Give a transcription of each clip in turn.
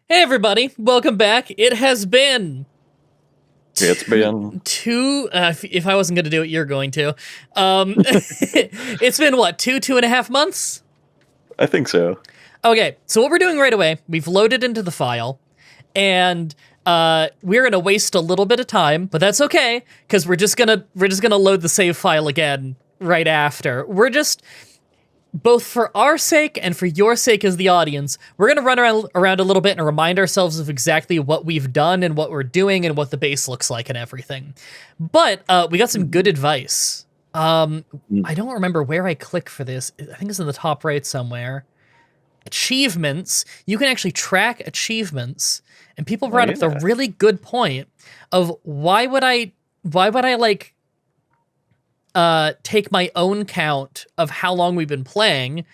Hey everybody, welcome back. It has been It's been if I wasn't going to do it, you're going to. It's been what, 2.5 months? I think so. Okay, so what we're doing right away, we've loaded into the file, and we're gonna waste a little bit of time, but that's okay, because we're just gonna load the save file again right after. We're just both for our sake and for your sake as the audience, we're going to run around a little bit and remind ourselves of exactly what we've done and what we're doing and what the base looks like and everything. But we got some good advice. I don't remember where I click for this. I think it's in the top right somewhere. Achievements. You can actually track achievements. And people brought up the really good point of why would I like take my own count of how long we've been playing.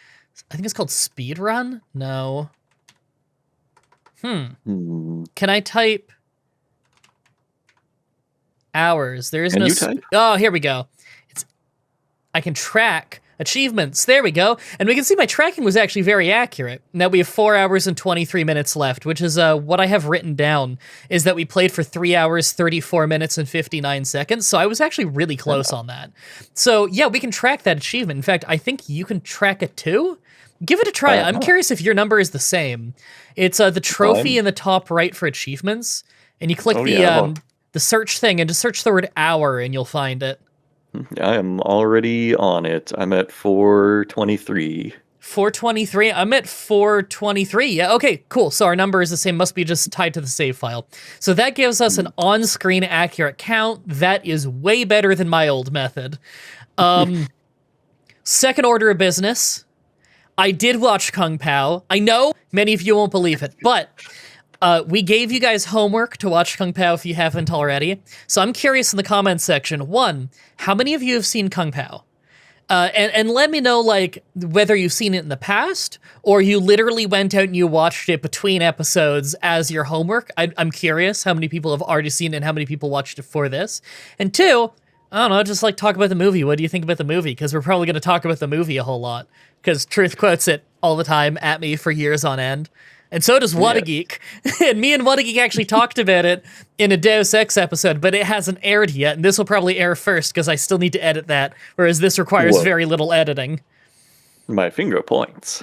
I think it's called speedrun? No. Can I type hours? There is Can no... you type? Oh, here we go. I can track achievements. There we go. And we can see my tracking was actually very accurate. Now we have 4 hours and 23 minutes left, which is what I have written down, is that we played for 3 hours, 34 minutes, and 59 seconds. So I was actually really close on that. So yeah, we can track that achievement. In fact, I think you can track it too. Give it a try. I'm curious if your number is the same. It's the trophy in the top right for achievements. And you click the search thing and just search the word hour and you'll find it. I am already on it. I'm at 423. 423? I'm at 423. Yeah, okay, cool. So our number is the same, must be just tied to the save file. So that gives us an on-screen accurate count. That is way better than my old method. Second order of business. I did watch Kung Pow. I know many of you won't believe it, but we gave you guys homework to watch Kung Pow if you haven't already. So I'm curious in the comments section, one, how many of you have seen Kung Pow? And let me know, like, whether you've seen it in the past, or you literally went out and you watched it between episodes as your homework. I'm curious how many people have already seen it and how many people watched it for this. And two, I don't know, just like talk about the movie. What do you think about the movie? Because we're probably going to talk about the movie a whole lot. Because Truth quotes it all the time at me for years on end. And so does What a Geek. And me and What a Geek actually talked about it in a Deus Ex episode, but it hasn't aired yet. And this will probably air first because I still need to edit that, whereas this requires very little editing. My finger points.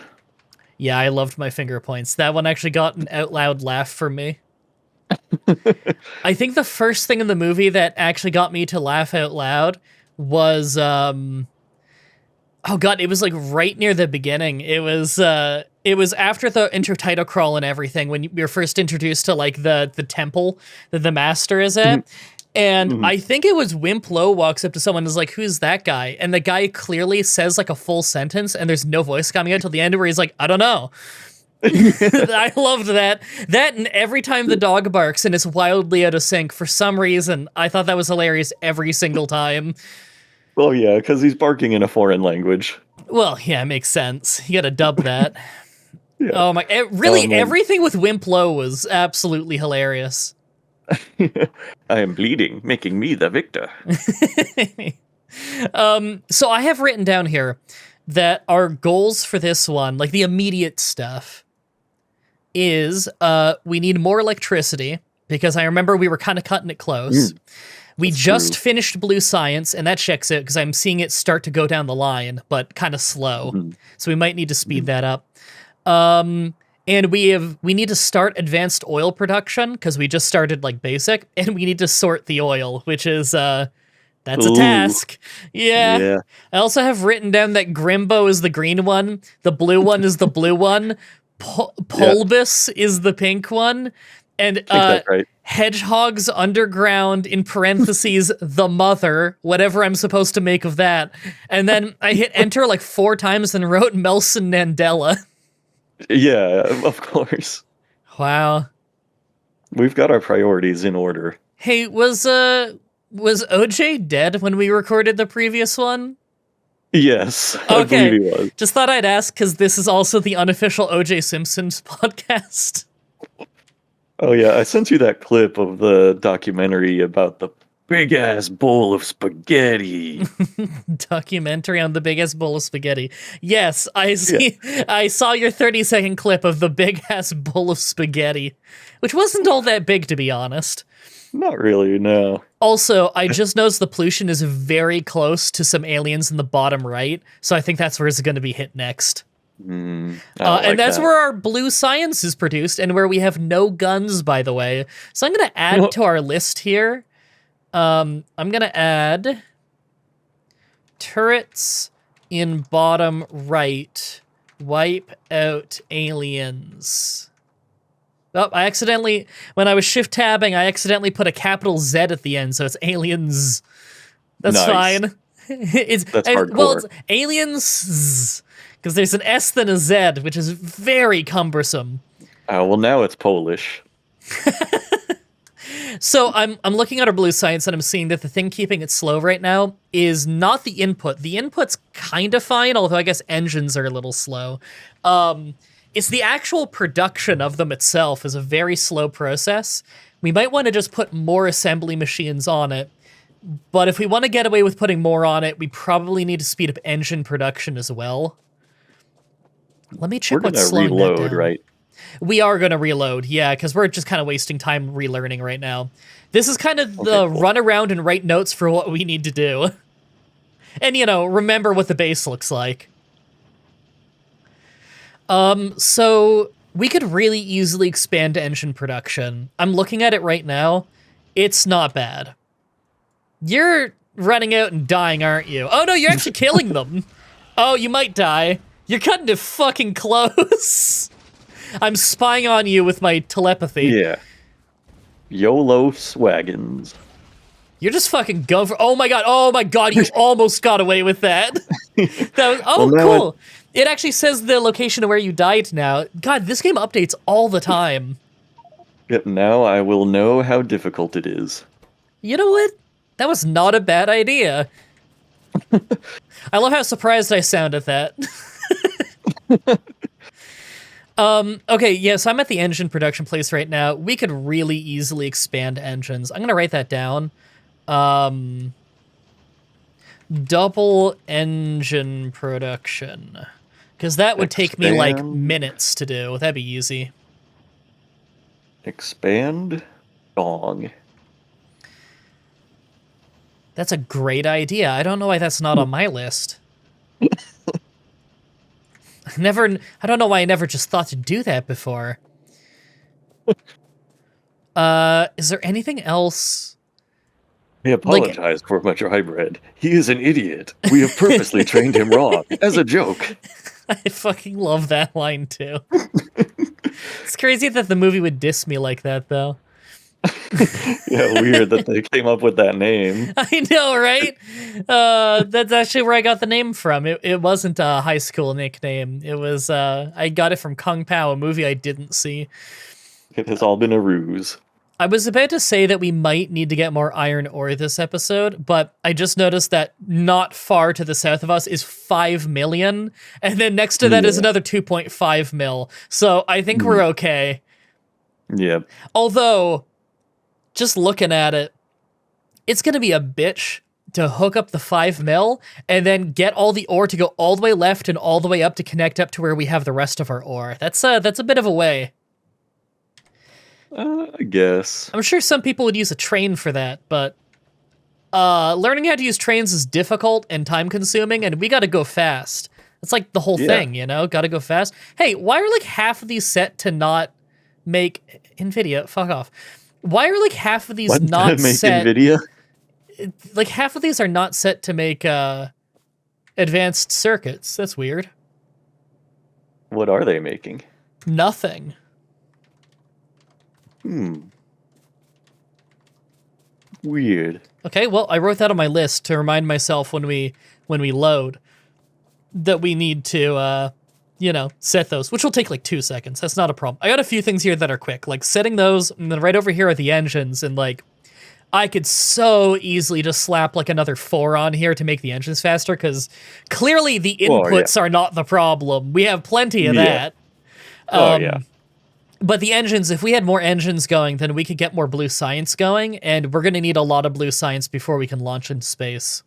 Yeah, I loved my finger points. That one actually got an out loud laugh from me. I think the first thing in the movie that actually got me to laugh out loud was, oh god, it was like right near the beginning. It was after the intertitle crawl and everything, when we were first introduced to like the temple that the master is at. And I think it was Wimp Lo walks up to someone and is like, who's that guy? And the guy clearly says like a full sentence and there's no voice coming out till the end where he's like, I don't know. I loved that. That and every time the dog barks and it's wildly out of sync, for some reason, I thought that was hilarious every single time. Well, yeah, because he's barking in a foreign language. Well, yeah, it makes sense. You gotta dub that. Yeah. Oh my, everything with Wimp Lo was absolutely hilarious. I am bleeding, making me the victor. So I have written down here that our goals for this one, like the immediate stuff, is we need more electricity, because I remember we were kind of cutting it close. We just finished Blue Science, and that checks it, because I'm seeing it start to go down the line, but kind of slow. So we might need to speed that up. And we need to start advanced oil production, because we just started like basic, and we need to sort the oil, which is that's a task. Yeah. I also have written down that Grimbo is the green one, the blue one is the blue one, Pulbus is the pink one, and right. Hedgehogs Underground, in parentheses, the mother, whatever I'm supposed to make of that. And then I hit enter like 4 times and wrote Nelson Mandela. Yeah, of course. Wow. We've got our priorities in order. Hey, was OJ dead when we recorded the previous one? Yes, okay. I believe he was. Just thought I'd ask, because this is also the unofficial OJ Simpsons podcast. Oh yeah, I sent you that clip of the documentary about the big ass bowl of spaghetti. Documentary on the biggest bowl of spaghetti. Yes, I Yeah, see. I saw your 30-second clip of the big ass bowl of spaghetti, which wasn't all that big, to be honest. not really, no. Also, I just noticed the pollution is very close to some aliens in the bottom right, so I think that's where it's going to be hit next. I don't And like that's that. where our blue science is produced, and where we have no guns, by the way. So I'm going to add to our list here. I'm going to add turrets in bottom right. Wipe out aliens. Oh, I accidentally, when I was shift tabbing, I accidentally put a capital Z at the end, so it's aliens. That's Nice. fine. That's hardcore. Well, it's aliens, because there's an S then a Z, which is very cumbersome. Well, now it's Polish. So I'm looking at our blue science and I'm seeing that the thing keeping it slow right now is not the input. The input's kind of fine, although I guess engines are a little slow. It's the actual production of them itself is a very slow process. We might want to just put more assembly machines on it, but if we want to get away with putting more on it, we probably need to speed up engine production as well. Let me check We're what's gonna slowing that reload, down. right? We are going to reload, yeah, because we're just kind of wasting time relearning right now. This is kind of the cool. run around and write notes for what we need to do. And, remember what the base looks like. So we could really easily expand engine production. I'm looking at it right now. It's not bad. You're running out and dying, aren't you? Oh, no, you're actually killing them. Oh, you might die. You're cutting it fucking close. I'm spying on you with my telepathy. Yeah. YOLO swagons. You're just fucking going for. Oh my god! You almost got away with that. That was cool. It actually says the location of where you died now. God, this game updates all the time. Yep, now I will know how difficult it is. You know what? That was not a bad idea. I love how surprised I sound at that. Okay, yeah, so I'm at the engine production place right now. We could really easily expand engines. I'm gonna write that down. Double engine production. Because that would take me, like, minutes to do. That'd be easy. Expand dong. That's a great idea. I don't know why that's not on my list. I don't know why I never just thought to do that before. Is there anything else? We apologize for Mah-Dry-Bread. He is an idiot. We have purposely trained him wrong, as a joke. I fucking love that line, too. It's crazy that the movie would diss me like that, though. Yeah, weird that they came up with that name. I know, right? That's actually where I got the name from. It wasn't a high school nickname. It was, I got it from Kung Pow, a movie I didn't see. It has all been a ruse. I was about to say that we might need to get more iron ore this episode, but I just noticed that not far to the south of us is 5 million, and then next to that is another 2.5 mil. So I think we're okay. Yeah. Although, just looking at it, it's going to be a bitch to hook up the 5 mil and then get all the ore to go all the way left and all the way up to connect up to where we have the rest of our ore. That's a bit of a way. I guess. I'm sure some people would use a train for that, but learning how to use trains is difficult and time-consuming, and we gotta go fast. It's like the whole thing, Gotta go fast. Hey, why are like half of these set to not make... NVIDIA, fuck off. Why are like half of these not set... NVIDIA? Like half of these are not set to make advanced circuits. That's weird. What are they making? Nothing. Weird. Okay, well, I wrote that on my list to remind myself when we load that we need to, set those, which will take like 2 seconds. That's not a problem. I got a few things here that are quick, like setting those, and then right over here are the engines, and like, I could so easily just slap like another 4 on here to make the engines faster, because clearly the inputs are not the problem. We have plenty of that. Yeah. But the engines, if we had more engines going, then we could get more blue science going, and we're going to need a lot of blue science before we can launch into space.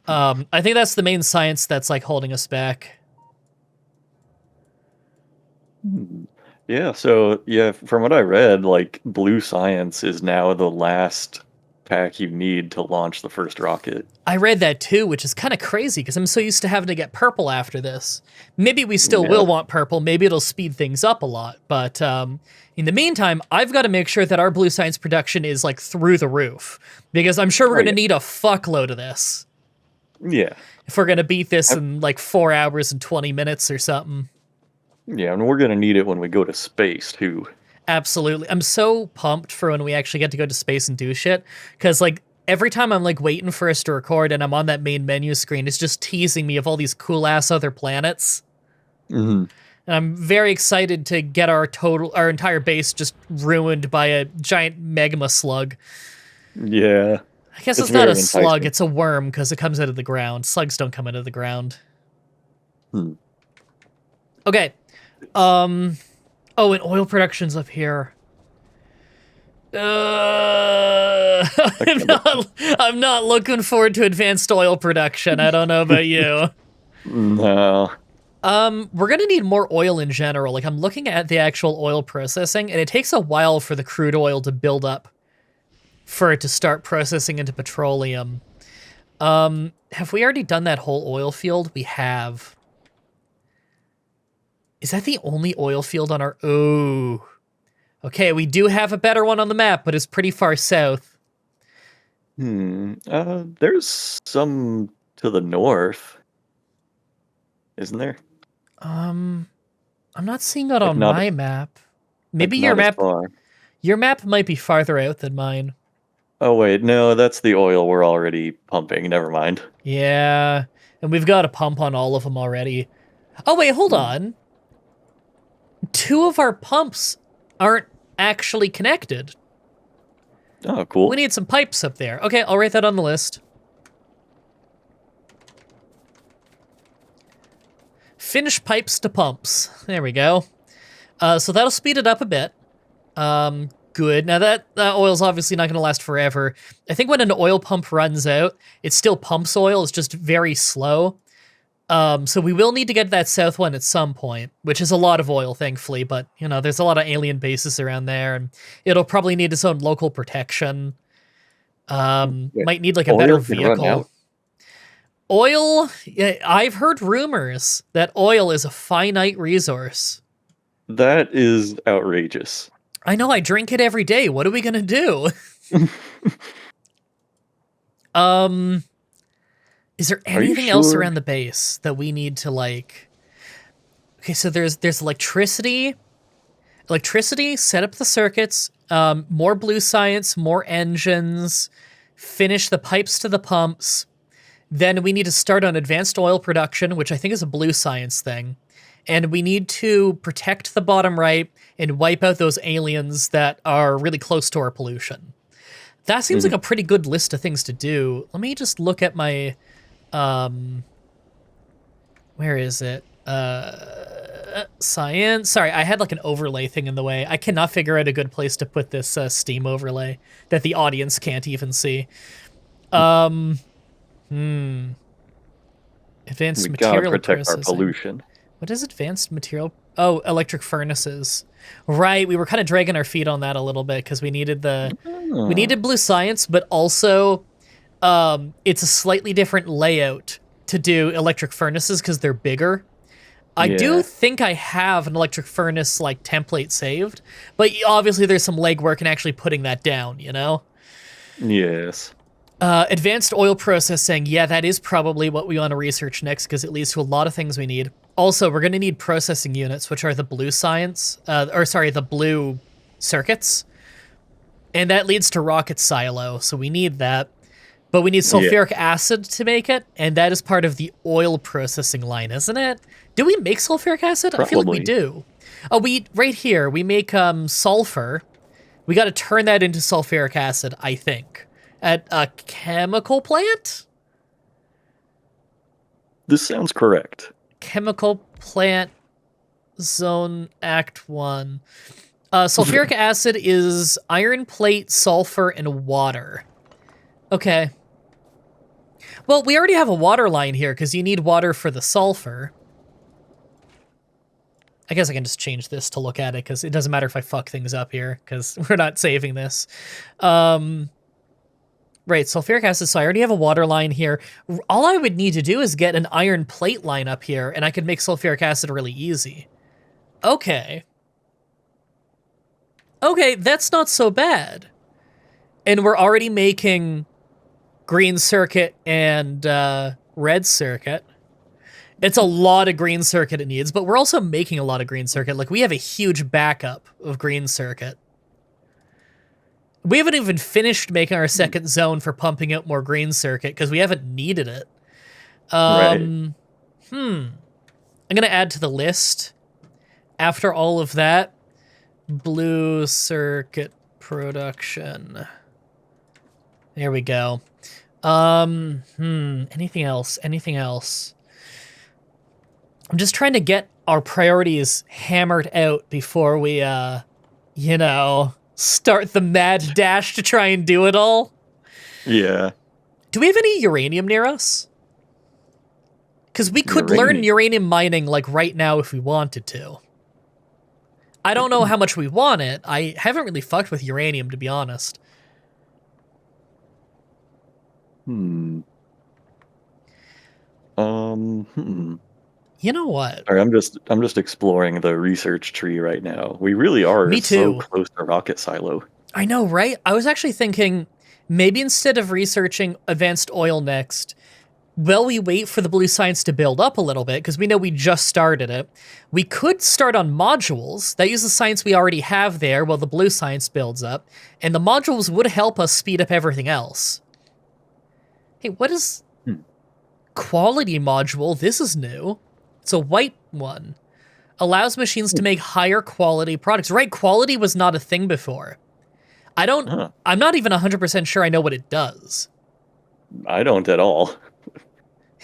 I think that's the main science that's like holding us back. Yeah, so yeah, from what I read, like blue science is now the last pack you need to launch the first rocket. I read that too, which is kind of crazy because I'm so used to having to get purple after this. Maybe we still Yeah. will want purple. Maybe it'll speed things up a lot. But in the meantime, I've got to make sure that our blue science production is like through the roof because I'm sure we're going to need a fuckload of this. Yeah. If we're going to beat this in like 4 hours and 20 minutes or something. Yeah, and we're gonna need it when we go to space too. Absolutely. I'm so pumped for when we actually get to go to space and do shit. Because, like, every time I'm, like, waiting for us to record and I'm on that main menu screen, it's just teasing me of all these cool-ass other planets. Mm-hmm. And I'm very excited to get our entire base just ruined by a giant magma slug. Yeah. I guess it's not a slug, it's a worm, because it comes out of the ground. Slugs don't come out of the ground. Okay. Oh, and oil production's up here. I'm not looking forward to advanced oil production. I don't know about you. No. We're gonna need more oil in general. Like, I'm looking at the actual oil processing, and it takes a while for the crude oil to build up for it to start processing into petroleum. Have we already done that whole oil field? We have. Is that the only oil field on our... Oh. Okay, we do have a better one on the map, but it's pretty far south. There's some to the north. Isn't there? I'm not seeing that Like on my map. Maybe like your not as map... far. Your map might be farther out than mine. Oh wait, no, that's the oil we're already pumping. Never mind. Yeah, and we've got a pump on all of them already. Oh wait, hold on. 2 of our pumps aren't actually connected. Oh, cool. We need some pipes up there. Okay, I'll write that on the list. Finish pipes to pumps. There we go. So that'll speed it up a bit. Good. Now that oil's obviously not going to last forever. I think when an oil pump runs out, it still pumps oil. It's just very slow. So we will need to get that south one at some point, which is a lot of oil, thankfully. But, you know, there's a lot of alien bases around there, and it'll probably need its own local protection. Might need, like, a better vehicle. Oil, yeah, I've heard rumors that oil is a finite resource. That is outrageous. I know, I drink it every day. What are we gonna do? Is there anything else around the base that we need to, like... Okay, so there's electricity. Electricity, set up the circuits, more blue science, more engines, finish the pipes to the pumps. Then we need to start on advanced oil production, which I think is a blue science thing. And we need to protect the bottom right and wipe out those aliens that are really close to our pollution. That seems like a pretty good list of things to do. Let me just look at my... where is it? Science? Sorry, I had like an overlay thing in the way. I cannot figure out a good place to put this Steam overlay that the audience can't even see. Advanced material gotta protect processing. our pollution. What is advanced material? Oh, electric furnaces. Right, we were kind of dragging our feet on that a little bit because we needed we needed blue science, but also it's a slightly different layout to do electric furnaces because they're bigger. I do think I have an electric furnace like template saved, but obviously there's some legwork in actually putting that down, you know? Yes. Advanced oil processing, yeah, that is probably what we want to research next because it leads to a lot of things we need. Also, we're going to need processing units, which are the blue science, the blue circuits. And that leads to rocket silo, so we need that. But we need sulfuric acid to make it, and that is part of the oil processing line, isn't it? Do we make sulfuric acid? Probably. I feel like we do. Oh, right here, we make sulfur. We got to turn that into sulfuric acid, I think. At a chemical plant? This sounds correct. Chemical plant Zone Act 1. Sulfuric acid is iron plate, sulfur, and water. Okay. Well, we already have a water line here because you need water for the sulfur. I guess I can just change this to look at it because it doesn't matter if I fuck things up here because we're not saving this. Right, sulfuric acid, so I already have a water line here. All I would need to do is get an iron plate line up here and I could make sulfuric acid really easy. Okay. Okay, that's not so bad. And we're already making green circuit and red circuit. It's a lot of green circuit it needs, but we're also making a lot of green circuit. Like, we have a huge backup of green circuit. We haven't even finished making our second zone for pumping out more green circuit because we haven't needed it. Right. I'm going to add to the list. After all of that, blue circuit production. There we go. Anything else? Anything else? I'm just trying to get our priorities hammered out before we, you know, start the mad dash to try and do it all. Yeah. Do we have any uranium near us? Because we could learn uranium mining, like, right now if we wanted to. I don't know how much we want it. I haven't really fucked with uranium, to be honest. You know what? Sorry, I'm just exploring the research tree right now. We really are Me too. so close to rocket silo. I know, right? I was actually thinking maybe instead of researching advanced oil next, while we wait for the blue science to build up a little bit, because we know we just started it, we could start on modules that use the science we already have there while the blue science builds up, and the modules would help us speed up everything else. Hey, what is quality module? This is new. It's a white one. Allows machines to make higher quality products. Right, quality was not a thing before. I'm not even 100% sure I know what it does. I don't at all.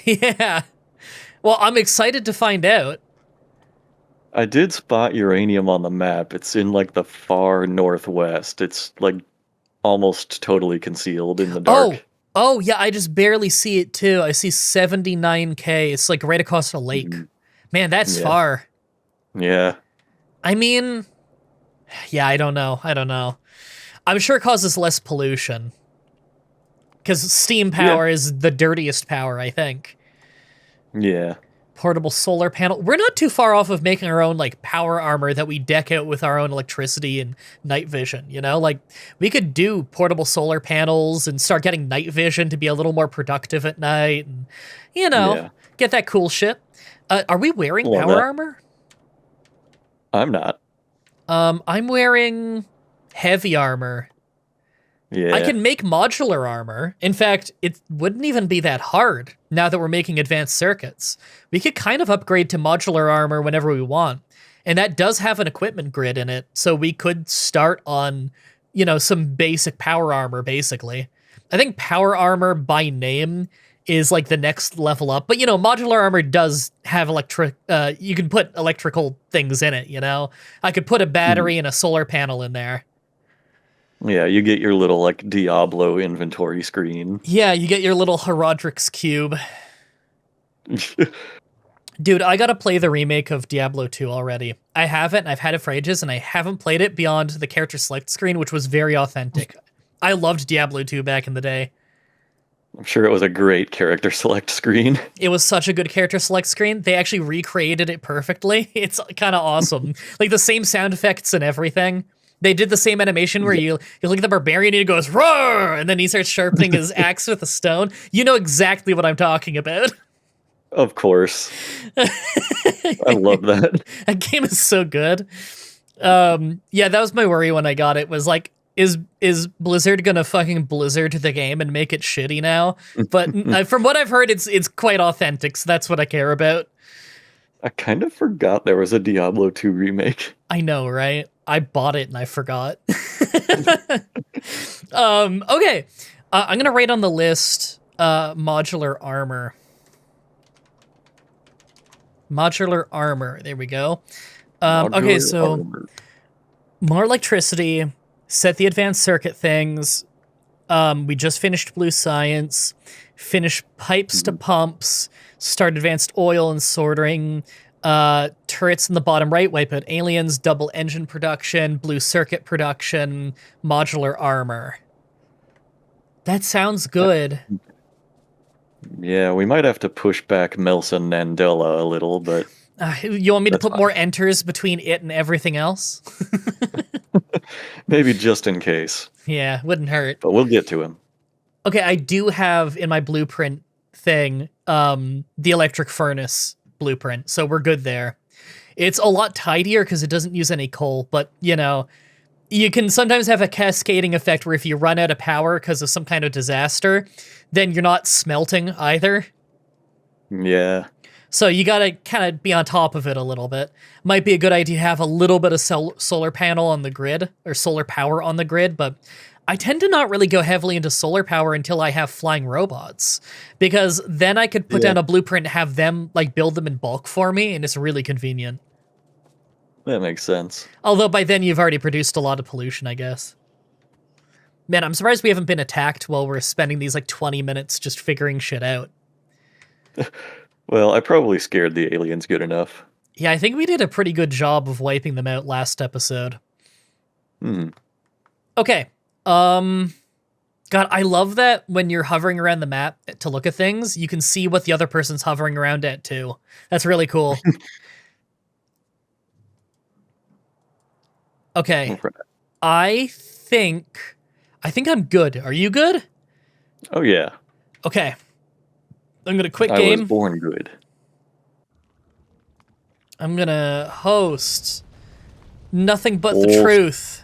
Yeah. Well, I'm excited to find out. I did spot uranium on the map. It's in, like, the far northwest. It's, like, almost totally concealed in the dark. Oh, yeah, I just barely see it, too. I see 79K. It's, like, right across the lake. Man, that's far. Yeah. I mean, yeah, I don't know. I'm sure it causes less pollution. Because steam power is the dirtiest power, I think. Yeah. Portable solar panel. We're not too far off of making our own, like, power armor that we deck out with our own electricity and night vision, you know? Like, we could do portable solar panels and start getting night vision to be a little more productive at night and, you know, get that cool shit. Are we wearing power armor? I'm not. I'm wearing heavy armor. Yeah. I can make modular armor. In fact, it wouldn't even be that hard now that we're making advanced circuits. We could kind of upgrade to modular armor whenever we want. And that does have an equipment grid in it, so we could start on, you know, some basic power armor, basically. I think power armor by name is like the next level up. But, you know, modular armor does have you can put electrical things in it, you know? I could put a battery and a solar panel in there. Yeah, you get your little, like, Diablo inventory screen. Yeah, you get your little Herodric's cube. Dude, I gotta play the remake of Diablo 2 already. I haven't, I've had it for ages, and I haven't played it beyond the character select screen, which was very authentic. I loved Diablo 2 back in the day. I'm sure it was a great character select screen. It was such a good character select screen. They actually recreated it perfectly. It's kind of awesome. Like, the same sound effects and everything. They did the same animation where you look at the barbarian and he goes, roar, and then he starts sharpening his axe with a stone. You know exactly what I'm talking about. Of course. I love that. That game is so good. Yeah, that was my worry when I got it, was like, is Blizzard gonna fucking Blizzard the game and make it shitty now? But from what I've heard, it's quite authentic, so that's what I care about. I kind of forgot there was a Diablo 2 remake. I know, right? I bought it and I forgot. Okay. I'm going to write on the list modular armor. Modular armor. There we go. Okay, Modular so armor. more electricity, set the advanced circuit things. We just finished blue science, finished pipes to Mhm. pumps, start advanced oil and sorting, turrets in the bottom right, wipe out aliens, double engine production, blue circuit production, modular armor. That sounds good. Yeah, we might have to push back Melson Nandela a little, but You want me to that's put fine. more enters between it and everything else? Maybe just in case. Yeah, wouldn't hurt. But we'll get to him. Okay, I do have in my blueprint thing the electric furnace blueprint, so we're good there. It's a lot tidier because it doesn't use any coal, but you know, you can sometimes have a cascading effect where if you run out of power because of some kind of disaster, then you're not smelting either. Yeah. So you gotta kind of be on top of it a little bit. Might be a good idea to have a little bit of solar panel on the grid, or solar power on the grid, but I tend to not really go heavily into solar power until I have flying robots, because then I could put Yeah. down a blueprint and have them like build them in bulk for me, and it's really convenient. That makes sense. Although by then you've already produced a lot of pollution, I guess. Man, I'm surprised we haven't been attacked while we're spending these like 20 minutes just figuring shit out. Well, I probably scared the aliens good enough. Yeah, I think we did a pretty good job of wiping them out last episode. Hmm. Okay. God, I love that when you're hovering around the map to look at things, you can see what the other person's hovering around at too. That's really cool. Okay. I think I'm good. Are you good? Oh yeah. Okay. I'm gonna quit I was game. born good. I'm gonna host nothing but the Oh. truth.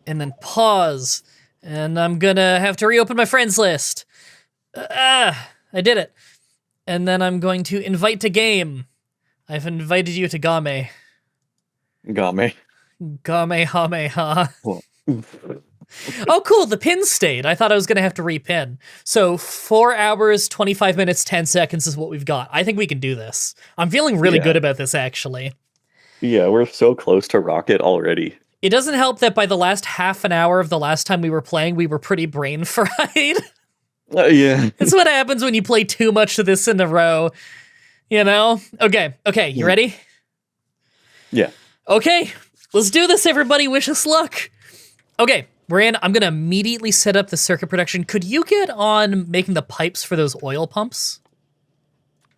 And then pause. And I'm gonna have to reopen my friends list. I did it. And then I'm going to invite to game. I've invited you to Game. Got me. Kamehameha. Well, Oh, cool. The pin stayed. I thought I was going to have to repin. So 4 hours, 25 minutes, 10 seconds is what we've got. I think we can do this. I'm feeling really Yeah. good about this, actually. yeah, we're so close to Rocket already. It doesn't help that by the last half an hour of the last time we were playing, we were pretty brain fried. Yeah. That's what happens when you play too much of this in a row. You know? Okay, you ready? Yeah. Okay, let's do this, everybody. Wish us luck. Okay, we're in. I'm gonna immediately set up the circuit production. Could you get on making the pipes for those oil pumps?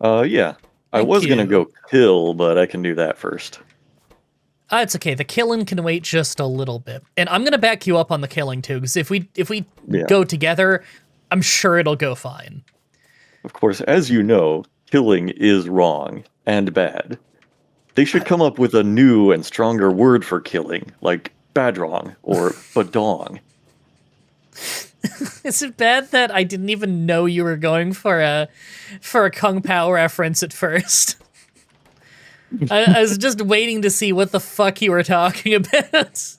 Yeah. I Thank was gonna you. go kill, but I can do that first. It's okay. The killing can wait just a little bit, and I'm gonna back you up on the killing too. Because if we Yeah. go together, I'm sure it'll go fine. Of course, as you know, killing is wrong and bad. They should come up with a new and stronger word for killing, like badrong or badong. Is it bad that I didn't even know you were going for a Kung Pow reference at first? I was just waiting to see what the fuck you were talking about.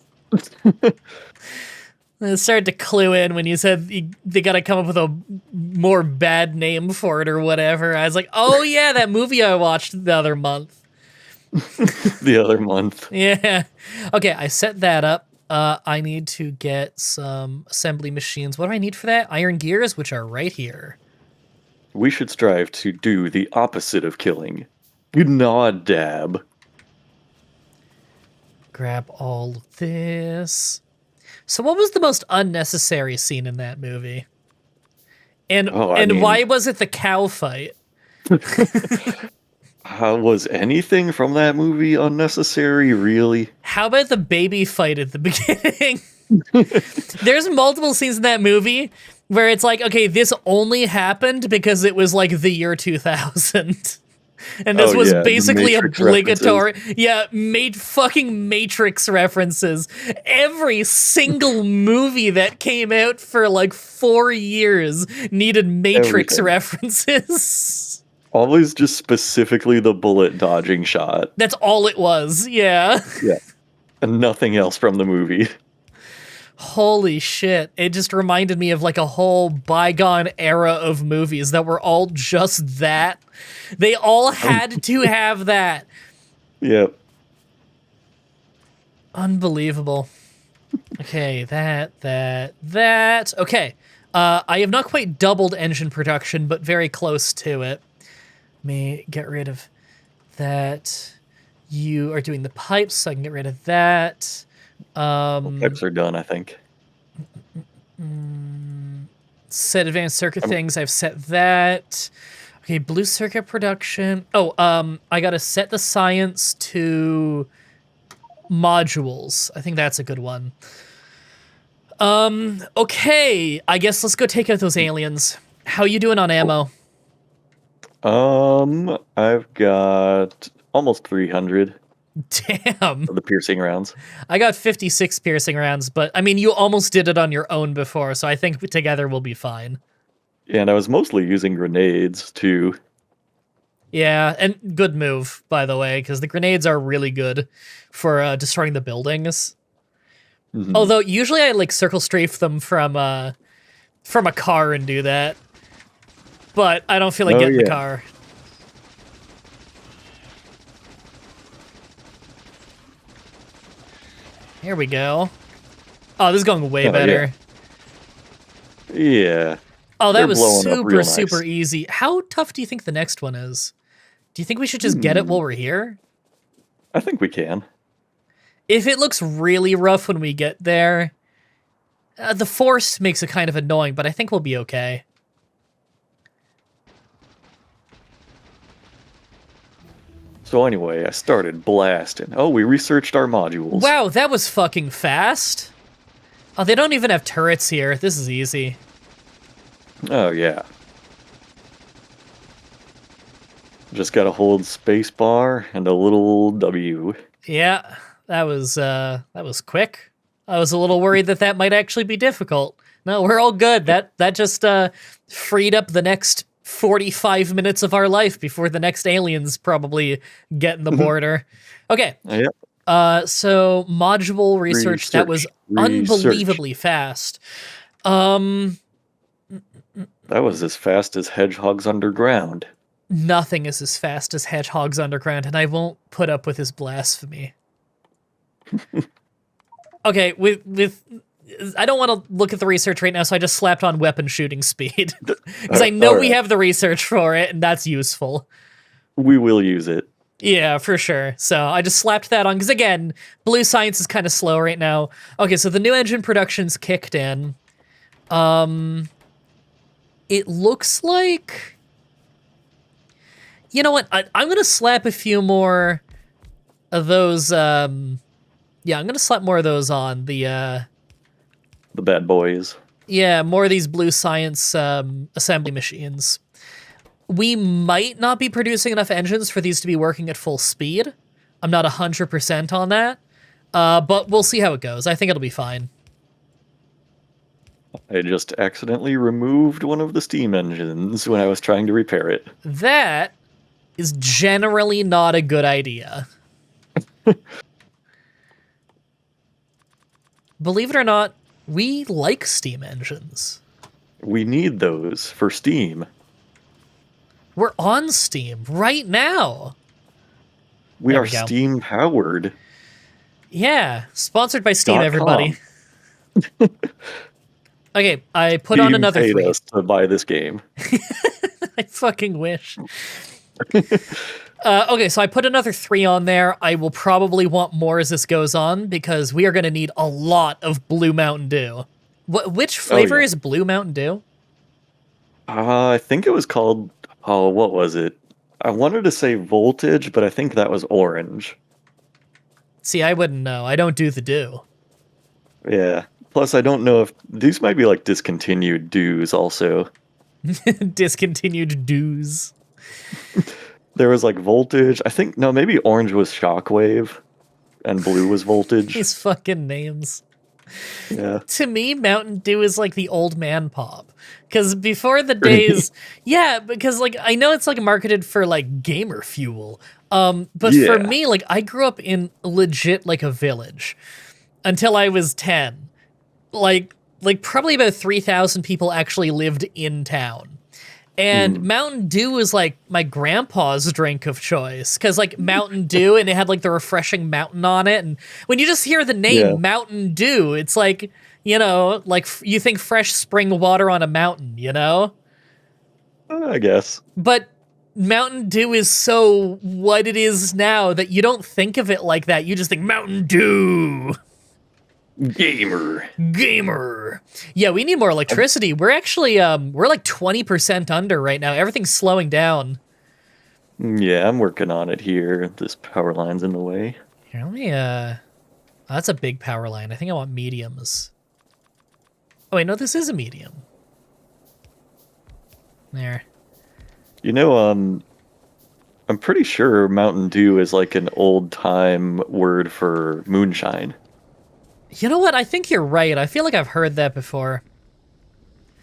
I started to clue in when you said they gotta come up with a more bad name for it or whatever. I was like, oh yeah, that movie I watched the other month. The other month. Yeah. Okay, I set that up. I need to get some assembly machines. What do I need for that? Iron gears, which are right here. We should strive to do the opposite of killing. Nod dab. Grab all this. So what was the most unnecessary scene in that movie? And I mean- why was it the cow fight? How was anything from that movie unnecessary, really? How about the baby fight at the beginning? There's multiple scenes in that movie where it's like, okay, this only happened because it was like the year 2000. And this was yeah, the basically Matrix obligatory. Yeah, fucking Matrix references. Every single movie that came out for like 4 years needed Matrix Everything. references. Always just specifically the bullet dodging shot. That's all it was, yeah. Yeah. And nothing else from the movie. Holy shit. It just reminded me of like a whole bygone era of movies that were all just that. They all had to have that. Yep. Unbelievable. Okay, that. Okay. I have not quite doubled engine production, but very close to it. Let me get rid of that. You are doing the pipes, so I can get rid of that. Pipes are done, I think. Set advanced circuit things. I've set that. Okay, blue circuit production. Oh, I gotta set the science to modules. I think that's a good one. Okay. I guess let's go take out those aliens. How you doing on ammo? I've got almost 300 Damn. of the piercing rounds. I got 56 piercing rounds, but I mean, you almost did it on your own before, so I think together we'll be fine. And I was mostly using grenades too. Yeah, and good move, by the way, because the grenades are really good for destroying the buildings. Mhm. Although usually I like circle strafe them from a car and do that, but I don't feel like getting the car. Here we go. Oh, this is going way better. Yeah. Oh, that They're was blowing up real super nice. easy. How tough do you think the next one is? Do you think we should just get it while we're here? I think we can. If it looks really rough when we get there, the force makes it kind of annoying, but I think we'll be okay. So anyway, I started blasting. Oh, we researched our modules. Wow, that was fucking fast. Oh, they don't even have turrets here. This is easy. Oh, yeah. Just gotta hold spacebar and a little W. Yeah, that was quick. I was a little worried that might actually be difficult. No, we're all good. That just freed up the next 45 minutes of our life before the next aliens probably get in the border. Okay. Yep. So module research, that was unbelievably fast. That was as fast as Hedgehogs Underground. Nothing is as fast as Hedgehogs Underground, and I won't put up with his blasphemy. Okay, with I don't want to look at the research right now, so I just slapped on weapon shooting speed. Because I know we have the research for it, and that's useful. We will use it. Yeah, for sure. So I just slapped that on, because again, blue science is kind of slow right now. Okay, so the new engine production's kicked in. It looks like... You know what? I'm going to slap a few more of those... Yeah, I'm going to slap more of those on. The bad boys. Yeah, more of these blue science assembly machines. We might not be producing enough engines for these to be working at full speed. I'm not 100% on that. But we'll see how it goes. I think it'll be fine. I just accidentally removed one of the steam engines when I was trying to repair it. That is generally not a good idea. Believe it or not, we like steam engines. We need those for Steam. We're on Steam right now. We are Steam powered. Yeah, sponsored by Steam, everybody. Okay, I put on another paid 3. us to buy this game. I fucking wish. Okay, so I put another 3 on there. I will probably want more as this goes on, because we are going to need a lot of Blue Mountain Dew. Which flavor is Blue Mountain Dew? I think it was called... Oh, what was it? I wanted to say Voltage, but I think that was orange. See, I wouldn't know. I don't do the Dew. Yeah. Plus, I don't know if... These might be like discontinued Dews also. Discontinued Dews. There was like Voltage. I think... No, maybe orange was Shockwave. And blue was Voltage. These fucking names. Yeah. To me, Mountain Dew is like the old man pop. Because before the days... Yeah, because like I know it's like marketed for like gamer fuel. But for me, like I grew up in legit like a village. Until I was 10. like probably about 3,000 people actually lived in town. And Mountain Dew is like my grandpa's drink of choice because like Mountain Dew and it had like the refreshing mountain on it. And when you just hear the name Mountain Dew, it's like, you know, like you think fresh spring water on a mountain, you know? I guess. But Mountain Dew is so what it is now that you don't think of it like that. You just think Mountain Dew. Gamer. Yeah, we need more electricity. We're actually we're like 20% under right now. Everything's slowing down. Yeah, I'm working on it here. This power line's in the way. Here, let me oh, that's a big power line. I think I want mediums. Oh wait, no, this is a medium. There. You know, I'm pretty sure Mountain Dew is like an old time word for moonshine. You know what? I think you're right. I feel like I've heard that before.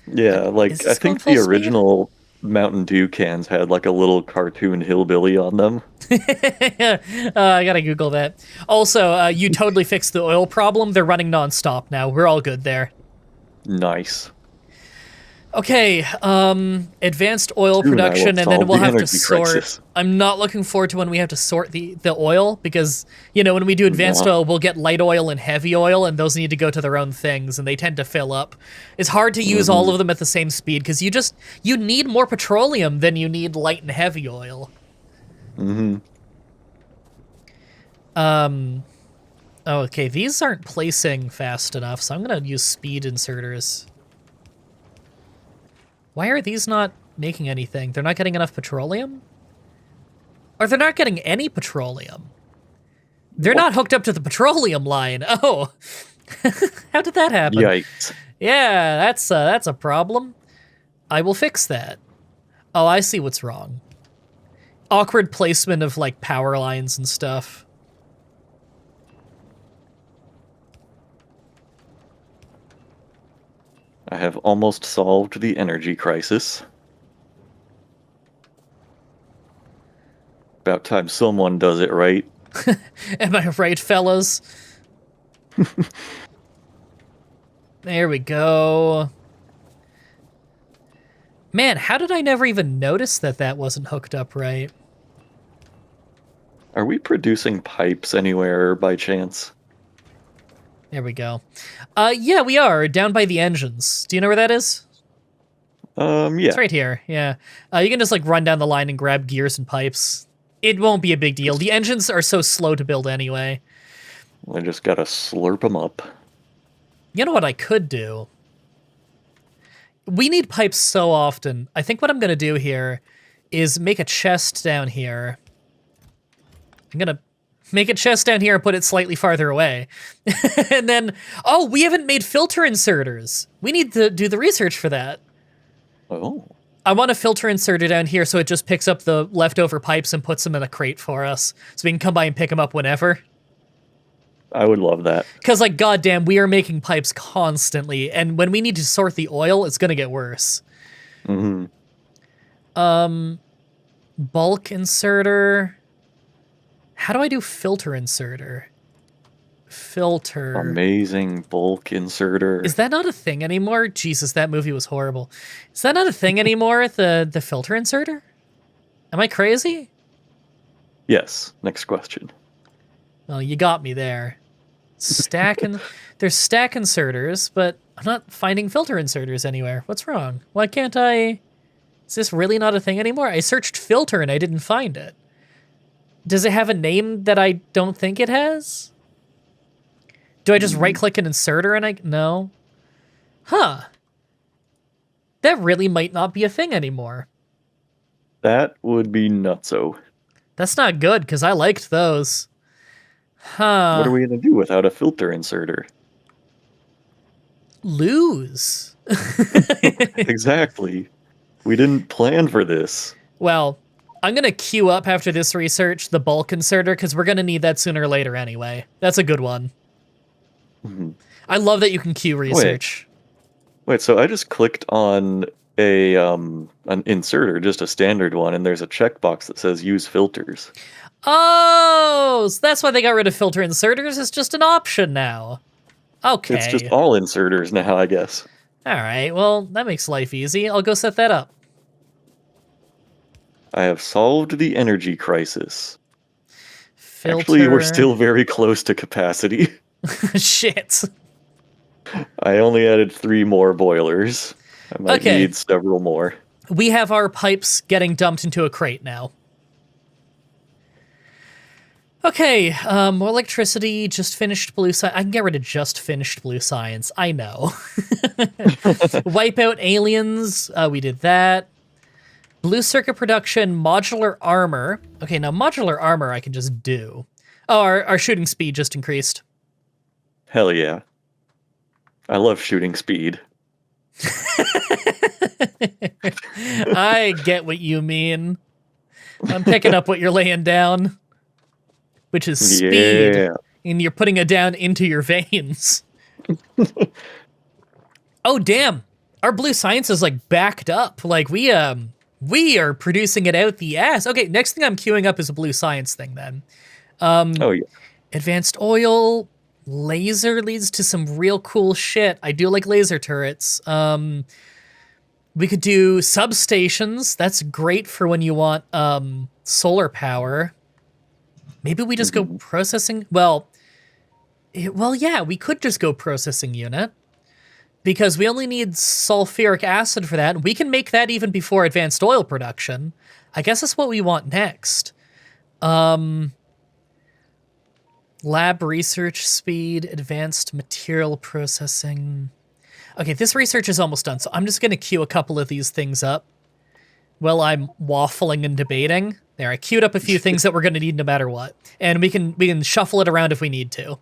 Yeah, like Is I this going think full the speed? original Mountain Dew cans had like a little cartoon hillbilly on them. I gotta Google that. Also, you totally fixed the oil problem. They're running nonstop now. We're all good there. Nice. Okay, advanced oil Soon I will production, and then solve we'll the have to energy sort. crisis. I'm not looking forward to when we have to sort the oil, because, you know, when we do advanced No. oil, we'll get light oil and heavy oil, and those need to go to their own things, and they tend to fill up. It's hard to use all of them at the same speed, because you need more petroleum than you need light and heavy oil. Okay, these aren't placing fast enough, so I'm gonna use speed inserters. Why are these not making anything? They're not getting enough petroleum? Or they're not getting any petroleum? They're not hooked up to the petroleum line. Oh, how did that happen? Yikes. Yeah, that's a problem. I will fix that. Oh, I see what's wrong. Awkward placement of like power lines and stuff. I have almost solved the energy crisis. About time someone does it right. Am I right, fellas? There we go. Man, how did I never even notice that wasn't hooked up right? Are we producing pipes anywhere by chance? There we go. Yeah, we are, down by the engines. Do you know where that is? Yeah. It's right here, yeah. You can just, like, run down the line and grab gears and pipes. It won't be a big deal. The engines are so slow to build anyway. I just gotta slurp them up. You know what I could do? We need pipes so often. I think what I'm gonna do here is make a chest down here. I'm gonna make a chest down here and put it slightly farther away. And then, oh, we haven't made filter inserters. We need to do the research for that. Oh. I want a filter inserter down here so it just picks up the leftover pipes and puts them in a crate for us. So we can come by and pick them up whenever. I would love that. Because, like, goddamn, we are making pipes constantly. And when we need to sort the oil, it's going to get worse. Bulk inserter. How do I do filter inserter? Filter. Amazing bulk inserter. Is that not a thing anymore? Jesus, that movie was horrible. Is that not a thing anymore, the filter inserter? Am I crazy? Yes. Next question. Well, you got me there. There's stack inserters, but I'm not finding filter inserters anywhere. What's wrong? Why can't I... Is this really not a thing anymore? I searched filter and I didn't find it. Does it have a name that I don't think it has? Do I just right-click an inserter and no? Huh. That really might not be a thing anymore. That would be nutso. That's not good, because I liked those. Huh. What are we gonna do without a filter inserter? Lose. Exactly. We didn't plan for this. Well, I'm going to queue up after this research the bulk inserter, because we're going to need that sooner or later anyway. That's a good one. I love that you can queue research. Wait, so I just clicked on an inserter, just a standard one, and there's a checkbox that says use filters. Oh, so that's why they got rid of filter inserters. It's just an option now. It's just Okay. all inserters now, I guess. All right. Well, that makes life easy. I'll go set that up. I have solved the energy crisis. Actually, we're Filter. still very close to capacity. Shit. I only added 3 more boilers. I might Okay. need several more. We have our pipes getting dumped into a crate now. Okay, more electricity, just finished blue science. I can get rid of just finished blue science. I know. Wipe out aliens. We did that. Blue circuit production, modular armor. Okay, now modular armor I can just do. Oh, our shooting speed just increased. Hell yeah. I love shooting speed. I get what you mean. I'm picking up what you're laying down, which is speed, Yeah. and you're putting it down into your veins. Oh, damn. Our blue science is like backed up. Like we are producing it out the ass. Okay, next thing I'm queuing up is a blue science thing then. Oh yeah. Advanced oil, laser leads to some real cool shit. I do like laser turrets. We could do substations. That's great for when you want solar power. Maybe we just go processing. Well, yeah, we could just go processing unit because we only need sulfuric acid for that. We can make that even before advanced oil production. I guess that's what we want next. Lab research speed, advanced material processing. Okay, this research is almost done, so I'm just going to queue a couple of these things up while I'm waffling and debating. There, I queued up a few things that we're going to need no matter what, and we can shuffle it around if we need to.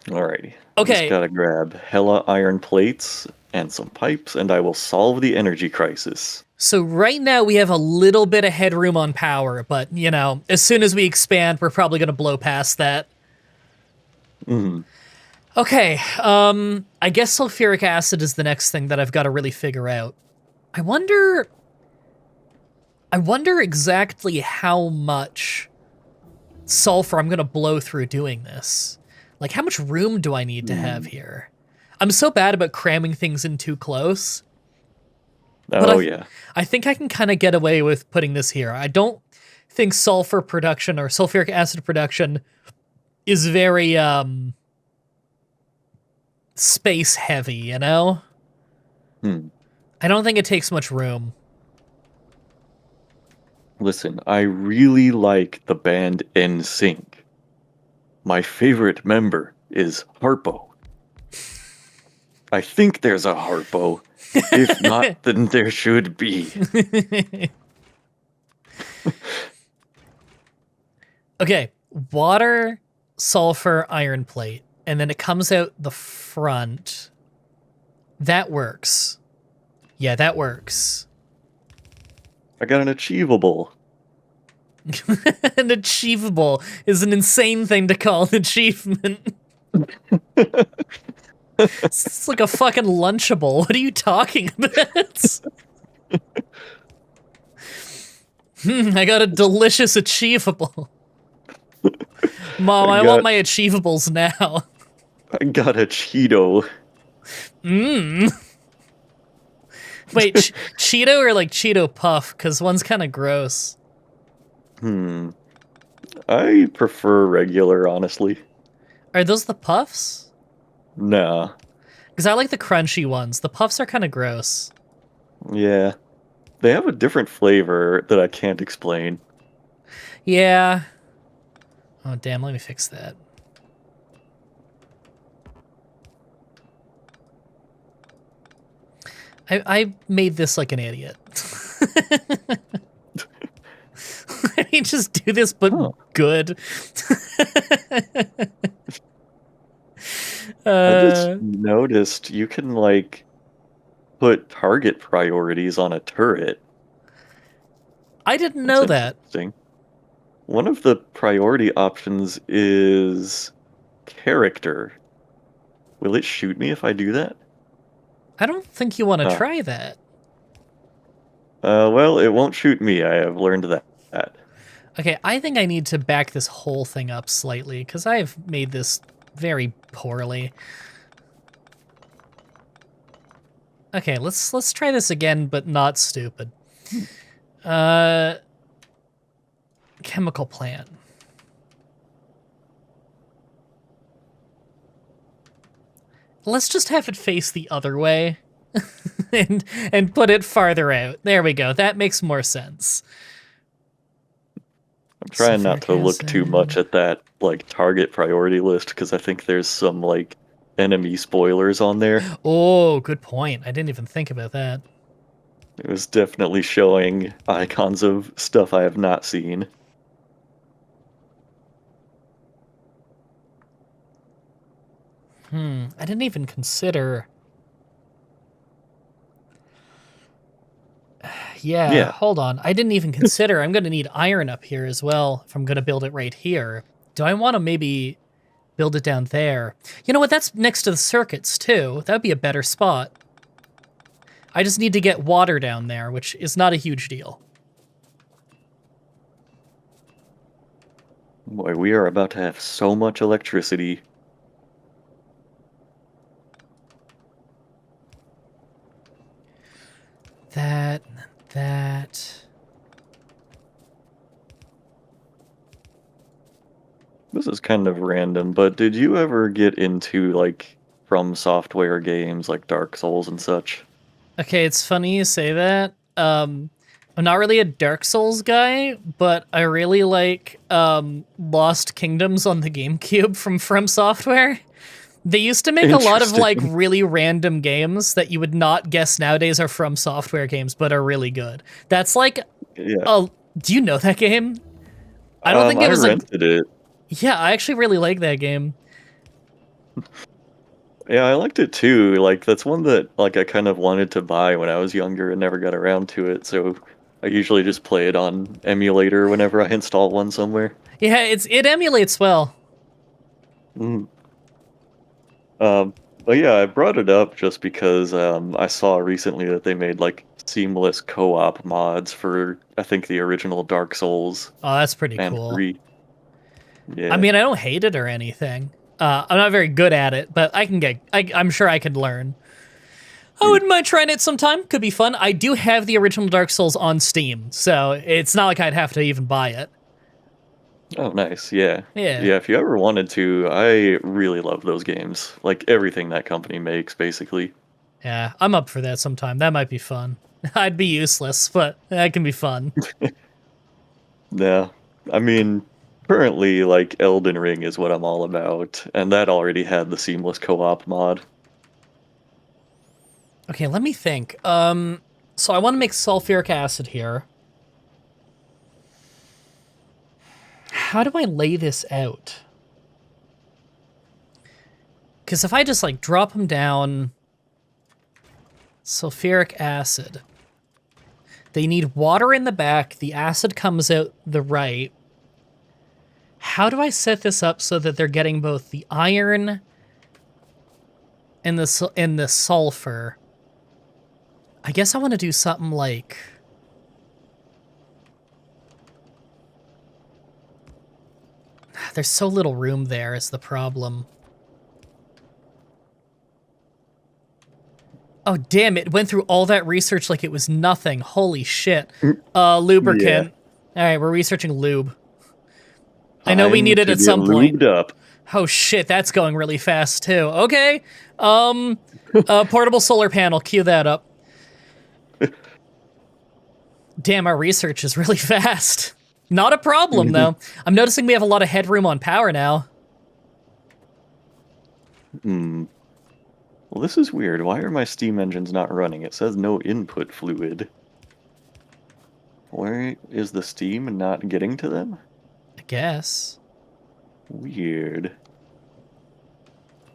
Alrighty. Okay. Just gotta grab hella iron plates and some pipes, and I will solve the energy crisis. So right now we have a little bit of headroom on power, but, you know, as soon as we expand, we're probably going to blow past that. Okay, I guess sulfuric acid is the next thing that I've got to really figure out. I wonder exactly how much sulfur I'm going to blow through doing this. Like, how much room do I need to have here? I'm so bad about cramming things in too close. Oh yeah. I think I can kind of get away with putting this here. I don't think sulfur production or sulfuric acid production is very space heavy, you know? I don't think it takes much room. Listen, I really like the band NSYNC. My favorite member is Harpo. I think there's a Harpo. If not, then there should be. Okay, water, sulfur, iron plate, and then it comes out the front. That works. Yeah, that works. I got an achievable. An achievable is an insane thing to call an achievement. It's like a fucking Lunchable. What are you talking about? I got a delicious achievable. Mom, I want my achievables now. I got a Cheeto. Wait, Cheeto or like Cheeto Puff? Because one's kind of gross. I prefer regular, honestly. Are those the Puffs? Nah. Because I like the crunchy ones. The Puffs are kind of gross. Yeah. They have a different flavor that I can't explain. Yeah. Oh, damn, let me fix that. I made this like an idiot. Let me just do this, but good. I just noticed you can, like, put target priorities on a turret. I didn't know that. Interesting. One of the priority options is character. Will it shoot me if I do that? I don't think you want to try that. Well, it won't shoot me. I have learned that. Okay, I think I need to back this whole thing up slightly, because I've made this very poorly. Okay, let's try this again, but not stupid. Chemical plant. Let's just have it face the other way. and put it farther out. There we go. That makes more sense. I'm trying not to look too much Acid. at that like target priority list because I think there's some like enemy spoilers on there. Oh, good point. I didn't even think about that. It was definitely showing icons of stuff I have not seen. I didn't even consider. Yeah, Yeah. hold on. I didn't even consider. I'm going to need iron up here as well if I'm going to build it right here. Do I want to maybe build it down there? You know what? That's next to the circuits, too. That would be a better spot. I just need to get water down there, which is not a huge deal. Boy, we are about to have so much electricity. That. This is kind of random, but did you ever get into like From Software games like Dark Souls and such? Okay, it's funny you say that. I'm not really a Dark Souls guy, but I really like Lost Kingdoms on the GameCube from Software. They used to make a lot of like Interesting. really random games that you would not guess nowadays are From Software games, but are really good. That's like, Yeah. do you know that game? I don't think it I was a. rented it. Yeah, I actually really like that game. Yeah, I liked it too. Like that's one that like I kind of wanted to buy when I was younger and never got around to it. So I usually just play it on emulator whenever I install one somewhere. Yeah, it emulates well. Mm. But yeah, I brought it up just because I saw recently that they made like seamless co-op mods for I think the original Dark Souls Oh, that's pretty and cool. 3. I Yeah. mean, I don't hate it or anything. I'm not very good at it, but I can get. I'm sure I could learn. I wouldn't mind trying it sometime. Could be fun. I do have the original Dark Souls on Steam, so it's not like I'd have to even buy it. Oh, nice. Yeah. Yeah, Yeah, if you ever wanted to, I really love those games. Like everything that company makes, basically. yeah. I'm up for that sometime. That might be fun. I'd be useless, but that can be fun. Yeah. I mean, currently, like Elden Ring is what I'm all about, and that already had the seamless co-op mod. Okay, let me think. So I want to make sulfuric acid here. How do I lay this out? Because if I just like drop them down, sulfuric acid. They need water in the back. The acid comes out the right. How do I set this up so that they're getting both the iron and the sulfur? I guess I want to do something like. There's so little room there is the problem. Oh, damn, it went through all that research like it was nothing. Holy shit. Yeah. Lubricant. All right, we're researching lube. I know we Time need it to at get some point. lubed up. Oh shit, that's going really fast too. Okay. Portable solar panel, cue that up. Damn, our research is really fast. Not a problem though. I'm noticing we have a lot of headroom on power now. Hmm. Well, this is weird. Why are my steam engines not running? It says no input fluid. Where is the steam not getting to them? I guess. Weird.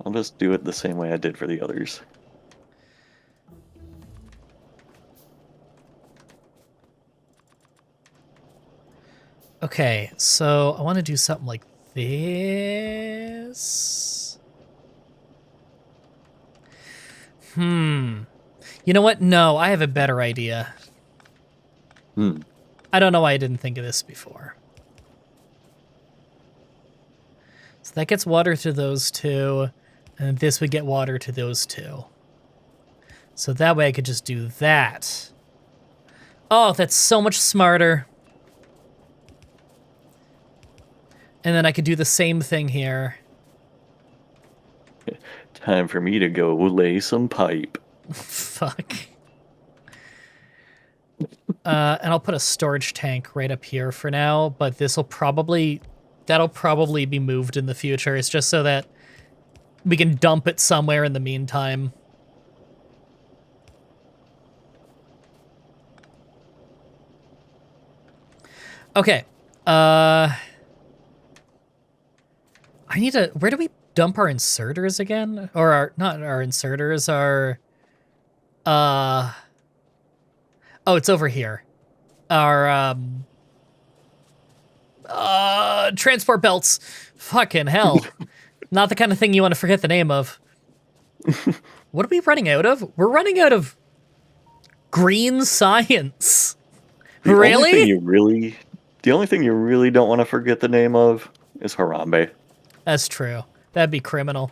I'll just do it the same way I did for the others. Okay, so I want to do something like this. You know what? No, I have a better idea. Hmm. I don't know why I didn't think of this before. So that gets water to those two, and this would get water to those two. So that way I could just do that. Oh, that's so much smarter. And then I could do the same thing here. Time for me to go lay some pipe. Fuck. And I'll put a storage tank right up here for now, but that'll probably be moved in the future. It's just so that we can dump it somewhere in the meantime. Okay. I need to... Where do we dump our inserters again? Or not our inserters, our... Oh, it's over here. Our, transport belts. Fucking hell. Not the kind of thing you want to forget the name of. What are we running out of? We're running out of green science. The Really? only thing you really don't want to forget the name of is Harambe. That's true. That'd be criminal.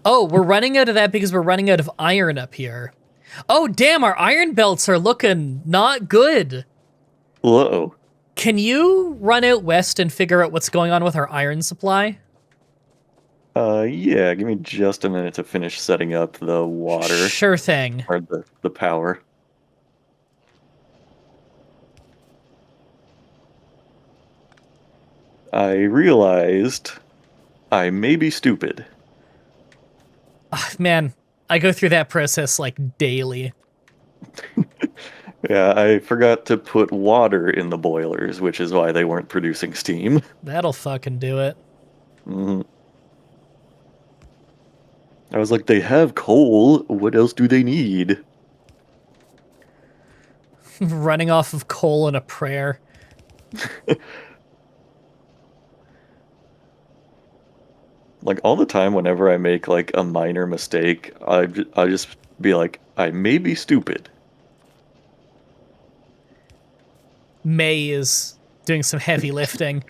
Oh, we're running out of that because we're running out of iron up here. Oh, damn, our iron belts are looking not good. Whoa. Can you run out west and figure out what's going on with our iron supply? Yeah, give me just a minute to finish setting up the water. Sure thing. Or the power. I realized I may be stupid. Ugh, man, I go through that process like daily. Yeah, I forgot to put water in the boilers, which is why they weren't producing steam. That'll fucking do it. Mm-hmm. I was like, they have coal. What else do they need? Running off of coal and a prayer. Like, all the time, whenever I make, like, a minor mistake, I just be like, I may be stupid. May is doing some heavy lifting.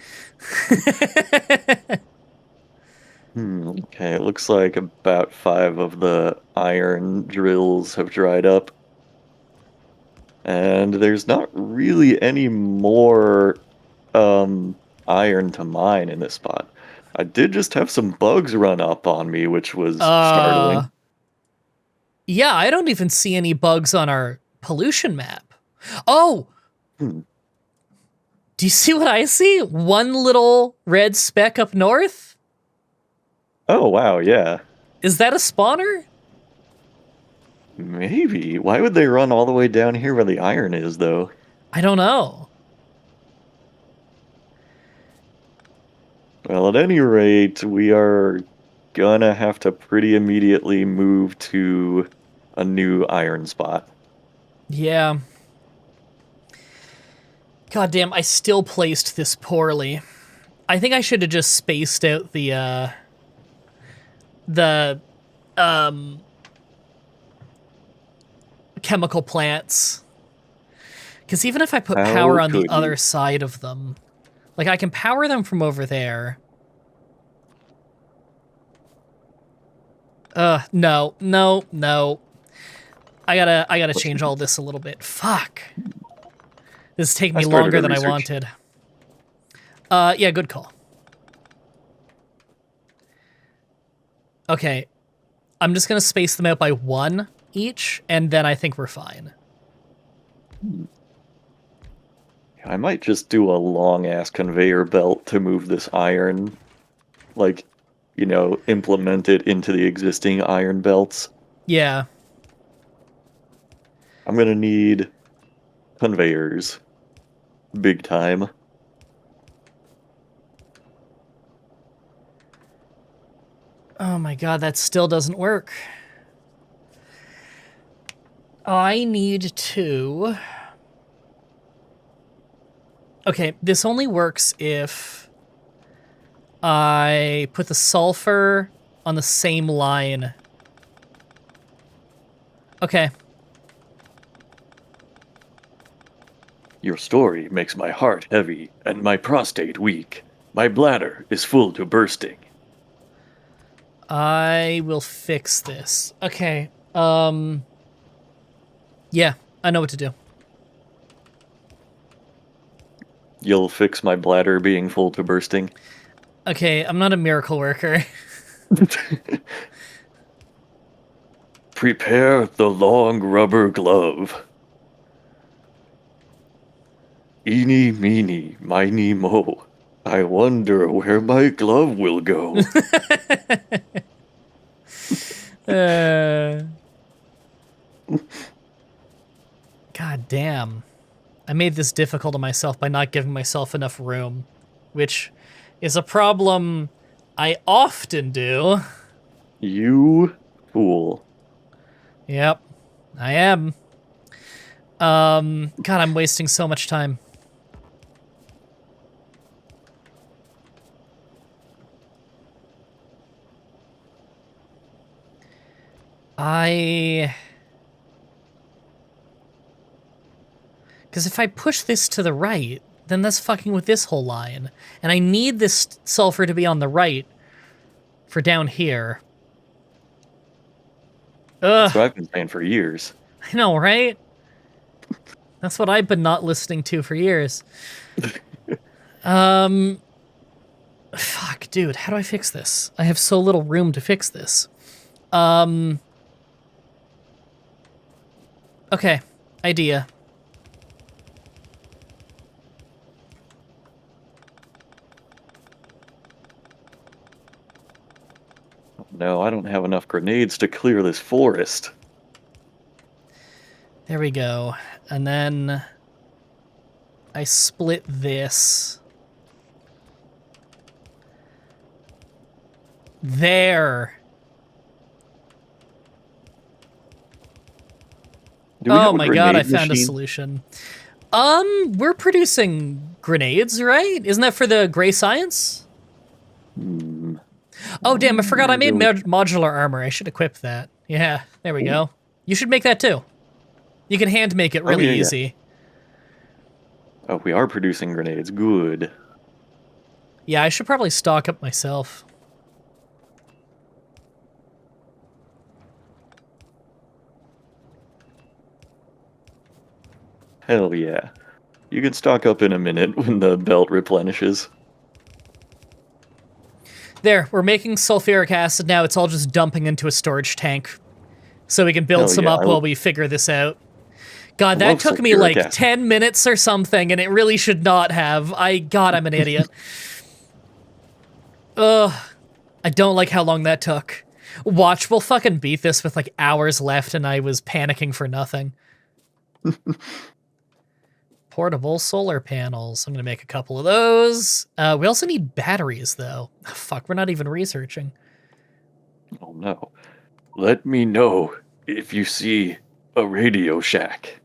Okay, it looks like about 5 of the iron drills have dried up. And there's not really any more iron to mine in this spot. I did just have some bugs run up on me, which was startling. Yeah, I don't even see any bugs on our pollution map. Oh! Do you see what I see? One little red speck up north? Oh, wow, yeah. Is that a spawner? Maybe. Why would they run all the way down here where the iron is, though? I don't know. Well, at any rate, we are gonna have to pretty immediately move to a new iron spot. Yeah. God damn, I still placed this poorly. I think I should have just spaced out the chemical plants. Because even if I put power on the other side of them, like I can power them from over there. No. I gotta change all this a little bit. Fuck. This is taking me longer than I wanted. Yeah, good call. Okay. I'm just gonna space them out by 1 each, and then I think we're fine. I might just do a long-ass conveyor belt to move this iron. Like, you know, implement it into the existing iron belts. Yeah. I'm gonna need conveyors. Big time. Oh my god, that still doesn't work. I need to... Okay, this only works if I put the sulfur on the same line. Okay. Your story makes my heart heavy and my prostate weak. My bladder is full to bursting. I will fix this. Okay. Yeah, I know what to do. You'll fix my bladder being full to bursting. Okay, I'm not a miracle worker. Prepare the long rubber glove. Eeny, meeny, miny, mo. I wonder where my glove will go. God damn. I made this difficult on myself by not giving myself enough room, which is a problem I often do. You fool. Yep, I am. God, I'm wasting so much time. Because if I push this to the right, then that's fucking with this whole line. And I need this sulfur to be on the right for down here. Ugh, That's what I've been saying for years. I know, right? That's what I've been not listening to for years. Fuck, dude, how do I fix this? I have so little room to fix this. Okay, idea. No, I don't have enough grenades to clear this forest. There we go. And then I split this. There. Do we have Oh a my god, I grenade found a machine? solution. We're producing grenades, right? Isn't that for the gray science? Oh, damn, I forgot I made modular armor. I should equip that. Yeah, there we go. You should make that too. You can hand make it really yeah. easy. Oh, we are producing grenades. Good. Yeah, I should probably stock up myself. Hell yeah. You can stock up in a minute when the belt replenishes. There, we're making sulfuric acid now. It's all just dumping into a storage tank. So we can build Hell some yeah, up while we figure this out. God, I that love took me sulfuric like acid. 10 minutes or something, and it really should not have. God, I'm an idiot. Ugh. I don't like how long that took. Watch, we'll fucking beat this with like hours left, and I was panicking for nothing. Portable solar panels. I'm gonna make a couple of those. We also need batteries, though. Fuck, we're not even researching. Oh no. Let me know if you see a Radio Shack.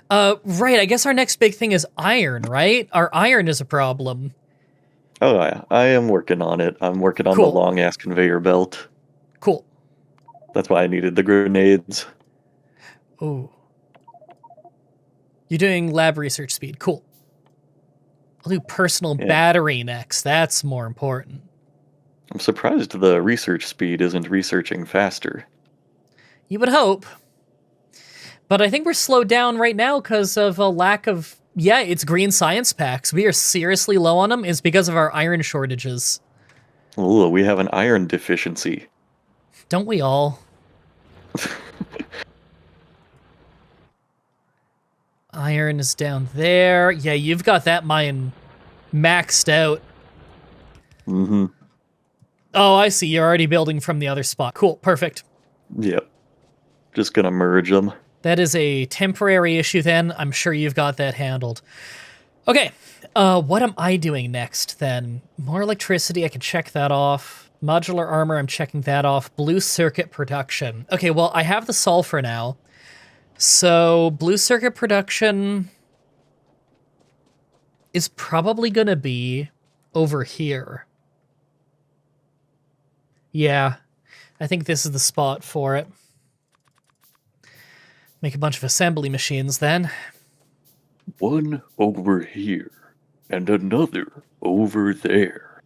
Right, I guess our next big thing is iron, right? Our iron is a problem. Oh yeah, I am working on it. I'm working on the Cool. long ass conveyor belt. Cool. That's why I needed the grenades. Ooh. You're doing lab research speed. Cool. I'll do personal battery next. That's more important. I'm surprised the research speed isn't researching faster. You would hope. But I think we're slowed down right now because of a lack of... Yeah, it's green science packs. We are seriously low on them. It's because of our iron shortages. Ooh, we have an iron deficiency. Don't we all? Iron is down there. Yeah, you've got that mine maxed out. Mm-hmm. Oh, I see. You're already building from the other spot. Cool. Perfect. Yep. Just gonna merge them. That is a temporary issue then. I'm sure you've got that handled. Okay. What am I doing next then? More electricity. I can check that off. Modular armor. I'm checking that off. Blue circuit production. Okay, well, I have the sulfur now. So blue circuit production is probably going to be over here. Yeah, I think this is the spot for it. Make a bunch of assembly machines then. One over here, and another over there.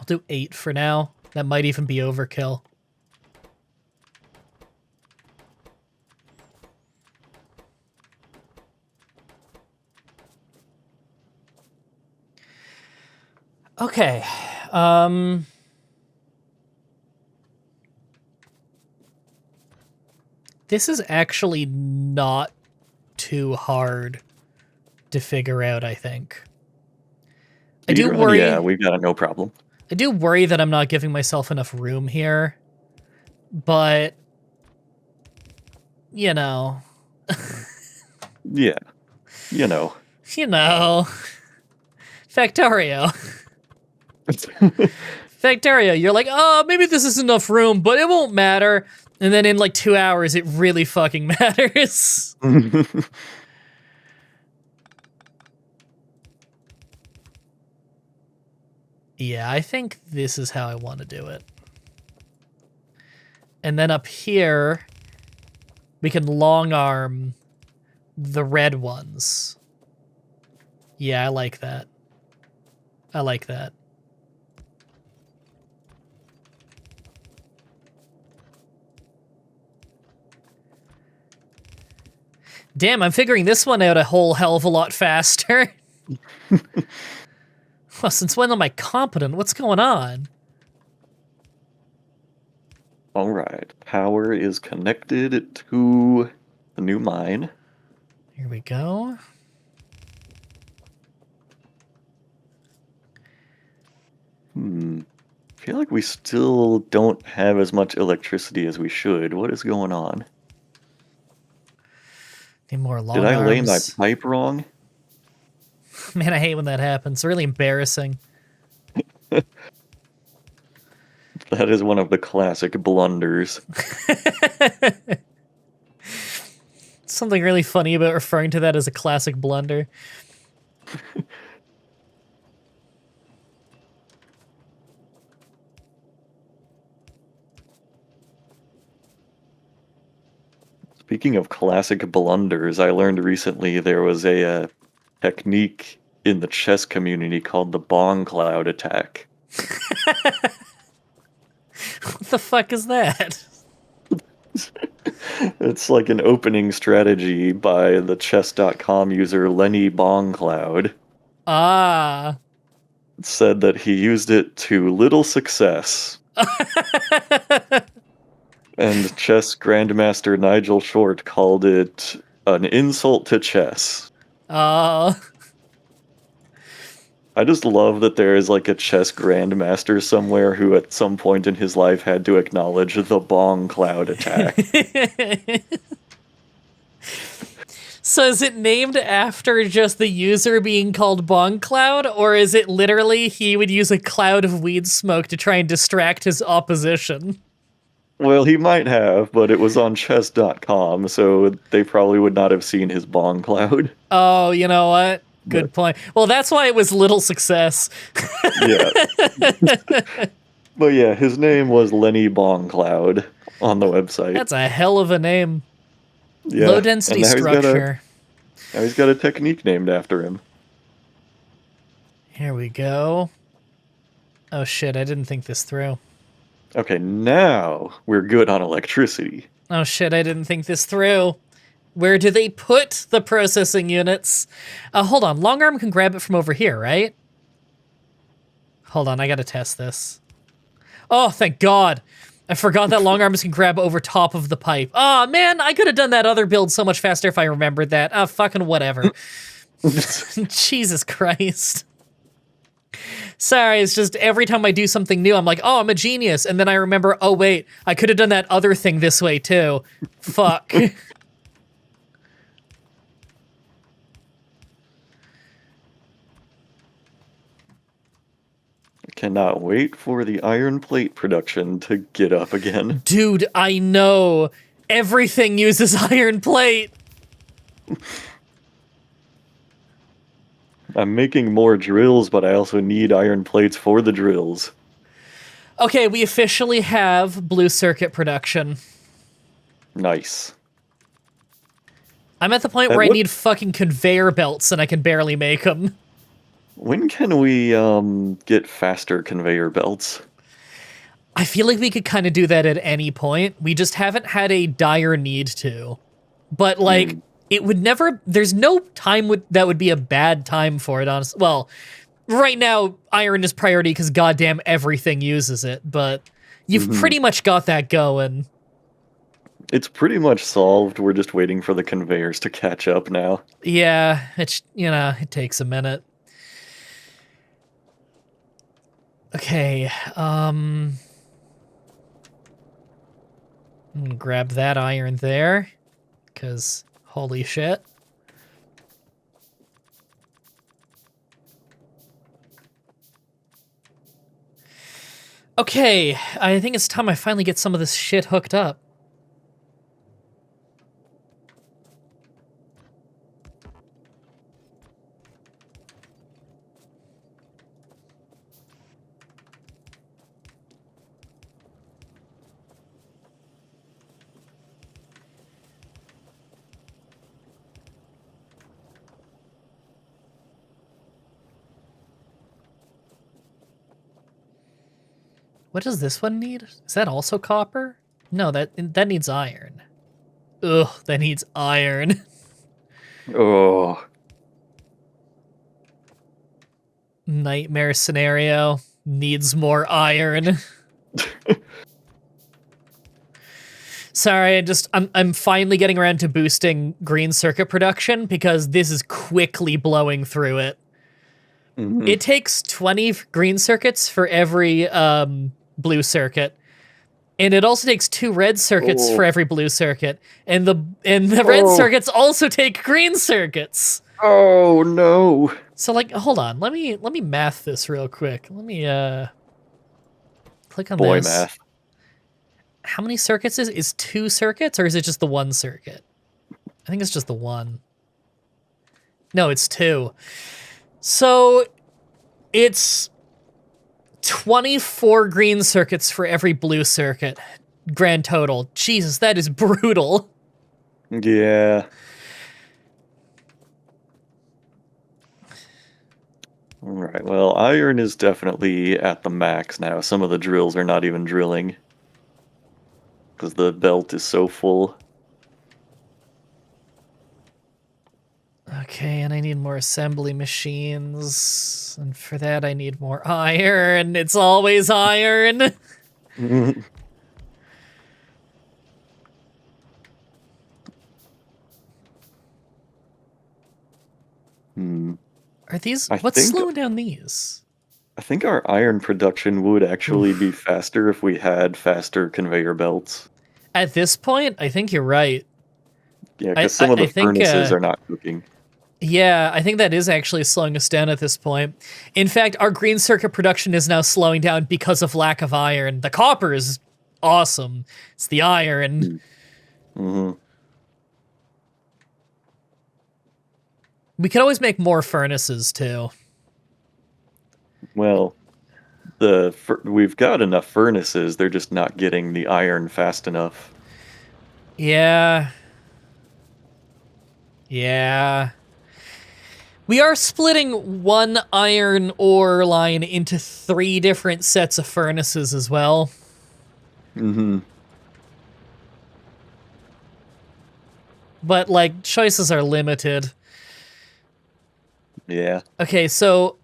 I'll do 8 for now. That might even be overkill. Okay. This is actually not too hard to figure out, I think. I do worry. Yeah, we've got it, no problem. I do worry that I'm not giving myself enough room here, but you know. Yeah, you know. You know. Factorio. Factorio, you're like, oh, maybe this is enough room, but it won't matter. And then in like 2 hours, it really fucking matters. Yeah, I think this is how I want to do it. And then up here, we can long arm the red ones. Yeah, I like that. I like that. Damn, I'm figuring this one out a whole hell of a lot faster. Well, since when am I competent? What's going on? All right, power is connected to the new mine. Here we go. I feel like we still don't have as much electricity as we should. What is going on? Need more long Did I lay my arms. pipe wrong? Man, I hate when that happens. It's really embarrassing. That is one of the classic blunders. Something really funny about referring to that as a classic blunder. Speaking of classic blunders, I learned recently there was a technique in the chess community called the bong cloud attack. What the fuck is that? It's like an opening strategy by the chess.com user Lenny Bongcloud. Ah. It said that he used it to little success. And chess grandmaster Nigel Short called it an insult to chess. Oh. I just love that there is like a chess grandmaster somewhere who at some point in his life had to acknowledge the bong cloud attack. So is it named after just the user being called Bong Cloud, or is it literally he would use a cloud of weed smoke to try and distract his opposition? Well, he might have, but it was on chess.com, so they probably would not have seen his bong cloud. Oh, you know what? Good point. Well, that's why it was little success. Yeah. But yeah, his name was Lenny Bongcloud on the website. That's a hell of a name. Yeah. Low density And structure. Now he's got a technique named after him. Here we go. Oh shit, I didn't think this through. Okay, now we're good on electricity. Oh shit, I didn't think this through. Where do they put the processing units? Hold on, long arm can grab it from over here, right? Hold on, I gotta test this. Oh, thank God. I forgot that long arms can grab over top of the pipe. Oh man, I could have done that other build so much faster if I remembered that. Oh, fucking whatever. Jesus Christ. Sorry, it's just every time I do something new, I'm like, oh, I'm a genius. And then I remember, oh wait, I could have done that other thing this way too. Fuck. Cannot wait for the iron plate production to get up again. Dude, I know. Everything uses iron plate. I'm making more drills, but I also need iron plates for the drills. Okay, we officially have blue circuit production. Nice. I'm at the point where I need fucking conveyor belts and I can barely make them. When can we get faster conveyor belts? I feel like we could kind of do that at any point. We just haven't had a dire need to. But, like, Hmm. it would never... There's no time that would be a bad time for it, honestly. Well, right now, iron is priority because goddamn everything uses it, but you've Hmm. pretty much got that going. It's pretty much solved. We're just waiting for the conveyors to catch up now. Yeah, it's, it takes a minute. Okay, I'm gonna grab that iron there, because holy shit. Okay, I think it's time I finally get some of this shit hooked up. What does this one need? Is that also copper? No, that needs iron. Ugh, that needs iron. Oh, Nightmare scenario. Needs more iron. Sorry, I'm finally getting around to boosting green circuit production because this is quickly blowing through it. mhm. It takes 20 green circuits for every blue circuit. And it also takes 2 red circuits for Oh, every blue circuit. And the red oh, circuits also take green circuits. oh no. So, like, hold on. Let me math this real quick. Let me click on Boy this. math. How many circuits is 2 circuits, or is it just the 1 circuit? I think it's just the 1. No, it's 2. So it's 24 green circuits for every blue circuit. Grand total. Jesus, that is brutal. Yeah. All right. Well, iron is definitely at the max now. Some of the drills are not even drilling because the belt is so full. Okay, and I need more assembly machines. And for that, I need more iron. It's always iron. Hmm. Are these... I What's think slowing down these? I think our iron production would actually be Oof. faster if we had faster conveyor belts. At this point, I think you're right. Yeah, I, because some I, of I the think... furnaces are not cooking. Yeah, I think that is actually slowing us down at this point. In fact, our green circuit production is now slowing down because of lack of iron. The copper is awesome. It's the iron. Mm-hmm. We could always make more furnaces, too. Well, we've got enough furnaces. They're just not getting the iron fast enough. Yeah. Yeah. We are splitting one iron ore line into 3 different sets of furnaces as well. Mm-hmm. But, like, choices are limited. Yeah. Okay, so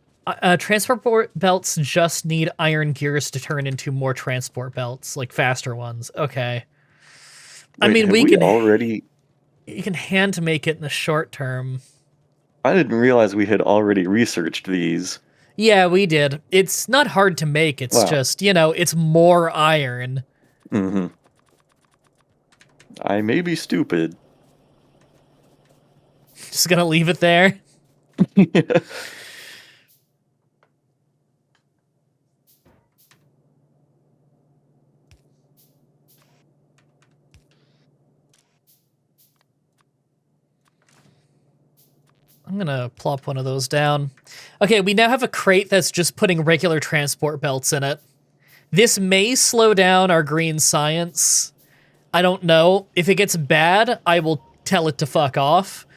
transport belts just need iron gears to turn into more transport belts, like faster ones. Okay. I Wait, mean, have we already? you can hand make it in the short term. I didn't realize we had already researched these. Yeah, we did. It's not hard to make. It's Wow. just, it's more iron. Mm-hmm. I may be stupid. Just gonna leave it there. I'm gonna plop one of those down. Okay, we now have a crate that's just putting regular transport belts in it. This may slow down our green science. I don't know. If it gets bad, I will tell it to fuck off.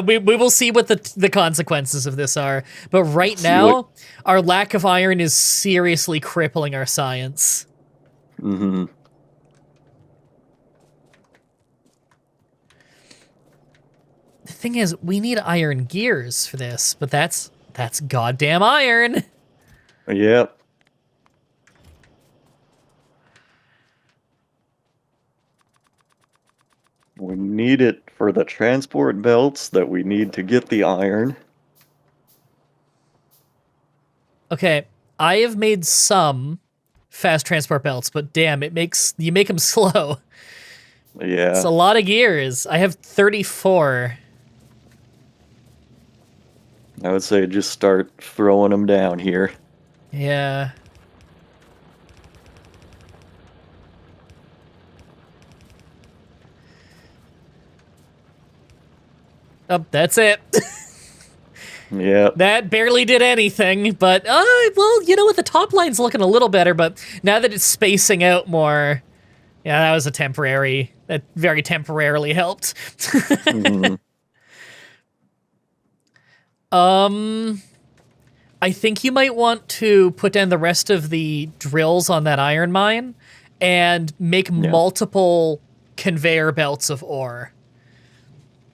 We will see what the consequences of this are. But right See what? now, our lack of iron is seriously crippling our science. Mm-hmm. The thing is, we need iron gears for this, but that's goddamn iron. Yep. We need it for the transport belts that we need to get the iron. Okay, I have made some fast transport belts, but damn, you make them slow. It's Yeah. a lot of gears. I have 34. I would say just start throwing them down here. Yeah. Oh, that's it. Yep. That barely did anything, but, well, you know what? The top line's looking a little better, but now that it's spacing out more, yeah, that was that very temporarily helped. Mm-hmm. I think you might want to put down the rest of the drills on that iron mine and make Yeah. multiple conveyor belts of ore.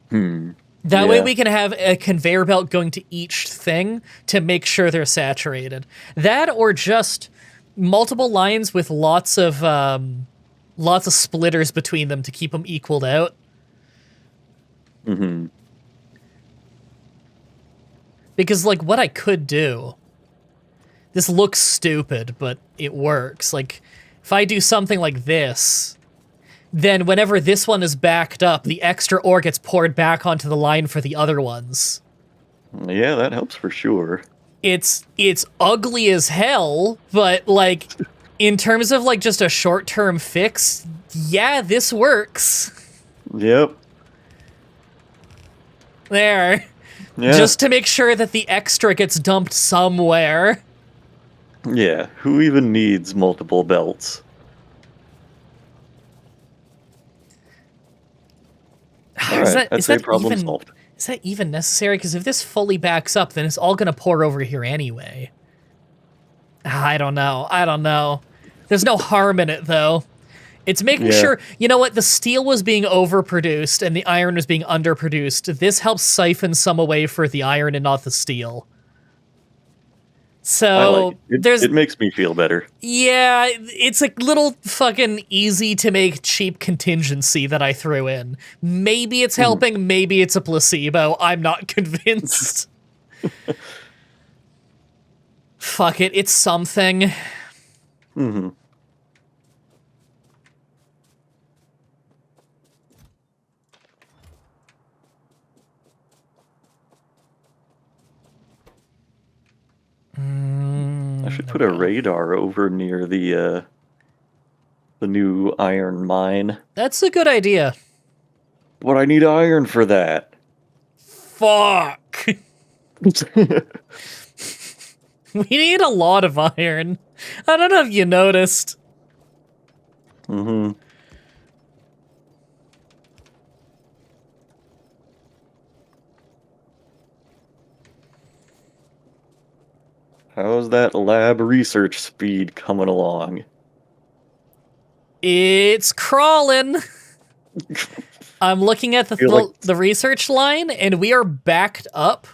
Hmm. That way Yeah. we can have a conveyor belt going to each thing to make sure they're saturated. That or just multiple lines with lots of splitters between them to keep them equaled out. Mm-hmm. Because, like, what I could do, this looks stupid, but it works. Like, if I do something like this, then whenever this one is backed up, the extra ore gets poured back onto the line for the other ones. Yeah, that helps for sure. It's ugly as hell, but, like, in terms of, like, just a short-term fix, yeah, this works. Yep. There. Yeah. Just to make sure that the extra gets dumped somewhere. Yeah. Who even needs multiple belts? All right. I'd say problem solved. Is that even necessary? Because if this fully backs up, then it's all going to pour over here anyway. I don't know. There's no harm in it, though. It's making sure, you know what, the steel was being overproduced and the iron was being underproduced. This helps siphon some away for the iron and not the steel. So, I like it. It makes me feel better. Yeah, it's a little fucking easy to make cheap contingency that I threw in. Maybe it's helping, maybe it's a placebo. I'm not convinced. Fuck it, it's something. Mm-hmm. I should put a radar over near the new iron mine. That's a good idea. But I need iron for that. Fuck. We need a lot of iron. I don't know if you noticed. Mm-hmm. How's that lab research speed coming along? It's crawling. I'm looking at the research line, and we are backed up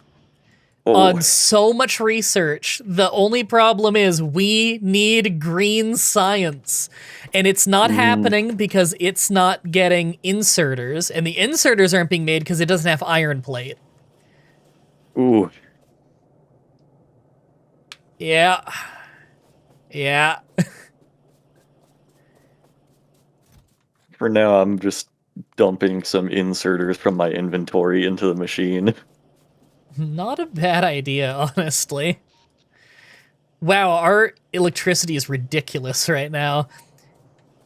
on so much research. The only problem is we need green science. And it's not happening because it's not getting inserters, and the inserters aren't being made because it doesn't have iron plate. Ooh. Yeah. Yeah. For now, I'm just dumping some inserters from my inventory into the machine. Not a bad idea, honestly. Wow, our electricity is ridiculous right now.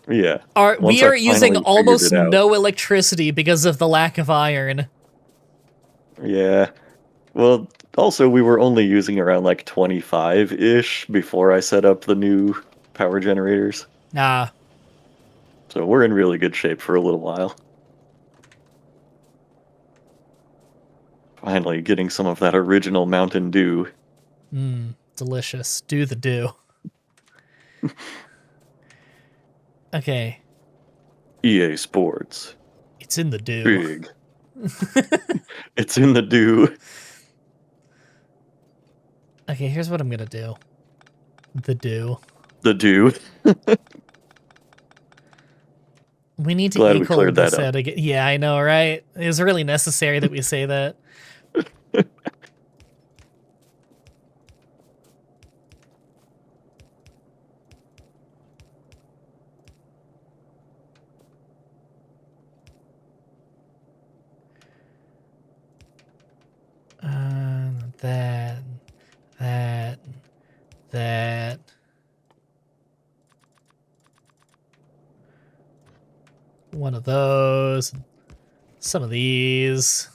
Yeah. We are using almost no electricity because of the lack of iron. Yeah. Well, also, we were only using around like 25-ish before I set up the new power generators. Ah. So we're in really good shape for a little while. Finally getting some of that original Mountain Dew. Delicious. Do the do. Okay. EA Sports. It's in the do. Big. It's in the dew. Okay, here's what I'm gonna do. The do. The dew. We need to Glad we equal cleared that this up. out again. Yeah, I know, right? It was really necessary that we say that. That. One of those. Some of these.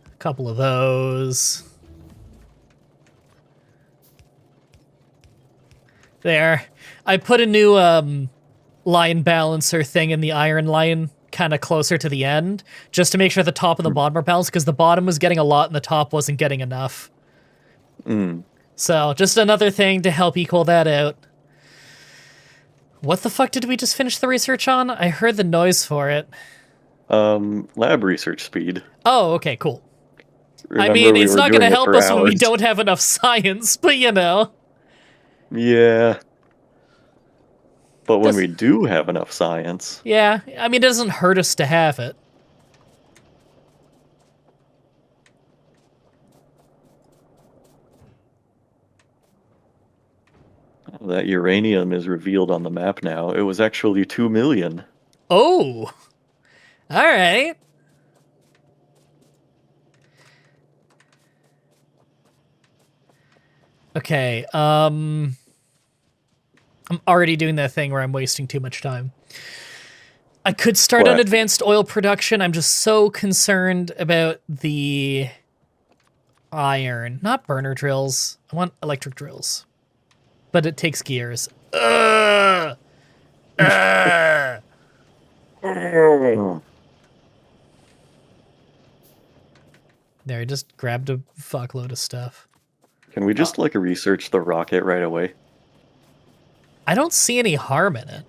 A couple of those. There. I put a new line balancer thing in the iron line kind of closer to the end, just to make sure the top and the bottom are balanced, because the bottom was getting a lot and the top wasn't getting enough. So, just another thing to help equal that out. What the fuck did we just finish the research on? I heard the noise for it. Lab research speed. Oh, okay, cool. Remember, I mean, we it's were not going to doing it help for us when we hours. don't have enough science, but you know. Yeah. But when Does- we do have enough science, Yeah, I mean, it doesn't hurt us to have it. that uranium is revealed on the map now. It was actually 2 million. Oh! Alright. Okay, I'm already doing that thing where I'm wasting too much time. I could start on What? advanced oil production. I'm just so concerned about the iron. Not burner drills. I want electric drills. But it takes gears. Ugh! Ugh! There, I just grabbed a fuckload of stuff. Can we just, research the rocket right away? I don't see any harm in it.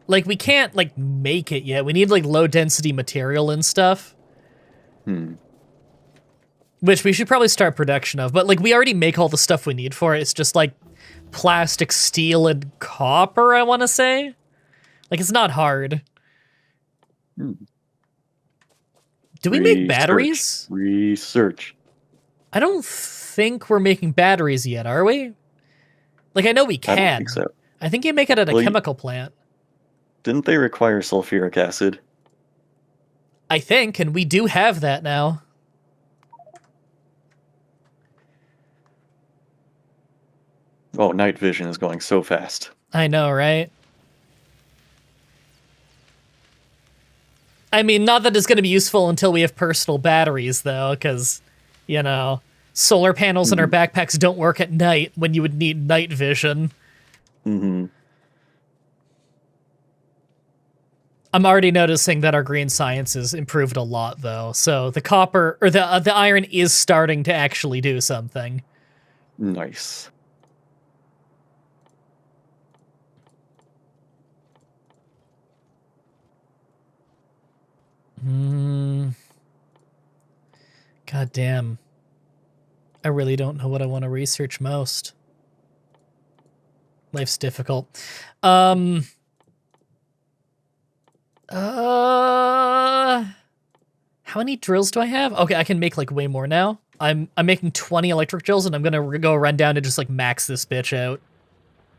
Like, we can't, make it yet. We need, low-density material and stuff. Which we should probably start production of. But, we already make all the stuff we need for it. It's just, plastic, steel, and copper, I want to say. It's not hard. Do we make batteries? Research. I don't think we're making batteries yet, are we? I know we can. I don't think so. I think you make it at a Well, chemical plant. Didn't they require sulfuric acid? I think, and we do have that now. Oh, night vision is going so fast. I know, right? I mean, not that it's going to be useful until we have personal batteries, though, because, solar panels in our backpacks don't work at night when you would need night vision. I'm already noticing that our green science has improved a lot, though. So the copper, or the iron is starting to actually do something. Nice. God damn. I really don't know what I want to research most. Life's difficult. How many drills do I have? Okay, I can make way more now. I'm making 20 electric drills, and I'm gonna go run down and just max this bitch out.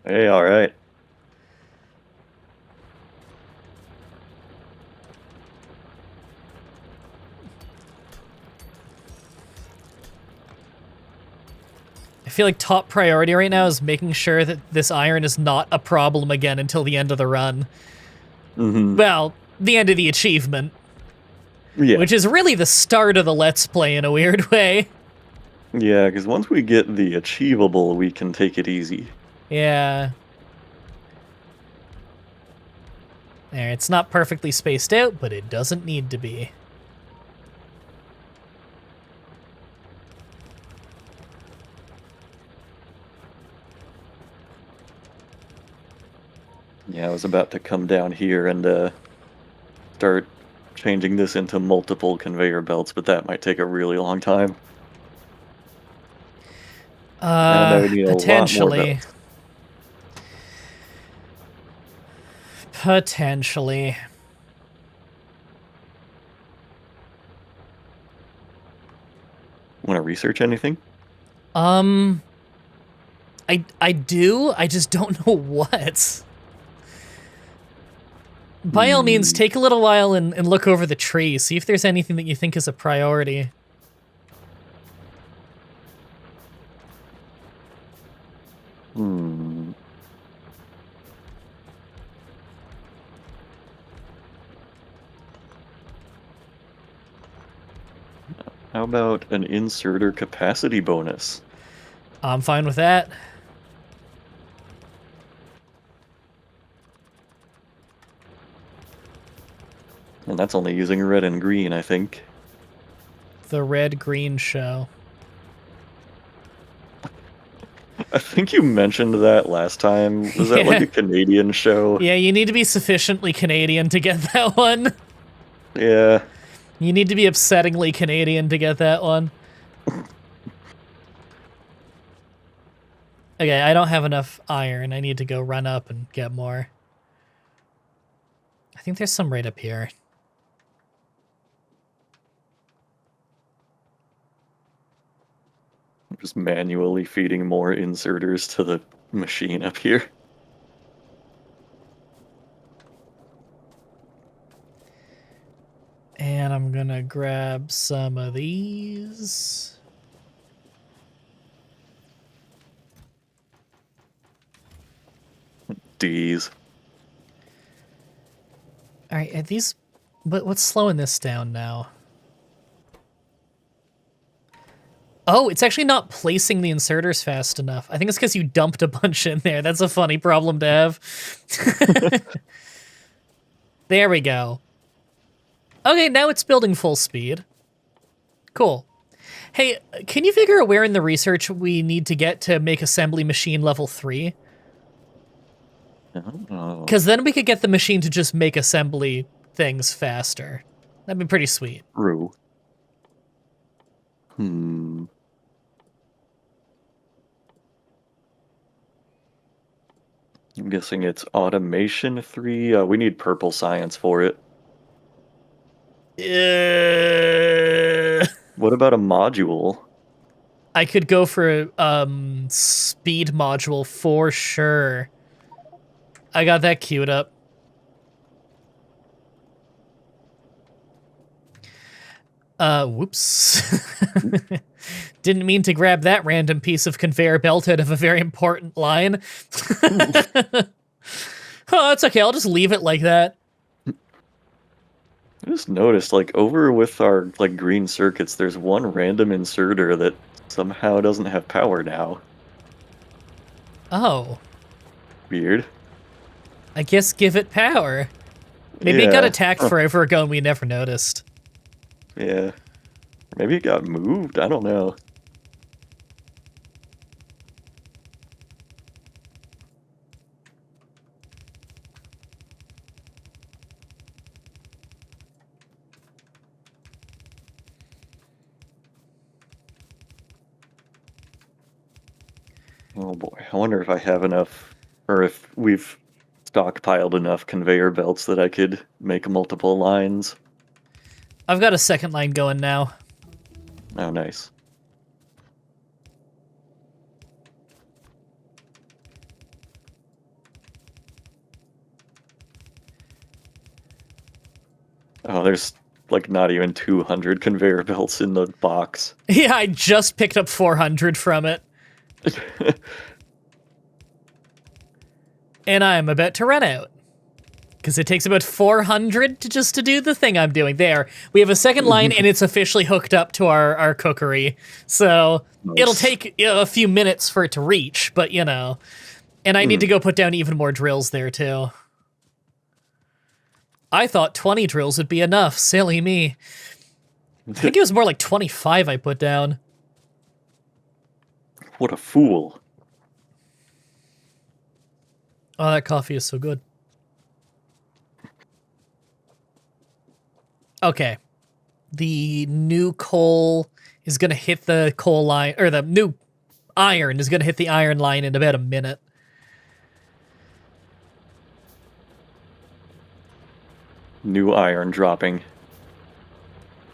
Hey, all right. I feel like top priority right now is making sure that this iron is not a problem again until the end of the run. Well, the end of the achievement. Yeah. Which is really the start of the Let's Play in a weird way. Yeah, because once we get the achievable, we can take it easy. Yeah. There, it's not perfectly spaced out, but it doesn't need to be. Yeah, I was about to come down here and start changing this into multiple conveyor belts, but that might take a really long time. And I would need a lot more Potentially. belts. Potentially. Want to research anything? I do, I just don't know what. By all means, take a little while and look over the tree, see if there's anything that you think is a priority. How about an inserter capacity bonus? I'm fine with that. And that's only using red and green, I think. The red-green show. I think you mentioned that last time. Was that like a Canadian show? Yeah, you need to be sufficiently Canadian to get that one. Yeah. You need to be upsettingly Canadian to get that one. Okay, I don't have enough iron. I need to go run up and get more. I think there's some right up here. I'm just manually feeding more inserters to the machine up here. And I'm gonna grab some of these. D's. All right, are these... What's slowing this down now? Oh, it's actually not placing the inserters fast enough. I think it's because you dumped a bunch in there. That's a funny problem to have. There we go. Okay, now it's building full speed. Cool. Hey, can you figure out where in the research we need to get to make assembly machine level 3? Because then we could get the machine to just make assembly things faster. That'd be pretty sweet. True. I'm guessing it's automation 3. We need purple science for it. What about a module? I could go for speed module for sure. I got that queued up. Whoops. Didn't mean to grab that random piece of conveyor belt out of a very important line. Oh, it's okay. I'll just leave it like that. I just noticed, like, over with our, like, green circuits, there's one random inserter that somehow doesn't have power now. Oh. Weird. I guess give it power. Maybe it got attacked forever ago and we never noticed. Yeah. Maybe it got moved. I don't know. Oh boy. I wonder if I have enough, or if we've stockpiled enough conveyor belts that I could make multiple lines. I've got a second line going now. Oh, nice. Oh, there's like not even 200 conveyor belts in the box. Yeah, I just picked up 400 from it. And I'm about to run out. Because it takes about 400 to do the thing I'm doing. There, we have a second line and it's officially hooked up to our cookery. So it'll take a few minutes for it to reach, but you know. And I need to go put down even more drills there too. I thought 20 drills would be enough. Silly me. I think it was more like 25 I put down. What a fool. Oh, that coffee is so good. Okay. The new coal is going to hit the coal line, or the new iron is going to hit the iron line in about a minute. New iron dropping.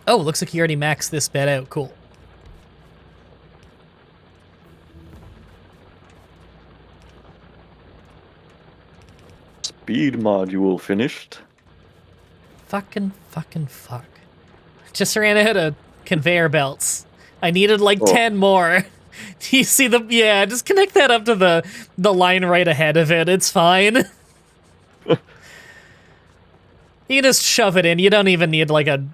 Oh, looks like you already maxed this bed out. Cool. Speed module finished. Fuck. Just ran out of conveyor belts. I needed like 10 more. Do you see the... Yeah, just connect that up to the line right ahead of it. It's fine. You can just shove it in. You don't even need like a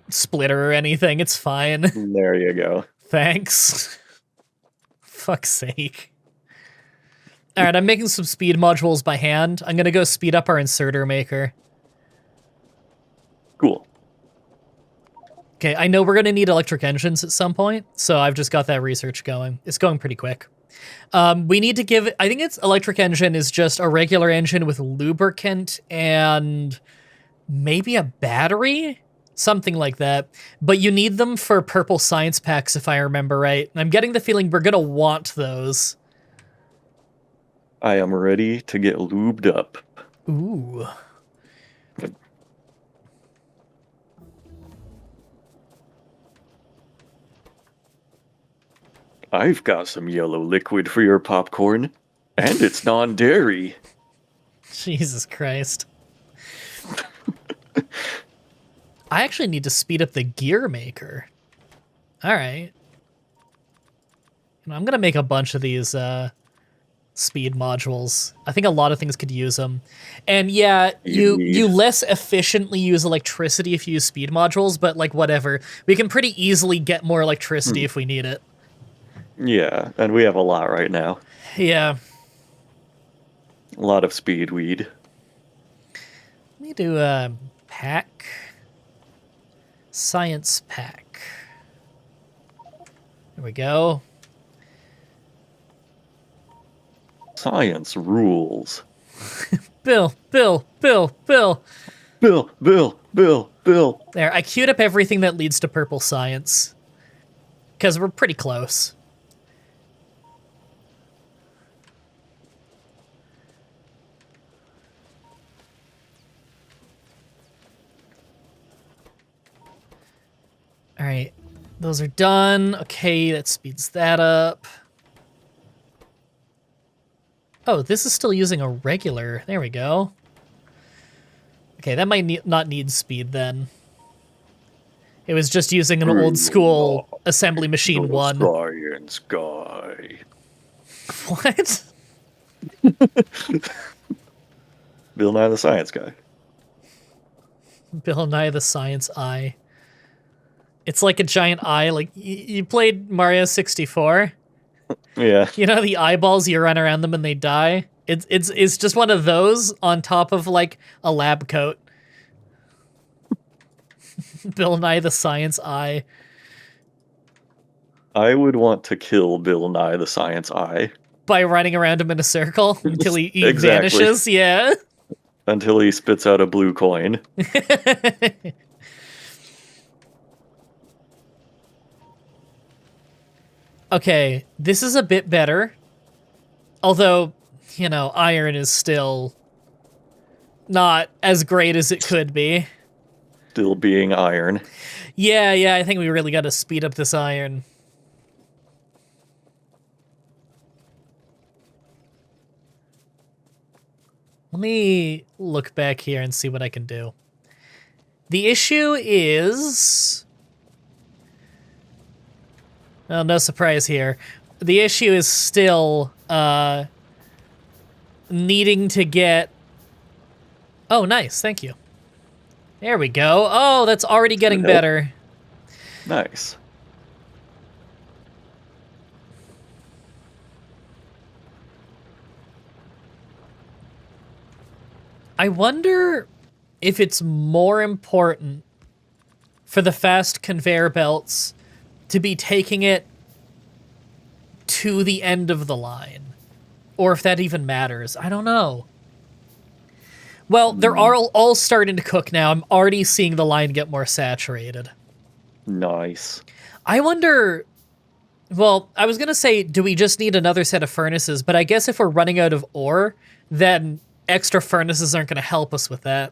splitter or anything. It's fine. There you go. Thanks. Fuck's sake. Alright, I'm making some speed modules by hand. I'm gonna go speed up our inserter maker. Cool. Okay, I know we're gonna need electric engines at some point, so I've just got that research going. It's going pretty quick. We need to give... I think it's electric engine is just a regular engine with lubricant and maybe a battery? Something like that. But you need them for purple science packs, if I remember right. And I'm getting the feeling we're gonna want those. I am ready to get lubed up. Ooh. I've got some yellow liquid for your popcorn, and it's non-dairy. Jesus Christ. I actually need to speed up the gear maker. Alright. I'm gonna make a bunch of these speed modules. I think a lot of things could use them. And yeah, you less efficiently use electricity if you use speed modules, but like whatever. We can pretty easily get more electricity if we need it. Yeah, and we have a lot right now. Yeah. A lot of speed weed. Let me do a pack. Science pack. There we go. Science rules. Bill. Bill. There, I queued up everything that leads to purple science. Because we're pretty close. Alright, those are done. Okay, that speeds that up. Oh, this is still using a regular. There we go. Okay, that might not need speed then. It was just using an old school assembly machine one. Science guy. What? Bill Nye the Science Guy. Bill Nye the Science Eye. It's like a giant eye. Like, you played Mario 64? Yeah. You know the eyeballs, you run around them and they die? It's just one of those on top of, like, a lab coat. Bill Nye the Science Eye. I would want to kill Bill Nye the Science Eye. By running around him in a circle until he Exactly. vanishes, yeah. Until he spits out a blue coin. Okay, this is a bit better. Although, you know, iron is still not as great as it could be. Still being iron. Yeah, I think we really got to speed up this iron. Let me look back here and see what I can do. The issue is... Well, no surprise here. The issue is still needing to get... Oh, nice. Thank you. There we go. Oh, that's already getting better. Nice. I wonder if it's more important for the fast conveyor belts to be taking it to the end of the line, or if that even matters. I don't know. Well, they're all starting to cook now. I'm already seeing the line get more saturated. Nice. I wonder... Well, I was going to say, do we just need another set of furnaces? But I guess if we're running out of ore, then extra furnaces aren't going to help us with that.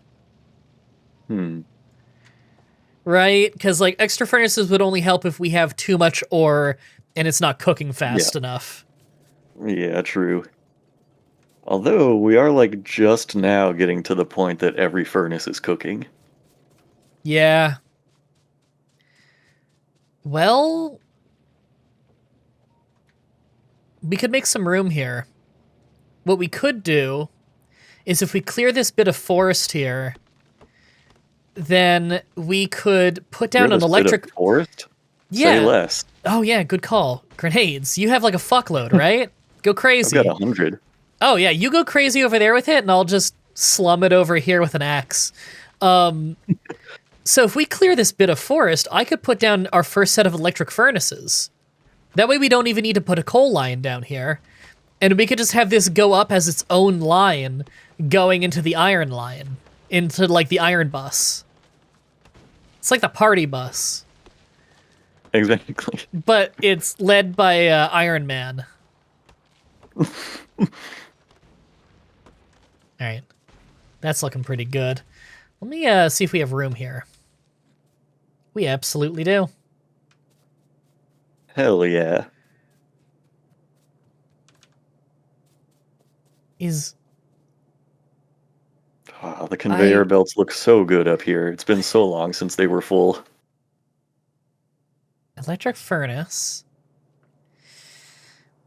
Right? Because, like, extra furnaces would only help if we have too much ore and it's not cooking fast enough. Yeah, true. Although, we are, like, just now getting to the point that every furnace is cooking. Yeah. Well... we could make some room here. What we could do is if we clear this bit of forest here, then we could put down an electric... Bit of forest? Yeah. Say less. Oh, yeah, good call. Grenades. You have like a fuckload, right? Go crazy. I've got 100. Oh, yeah, you go crazy over there with it, and I'll just slum it over here with an axe. So if we clear this bit of forest, I could put down our first set of electric furnaces. That way we don't even need to put a coal line down here. And we could just have this go up as its own line going into the iron line. Into, like, the iron bus. It's like the party bus. Exactly. But it's led by Iron Man. Alright. That's looking pretty good. Let me see if we have room here. We absolutely do. Hell yeah. Oh, the conveyor belts look so good up here. It's been so long since they were full. Electric furnace.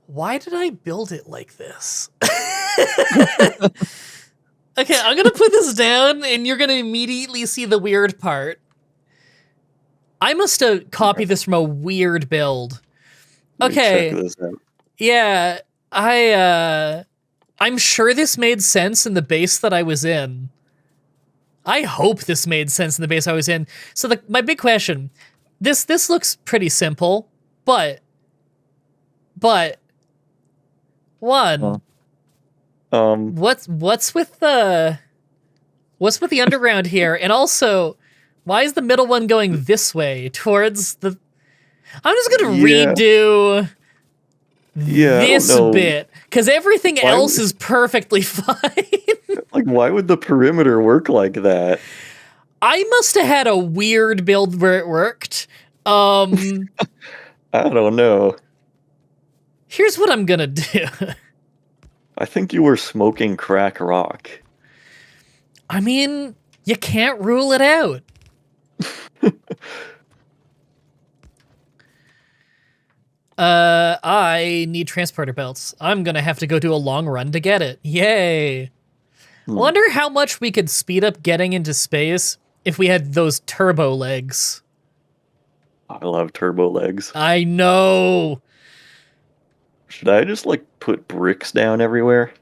Why did I build it like this? Okay, I'm gonna put this down, and you're gonna immediately see the weird part. I must have copied this from a weird build. Okay. Check this out. Yeah, I'm sure this made sense in the base that I was in. I hope this made sense in the base I was in. So my big question, this looks pretty simple, but one, what's with the underground here? And also, why is the middle one going this way towards the... I'm just gonna redo this bit, because everything else is perfectly fine. Like, why would the perimeter work like that? I must have had a weird build where it worked. I don't know. Here's what I'm gonna do. I think you were smoking crack rock. I mean, you can't rule it out. I need transporter belts. I'm gonna have to go do a long run to get it. Yay. Wonder how much we could speed up getting into space if we had those turbo legs. I love turbo legs. I know. Should I just, like, put bricks down everywhere?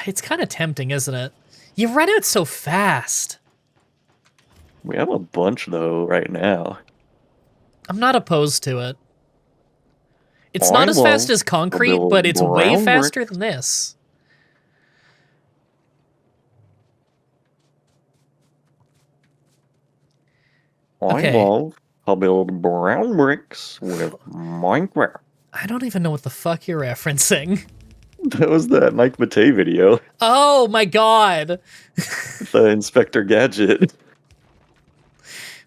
It's kind of tempting, isn't it? You run out so fast. We have a bunch, though, right now. I'm not opposed to it. It's not as fast as concrete, but it's way faster than this. I love to build brown bricks with Minecraft. I don't even know what the fuck you're referencing. That was that Mike Matei video. Oh my god. The Inspector Gadget.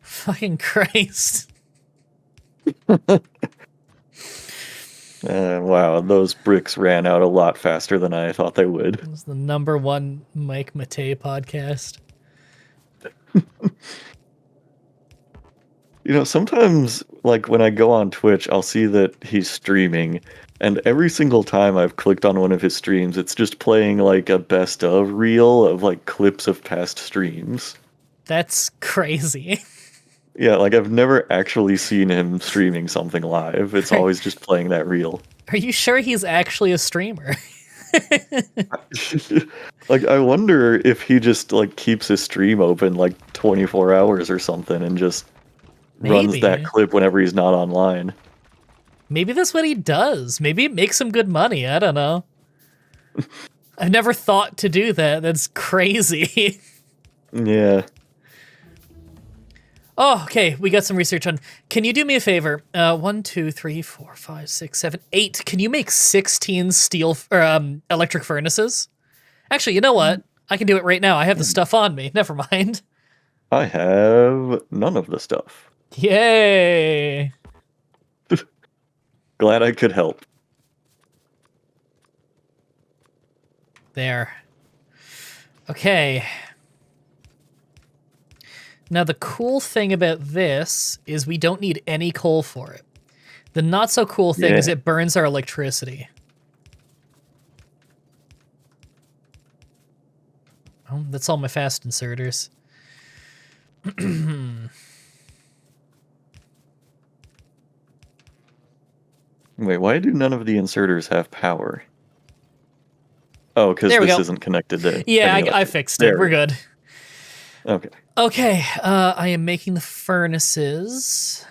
Fucking Christ. Wow, those bricks ran out a lot faster than I thought they would. It was the #1 Mike Matei podcast. You know, sometimes, like, when I go on Twitch, I'll see that he's streaming, and every single time I've clicked on one of his streams, it's just playing, like, a best-of reel of, like, clips of past streams. That's crazy. Yeah, like, I've never actually seen him streaming something live. It's always just playing that reel. Are you sure he's actually a streamer? Like, I wonder if he just like keeps his stream open like 24 hours or something and just runs that Maybe. clip whenever he's not online. Maybe that's what he does. Maybe it makes him good money. I don't know. I've never thought to do that. That's crazy. Yeah. Oh, okay. We got some research on. Can you do me a favor? 1, 2, 3, 4, 5, 6, 7, 8. Can you make 16 steel or electric furnaces? Actually, you know what? I can do it right now. I have the stuff on me. Never mind. I have none of the stuff. Yay! Glad I could help. There. Okay. Now, the cool thing about this is we don't need any coal for it. The not so cool thing is it burns our electricity. Oh, that's all my fast inserters. Wait, why do none of the inserters have power? Oh, because There we this go. isn't connected to. Yeah, any I electric- fixed it. There We're we go. good. Okay. Okay, I am making the furnaces.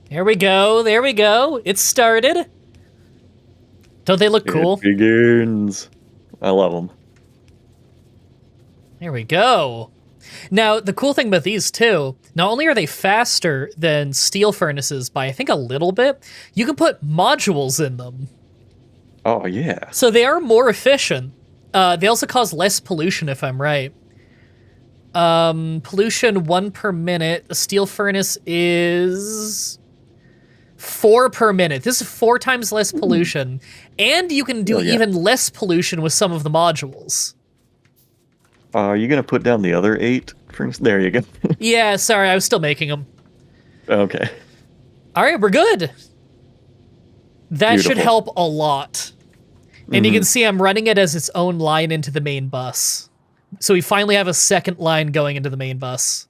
There we go. There we go. It started. Don't they look cool? It begins. I love them. There we go. Now, the cool thing about these too, not only are they faster than steel furnaces by I think a little bit, you can put modules in them. Oh yeah. So they are more efficient. They also cause less pollution, if I'm right. Pollution 1 per minute. A steel furnace is 4 per minute. This is 4 times less pollution. And you can do even less pollution with some of the modules. Are you gonna put down the other 8? There you go. Yeah, sorry, I was still making them. Okay. All right, we're good. That should Beautiful. help a lot. And you can see I'm running it as its own line into the main bus. So we finally have a second line going into the main bus.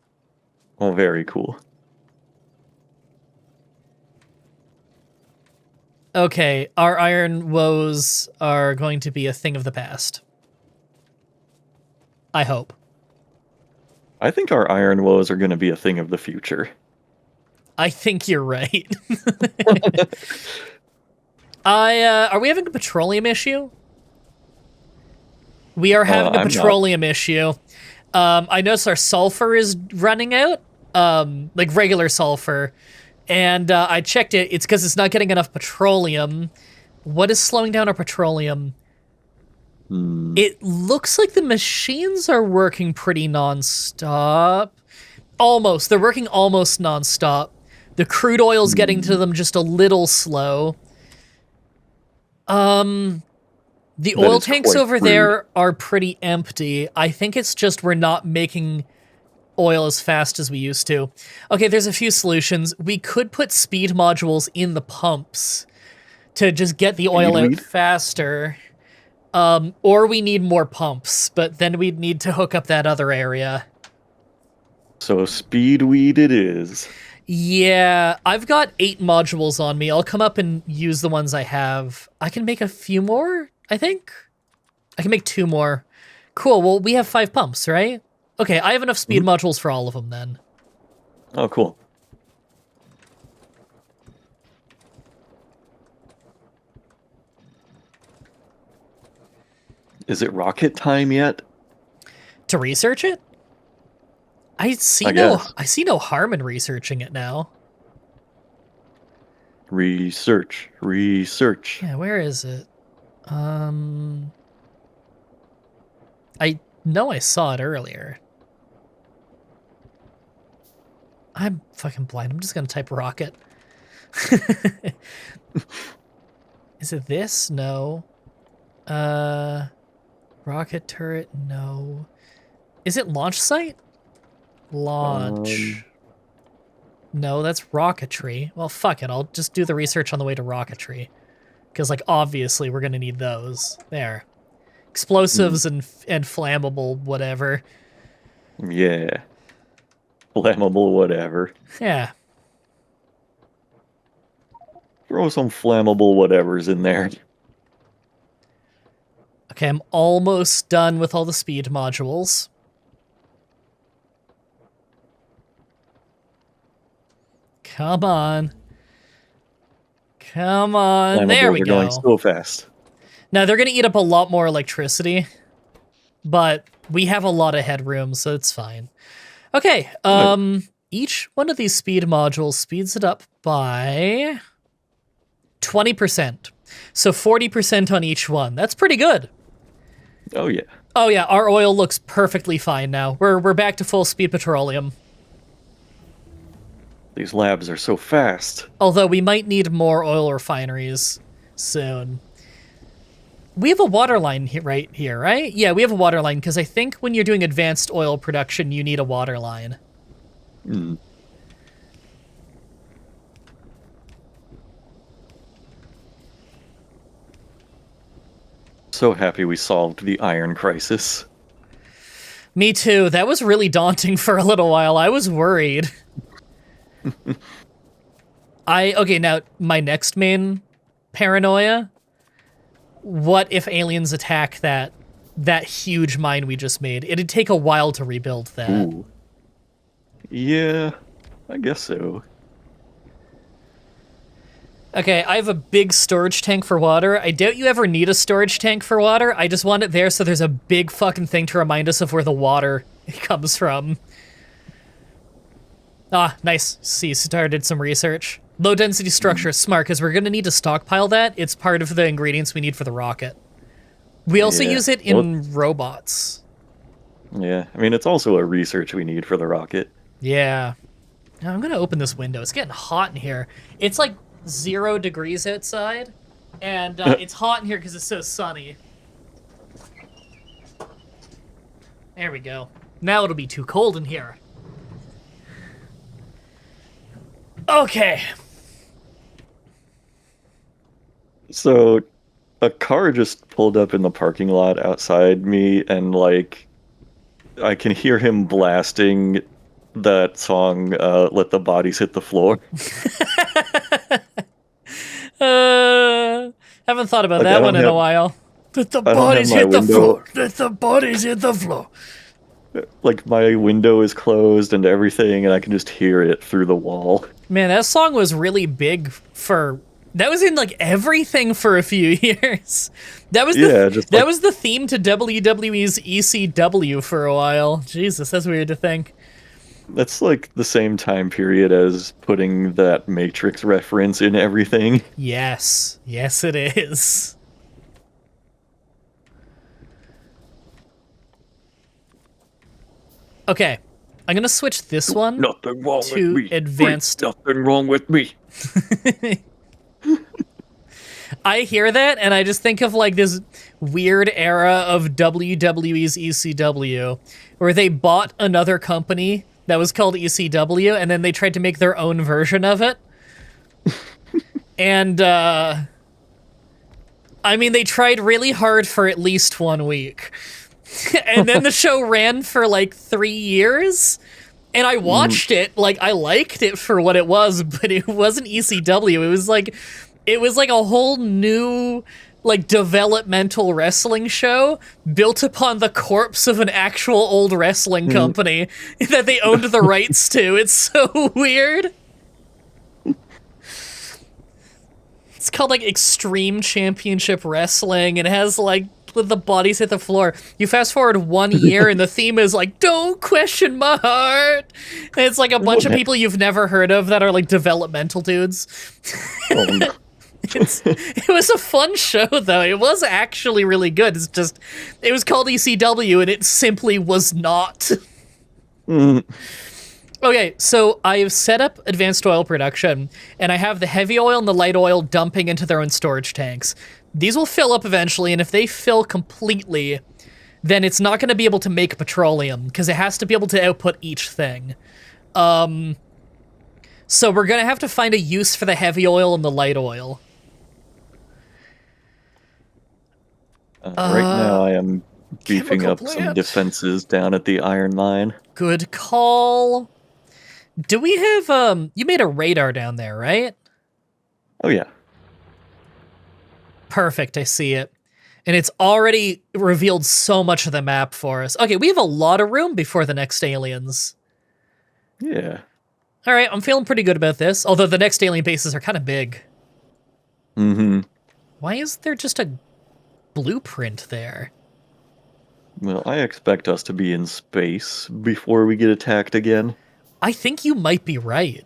Oh, very cool. Okay, our iron woes are going to be a thing of the past. I hope. I think our iron woes are gonna be a thing of the future. I think you're right. Are we having a petroleum issue? We are having a I'm not. petroleum issue. I noticed our sulfur is running out, like regular sulfur. And I checked it. It's because it's not getting enough petroleum. What is slowing down our petroleum? It looks like the machines are working pretty nonstop. Almost. They're working almost nonstop. The crude oil's getting to them just a little slow. The That oil is tanks quite over rude. there are pretty empty. I think it's just we're not making oil as fast as we used to. Okay, there's a few solutions. We could put speed modules in the pumps to just get the oil out Speedweed? faster. Or we need more pumps, but then we'd need to hook up that other area. So speedweed it is. Yeah, I've got 8 modules on me. I'll come up and use the ones I have. I can make a few more, I think. I can make 2 more. Cool, well, we have 5 pumps, right? Okay, I have enough speed modules for all of them then. Oh, cool. Is it rocket time yet? To research it? I see guess. no harm in researching it now. Research. Yeah, where is it? I know I saw it earlier. I'm fucking blind. I'm just gonna type rocket. Is it this? No. Rocket turret? No. Is it launch site? Launch. No, that's rocketry. Well, fuck it. I'll just do the research on the way to rocketry. Because, like, obviously we're gonna need those. There. Explosives and flammable whatever. Yeah. Flammable whatever. Yeah. throw some flammable whatever's in there. Okay, I'm almost done with all the speed modules. Come on. Come on. There Flammables we are going go. so fast. Now, they're going to eat up a lot more electricity, but we have a lot of headroom, so it's fine. Okay, each one of these speed modules speeds it up by 20%. So 40% on each one. That's pretty good. Oh yeah. Oh yeah, our oil looks perfectly fine now. We're back to full speed petroleum. These labs are so fast. Although we might need more oil refineries soon. We have a water line right here, right? Yeah, we have a water line, because I think when you're doing advanced oil production, you need a water line. Hmm. So happy we solved the iron crisis. Me too. That was really daunting for a little while. I was worried. Okay, now, my next main paranoia. What if aliens attack that huge mine we just made? It'd take a while to rebuild that. Ooh. Yeah, I guess so. Okay, I have a big storage tank for water. I doubt you ever need a storage tank for water. I just want it there so there's a big fucking thing to remind us of where the water comes from. Ah, nice. See, started some research. Low density structure is smart, because we're going to need to stockpile that. It's part of the ingredients we need for the rocket. We also use it in robots. Yeah, I mean, it's also a research we need for the rocket. Yeah. Now, I'm going to open this window. It's getting hot in here. It's like 0 degrees outside, and it's hot in here because it's so sunny. There we go. Now it'll be too cold in here. Okay. So, a car just pulled up in the parking lot outside me, and, like, I can hear him blasting that song, Let the Bodies Hit the Floor. Haven't thought about Like, that one in a while. Let the bodies hit the floor. Let the bodies hit the floor. Like, my window is closed and everything, and I can just hear it through the wall. Man, that song was really big for... That was in, like, everything for a few years. That was was the theme to WWE's ECW for a while. Jesus, that's weird to think. That's, like, the same time period as putting that Matrix reference in everything. Yes. Yes, it is. Okay. I'm gonna switch this one Nothing wrong to with me. advanced. Nothing wrong with me. I hear that, and I just think of, like, this weird era of WWE's ECW, where they bought another company that was called ECW, and then they tried to make their own version of it. And, I mean, they tried really hard for at least 1 week. And then the show ran for, like, 3 years, and I watched it. Like, I liked it for what it was, but it wasn't ECW. It was like a whole new, like, developmental wrestling show built upon the corpse of an actual old wrestling company that they owned the rights to. It's so weird. It's called, like, Extreme Championship Wrestling, and it has, like, the bodies hit the floor. You fast forward 1 year, and the theme is, like, don't question my heart. And it's, like, a bunch of people you've never heard of that are, like, developmental dudes. Oh, no. It was a fun show, though. It was actually really good. It's just, it was called ECW, and it simply was not. Okay, so I've set up advanced oil production, and I have the heavy oil and the light oil dumping into their own storage tanks. These will fill up eventually, and if they fill completely, then it's not going to be able to make petroleum, because it has to be able to output each thing. So we're going to have to find a use for the heavy oil and the light oil. Right now I am beefing up some defenses down at the iron mine. Good call. Do we have, you made a radar down there, right? Oh yeah. Perfect, I see it. And it's already revealed so much of the map for us. Okay, we have a lot of room before the next aliens. Yeah. All right, I'm feeling pretty good about this, although the next alien bases are kind of big. Mm-hmm. Why is there just a blueprint there? Well, I expect us to be in space before we get attacked again. I think you might be right.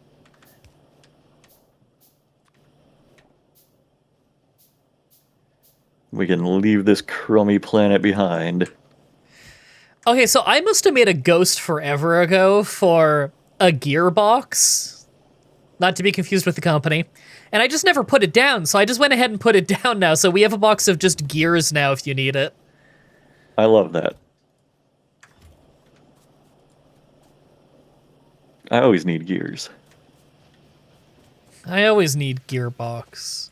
We can leave this crummy planet behind. Okay, so I must have made a ghost forever ago for a gearbox, not to be confused with the company, and I just never put it down, so I just went ahead and put it down now, so we have a box of just gears now if you need it. I love that. I always need gears. I always need gearbox.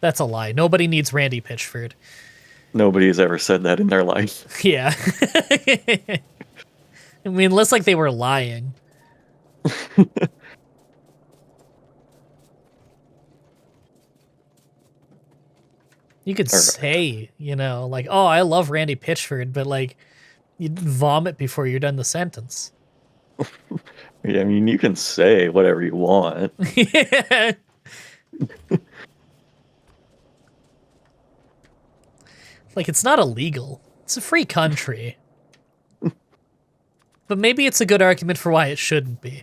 That's a lie. Nobody needs Randy Pitchford. Nobody has ever said that in their life. Yeah. I mean, unless like they were lying. You could say, you know, like, oh, I love Randy Pitchford, but like, you'd vomit before you're done the sentence. Yeah, I mean, you can say whatever you want. Yeah. Like, it's not illegal. It's a free country. But maybe it's a good argument for why it shouldn't be.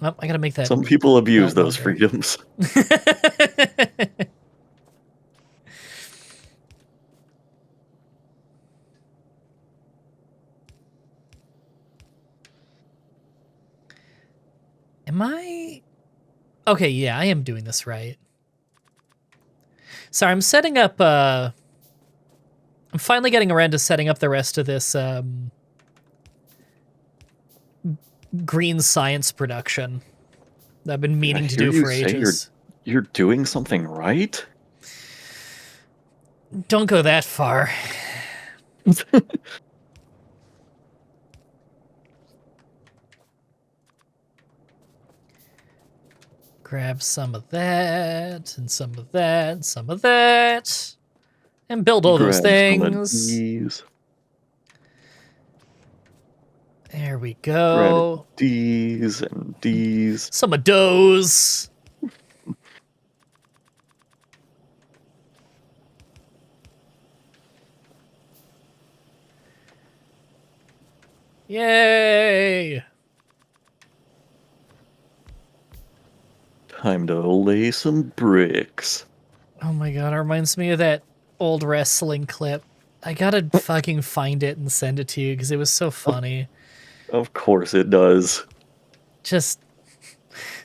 Oh, I gotta make that. Some people abuse those freedoms. Am I... Okay, yeah, I am doing this right. Sorry, I'm setting up, I'm finally getting around to setting up the rest of this, green science production that I've been meaning to do for ages. You're doing something right? Don't go that far. Grab some of that, and some of that, and some of that, and build all those things. There we go. D's and D's. Some of those. Yay! Time to lay some bricks. Oh my god, it reminds me of that old wrestling clip. I gotta fucking find it and send it to you because it was so funny. Of course it does. Just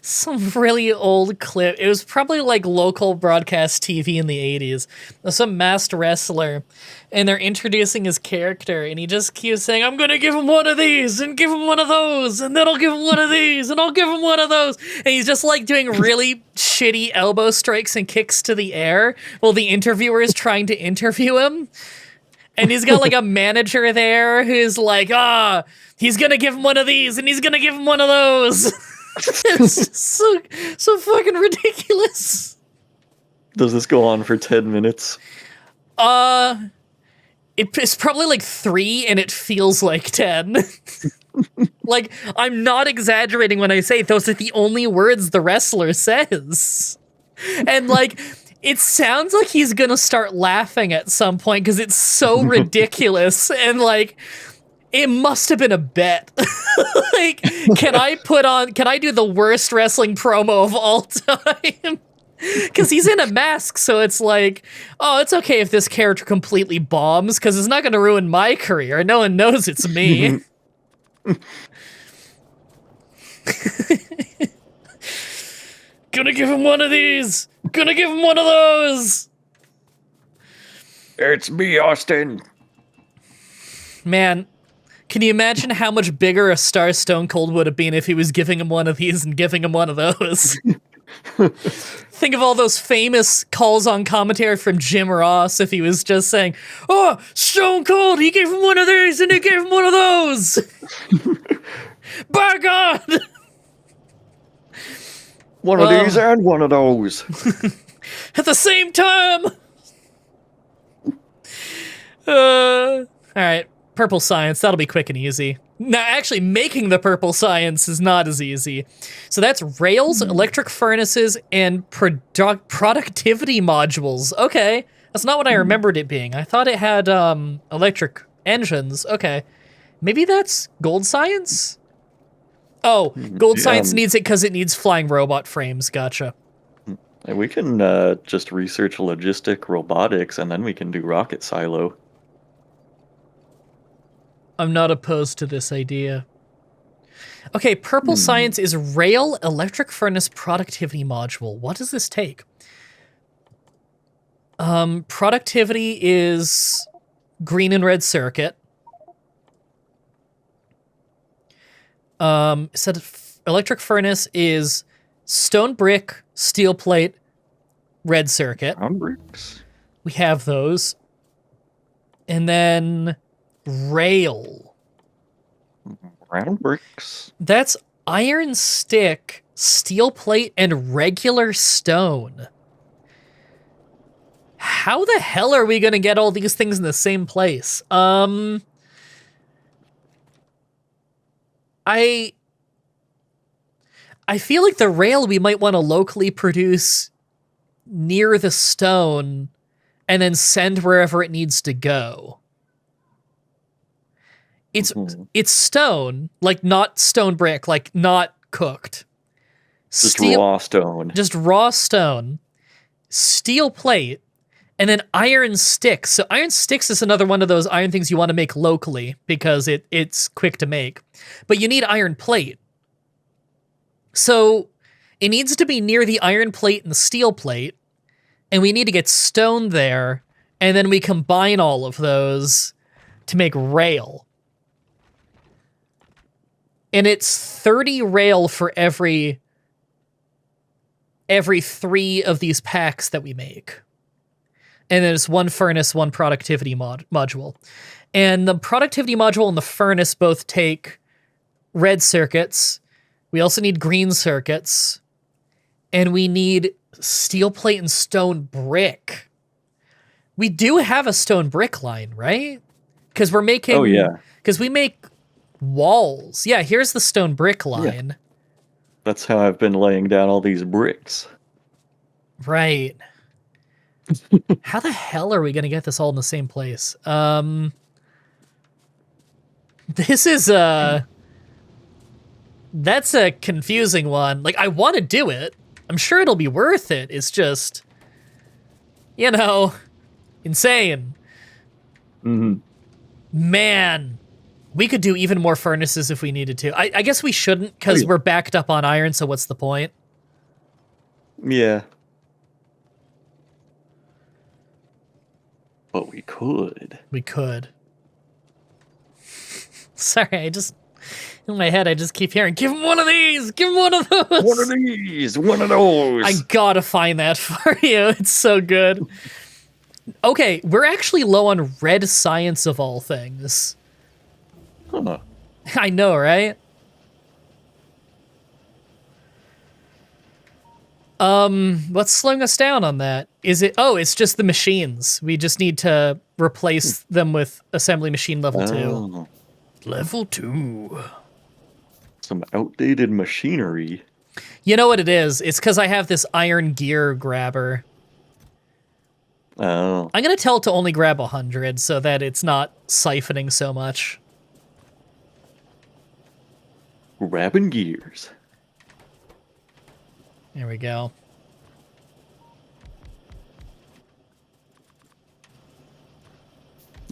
some really old clip. It was probably like local broadcast TV in the 80s. Some masked wrestler, and they're introducing his character, and he just keeps saying, I'm gonna give him one of these, and give him one of those, and then I'll give him one of these, and I'll give him one of those. And he's just like doing really shitty elbow strikes and kicks to the air while the interviewer is trying to interview him. And he's got like a manager there who's like, he's gonna give him one of these, and he's gonna give him one of those. It's so fucking ridiculous. Does this go on for 10 minutes? It's probably like 3, and it feels like 10. Like, I'm not exaggerating when I say those are the only words the wrestler says. And like, it sounds like he's gonna start laughing at some point because it's so ridiculous, and like, it must have been a bet. Like, can I do the worst wrestling promo of all time? Because he's in a mask, so it's like, oh, it's okay if this character completely bombs, because it's not going to ruin my career. No one knows it's me. Gonna give him one of these. Gonna give him one of those. It's me, Austin. Man, can you imagine how much bigger a star Stone Cold would have been if he was giving him one of these and giving him one of those? Think of all those famous calls on commentary from Jim Ross if he was just saying, oh, Stone Cold, he gave him one of these and he gave him one of those. By God! One of these and one of those. At the same time! All right, purple science, that'll be quick and easy. Now, actually, making the purple science is not as easy. So that's rails, electric furnaces, and productivity modules. Okay, that's not what I remembered it being. I thought it had electric engines. Okay, maybe that's gold science? Oh, gold science needs it because it needs flying robot frames. Gotcha. And we can just research logistic robotics, and then we can do rocket silo. I'm not opposed to this idea. Okay, purple science is rail electric furnace productivity module. What does this take? Productivity is green and red circuit. Said electric furnace is stone brick, steel plate, red circuit. Brown bricks. We have those. And then rail. Brown bricks. That's iron stick, steel plate, and regular stone. How the hell are we gonna get all these things in the same place? I feel like the rail we might want to locally produce near the stone and then send wherever it needs to go. It's stone, like not stone brick, like not cooked. Just raw stone. Just raw stone. Steel plate. And then iron sticks. So iron sticks is another one of those iron things you want to make locally because it's quick to make. But you need iron plate. So it needs to be near the iron plate and the steel plate. And we need to get stone there. And then we combine all of those to make rail. And it's 30 rail for every 3 of these packs that we make. And there's one furnace, one productivity module. And the productivity module and the furnace both take red circuits. We also need green circuits. And we need steel plate and stone brick. We do have a stone brick line, right? Because we're making... Oh, yeah. Because we make walls. Yeah, here's the stone brick line. Yeah. That's how I've been laying down all these bricks. Right. How the hell are we going to get this all in the same place? This is that's a confusing one. Like, I want to do it. I'm sure it'll be worth it. It's just, insane. Mm-hmm. Man, we could do even more furnaces if we needed to. I guess we shouldn't because we're backed up on iron, so what's the point? Yeah. But we could. We could. Sorry, in my head, I just keep hearing, give him one of these, give him one of those. One of these, one of those. I gotta find that for you. It's so good. Okay, we're actually low on red science of all things. Huh. I know, right? What's slowing us down on that? It's just the machines. We just need to replace them with assembly machine level 2. Level 2. Some outdated machinery. You know what it is? It's because I have this iron gear grabber. Oh. I'm going to tell it to only grab 100 so that it's not siphoning so much. Grabbing gears. There we go.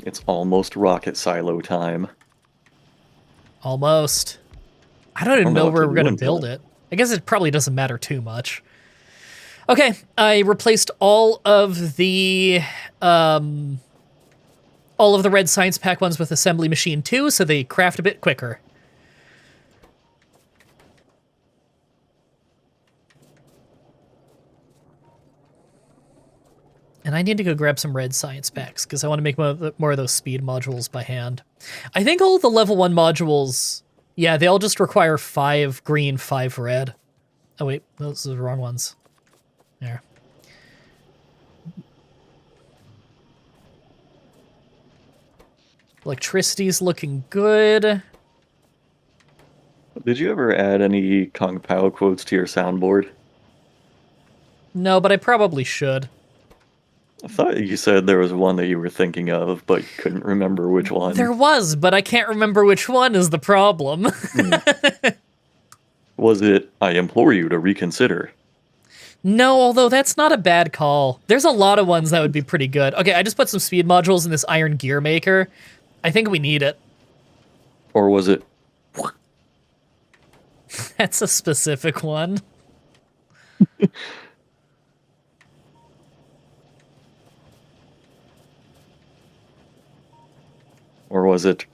It's almost rocket silo time. Almost. I don't even know where we're going to build it. it. I guess it probably doesn't matter too much. Okay, I replaced all of the red science pack ones with assembly machine 2, so they craft a bit quicker. And I need to go grab some red science packs, because I want to make more of those speed modules by hand. I think all of the level 1 modules, yeah, they all just require 5 green, 5 red. Oh wait, those are the wrong ones. There. Electricity's looking good. Did you ever add any Kung Pow quotes to your soundboard? No, but I probably should. I thought you said there was one that you were thinking of, but you couldn't remember which one. There was, but I can't remember which one is the problem. Was it, I implore you to reconsider? No, although that's not a bad call. There's a lot of ones that would be pretty good. Okay, I just put some speed modules in this iron gear maker. I think we need it. Or was it, That's a specific one. or was it,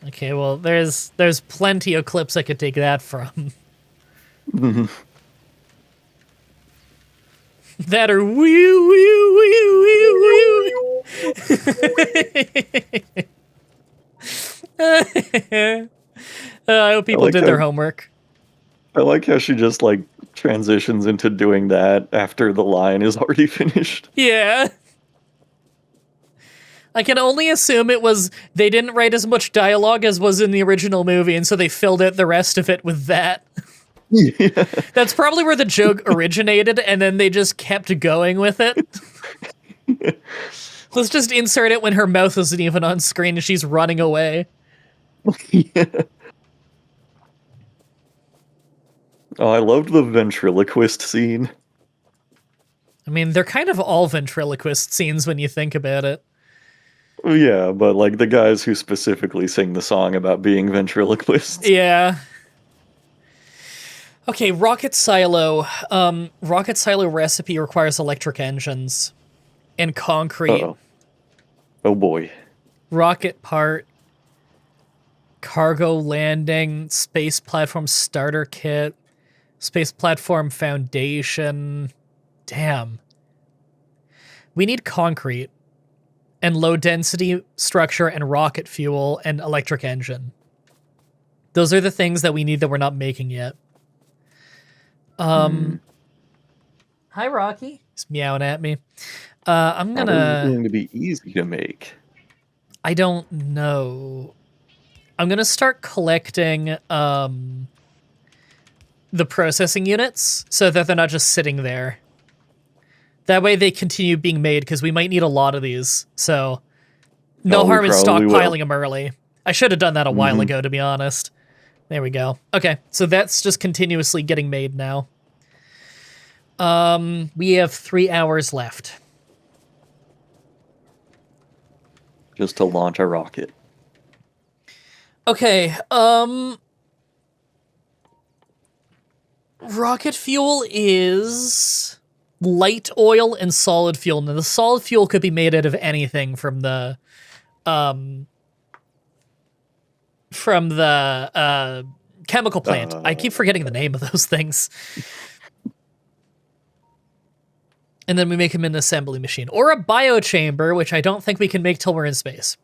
Okay, well, there's plenty of clips I could take that from. That are woo woo woo woo woo. I hope people did their homework. I like how she just, like, transitions into doing that after the line is already finished. Yeah. I can only assume it was they didn't write as much dialogue as was in the original movie, and so they filled out the rest of it with that. Yeah. That's probably where the joke originated, and then they just kept going with it. Let's just insert it when her mouth isn't even on screen and she's running away. Yeah. Oh, I loved the ventriloquist scene. I mean, they're kind of all ventriloquist scenes when you think about it. Yeah, but like the guys who specifically sing the song about being ventriloquists. Yeah. Okay, rocket silo. Rocket silo recipe requires electric engines and concrete. Uh-oh. Oh boy. Rocket part. Cargo landing. Space platform starter kit. Space platform foundation. Damn. We need concrete and low density structure and rocket fuel and electric engine. Those are the things that we need that we're not making yet. Hi, Rocky. He's meowing at me. I'm How is it gonna... going to be easy to make? I don't know. I'm gonna start collecting the processing units so that they're not just sitting there. That way they continue being made, because we might need a lot of these. So no harm in stockpiling them early. I should have done that a while ago, to be honest. There we go. Okay, so that's just continuously getting made now. We have 3 hours left. Just to launch a rocket. Okay, rocket fuel is light oil and solid fuel. Now, the solid fuel could be made out of anything from the chemical plant. I keep forgetting the name of those things. And then we make them in an assembly machine. Or a biochamber, which I don't think we can make till we're in space.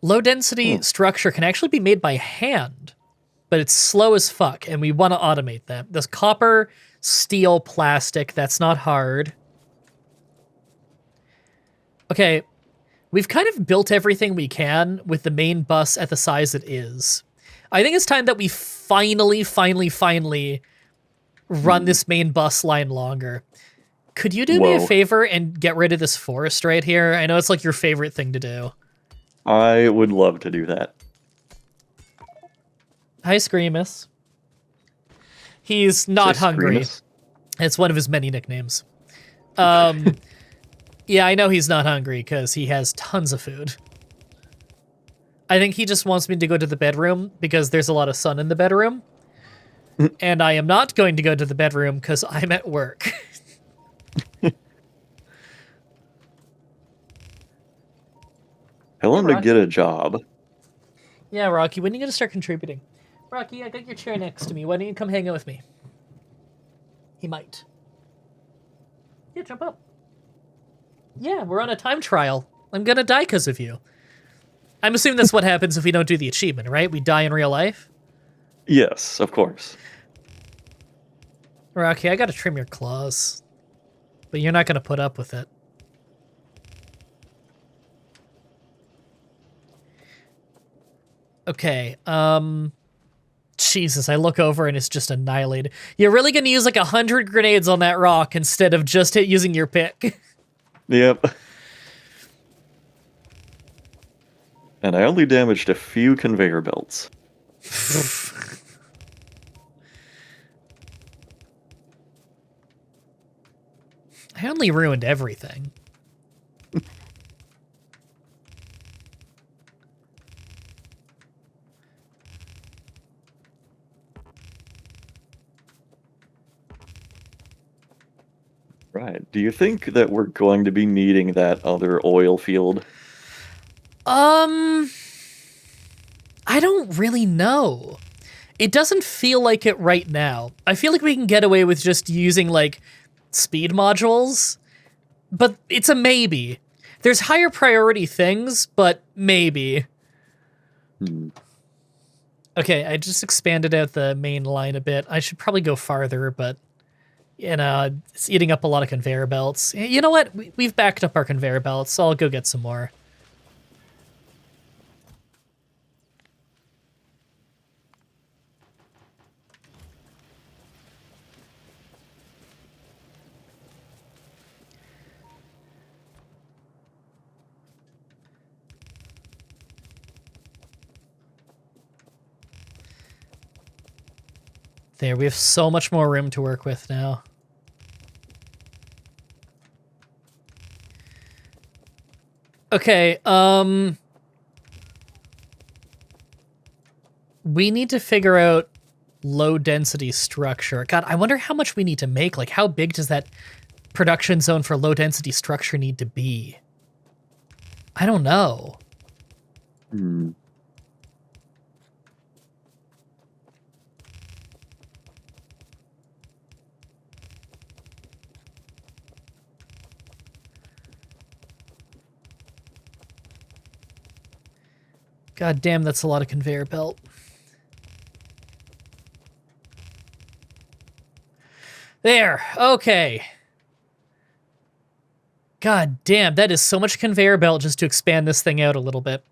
Low density structure can actually be made by hand, but it's slow as fuck, and we want to automate that. There's copper, steel, plastic. That's not hard. Okay, we've kind of built everything we can with the main bus at the size it is. I think it's time that we finally run this main bus line longer. Could you do me a favor and get rid of this forest right here? I know it's like your favorite thing to do. I would love to do that. Hi, Screamus. He's not hungry. Screamus? It's one of his many nicknames. Yeah, I know he's not hungry because he has tons of food. I think he just wants me to go to the bedroom because there's a lot of sun in the bedroom. And I am not going to go to the bedroom because I'm at work. Tell him to get a job. Yeah, Rocky, when are you going to start contributing? Rocky, I got your chair next to me. Why don't you come hang out with me? He might. Yeah, jump up. Yeah, we're on a time trial. I'm going to die because of you. I'm assuming that's what happens if we don't do the achievement, right? We die in real life? Yes, of course. Rocky, I gotta trim your claws. But you're not gonna put up with it. Okay, Jesus, I look over and it's just annihilated. You're really gonna use like 100 grenades on that rock instead of just using your pick. Yep. And I only damaged a few conveyor belts. I only ruined everything. Right. Do you think that we're going to be needing that other oil field? I don't really know. It doesn't feel like it right now. I feel like we can get away with just using, like, speed modules, but it's a maybe. There's higher priority things, but maybe. Okay, I just expanded out the main line a bit. I should probably go farther, but, you know, it's eating up a lot of conveyor belts. You know what? We've backed up our conveyor belts, so I'll go get some more. There, we have so much more room to work with now. Okay, we need to figure out low density structure. God, I wonder how much we need to make. Like, how big does that production zone for low density structure need to be? I don't know. God damn, that's a lot of conveyor belt. There, okay. God damn, that is so much conveyor belt just to expand this thing out a little bit.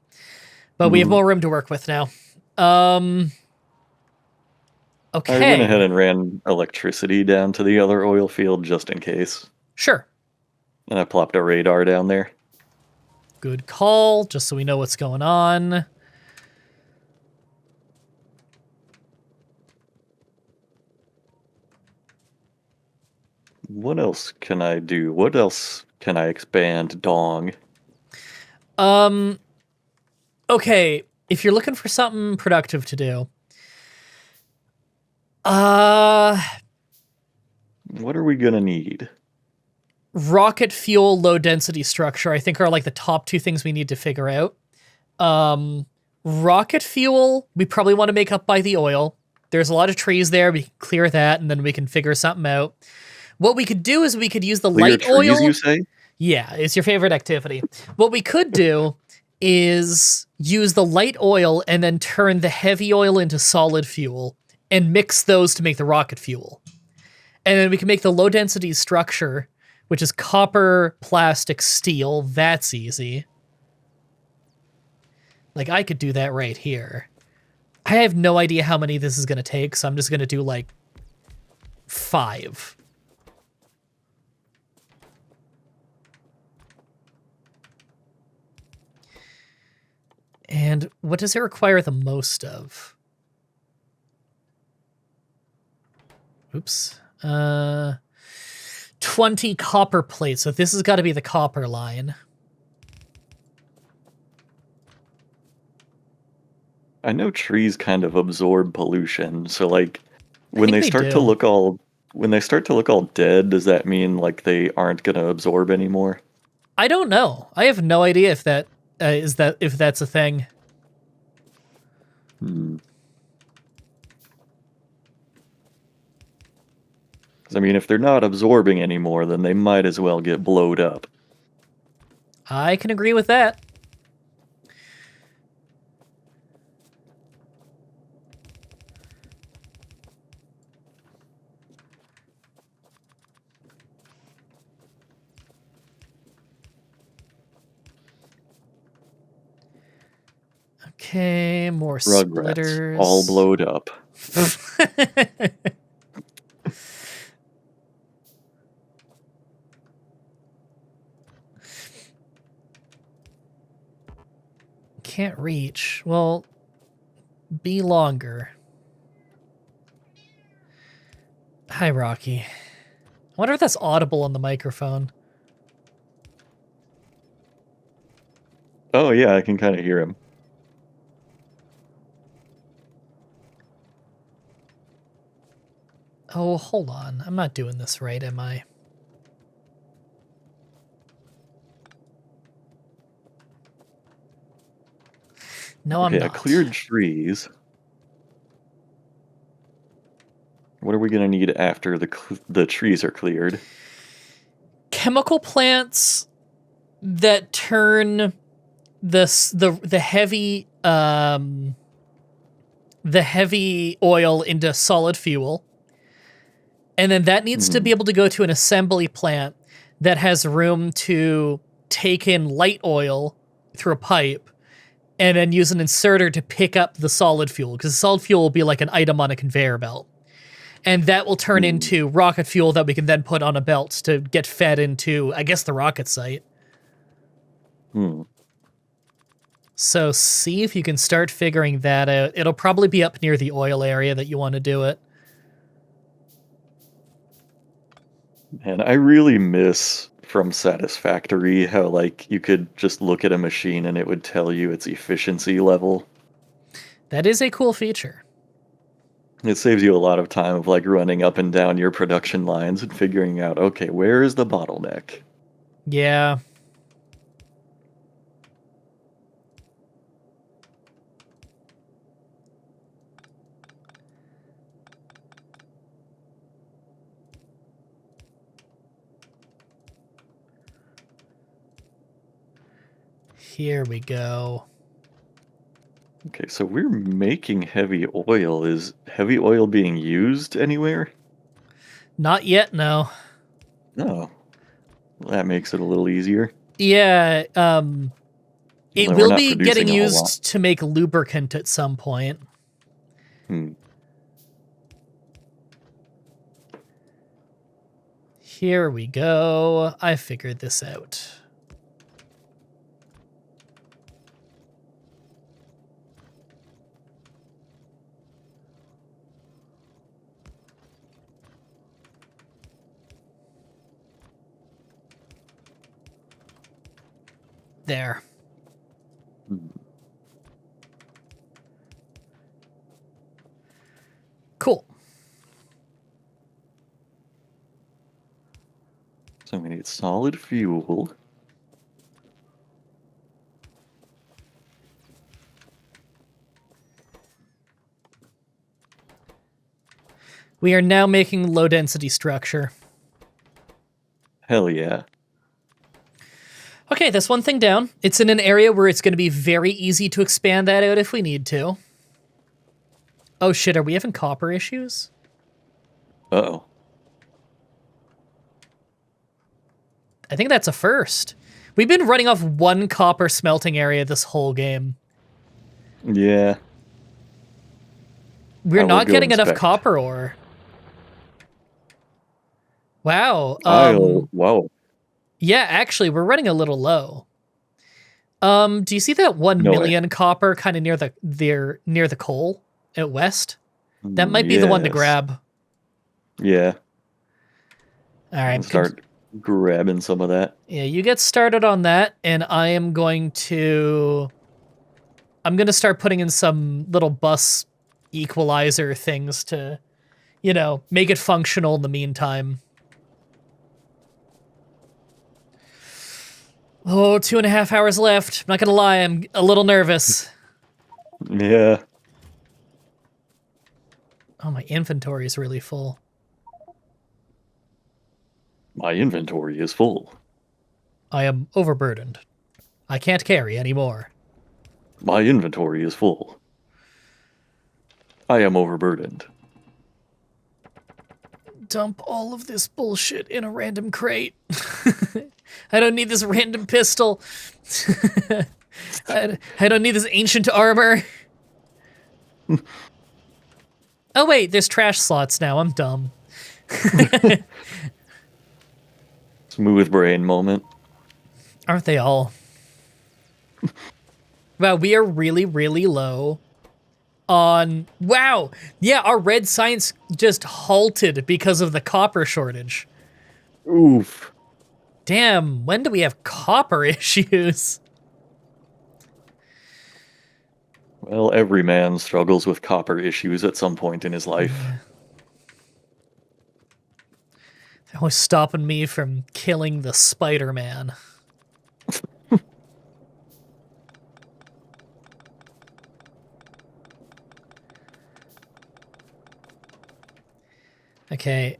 But we have more room to work with now. Okay. I went ahead and ran electricity down to the other oil field just in case. Sure. And I plopped a radar down there. Good call, just so we know what's going on. What else can I do? What else can I expand, Dong? Okay, if you're looking for something productive to do, What are we gonna need? rocket fuel, low density structure, I think are like the top two things we need to figure out. Rocket fuel, we probably want to make up by the oil. There's a lot of trees there. We can clear that, and then we can figure something out. What we could do is we could use the Clear light trees, oil. you say? Yeah, it's your favorite activity. What we could do is use the light oil and then turn the heavy oil into solid fuel and mix those to make the rocket fuel. And then we can make the low density structure, which is copper, plastic, steel. That's easy. Like, I could do that right here. I have no idea how many this is going to take, so I'm just going to do, like, 5. And what does it require the most of? Oops. 20 copper plates, so this has got to be the copper line. I know trees kind of absorb pollution, so like when think they they start to do. look all dead, does that mean like they aren't gonna absorb anymore? I don't know. I have no idea if that if that's a thing. Because I mean, if they're not absorbing anymore, then they might as well get blowed up. I can agree with that. Okay, more Rugrats, splitters. all blowed up. Can't reach. Well, be longer. Hi, Rocky. I wonder if that's audible on the microphone. Oh yeah, I can kind of hear him. Oh, hold on. I'm not doing this right, am I? No, I'm Okay, I not. cleared trees. What are we gonna need after the trees are cleared? Chemical plants that turn the heavy oil into solid fuel. And then that needs to be able to go to an assembly plant that has room to take in light oil through a pipe and then use an inserter to pick up the solid fuel, because the solid fuel will be like an item on a conveyor belt. And that will turn into rocket fuel that we can then put on a belt to get fed into, I guess, the rocket site. So see if you can start figuring that out. It'll probably be up near the oil area that you want to do it. And I really miss from Satisfactory how like you could just look at a machine and it would tell you its efficiency level. That is a cool feature. It saves you a lot of time of like running up and down your production lines and figuring out, okay, where is the bottleneck? Yeah. Here we go. Okay, so we're making heavy oil. Is heavy oil being used anywhere? Not yet, no. No. Well, that makes it a little easier. Yeah, it Although we're will not be getting producing a whole lot. used to make lubricant at some point. Here we go. I figured this out. There. Cool. So we need solid fuel. We are now making low density structure. Hell yeah. Okay, that's one thing down. It's in an area where it's going to be very easy to expand that out if we need to. Oh shit, are we having copper issues? Uh-oh. I think that's a first. We've been running off one copper smelting area this whole game. Yeah. We're I will not go getting enough inspect. copper ore. Wow. Wow. Yeah, actually, we're running a little low. Do you see that 1 No way. million copper kind of near the coal at west? That might be the one to Yes. grab. Yeah. All right. And start grabbing some of that. Yeah, you get started on that, and I'm going to start putting in some little bus equalizer things to, make it functional in the meantime. Oh, 2.5 hours left. I'm not gonna lie, I'm a little nervous. Yeah. Oh, my inventory is really full. My inventory is full. I am overburdened. I can't carry anymore. My inventory is full. I am overburdened. Dump all of this bullshit in a random crate. I don't need this random pistol. I don't need this ancient armor. Oh wait, there's trash slots now. I'm dumb. Smooth brain moment. Aren't they all? Wow, we are really, really low on... Wow! Yeah, our red science just halted because of the copper shortage. Oof. Damn, when do we have copper issues? Well, every man struggles with copper issues at some point in his life. They're always stopping me from killing the Spider-Man. Okay.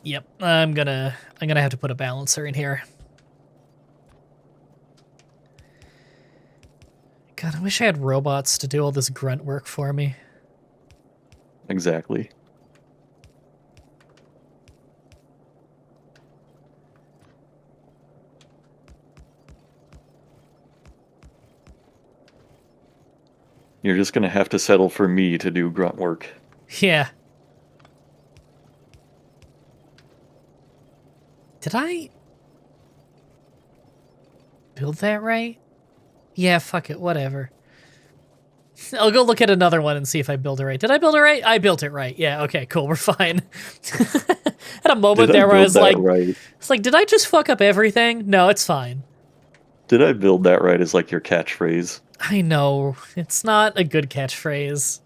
Yep, I'm gonna have to put a balancer in here. God, I wish I had robots to do all this grunt work for me. Exactly. You're just gonna have to settle for me to do grunt work. Yeah. Did I build that right? Yeah, fuck it, whatever. I'll go look at another one and see if I built it right. Did I build it right? I built it right. Yeah, okay, cool, we're fine. Had a moment there where I was like, right? it's like, did I just fuck up everything? No, it's fine. Did I build that right as like your catchphrase? I know, it's not a good catchphrase.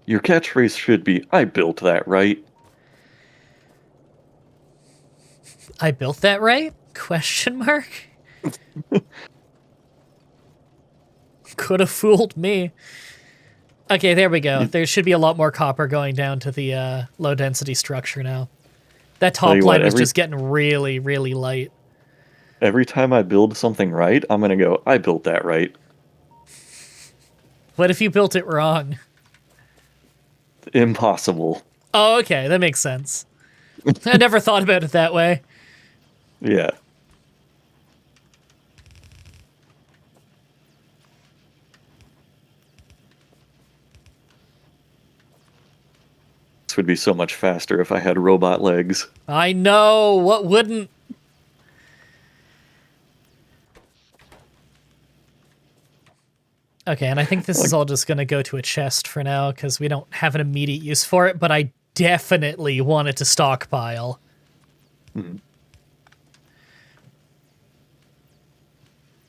Your catchphrase should be, I built that right. I built that right? Question mark? Could have fooled me. Okay, there we go. There should be a lot more copper going down to the low density structure now. That top line was just getting really, really light. Every time I build something right, I'm gonna go, I built that right. What if you built it wrong? Impossible. Oh, okay, that makes sense. I never thought about it that way. Yeah. This would be so much faster if I had robot legs. I know, what wouldn't? Okay, and I think this is all just going to go to a chest for now, because we don't have an immediate use for it, but I definitely want it to stockpile. Hmm.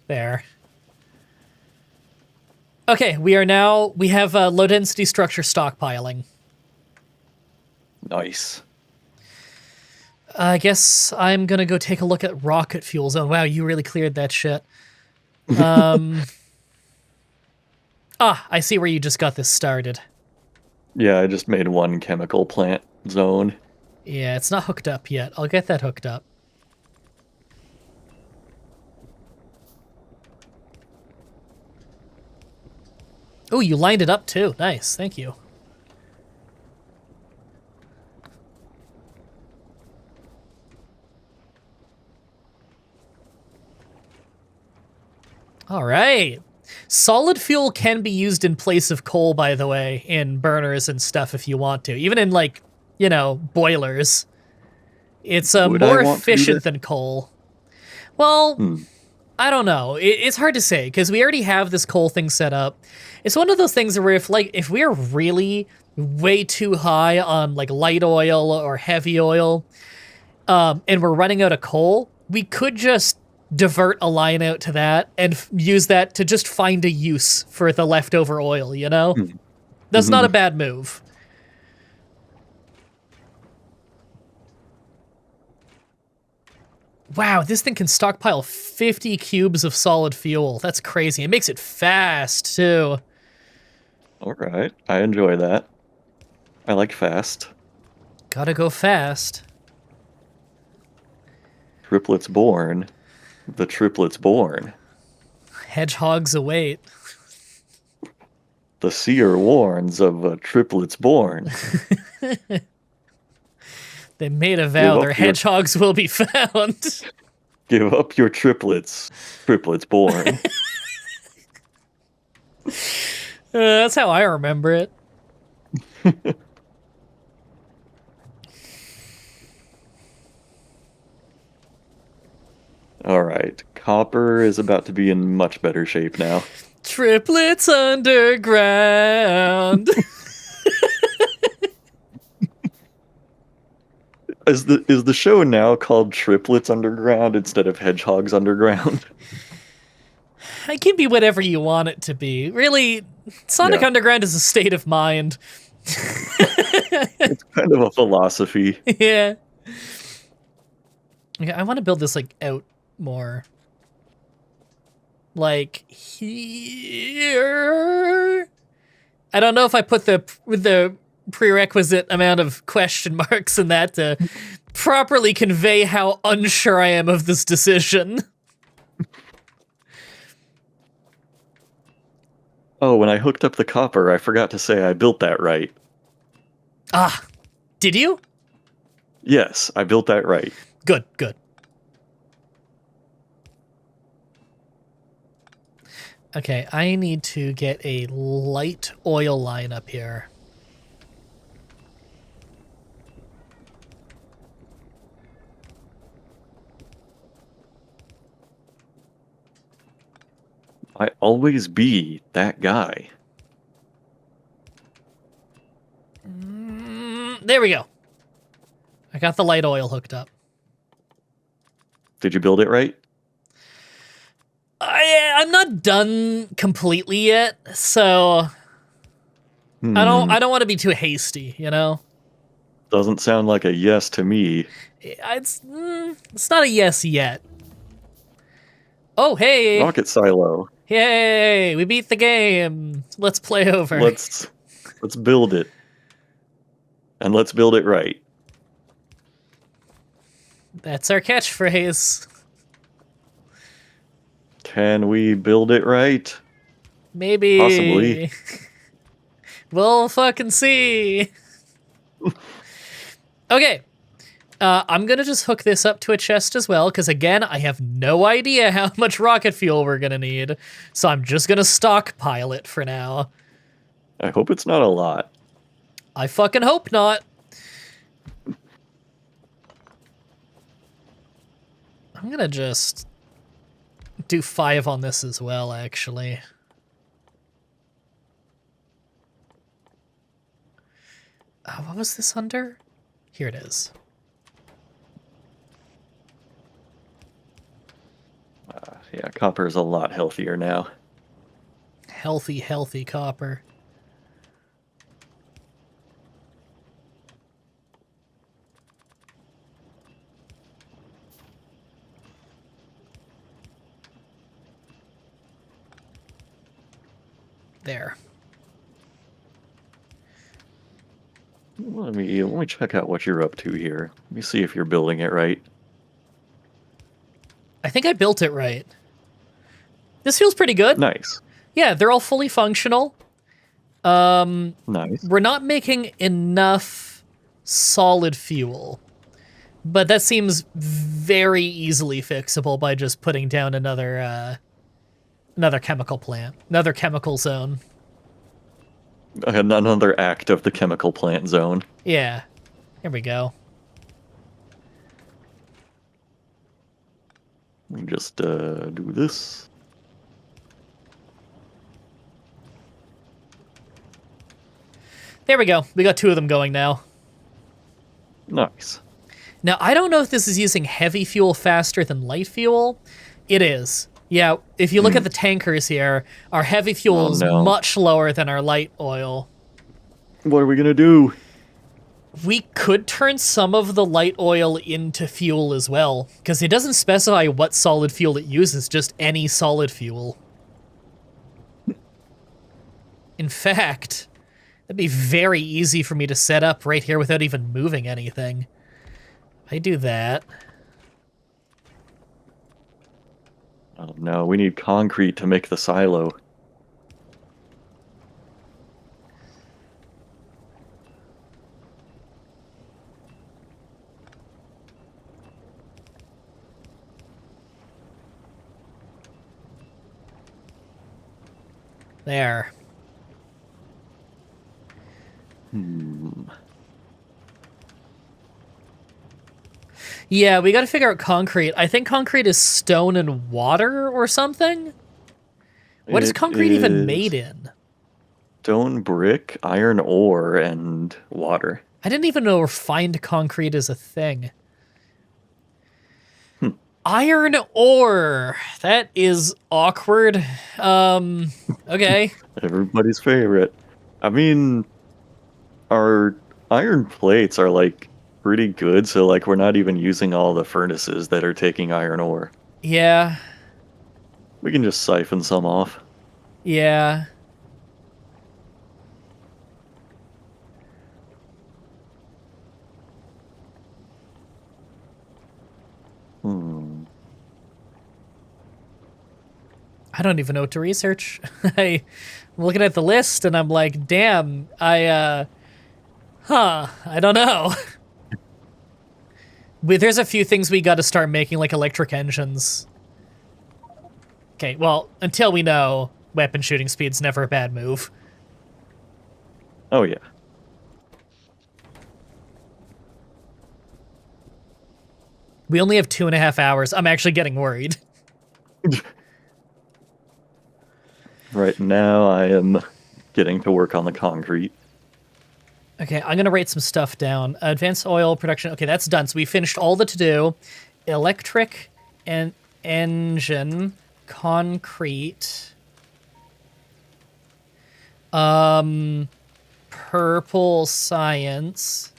There. Okay, we have low density structure stockpiling. Nice. I guess I'm gonna go take a look at rocket fuel zone. Wow, you really cleared that shit. I see where you just got this started. Yeah, I just made one chemical plant zone. Yeah, it's not hooked up yet. I'll get that hooked up. Oh, you lined it up too. Nice, thank you. All right. Solid fuel can be used in place of coal, by the way, in burners and stuff if you want to. Even in, like, you know, boilers. It's more efficient than coal. Well, I don't know. It's hard to say, because we already have this coal thing set up. It's one of those things where if we're really way too high on, like, light oil or heavy oil, and we're running out of coal, we could just divert a line out to that and use that to just find a use for the leftover oil, you know? That's not a bad move. Wow, this thing can stockpile 50 cubes of solid fuel. That's crazy. It makes it fast, too. Alright, I enjoy that. I like fast. Gotta go fast. Triplets born. The triplets born. Hedgehogs await. The seer warns of triplets born. They made a vow their hedgehogs will be found. Give up your triplets. Triplets born. That's how I remember it. All right. Copper is about to be in much better shape now. Triplets underground. Is the show now called Triplets Underground instead of Hedgehogs Underground? It can be whatever you want it to be. Really, Sonic Yeah. Underground is a state of mind. It's kind of a philosophy. Yeah. Okay, I want to build this like out more. Like here. I don't know if I put the prerequisite amount of question marks in that to properly convey how unsure I am of this decision. Oh, when I hooked up the copper, I forgot to say I built that right. Ah, did you? Yes, I built that right. Good, good. Okay, I need to get a light oil line up here. I always be that guy. There we go. I got the light oil hooked up. Did you build it right? I'm not done completely yet, so I don't want to be too hasty, you know? Doesn't sound like a yes to me. It's not a yes yet. Oh, hey. Rocket silo. Yay, we beat the game. Let's play over. Let's build it. And let's build it right. That's our catchphrase. Can we build it right? Maybe. Possibly. We'll fucking see. Okay. I'm gonna just hook this up to a chest as well, because again, I have no idea how much rocket fuel we're gonna need, so I'm just gonna stockpile it for now. I hope it's not a lot. I fucking hope not. I'm gonna just do 5 on this as well, actually. What was this under? Here it is. Yeah, copper is a lot healthier now. Healthy, healthy copper. There. Let me check out what you're up to here. Let me see if you're building it right. I think I built it right. This feels pretty good. Nice. Yeah, they're all fully functional. Nice. We're not making enough solid fuel, but that seems very easily fixable by just putting down another chemical plant, another chemical zone. Another act of the chemical plant zone. Yeah, here we go. Let me just do this. There we go. We got 2 of them going now. Nice. Now, I don't know if this is using heavy fuel faster than light fuel. It is. Yeah, if you look at the tankers here, our heavy fuel is much lower than our light oil. What are we gonna do? We could turn some of the light oil into fuel as well, because it doesn't specify what solid fuel it uses, just any solid fuel. In fact, that'd be very easy for me to set up right here without even moving anything. I do that. Oh no, we need concrete to make the silo. There. Yeah, we gotta figure out concrete. I think concrete is stone and water or something? What is It concrete even is made in? stone, brick, iron ore, and water. I didn't even know refined concrete is a thing. Iron ore. That is awkward. Okay. Everybody's favorite. I mean, our iron plates are like pretty good, so like we're not even using all the furnaces that are taking iron ore. Yeah. We can just siphon some off. Yeah. Hmm. I don't even know what to research. I'm looking at the list and I'm like, damn, I don't know. There's a few things we got to start making, like electric engines. Okay, well, until we know, weapon shooting speed's never a bad move. Oh yeah. We only have 2.5 hours. I'm actually getting worried. Right now I am getting to work on the concrete. Okay, I'm gonna write some stuff down. Advanced oil production. Okay, that's done. So we finished all the to-do. Electric and engine, concrete. Purple science.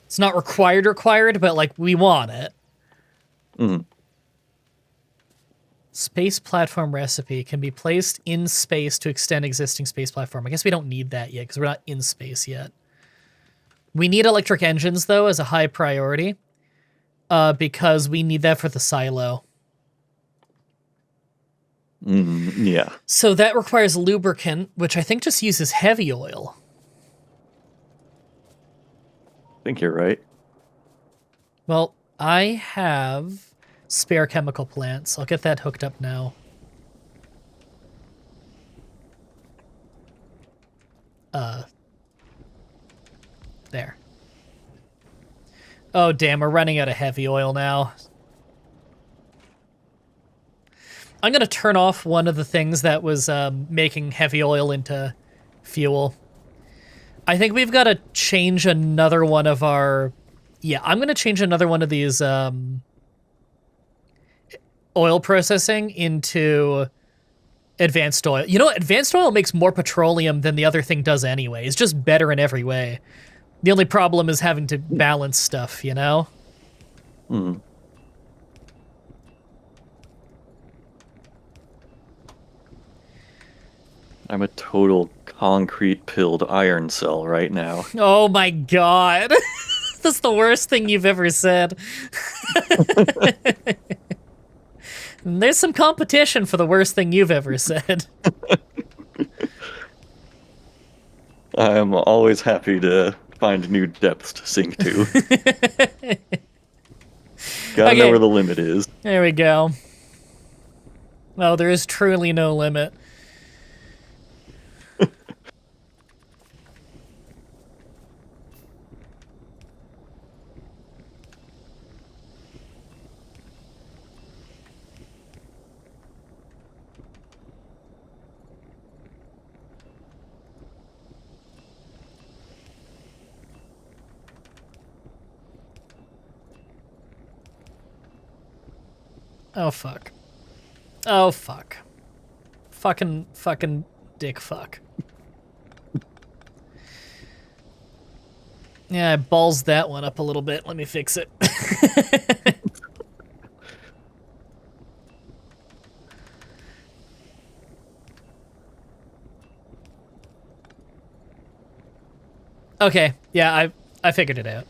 It's not required, but like we want it. Mhm. Space platform recipe can be placed in space to extend existing space platform. I guess we don't need that yet because we're not in space yet. We need electric engines, though, as a high priority because we need that for the silo. Yeah. So that requires lubricant, which I think just uses heavy oil. I think you're right. Well, I have spare chemical plants. I'll get that hooked up now. There. Oh, damn, we're running out of heavy oil now. I'm going to turn off one of the things that was making heavy oil into fuel. I think we've got to change another one of our... Yeah, I'm going to change another one of these oil processing into advanced oil. You know, advanced oil makes more petroleum than the other thing does anyway. It's just better in every way. The only problem is having to balance stuff, you know? Mm. I'm a total concrete-pilled iron cell right now. Oh my god. That's the worst thing you've ever said. There's some competition for the worst thing you've ever said. I'm always happy to find new depths to sink to. Gotta know where the limit is. There we go. Oh, there is truly no limit. Oh, fuck. Oh, fuck. Fucking dick fuck. Yeah, I balls that one up a little bit. Let me fix it. Okay, yeah, I figured it out.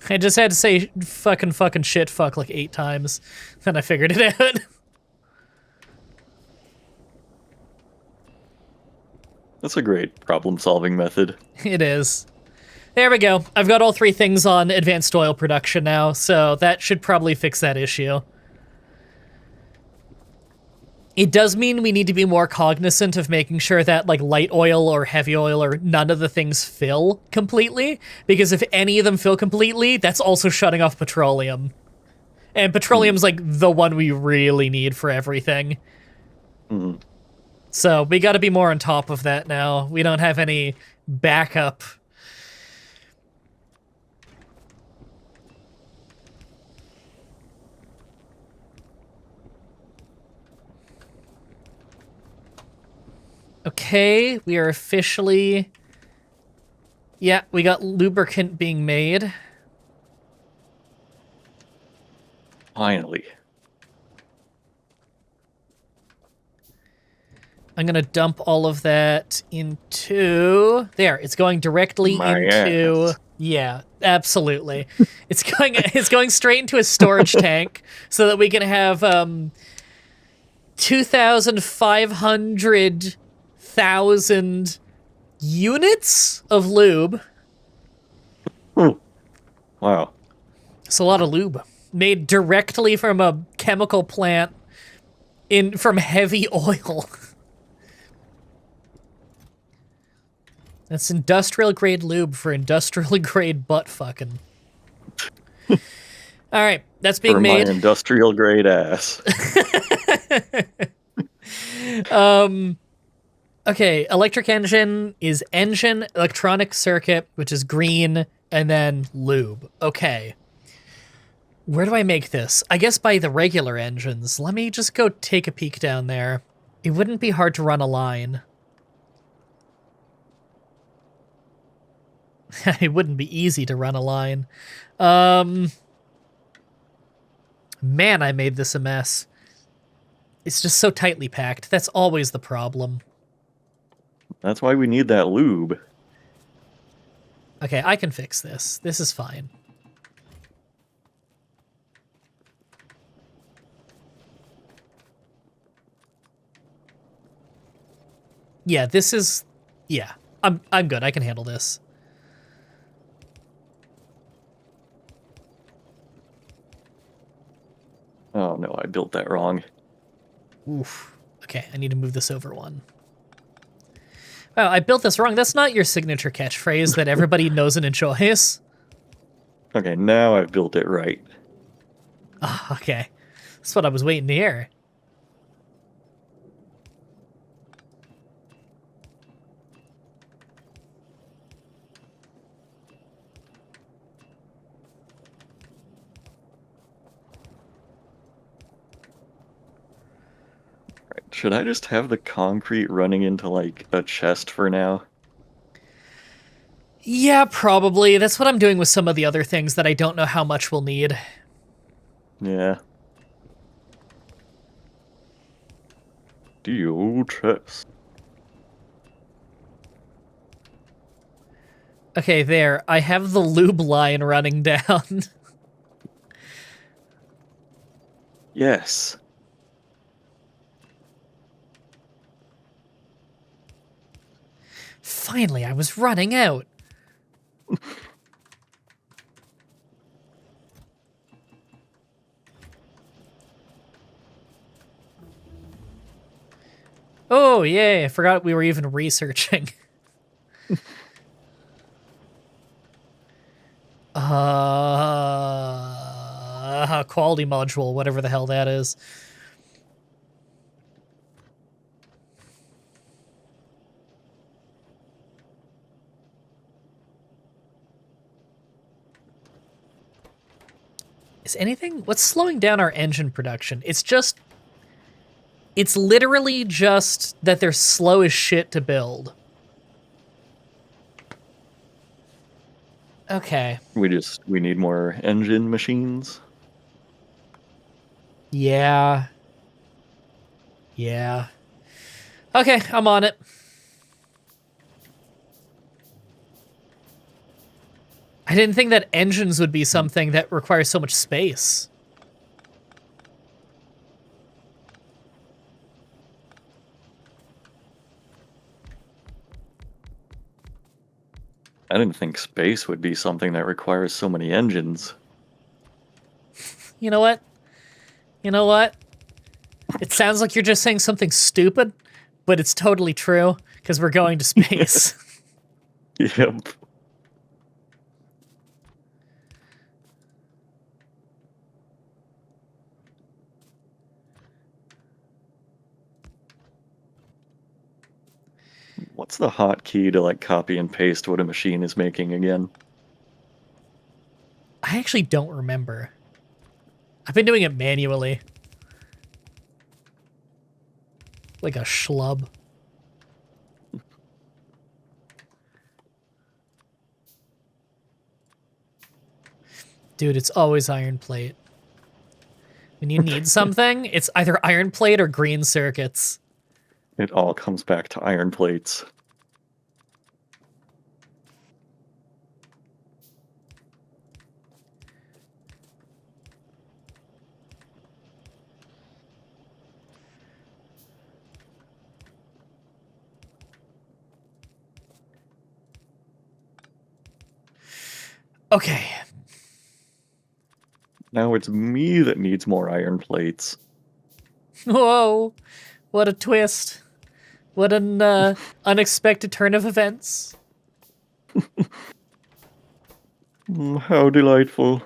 I just had to say fucking shit fuck like 8 times, then I figured it out. That's a great problem-solving method. It is. There we go. I've got all 3 things on advanced oil production now, so that should probably fix that issue. It does mean we need to be more cognizant of making sure that, like, light oil or heavy oil or none of the things fill completely, because if any of them fill completely, that's also shutting off petroleum. And petroleum's, like, the one we really need for everything. Mm. So we gotta be more on top of that now. We don't have any backup. Okay, we are officially... Yeah, we got lubricant being made. Finally. I'm gonna dump all of that into... There, it's going directly My into... ass. Yeah, absolutely. It's going straight into a storage tank so that we can have 2,500,000 units of lube. Ooh. Wow. It's a lot of lube made directly from a chemical plant from heavy oil. That's industrial grade lube for industrial grade butt fucking. All right, that's being For made. my industrial grade ass. Okay, electric engine is engine, electronic circuit, which is green, and then lube. Okay. Where do I make this? I guess by the regular engines. Let me just go take a peek down there. It wouldn't be hard to run a line. It wouldn't be easy to run a line. Man, I made this a mess. It's just so tightly packed. That's always the problem. That's why we need that lube. Okay, I can fix this. This is fine. Yeah, this is... Yeah, I'm good. I can handle this. Oh no, I built that wrong. Oof. Okay, I need to move this over one. Wow, I built this wrong. That's not your signature catchphrase that everybody knows and enjoys. Okay, now I've built it right. Oh, okay. That's what I was waiting to hear. Should I just have the concrete running into, like, a chest for now? Yeah, probably. That's what I'm doing with some of the other things that I don't know how much we'll need. Yeah. The old chest. Okay, there. I have the lube line running down. Yes. Finally, I was running out. Oh, yay. I forgot we were even researching. Quality module, whatever the hell that is. Is anything... What's slowing down our engine production? It's just... It's literally just that they're slow as shit to build. Okay. We need more engine machines. Yeah. Yeah. Okay, I'm on it. I didn't think that engines would be something that requires so much space. I didn't think space would be something that requires so many engines. You know what? You know what? It sounds like you're just saying something stupid, but it's totally true, because we're going to space. Yep. What's the hotkey to like copy and paste what a machine is making again? I actually don't remember. I've been doing it manually. Like a schlub. Dude, it's always iron plate. When you need something, it's either iron plate or green circuits. It all comes back to iron plates. Okay. Now it's me that needs more iron plates. Whoa. What a twist. What an unexpected turn of events. How delightful.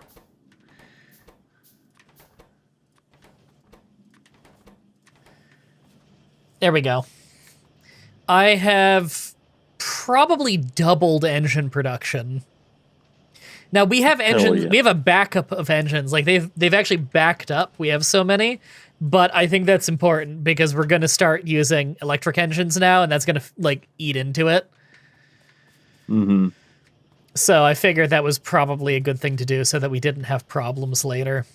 There we go. I have probably doubled engine production. Now we have engines. yeah. We have a backup of engines. Like they've actually backed up. We have so many, but I think that's important because we're gonna start using electric engines now, and that's gonna like eat into it. Mm-hmm. So I figured that was probably a good thing to do, so that we didn't have problems later.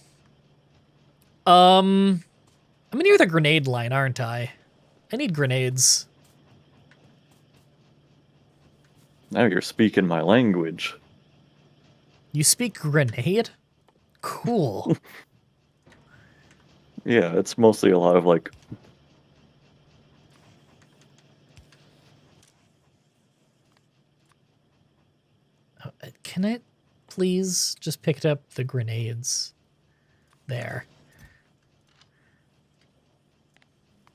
I'm near the grenade line, aren't I? I need grenades. Now you're speaking my language. You speak grenade? Cool. Yeah, it's mostly a lot of like... Can it please just pick up the grenades? There.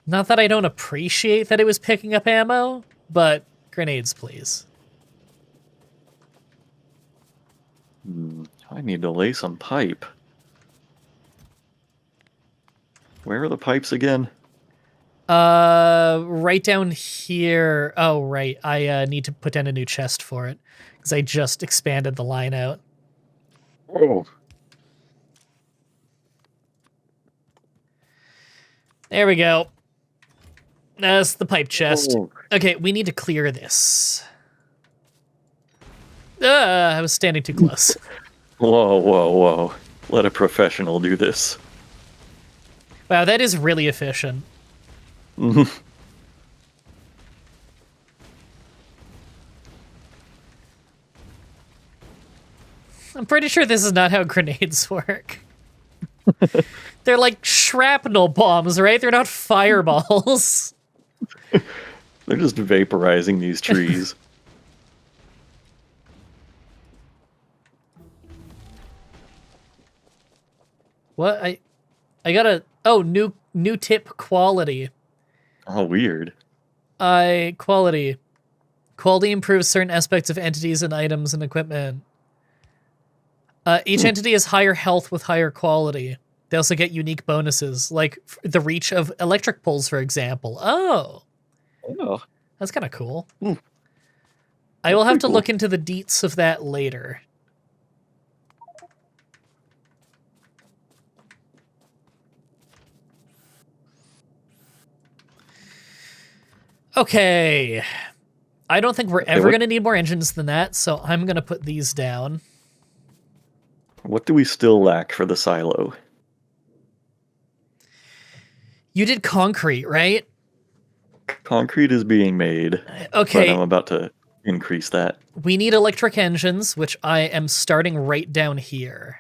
Not that I don't appreciate that it was picking up ammo, but grenades, please. I need to lay some pipe. Where are the pipes again? Right down here. Oh, right. I need to put down a new chest for it because I just expanded the line out. Oh. There we go. That's the pipe chest. Oh. Okay, we need to clear this. I was standing too close. Whoa, whoa, whoa. Let a professional do this. Wow, that is really efficient. I'm pretty sure this is not how grenades work. They're like shrapnel bombs, right? They're not fireballs. They're just vaporizing these trees. What? I got a... Oh, new tip quality. Oh, weird. Quality. Quality improves certain aspects of entities and items and equipment. Each entity has higher health with higher quality. They also get unique bonuses, like the reach of electric poles, for example. Oh. Oh. That's kind of cool. Hmm. I will That's have pretty to cool. look into the deets of that later. Okay. I don't think we're ever what- going to need more engines than that, so I'm going to put these down. What do we still lack for the silo? You did concrete, right? Concrete is being made, but Okay, I'm about to increase that. we need electric engines, which I am starting right down here.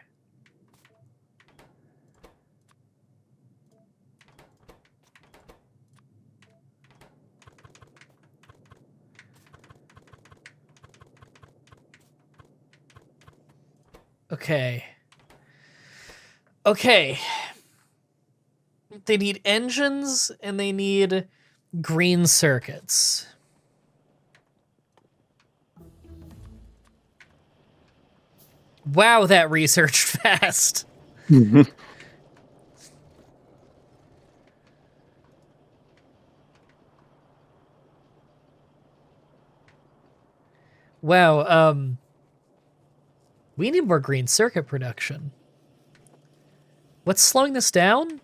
Okay. Okay. They need engines, and they need green circuits. Wow, that researched fast. Wow, we need more green circuit production. What's slowing this down?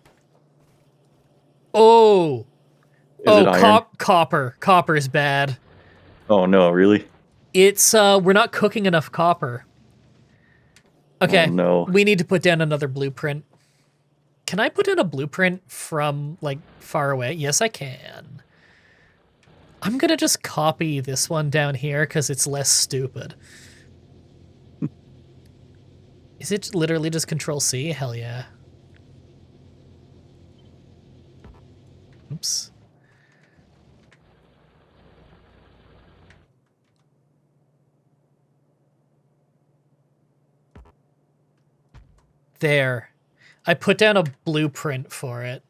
Oh. Is it iron? Copper. Copper's bad. Oh no, really? It's, we're not cooking enough copper. Okay, Oh no. we need to put down another blueprint. Can I put in a blueprint from, like, far away? Yes, I can. I'm gonna just copy this one down here because it's less stupid. Is it literally just Control-C? Hell yeah. Oops. There. I put down a blueprint for it.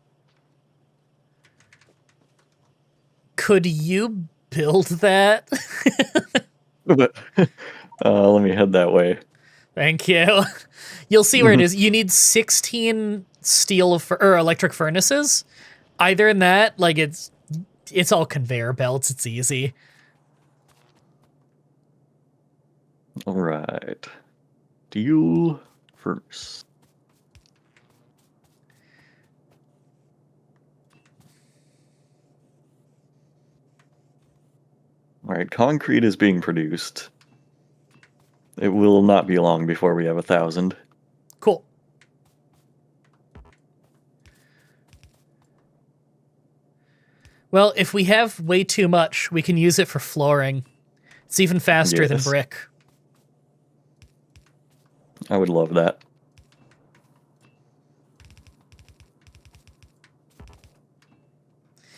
Could you build that? Let me head that way. Thank you. You'll see where it is. You need 16 steel or electric furnaces. Either in that, like it's all conveyor belts. It's easy. All right. Steel furnace. All right, concrete is being produced. It will not be long before we have 1,000. Cool. Well, if we have way too much, we can use it for flooring. It's even faster than Yes. brick. I would love that.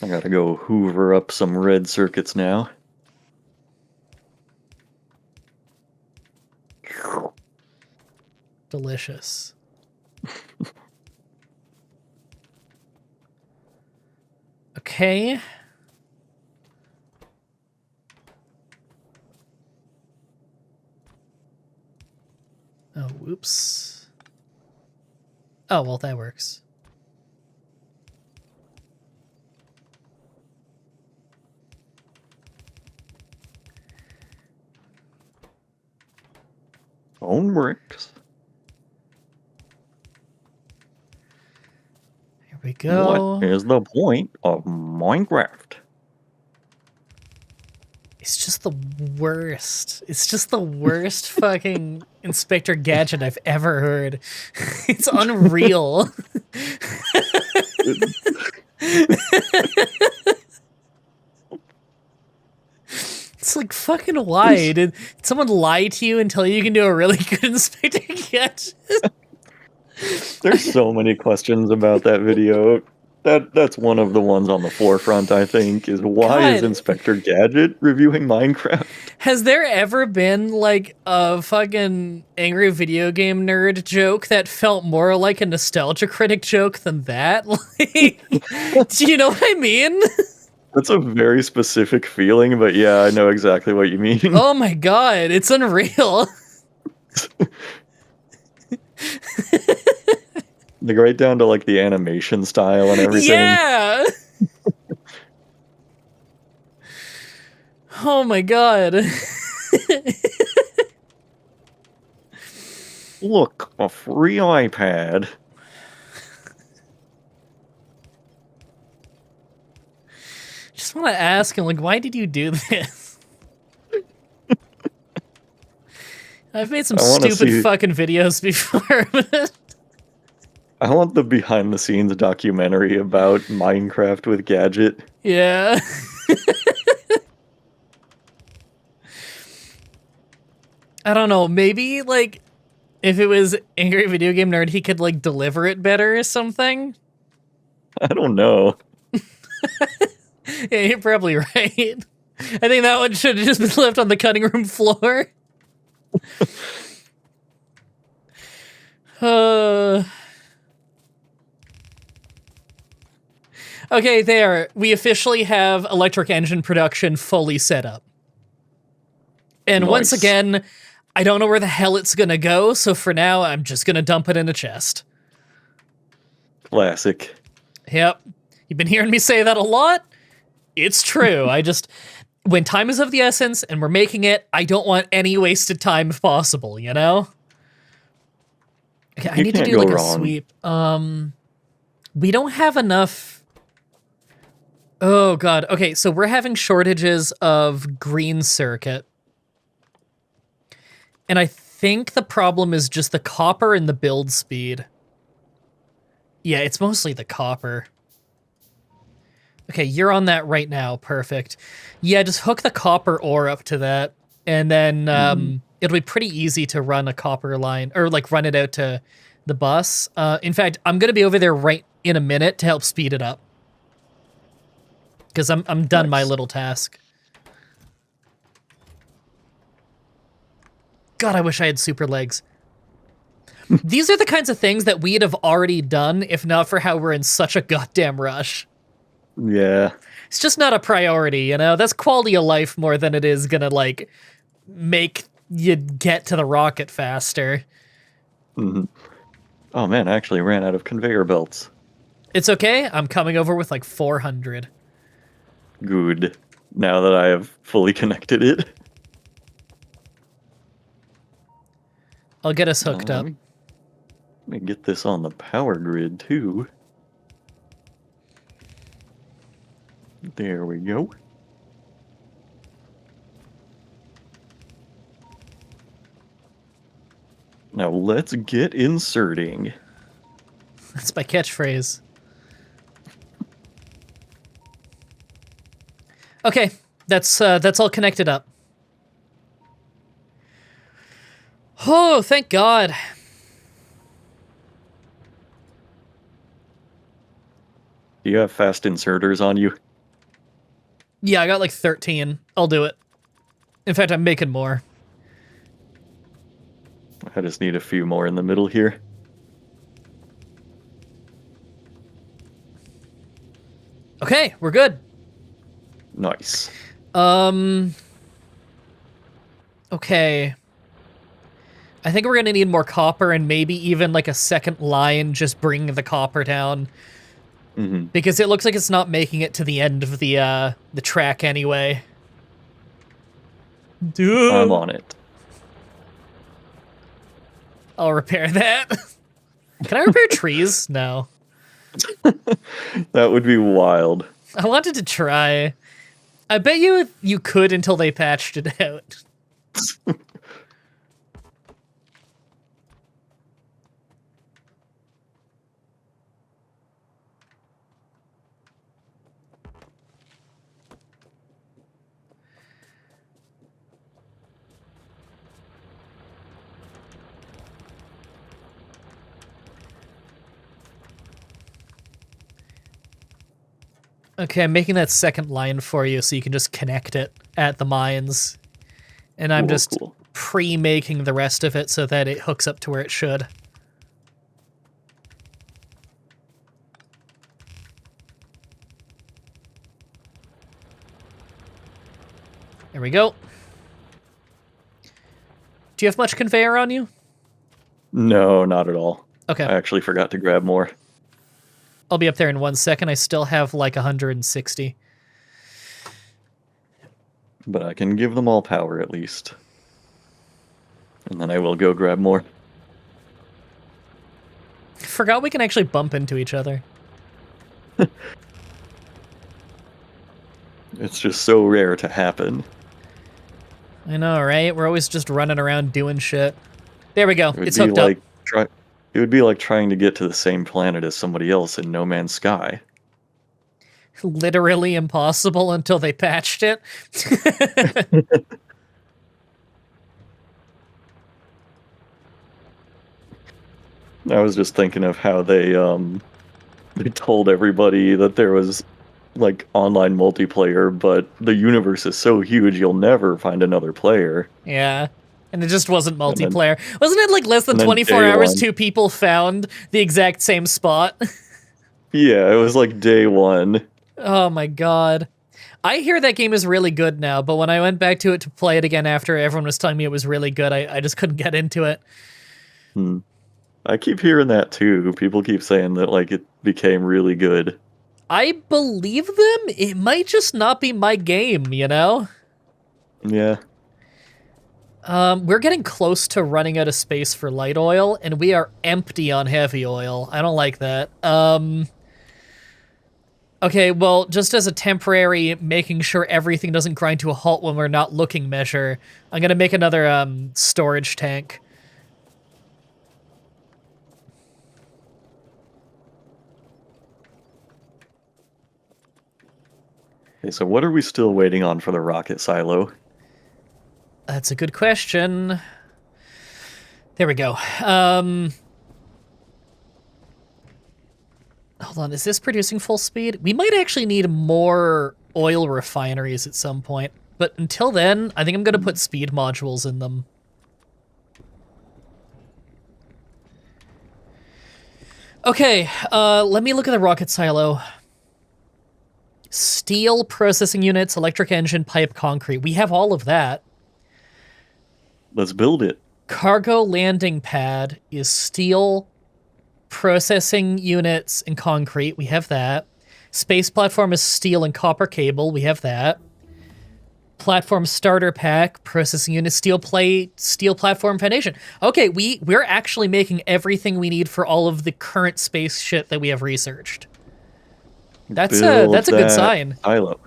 I gotta go hoover up some red circuits now. Delicious. Okay. Oh, whoops. Oh, well, that works. Bone bricks. Here we go. What is the point of Minecraft? It's just the worst. It's just the worst fucking Inspector Gadget I've ever heard. It's unreal. It's like, fucking why? Did someone lie to you and tell you can do a really good Inspector Gadget? There's so many questions about that video. That's one of the ones on the forefront, I think, is why is God. Inspector Gadget reviewing Minecraft? Has there ever been, like, a fucking angry video game nerd joke that felt more like a nostalgia critic joke than that? Like, do you know what I mean? That's a very specific feeling, but yeah, I know exactly what you mean. Oh my god, it's unreal. Like right down to like the animation style and everything. Yeah. Oh my god. Look, a free iPad. Just want to ask him, like, why did you do this? I've made some stupid fucking videos before. I want the behind the scenes documentary about Minecraft with Gadget. Yeah. I don't know, maybe, like, if it was Angry Video Game Nerd, he could, like, deliver it better or something? I don't know. Yeah, you're probably right. I think that one should have just been left on the cutting room floor. Okay, there. We officially have electric engine production fully set up. And once Nice. again, I don't know where the hell it's gonna go, so for now, I'm just gonna dump it in a chest. Classic. Yep. You've been hearing me say that a lot. It's true. When time is of the essence and we're making it, I don't want any wasted time if possible, you know? Okay, I You need to can't do go like a wrong. sweep. We don't have enough. Oh god. Okay, so we're having shortages of green circuit. And I think the problem is just the copper and the build speed. Yeah, it's mostly the copper. Okay, you're on that right now. Perfect. Yeah, just hook the copper ore up to that, and then it'll be pretty easy to run a copper line, or like run it out to the bus. In fact, I'm gonna be over there right in a minute to help speed it up. Because I'm done my Nice. little task. God, I wish I had super legs. These are the kinds of things that we'd have already done if not for how we're in such a goddamn rush. Yeah. It's just not a priority, you know? That's quality of life more than it is gonna, like, make you get to the rocket faster. hmm Oh man, I actually ran out of conveyor belts. It's okay, I'm coming over with like 400. Good. Now that I have fully connected it. I'll get us hooked up. Let me get this on the power grid too. There we go. Now let's get inserting. That's my catchphrase. Okay, that's all connected up. Oh, thank God. Do you have fast inserters on you? Yeah, I got like 13. I'll do it. In fact, I'm making more. I just need a few more in the middle here. Okay, we're good. Nice. Okay. I think we're gonna need more copper and maybe even like a second line just bringing the copper down. Because it looks like it's not making it to the end of the track anyway. Dude. I'm on it. I'll repair that. Can I repair trees? No. That would be wild. I wanted to try. I bet you could until they patched it out. Okay, I'm making that second line for you so you can just connect it at the mines. And I'm just Cool. pre-making the rest of it so that it hooks up to where it should. There we go. Do you have much conveyor on you? No, not at all. Okay. I actually forgot to grab more. I'll be up there in 1 second. I still have like 160. But I can give them all power at least. And then I will go grab more. Forgot we can actually bump into each other. It's just so rare to happen. I know, right? We're always just running around doing shit. There we go. It would It's be hooked up. It would be like trying to get to the same planet as somebody else in No Man's Sky. Literally impossible until they patched it. I was just thinking of how they told everybody that there was like online multiplayer, but the universe is so huge you'll never find another player. Yeah. And it just wasn't And then- multiplayer. Wasn't it like less than and then 24 day hours, one. 2 people found the exact same spot? Yeah, it was like day one. Oh my god. I hear that game is really good now, but when I went back to it to play it again after everyone was telling me it was really good, I just couldn't get into it. Hmm. I keep hearing that too. People keep saying that like it became really good. I believe them. It might just not be my game, you know? Yeah. We're getting close to running out of space for light oil, and we are empty on heavy oil. I don't like that. Okay, well, just as a temporary making sure everything doesn't grind to a halt when we're not looking measure, I'm gonna make another, storage tank. Okay, so what are we still waiting on for the rocket silo? That's a good question. There we go. Hold on, is this producing full speed? We might actually need more oil refineries at some point. But until then, I think I'm gonna put speed modules in them. Okay, let me look at the rocket silo. Steel processing units, electric engine, pipe, concrete. We have all of that. Let's build it. Cargo landing pad is steel processing units and concrete. We have that. Space platform is steel and copper cable. We have that. Platform starter pack, processing unit, steel plate, steel platform foundation. Okay, we're actually making everything we need for all of the current space shit that we have researched. That's Build a good that sign. silo.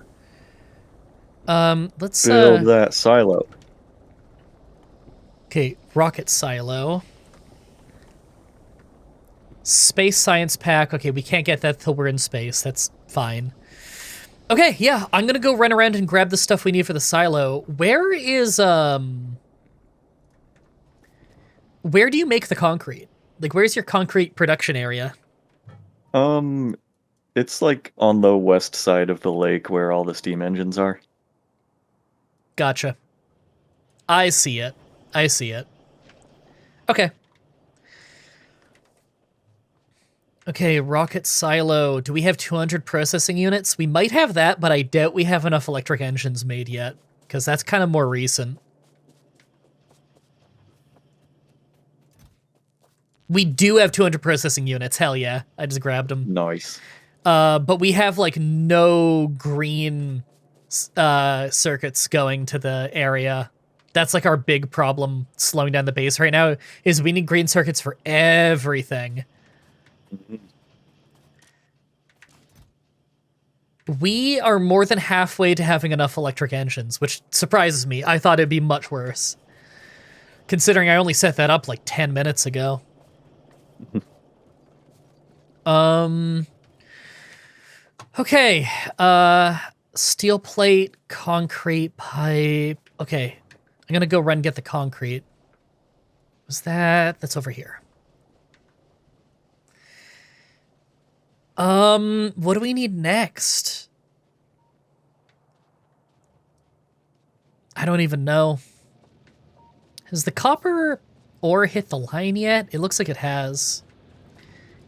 Let's Build that silo. okay, rocket silo. Space science pack. Okay, we can't get that till we're in space. That's fine. Okay, yeah, I'm gonna go run around and grab the stuff we need for the silo. Where do you make the concrete? Like, where's your concrete production area? Um, it's like on the west side of the lake where all the steam engines are. Gotcha. I see it. I see it. Okay. Okay, rocket silo. Do we have 200 processing units? We might have that, but I doubt we have enough electric engines made yet, because that's kind of more recent. We do have 200 processing units. Hell yeah. I just grabbed them. Nice. But we have, like, no green circuits going to the area. That's, like, our big problem slowing down the base right now, is we need green circuits for everything. We are more than halfway to having enough electric engines, which surprises me. I thought it'd be much worse, considering I only set that up like 10 minutes ago. Okay, steel plate, concrete pipe. Okay, I'm gonna go run and get the concrete. That's over here. What do we need next? I don't even know. Has the copper ore hit the line yet? It looks like it has.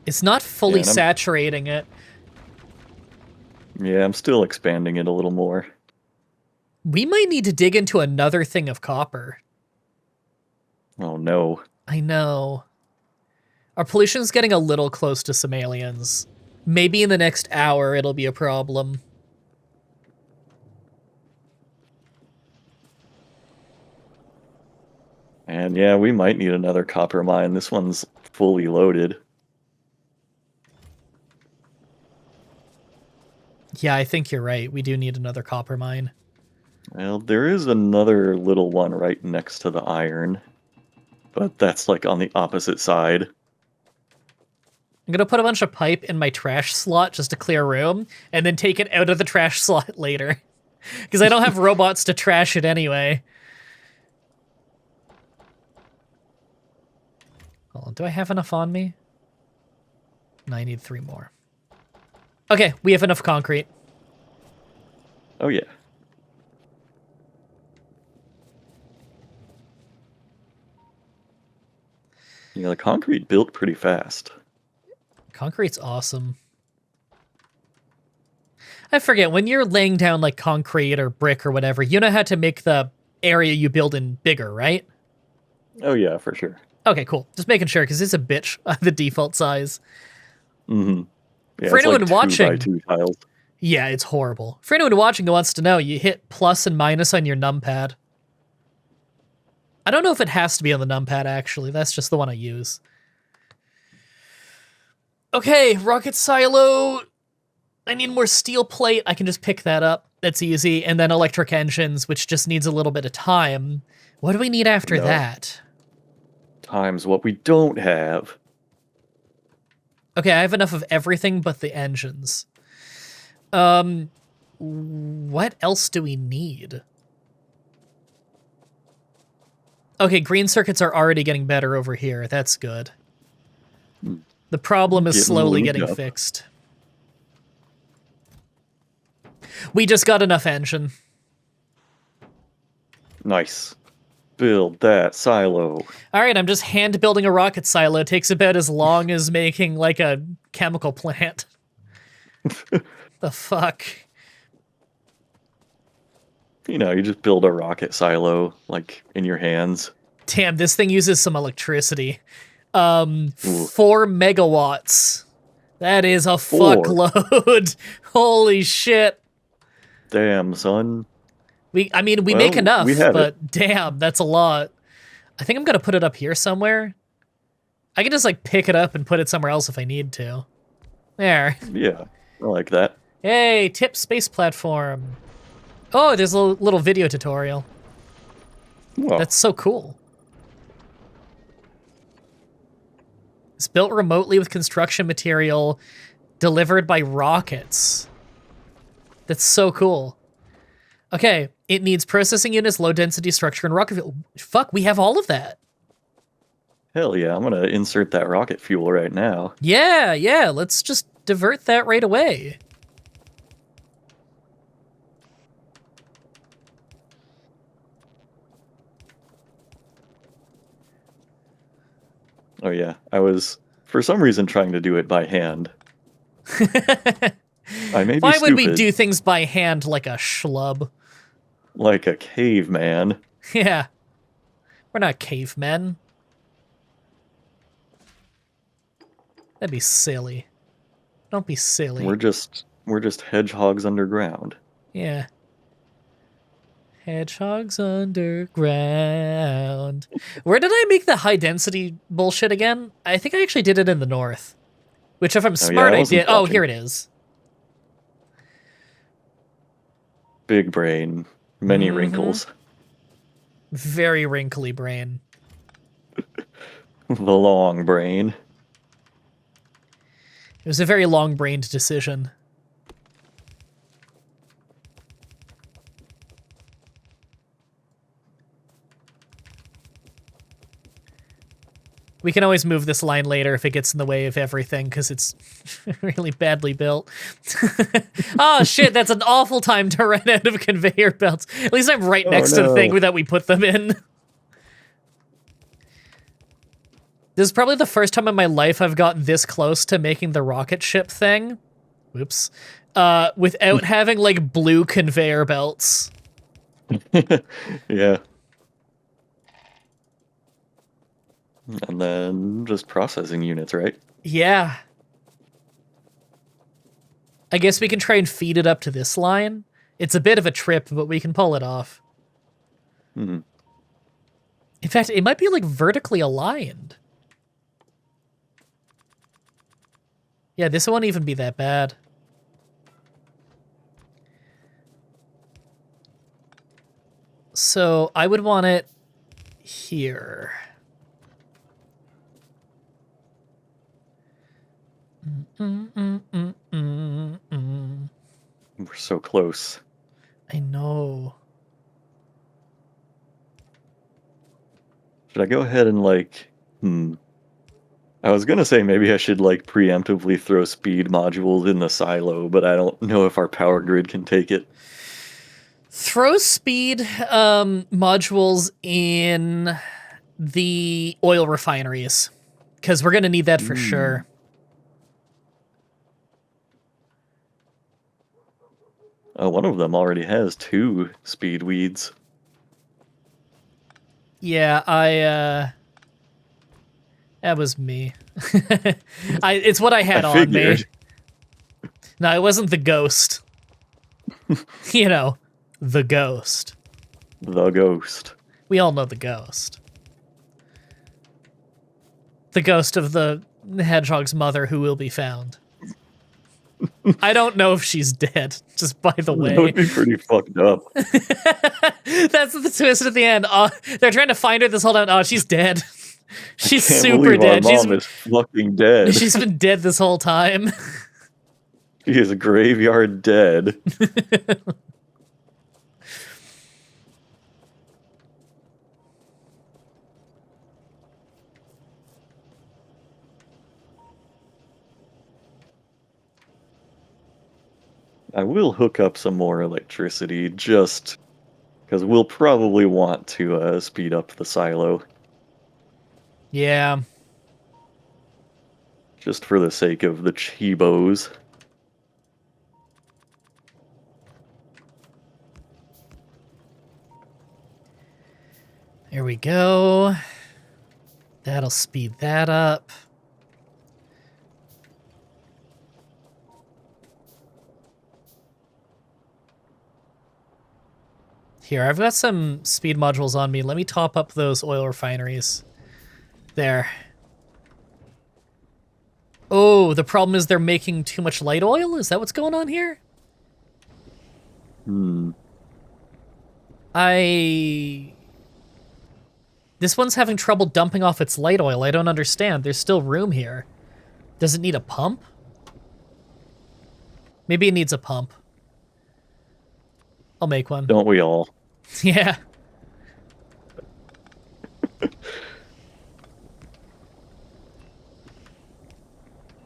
It's not fully Yeah, saturating it. Yeah, I'm still expanding it a little more. We might need to dig into another thing of copper. Oh no. I know. Our pollution's getting a little close to some aliens. Maybe in the next hour it'll be a problem. And yeah, we might need another copper mine. This one's fully loaded. Yeah, I think you're right. We do need another copper mine. Well, there is another little one right next to the iron, but that's like on the opposite side. I'm gonna put a bunch of pipe in my trash slot just to clear room, and then take it out of the trash slot later. Because I don't have robots to trash it anyway. Hold on, do I have enough on me? No, I need 3 more. Okay, we have enough concrete. Oh yeah. Yeah, the concrete built pretty fast. Concrete's awesome. I forget, when you're laying down like concrete or brick or whatever, you know how to make the area you build in bigger, right? Oh yeah, for sure. Okay, cool. Just making sure, because it's a bitch, the default size. Mm-hmm. Yeah, For it's like anyone 2 by watching, 2 tiles. yeah, it's horrible. For anyone watching who wants to know, you hit plus and minus on your numpad. I don't know if it has to be on the numpad, actually. That's just the one I use. Okay, rocket silo. I need more steel plate. I can just pick that up. That's easy. And then electric engines, which just needs a little bit of time. What do we need after No. that? Times what we don't have. Okay, I have enough of everything but the engines. What else do we need? Okay, green circuits are already getting better over here. That's good. The problem is Getting slowly lubed getting up. fixed. We just got enough engine. Nice. Build that silo. All right, I'm just hand building a rocket silo. It takes about as long as making like a chemical plant. The fuck? You know, you just build a rocket silo, like, in your hands. Damn, this thing uses some electricity. Ooh. 4 megawatts. That is a 4. fuckload. Holy shit. Damn, son. We Well, make enough, we have but damn, that's a lot. I think I'm gonna put it up here somewhere. I can just like pick it up and put it somewhere else if I need to. There. Yeah, I like that. Hey, tip space platform. Oh, there's a little video tutorial. Well, That's so cool. It's built remotely with construction material delivered by rockets. That's so cool. Okay, it needs processing units, low density structure, and rocket fuel. Fuck, we have all of that. hell yeah, I'm gonna insert that rocket fuel right now. Yeah, let's just divert that right away. Oh yeah, I was, for some reason, trying to do it by hand. I may be Why would we stupid, do things by hand like a schlub? like a caveman. Yeah. We're not cavemen. That'd be silly. Don't be silly. We're just hedgehogs underground. Yeah. Hedgehogs Underground. Where did I make the high density bullshit again? I think I actually did it in the north. Which, if I'm smart, I I wasn't did. Oh, watching. here it is. Big brain, many Mhm. wrinkles. Very wrinkly brain. The long brain. It was a very long-brained decision. We can always move this line later if it gets in the way of everything, because it's really badly built. Oh shit, that's an awful time to run out of conveyor belts. At least I'm right next to the thing that we put them in. This is probably the first time in my life I've gotten this close to making the rocket ship thing. Whoops. Without having, like, blue conveyor belts. Yeah. And then just processing units, right? Yeah. I guess we can try and feed it up to this line. It's a bit of a trip, but we can pull it off. Hmm. In fact, it might be, like, vertically aligned. Yeah, this won't even be that bad. So I would want it here. We're so close. I know. Should I go ahead and like, I was gonna say maybe I should like preemptively throw speed modules in the silo, but I don't know if our power grid can take it. Throw speed modules in the oil refineries, because we're going to need that for sure. One of them already has 2 speed weeds. Yeah, that was me. It's what I had I on me. figured. No, it wasn't the ghost. You know, the ghost. The ghost. We all know the ghost. The ghost of the hedgehog's mother who will be found. I don't know if she's dead, just by the way. That would be pretty fucked up. That's the twist at the end. They're trying to find her this whole time. Oh, she's dead. She's Can't super believe dead. Our mom is fucking dead. She's been dead this whole time. She is graveyard dead. I will hook up some more electricity just because we'll probably want to speed up the silo. Yeah. Just for the sake of the Chibos. There we go. That'll speed that up. Here, I've got some speed modules on me. Let me top up those oil refineries. There. Oh, the problem is they're making too much light oil? Is that what's going on here? This one's having trouble dumping off its light oil. I don't understand. There's still room here. Does it need a pump? Maybe it needs a pump. I'll make one. Don't we all? Yeah.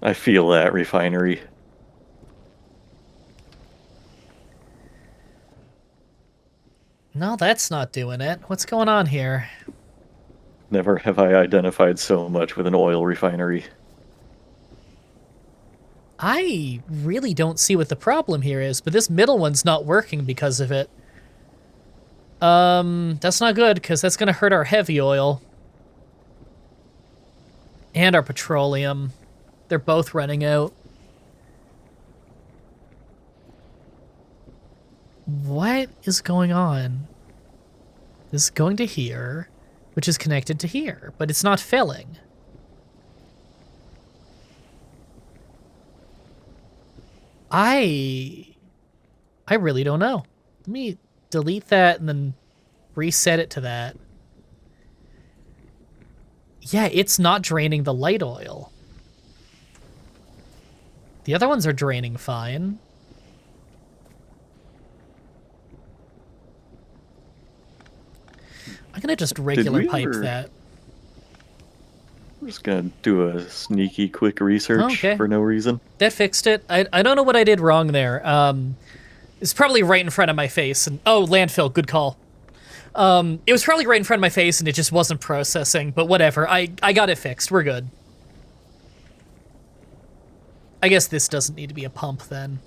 I feel that, refinery. No, that's not doing it. What's going on here? Never have I identified so much with an oil refinery. I really don't see what the problem here is, but this middle one's not working because of it. That's not good, because that's going to hurt our heavy oil. And our petroleum. They're both running out. What is going on? This is going to here, which is connected to here, but it's not filling. I really don't know. Let me delete that and then reset it to that. Yeah, it's not draining the light oil. The other ones are draining fine. I'm gonna just regular pipe that. I'm just gonna do a sneaky quick research for no reason. That fixed it. I don't know what I did wrong there. It's probably right in front of my face. And oh, landfill, good call. It was probably right in front of my face and it just wasn't processing, but whatever. I got it fixed. We're good. I guess this doesn't need to be a pump then.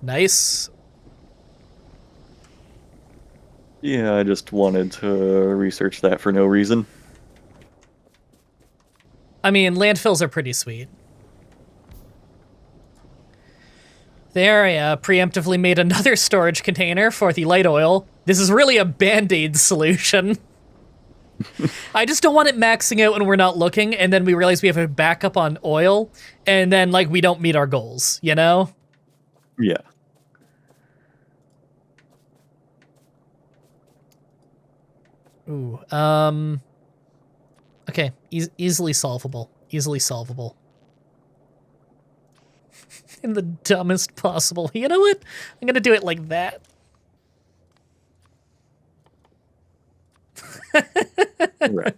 Nice. Yeah, I just wanted to research that for no reason. I mean, landfills are pretty sweet. There, I preemptively made another storage container for the light oil. This is really a Band-Aid solution. I just don't want it maxing out when we're not looking, and then we realize we have a backup on oil, and then, like, we don't meet our goals, you know? Yeah. Ooh, okay, easily solvable. Easily solvable. In the dumbest possible. You know what? I'm gonna do it like that. Right.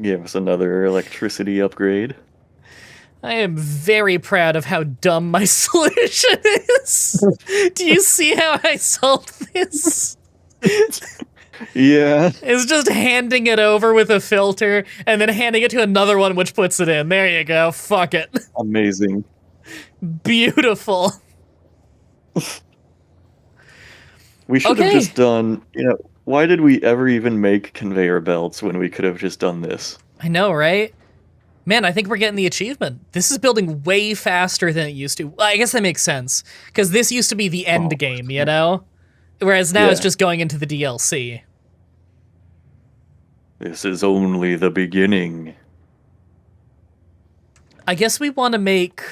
Give us another electricity upgrade. I am very proud of how dumb my solution is. Do you see how I solved this? Yeah. It's just handing it over with a filter and then handing it to another one which puts it in. There you go. Fuck it. Amazing. Beautiful. We should have Okay. just done, why did we ever even make conveyor belts when we could have just done this? I know, right? Man, I think we're getting the achievement. This is building way faster than it used to. Well, I guess that makes sense, because this used to be the end Oh, game, you know? Whereas now it's yeah. just going into the DLC. This is only the beginning. I guess we want to make...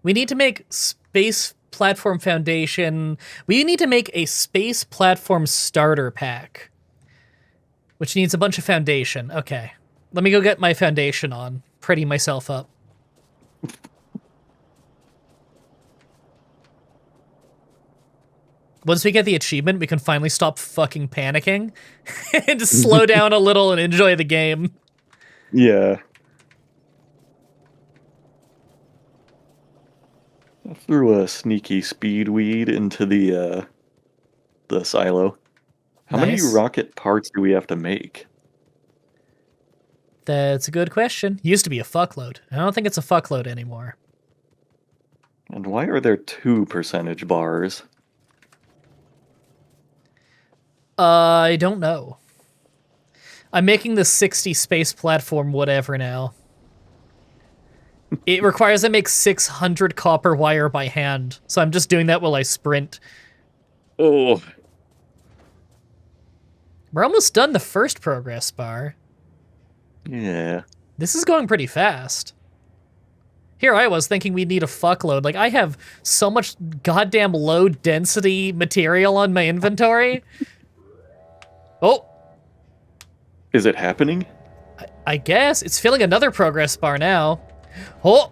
We need to make Space Platform Foundation. We need to make a Space Platform Starter Pack, which needs a bunch of foundation. Okay. Let me go get my foundation on. Pretty myself up. Once we get the achievement, we can finally stop fucking panicking and just slow down a little and enjoy the game. Yeah. I threw a sneaky speed weed into the silo. How many Nice. rocket parts do we have to make? That's a good question. Used to be a fuckload. I don't think it's a fuckload anymore. And why are there 2 percentage bars? I don't know. I'm making the 60 space platform whatever now. It requires I make 600 copper wire by hand, so I'm just doing that while I sprint. Oh. We're almost done the first progress bar. Yeah. This is going pretty fast. Here I was thinking we'd need a fuckload. Like, I have so much goddamn low density material on my inventory. Oh! Is it happening? I guess. It's filling another progress bar now. Oh!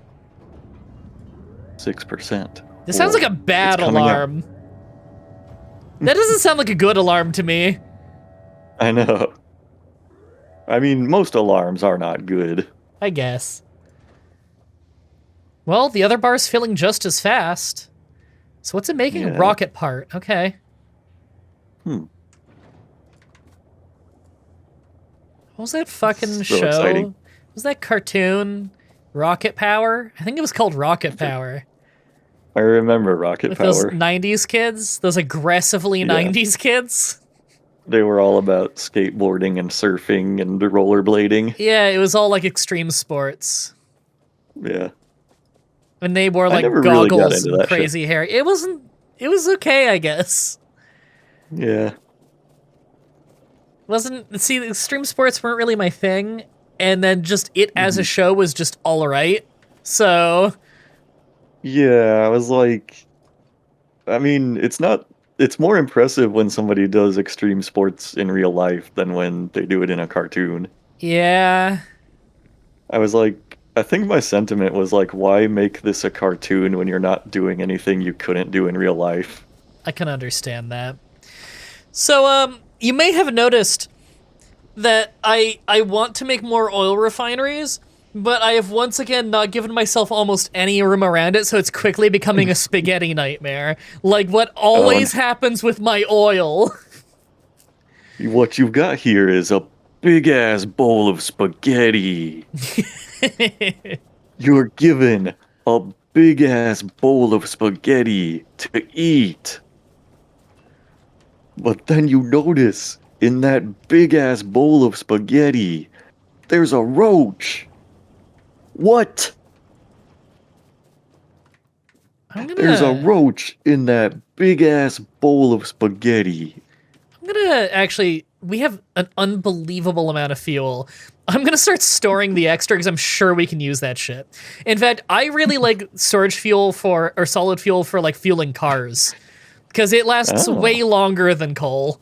6%. This sounds like a bad alarm. That doesn't sound like a good alarm to me. I know. I mean, most alarms are not good. I guess. Well, the other bar's filling just as fast. So what's it making? Yeah. Rocket part. Okay. Hmm. What was that fucking So show? exciting. What was that cartoon? Rocket Power? I think it was called Rocket Power. I remember Rocket With Power. those 90s kids? Those aggressively Yeah. 90s kids? They were all about skateboarding and surfing and rollerblading. Yeah, it was all like extreme sports. Yeah. And they wore I like never really got goggles into and that shit. crazy hair. It was okay, I guess. Yeah. See, extreme sports weren't really my thing, and then just it as a show was just all right. So, Yeah, I was like, I mean, it's more impressive when somebody does extreme sports in real life than when they do it in a cartoon. yeah, I was like, I think my sentiment was like, why make this a cartoon when you're not doing anything you couldn't do in real life? I can understand that. So, you may have noticed that I want to make more oil refineries, but I have once again not given myself almost any room around it, so it's quickly becoming a spaghetti nightmare. Like what always happens with my oil. What you've got here is a big ass bowl of spaghetti. You're given a big ass bowl of spaghetti to eat. But then you notice in that big ass bowl of spaghetti, there's a roach. What? There's a roach in that big ass bowl of spaghetti. I'm gonna actually, we have an unbelievable amount of fuel. I'm gonna start storing the extra because I'm sure we can use that shit. In fact, I really like storage fuel or solid fuel for like fueling cars because it lasts way longer than coal.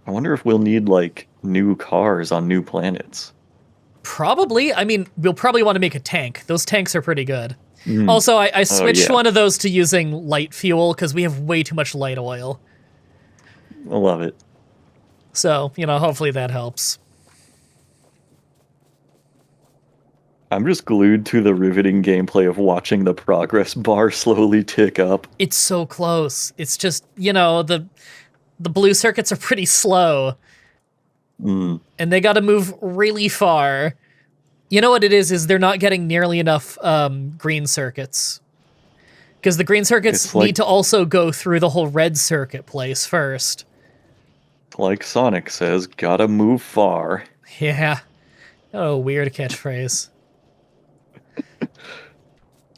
I wonder if we'll need like new cars on new planets. Probably. I mean, we'll probably want to make a tank. Those tanks are pretty good. Also, I switched one of those to using light fuel because we have way too much light oil. I love it. So, hopefully that helps. I'm just glued to the riveting gameplay of watching the progress bar slowly tick up. It's so close. It's just, the blue circuits are pretty slow, Mm, and they got to move really far. You know what it is they're not getting nearly enough green circuits. Because the green circuits it's like need to also go through the whole red circuit place first. Sonic says, gotta move far. Yeah. Oh, weird catchphrase.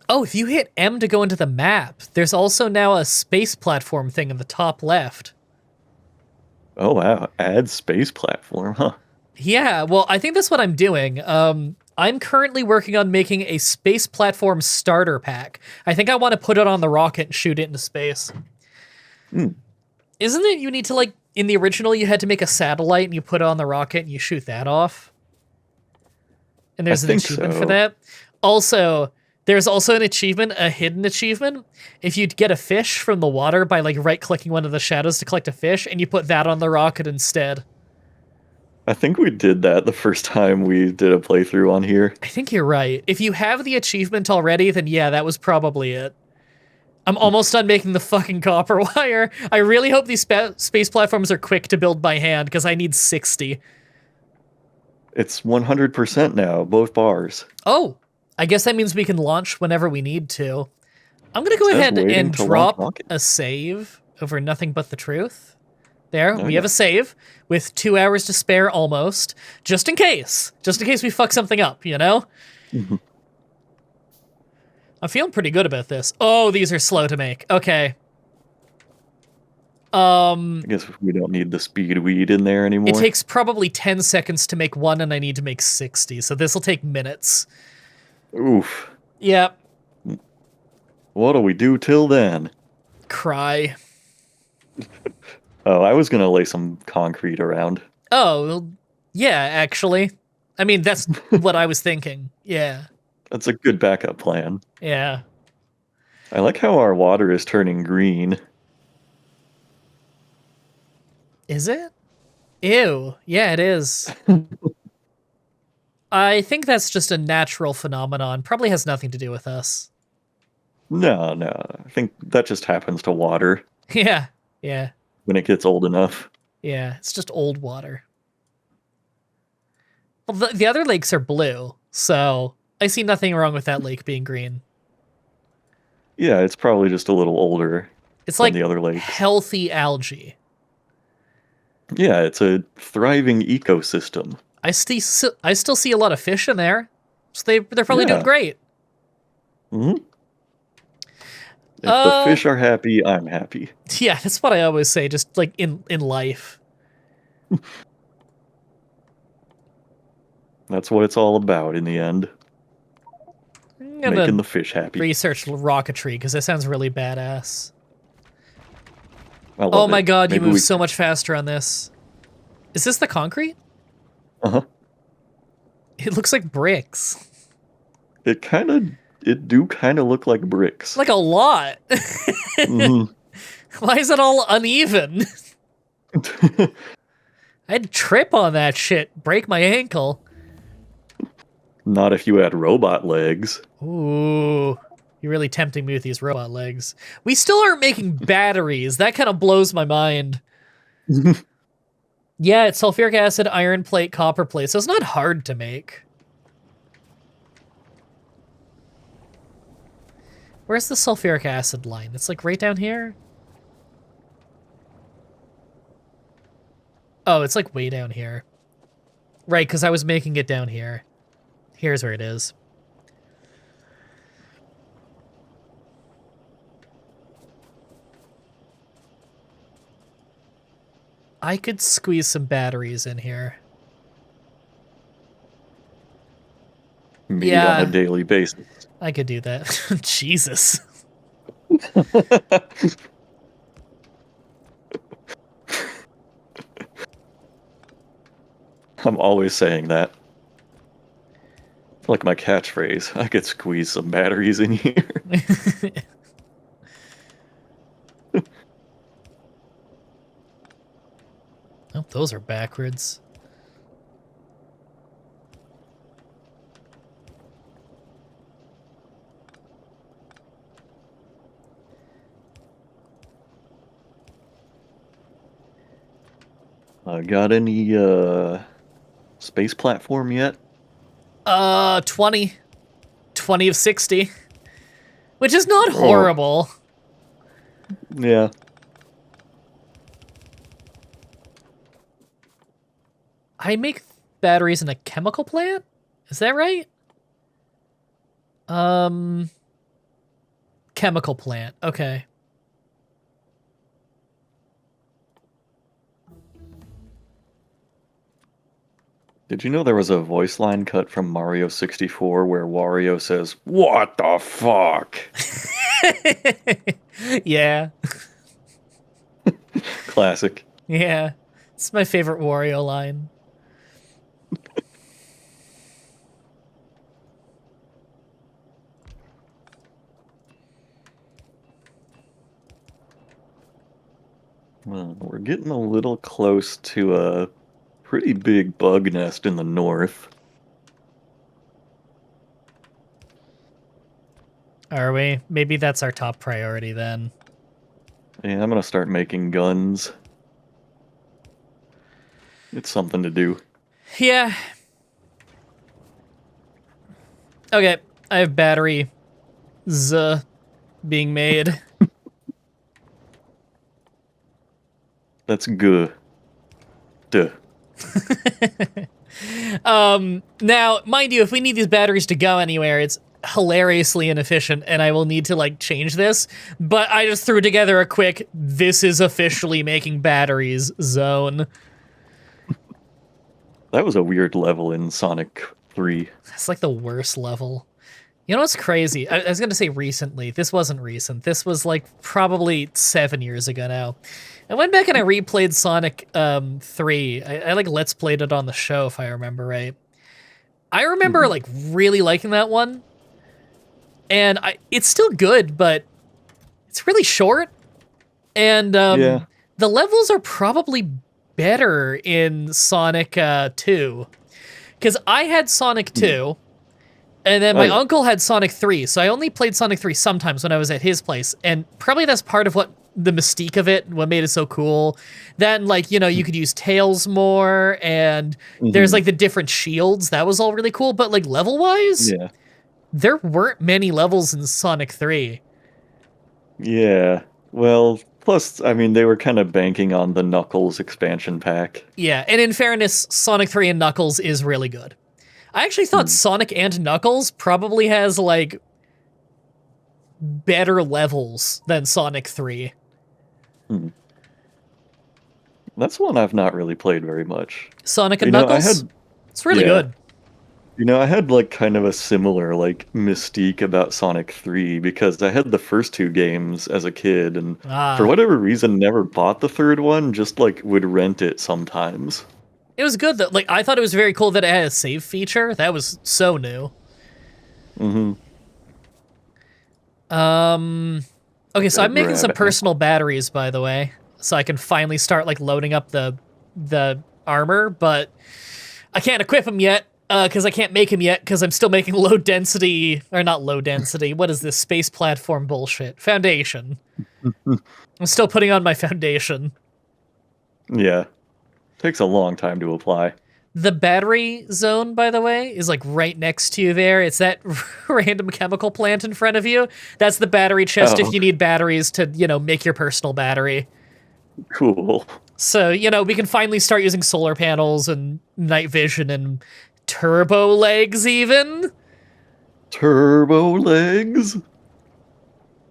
Oh, if you hit M to go into the map, there's also now a space platform thing in the top left. Oh wow, add space platform, huh? Yeah, well, I think that's what I'm doing. I'm currently working on making a space platform starter pack. I think I want to put it on the rocket and shoot it into space. Hmm. Isn't it you need to, like, in the original, you had to make a satellite and you put it on the rocket and you shoot that off? And I there's an think achievement for so. that. Also, there's also an achievement, a hidden achievement. If you get a fish from the water by, like, right-clicking one of the shadows to collect a fish, and you put that on the rocket instead. I think we did that the first time we did a playthrough on here. I think you're right. If you have the achievement already, then yeah, that was probably it. I'm almost done making the fucking copper wire. I really hope these space platforms are quick to build by hand, because I need 60. It's 100% now, both bars. Oh, I guess that means we can launch whenever we need to. I'm gonna It go says ahead waiting and to launch drop rocket. a save over Nothing But the Truth. There, Oh, we have yeah. a save with 2 hours to spare almost, just in case we fuck something up, you know? Mhm. I'm feeling pretty good about this. Oh, these are slow to make. Okay. I guess we don't need the speed weed in there It anymore. takes probably 10 seconds to make one, and I need to make 60, so this will take minutes. Oof. Yep. What do we do till then? Cry. Oh, I was gonna lay some concrete around. Oh, well, yeah, actually. I mean, that's what I was thinking. Yeah. That's a good backup plan. Yeah. I like how our water is turning green. Is it? Ew. Yeah, it is. I think that's just a natural phenomenon. Probably has nothing to do with us. No, no. I think that just happens to water Yeah. Yeah. when it gets old enough. Yeah. It's just old water. Well, the other lakes are blue, so I see nothing wrong with that lake being green. Yeah, it's probably just a little older It's than like the other lakes. healthy algae. Yeah, it's a thriving ecosystem. I still see a lot of fish in there, so they're probably doing Yeah. great. Hmm. If the fish are happy, I'm happy. Yeah, that's what I always say, just like in life. That's what it's all about in the end. I'm Making gonna the fish happy. research rocketry because that sounds really badass. I love Oh my it. god, you Maybe move we. so much faster on this. Is this the concrete? Uh-huh. It looks like bricks. It do kind of look like bricks. Like a lot. Hmm. Why is it all uneven? I'd trip on that shit, break my ankle. Not if you had robot legs. Ooh, you're really tempting me with these robot legs. We still aren't making batteries. That kind of blows my mind. Yeah, it's sulfuric acid, iron plate, copper plate, so it's not hard to make. Where's the sulfuric acid line? It's like right down here? Oh, it's like way down here. Right, because I was making it down here. Here's where it is. I could squeeze some batteries in here. Me Yeah. on a daily basis. I could do that. Jesus. I'm always saying that. Like my catchphrase. I could squeeze some batteries in here. Oh, those are backwards. Got any space platform yet? 20. 20 of 60. Which is not Oh, horrible. yeah. I make batteries in a chemical plant? Is that right? Chemical plant. Okay. Did you know there was a voice line cut from Mario 64 where Wario says, "What the fuck?" Yeah. Classic. Yeah. It's my favorite Wario line. Well, we're getting a little close to a pretty big bug nest in the north. Are we? Maybe that's our top priority then. And I'm gonna start making guns. It's something to do. Yeah. Okay. I have battery being made. That's good. Duh. Now, mind you, if we need these batteries to go anywhere, it's hilariously inefficient and I will need to like change this. But I just threw together a quick, this is officially making batteries zone. That was a weird level in Sonic 3. It's like the worst level. You know what's crazy? I was going to say recently. This wasn't recent. This was like probably 7 years ago now. I went back and I replayed Sonic 3. I like Let's Played it on the show, if I remember right. I remember like really liking that one. And it's still good, but it's really short. And Yeah. the levels are probably better in Sonic 2. Because I had Sonic 2, and then Oh my yeah. uncle had Sonic 3, so I only played Sonic 3 sometimes when I was at his place, and probably that's part of what the mystique of it, what made it so cool. Then, like, you know, you could use Tails more, and there's, like, the different shields. That was all really cool, but, like, level-wise, Yeah. there weren't many levels in Sonic 3. Yeah. Well, plus, I mean, they were kind of banking on the Knuckles expansion pack. Yeah, and in fairness, Sonic 3 and Knuckles is really good. I actually thought Sonic and Knuckles probably has, like, better levels than Sonic 3. Hmm. That's one I've not really played very much. Sonic and You know, I Knuckles? had, It's really yeah. good. You know, I had like kind of a similar like mystique about Sonic 3 because I had the first two games as a kid and for Ah. whatever reason never bought the third one, just like would rent it sometimes. It was good, though. Like, I thought it was very cool that it had a save feature. That was so new. Mm-hmm. Okay, so Gotta I'm making some grab ammo. personal batteries, by the way, so I can finally start, like, loading up the armor, but I can't equip them yet, because I can't make them yet, because I'm still making low density, or not low density, what is this space platform bullshit? Foundation. I'm still putting on my foundation. Yeah. Takes a long time to apply. The battery zone, by the way, is like right next to you there. It's that random chemical plant in front of you. That's the battery chest if Oh, you need batteries to, you know, make your personal battery. cool. So, you know, we can finally start using solar panels and night vision and turbo legs even. Turbo legs.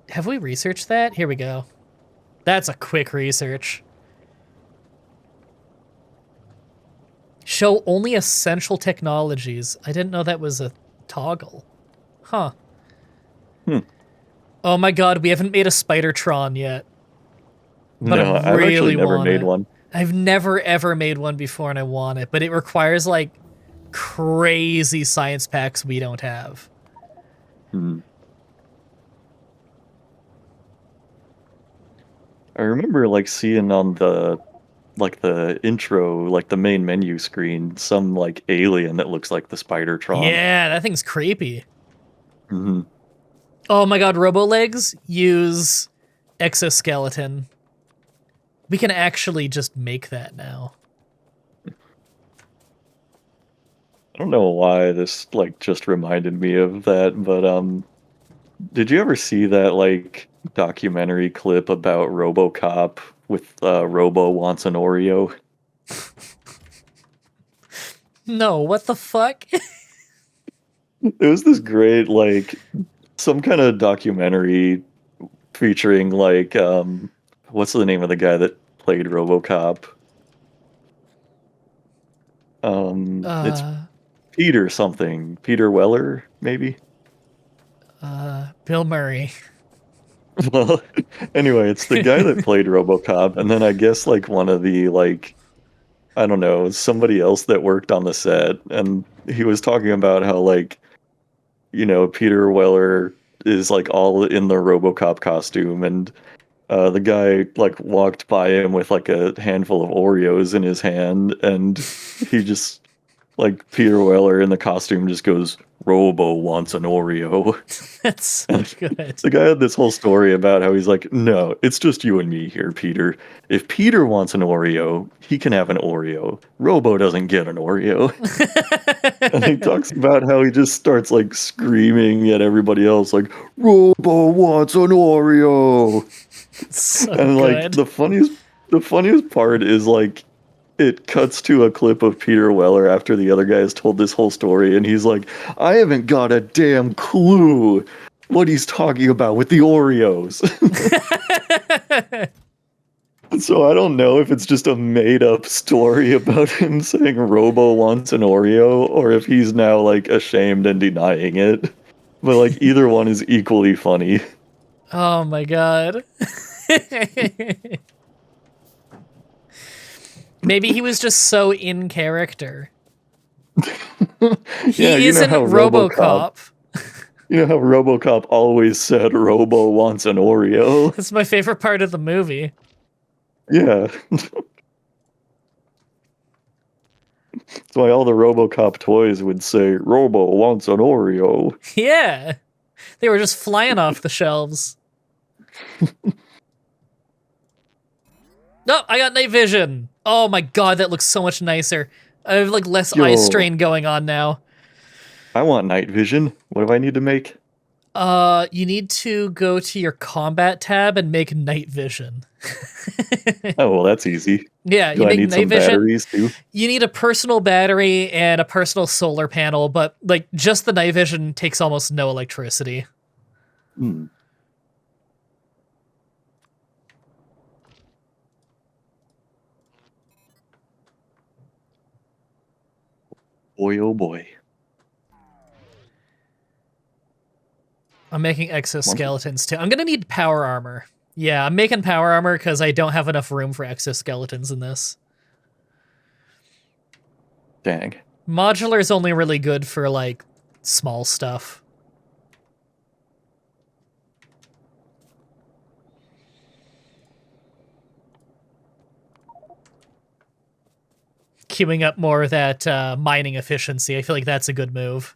Have we researched that? Here we go. That's a quick research. Show only essential technologies. I didn't know that was a toggle. Huh. Hmm. Oh my god, we haven't made a Spider-Tron yet. But I No, I've actually really never want made it. one. I've never ever made one before and I want it, but it requires like crazy science packs we don't have. Hmm. I remember like seeing on the intro, like the main menu screen, some like alien that looks like the Spider-Tron. Yeah, that thing's creepy. Hmm. Oh my god, Robolegs use exoskeleton. We can actually just make that now. don't know why this like just reminded me of that, but did you ever see that like documentary clip about RoboCop with Robo wants an Oreo? No, what the fuck? It was this great like some kind of documentary featuring like what's the name of the guy that played RoboCop? It's uh, Peter something. Peter Weller, maybe? Bill Murray. Well, anyway, it's the guy that played RoboCop, and then I guess like one of the like I don't know, somebody else that worked on the set, and he was talking about how like, Peter Weller is like all in the RoboCop costume, and the guy like walked by him with like a handful of Oreos in his hand, and he just like Peter Weller in the costume just goes, "Robo wants an Oreo." That's so And good. the guy had this whole story about how he's like, "No, it's just you and me here, Peter. If Peter wants an Oreo, he can have an Oreo. Robo doesn't get an Oreo." And he talks about how he just starts like screaming at everybody else, like, "Robo wants an Oreo." So And like good. the funniest part is like it cuts to a clip of Peter Weller after the other guy has told this whole story, and he's like, "I haven't got a damn clue what he's talking about with the Oreos." So I don't know if it's just a made up story about him saying Robo wants an Oreo, or if he's now like ashamed and denying it. But like either one is equally funny. Oh my god. Maybe he was just so in character. Yeah, He isn't RoboCop. RoboCop always said Robo wants an Oreo. That's my favorite part of the movie. Yeah. That's why all the RoboCop toys would say Robo wants an Oreo. Yeah. They were just flying off the shelves. No, I got night vision. Oh my god, that looks so much nicer. I have like less eye Yo, strain going on now. I want night vision. What do I need to make? You need to go to your combat tab and make night vision. Oh, well, that's easy. Yeah, Do you I make need night some vision. batteries too? You need a personal battery and a personal solar panel, but like just the night vision takes almost no electricity. Hmm. Boy, oh boy. I'm making Once- exoskeletons too. I'm gonna need power armor. Yeah, I'm making power armor because I don't have enough room for exoskeletons in this. Dang. Modular is only really good for like small stuff. Queuing up more of that mining efficiency. I feel like that's a good move.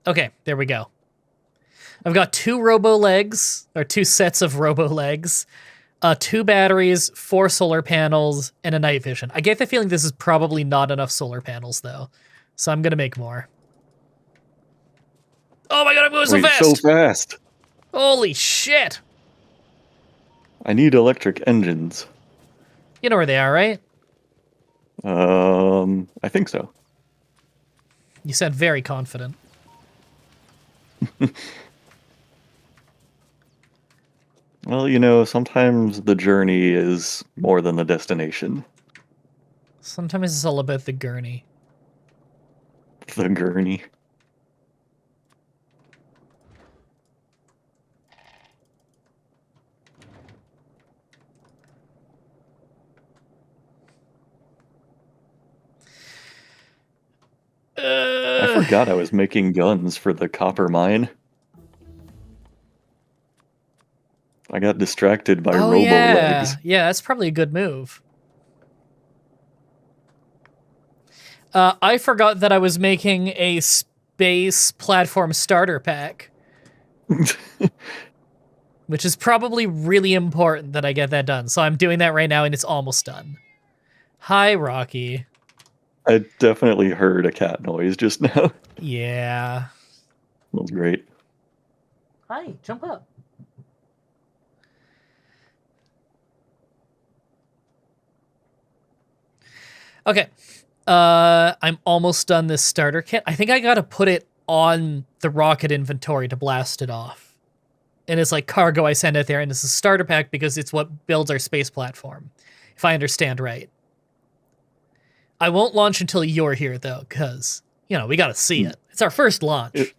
Okay, there we go. I've got 2 robo legs, or 2 sets of robo legs, 2 batteries, 4 solar panels, and a night vision. I get the feeling this is probably not enough solar panels, though. So I'm gonna make more. Oh my god, I'm moving so Wait, fast! so fast. Holy shit! I need electric engines. You know where they are, right? I think so. You sound very confident. Well, sometimes the journey is more than the destination. Sometimes it's all about the gurney. The gurney. I forgot I was making guns for the copper mine. I got distracted by Oh robo yeah, legs. yeah, that's probably a good move. I forgot that I was making a space platform starter pack, which is probably really important that I get that done. So I'm doing that right now, and it's almost done. Hi, Rocky. I definitely heard a cat noise just now. That Yeah. was great. Hi, jump up. Okay. I'm almost done this starter kit. I think I gotta put it on the rocket inventory to blast it off. And it's like cargo I send out there, and it's a starter pack because it's what builds our space platform, if I understand right. I won't launch until you're here, though, because, we gotta see it. It's our first launch.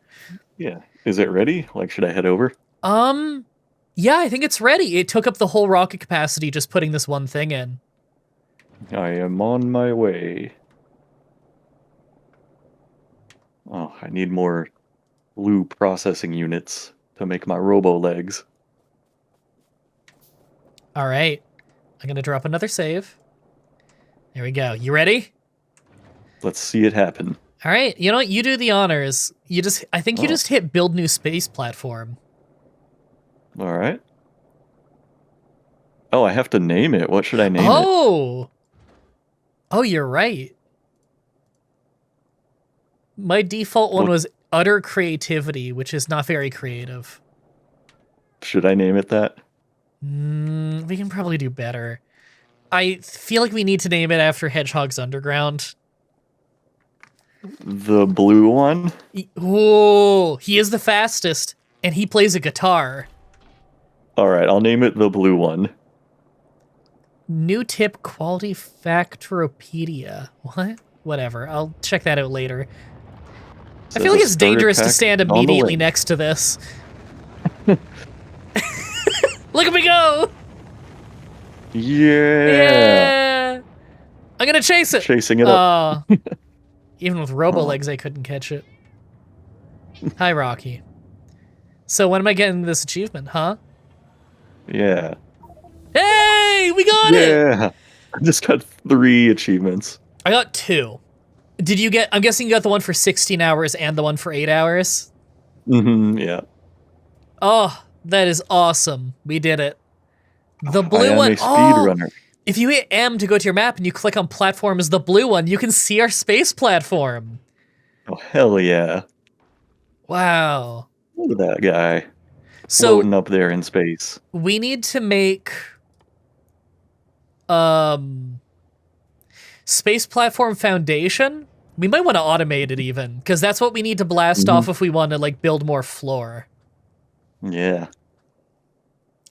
Yeah. Is it ready? Like, should I head over? Yeah, I think it's ready. It took up the whole rocket capacity just putting this one thing in. I am on my way. Oh, I need more blue processing units to make my robo legs. All right. I'm gonna drop another save. There we go. You ready? Let's see it happen. All right. You know what? You do the honors. I think you just hit build new space platform. All right. Oh, I have to name it. What should I name it? Oh, you're right. My default one was utter creativity, which is not very creative. Should I name it that? We can probably do better. I feel like we need to name it after Hedgehogs Underground. The blue one? Oh, he is the fastest, and he plays a guitar. All right, I'll name it the blue one. New tip, quality factoropediya. What? Whatever. I'll check that out later. I feel like it's dangerous to stand immediately next to this. Look at me go! Yeah! I'm gonna chase it! Chasing it up. Even with robo legs, I couldn't catch it. Hi, Rocky. So when am I getting this achievement, huh? Yeah. Hey! We got it! Yeah! I just got 3 achievements. I got 2. Did you get... I'm guessing you got the one for 16 hours and the one for 8 hours? Yeah. Oh, that is awesome. We did it. The blue I am one. a speedrunner. If you hit M to go to your map and you click on platform as the blue one, you can see our space platform. Oh, hell yeah. Wow. Look at that guy. So floating up there in space. We need to make space platform foundation. We might want to automate it even, because that's what we need to blast off if we want to like build more floor. Yeah.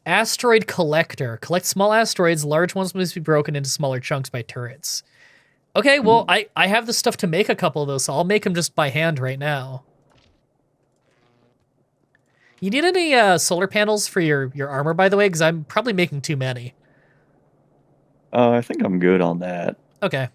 Asteroid collector. Collect small asteroids. Large ones must be broken into smaller chunks by turrets. Okay, well, I have the stuff to make a couple of those, so I'll make them just by hand right now. You need any solar panels for your armor, by the way? Because I'm probably making too many. I think I'm good on that. Okay.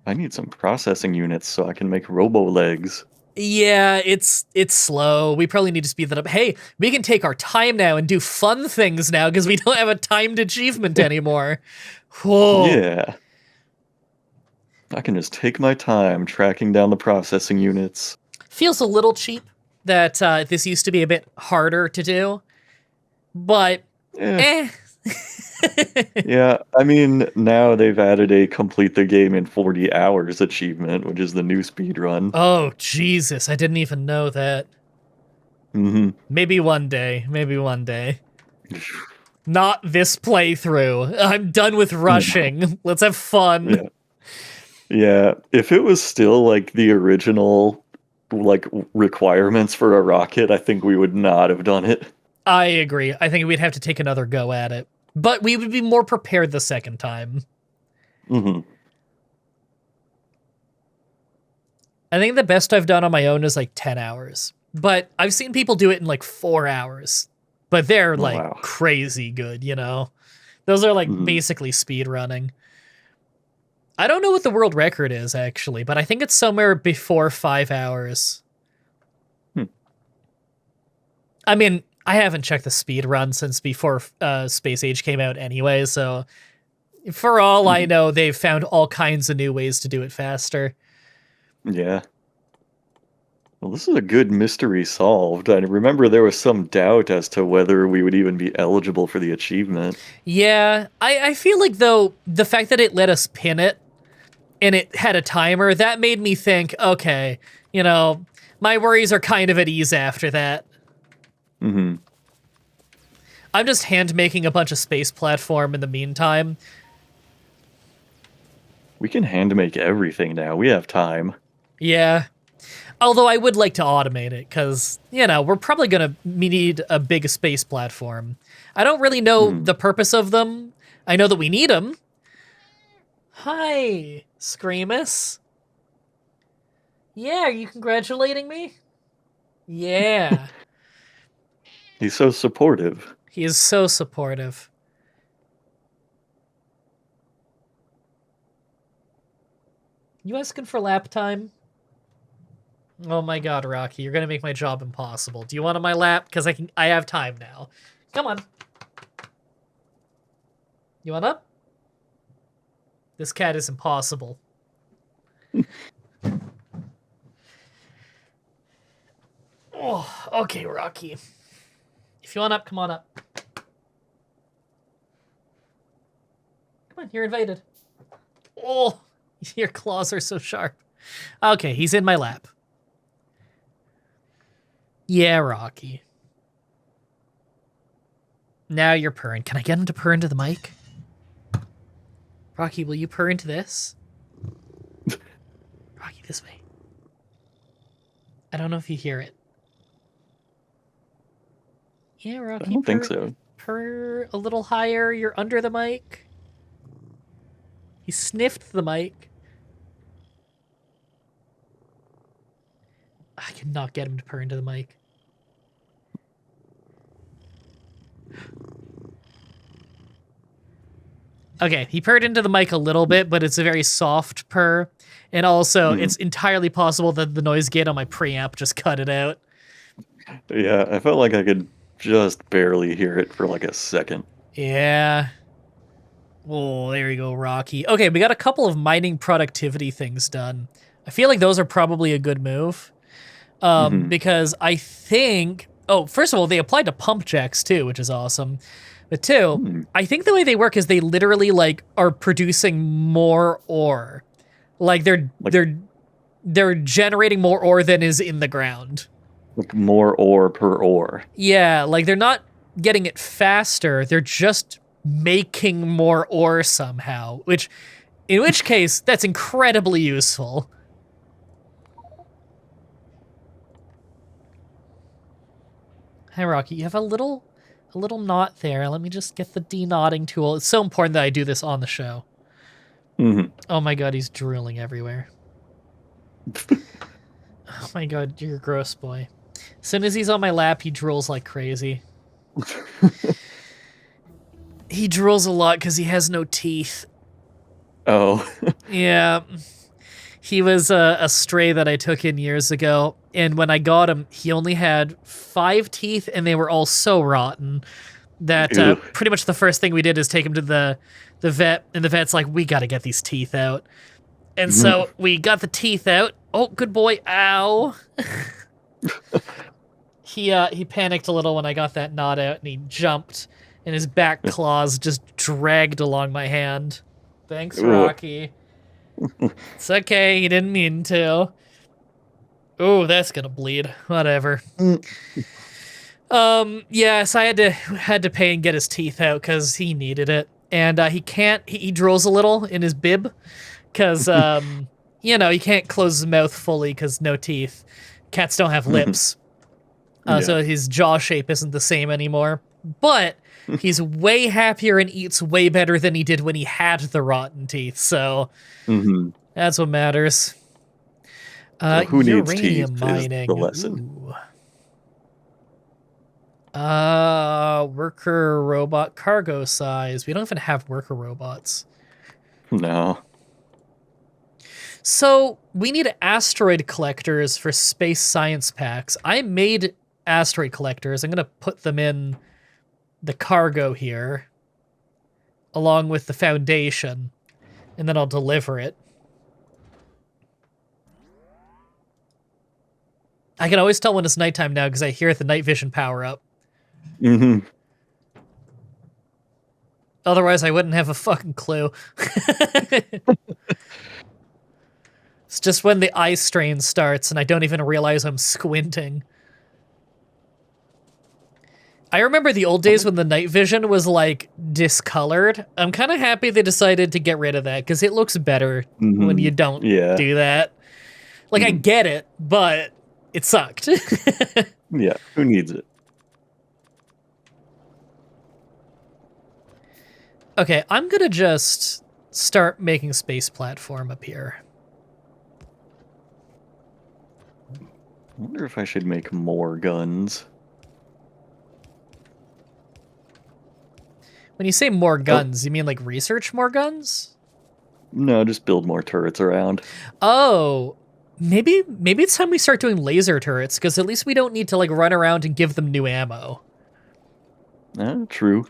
I need some processing units so I can make robo legs. Yeah, it's slow. We probably need to speed that up. Hey, we can take our time now and do fun things now because we don't have a timed achievement anymore. Whoa. Yeah. I can just take my time tracking down the processing units. Feels a little cheap that this used to be a bit harder to do, but Yeah, I mean, now they've added a complete the game in 40 hours achievement, which is the new speed run. Oh, Jesus, I didn't even know that. Maybe one day. Maybe one day. Not this playthrough. I'm done with rushing. Let's have fun. Yeah, if it was still like the original like requirements for a rocket, I think we would not have done it. I agree. I think we'd have to take another go at it. But we would be more prepared the second time. I think the best I've done on my own is like 10 hours. But I've seen people do it in like 4 hours. But they're like crazy good, you know? Those are like basically speed running. I don't know what the world record is, actually, but I think it's somewhere before 5 hours. I mean, I haven't checked the speed run since before Space Age came out anyway, so for all I know, they've found all kinds of new ways to do it faster. Yeah. Well, this is a good mystery solved. I remember there was some doubt as to whether we would even be eligible for the achievement. Yeah, I feel like, though, the fact that it let us pin it and it had a timer, that made me think, okay, you know, my worries are kind of at ease after that. Hmm. I'm just hand making a bunch of space platform in the meantime. We can hand make everything now. We have time. Yeah. Although I would like to automate it, because, you know, we're probably going to need a big space platform. I don't really know Hmm. the purpose of them. I know that we need them. Hi, Screamus. Yeah, are you congratulating me? Yeah. He's so supportive. He is so supportive. You asking for lap time? Oh my god, Rocky, you're gonna make my job impossible. Do you want on my lap? Because I have time now. Come on. You want up? This cat is impossible. Oh, okay, Rocky. If you want up, come on up. Come on, you're invited. Oh, your claws are so sharp. Okay, he's in my lap. Yeah, Rocky. Now you're purring. Can I get him to purr into the mic? Rocky, will you purr into this? Rocky, this way. I don't know if you hear it. Yeah, Rocky, I don't think so. purr a little higher. You're under the mic. He sniffed the mic. I cannot get him to purr into the mic. Okay, he purred into the mic a little bit, but it's a very soft purr. And also, it's entirely possible that the noise gate on my preamp just cut it out. Yeah, I felt like I could just barely hear it for like a second. Yeah. Oh, there you go, Rocky. Okay, we got a couple of mining productivity things done. I feel like those are probably a good move. Because I think... Oh, first of all, they applied to pump jacks too, which is awesome. But two, I think the way they work is they literally, like, are producing more ore. Like, they're generating more ore than is in the ground. Like more ore per ore. Yeah, like, they're not getting it faster. They're just making more ore somehow, in which case, that's incredibly useful. Hi, Rocky. You have a little knot there. Let me just get the deknotting tool. It's so important that I do this on the show. Oh my god, he's drooling everywhere. Oh my god, you're a gross boy. As soon as he's on my lap, he drools like crazy. He drools a lot because he has no teeth. Oh. Yeah. He was a stray that I took in years ago, and when I got him, he only had 5 teeth, and they were all so rotten that pretty much the first thing we did is take him to the vet, and the vet's like, we gotta get these teeth out. And so we got the teeth out. Oh, good boy. Ow. He panicked a little when I got that knot out, and he jumped, and his back claws just dragged along my hand. Thanks, Rocky. It's okay, he didn't mean to. Oh, that's gonna bleed. Whatever. Yes, I had to pay and get his teeth out because he needed it. And he drools a little in his bib because, you know, he can't close his mouth fully because no teeth. Cats don't have lips. So his jaw shape isn't the same anymore. But he's way happier and eats way better than he did when he had the rotten teeth. So that's what matters. So who needs teeth mining. is the lesson. Ooh. Worker robot cargo size. We don't even have worker robots. No. So we need asteroid collectors for space science packs. I made asteroid collectors. I'm gonna put them in the cargo here, along with the foundation, and then I'll deliver it. I can always tell when it's nighttime now because I hear the night vision power up. Hmm. Otherwise, I wouldn't have a fucking clue. It's just when the eye strain starts and I don't even realize I'm squinting. I remember the old days when the night vision was, like, discolored. I'm kind of happy they decided to get rid of that, because it looks better when you don't Yeah. do that. Like, I get it, but it sucked. Yeah. Who needs it? Okay, I'm gonna just start making space platform up here. I wonder if I should make more guns. When you say more guns, you mean like research more guns? No, just build more turrets around. Oh, maybe it's time we start doing laser turrets, because at least we don't need to like run around and give them new ammo. True.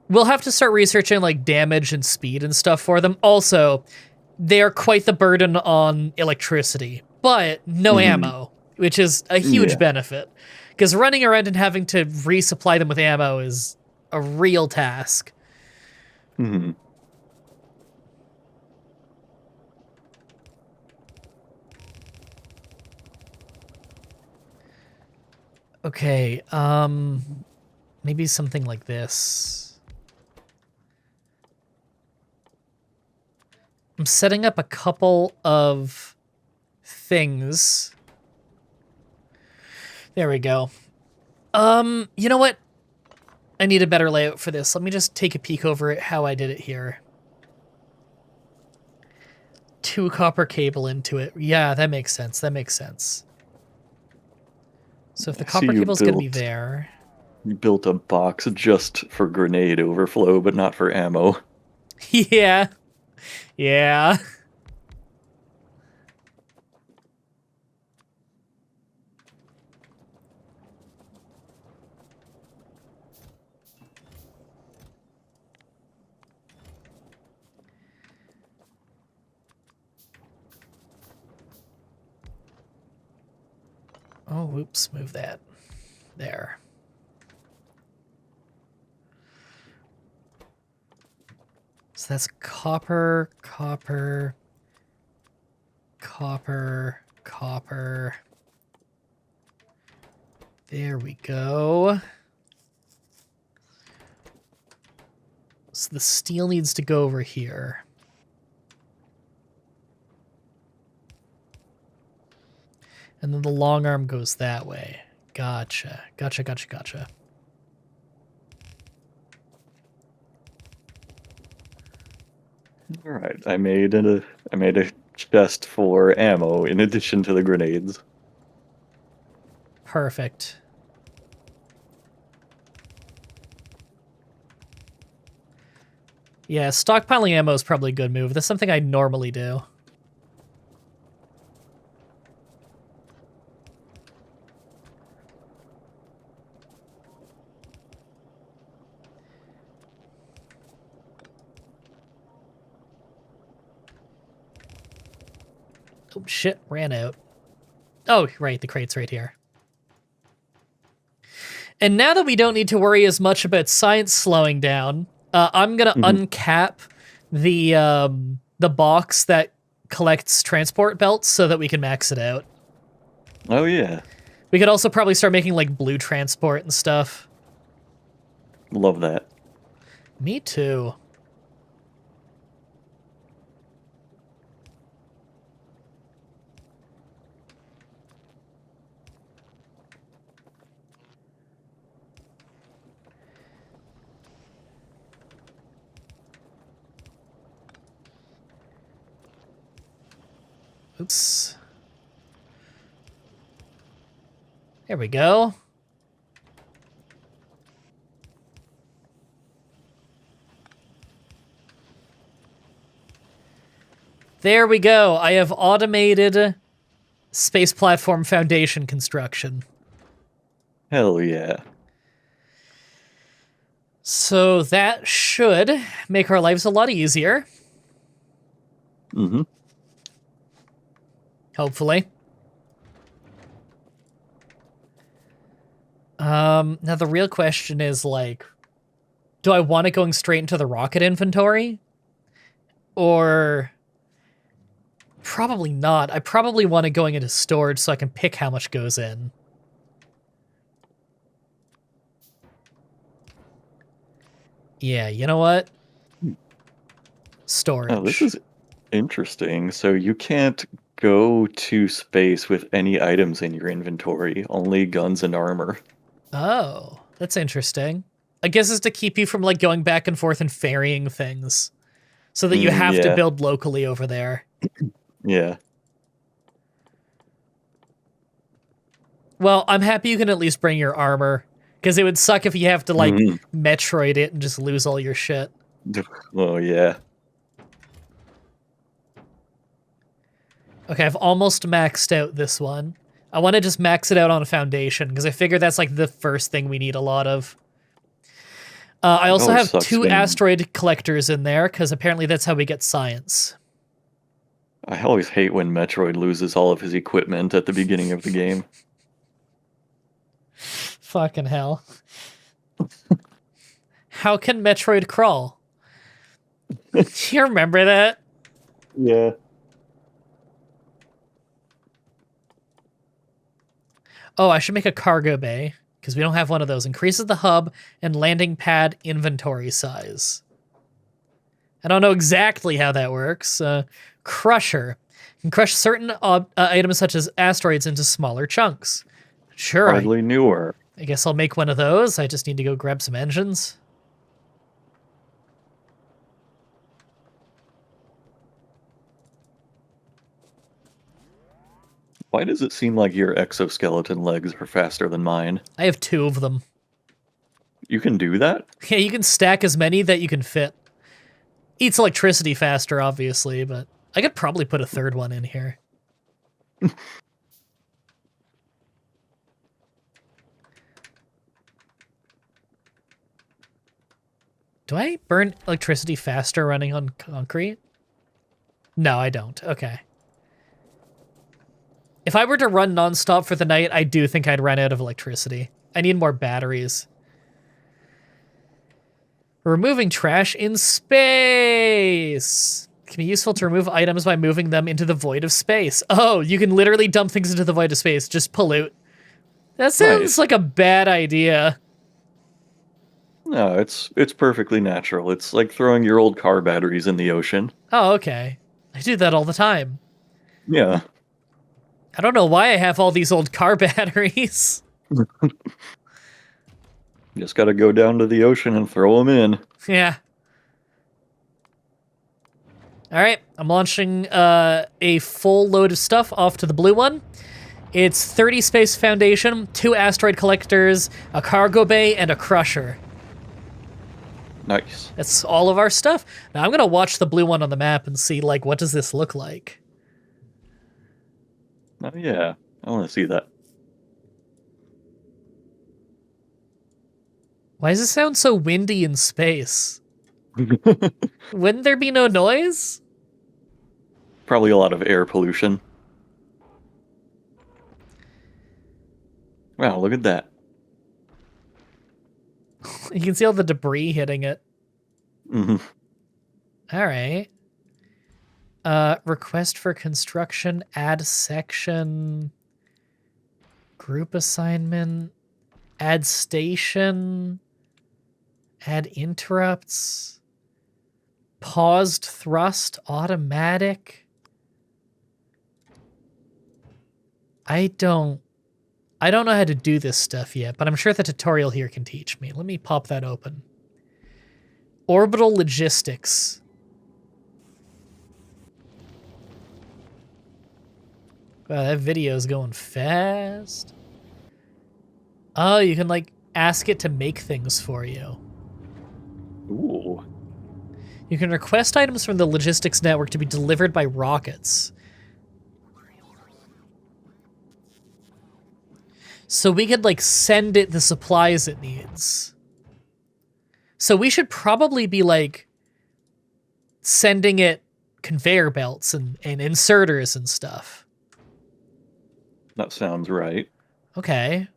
We'll have to start researching like damage and speed and stuff for them. Also, they are quite the burden on electricity, but no ammo, which is a huge benefit. Because running around and having to resupply them with ammo is a real task. Hmm. Okay, maybe something like this. I'm setting up a couple of things. There we go. You know what? I need a better layout for this. Let me just take a peek over at how I did it here. 2 copper cable into it. Yeah, that makes sense. That makes sense. So if the copper cable's going to be there... You built a box just for grenade overflow, but not for ammo. Yeah. Yeah. Oh, whoops, move that. There. So that's copper, copper, copper, copper. There we go. So the steel needs to go over here. And then the long arm goes that way. Gotcha. Gotcha, gotcha, gotcha. All right, I made a chest for ammo in addition to the grenades. Perfect. Yeah, stockpiling ammo is probably a good move. That's something I normally do. Oh, shit, ran out. Oh, right, the crate's right here. And now that we don't need to worry as much about science slowing down, I'm gonna uncap the box that collects transport belts so that we can max it out. Oh yeah, We could also probably start making like blue transport and stuff. love that. Me too. Oops. There we go. There we go. I have automated space platform foundation construction. Hell yeah. So that should make our lives a lot easier. Mm-hmm. Hopefully. Now the real question is, like, do I want it going straight into the rocket inventory? Or probably not. I probably want it going into storage so I can pick how much goes in. Yeah, you know what? Storage. Oh, this is interesting. So you can't go to space with any items in your inventory, only guns and armor. Oh, that's interesting. I guess it's to keep you from, like, going back and forth and ferrying things. So that you have to Yeah, build locally over there. yeah. Well, I'm happy you can at least bring your armor. Because it would suck if you have to, like, Mhm. Metroid it and just lose all your shit. Oh, yeah. Okay, I've almost maxed out this one. I want to just max it out on a foundation, because I figure that's, like, the first thing we need a lot of. I It also always have sucks 2 when asteroid collectors in there, because apparently that's how we get science. I always hate when Metroid loses all of his equipment at the beginning of the game. Fucking hell. How can Metroid crawl? Do you remember that? Yeah. Oh, I should make a cargo bay, because we don't have one of those. Increases the hub and landing pad inventory size. I don't know exactly how that works. Crusher. Can crush certain items such as asteroids into smaller chunks. Sure, Hardly newer. I guess I'll make one of those. I just need to go grab some engines. Why does it seem like your exoskeleton legs are faster than mine? I have 2 of them. You can do that? Yeah, you can stack as many that you can fit. Eats electricity faster, obviously, but I could probably put a 3rd one in here. Do I burn electricity faster running on concrete? No, I don't. Okay. If I were to run nonstop for the night, I do think I'd run out of electricity. I need more batteries. Removing trash in space. Can be useful to remove items by moving them into the void of space. Oh, you can literally dump things into the void of space. Just pollute. That sounds Nice. like a bad idea. No, it's perfectly natural. It's like throwing your old car batteries in the ocean. Oh, okay. I do that all the time. Yeah. I don't know why I have all these old car batteries. Just gotta go down to the ocean and throw them in. Yeah. All right, I'm launching a full load of stuff off to the blue one. It's 30 space foundation, 2 asteroid collectors, a cargo bay, and a crusher. Nice. That's all of our stuff. Now I'm gonna watch the blue one on the map and see, like, what does this look like? Oh, yeah. I want to see that. Why does it sound so windy in space? Wouldn't there be no noise? Probably a lot of air pollution. Wow, look at that. You can see all the debris hitting it. Hmm. All right. Request for construction, add section, group assignment, add station, add interrupts, paused thrust, automatic. I don't know how to do this stuff yet, but I'm sure the tutorial here can teach me. Let me pop that open. Orbital logistics. Wow, that video is going fast. Oh, you can, like, ask it to make things for you. Ooh. You can request items from the logistics network to be delivered by rockets. So we could, like, send it the supplies it needs. So we should probably be, like, sending it conveyor belts and inserters and stuff. That sounds right. Okay.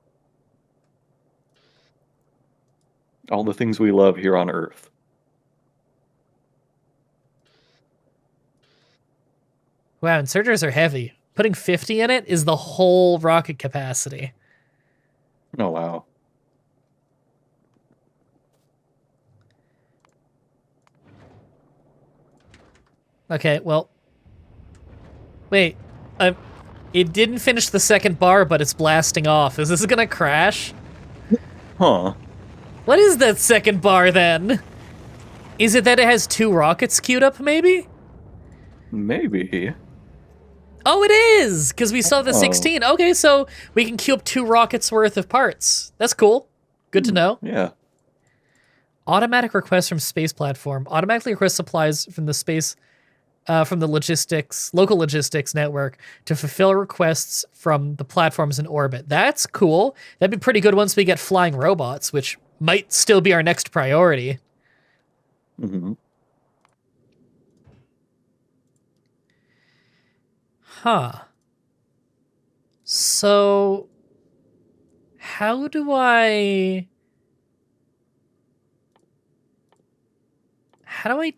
All the things we love here on Earth. Wow, inserters are heavy. Putting 50 in it is the whole rocket capacity. Oh, wow. Okay, well. Wait. It didn't finish the second bar, but it's blasting off. Is this gonna crash? Huh. What is that second bar, then? Is it that it has 2 rockets queued up, maybe? Maybe. Oh, it is! Because we saw the Oh. 16. Okay, so we can queue up 2 rockets worth of parts. That's cool. Good to know. Yeah. Automatic requests from space platform. Automatically request supplies from the space, from the local logistics network to fulfill requests from the platforms in orbit. That's cool. That'd be pretty good once we get flying robots, which might still be our next priority. Mm-hmm. Huh. So, how do I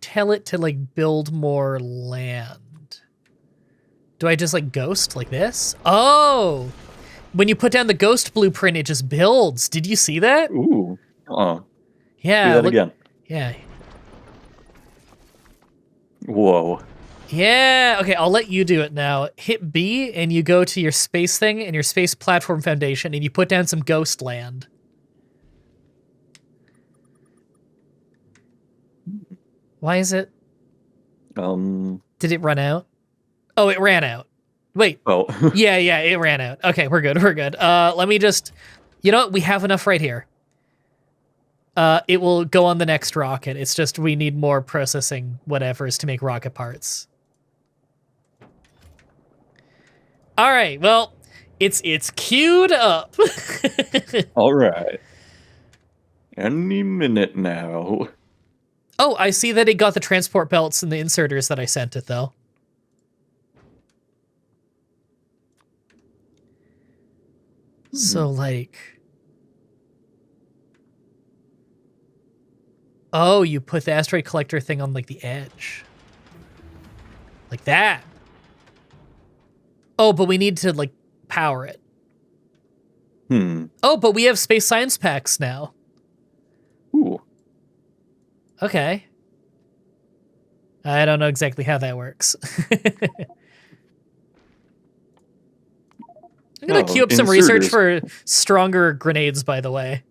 tell it to, like, build more land? Do I just, like, ghost like this? Oh! When you put down the ghost blueprint, it just builds. Did you see that? Ooh. Yeah. Do that look, again. Yeah. Whoa. Yeah. Okay, I'll let you do it now. Hit B, and you go to your space thing and your space platform foundation, and you put down some ghost land. Why is it? Did it run out? Oh, it ran out. Wait. Oh. Yeah, it ran out. Okay, we're good. Let me just... You know what? We have enough right here. It will go on the next rocket. It's just we need more processing whatevers to make rocket parts. All right, well, it's queued up. All right. Any minute now. Oh, I see that it got the transport belts and the inserters that I sent it, though. So, like... Oh, you put the asteroid collector thing on, like, the edge. Like that. Oh, but we need to, like, power it. Oh, but we have space science packs now. Ooh. Okay. I don't know exactly how that works. I'm gonna queue up some research for stronger grenades, by the way.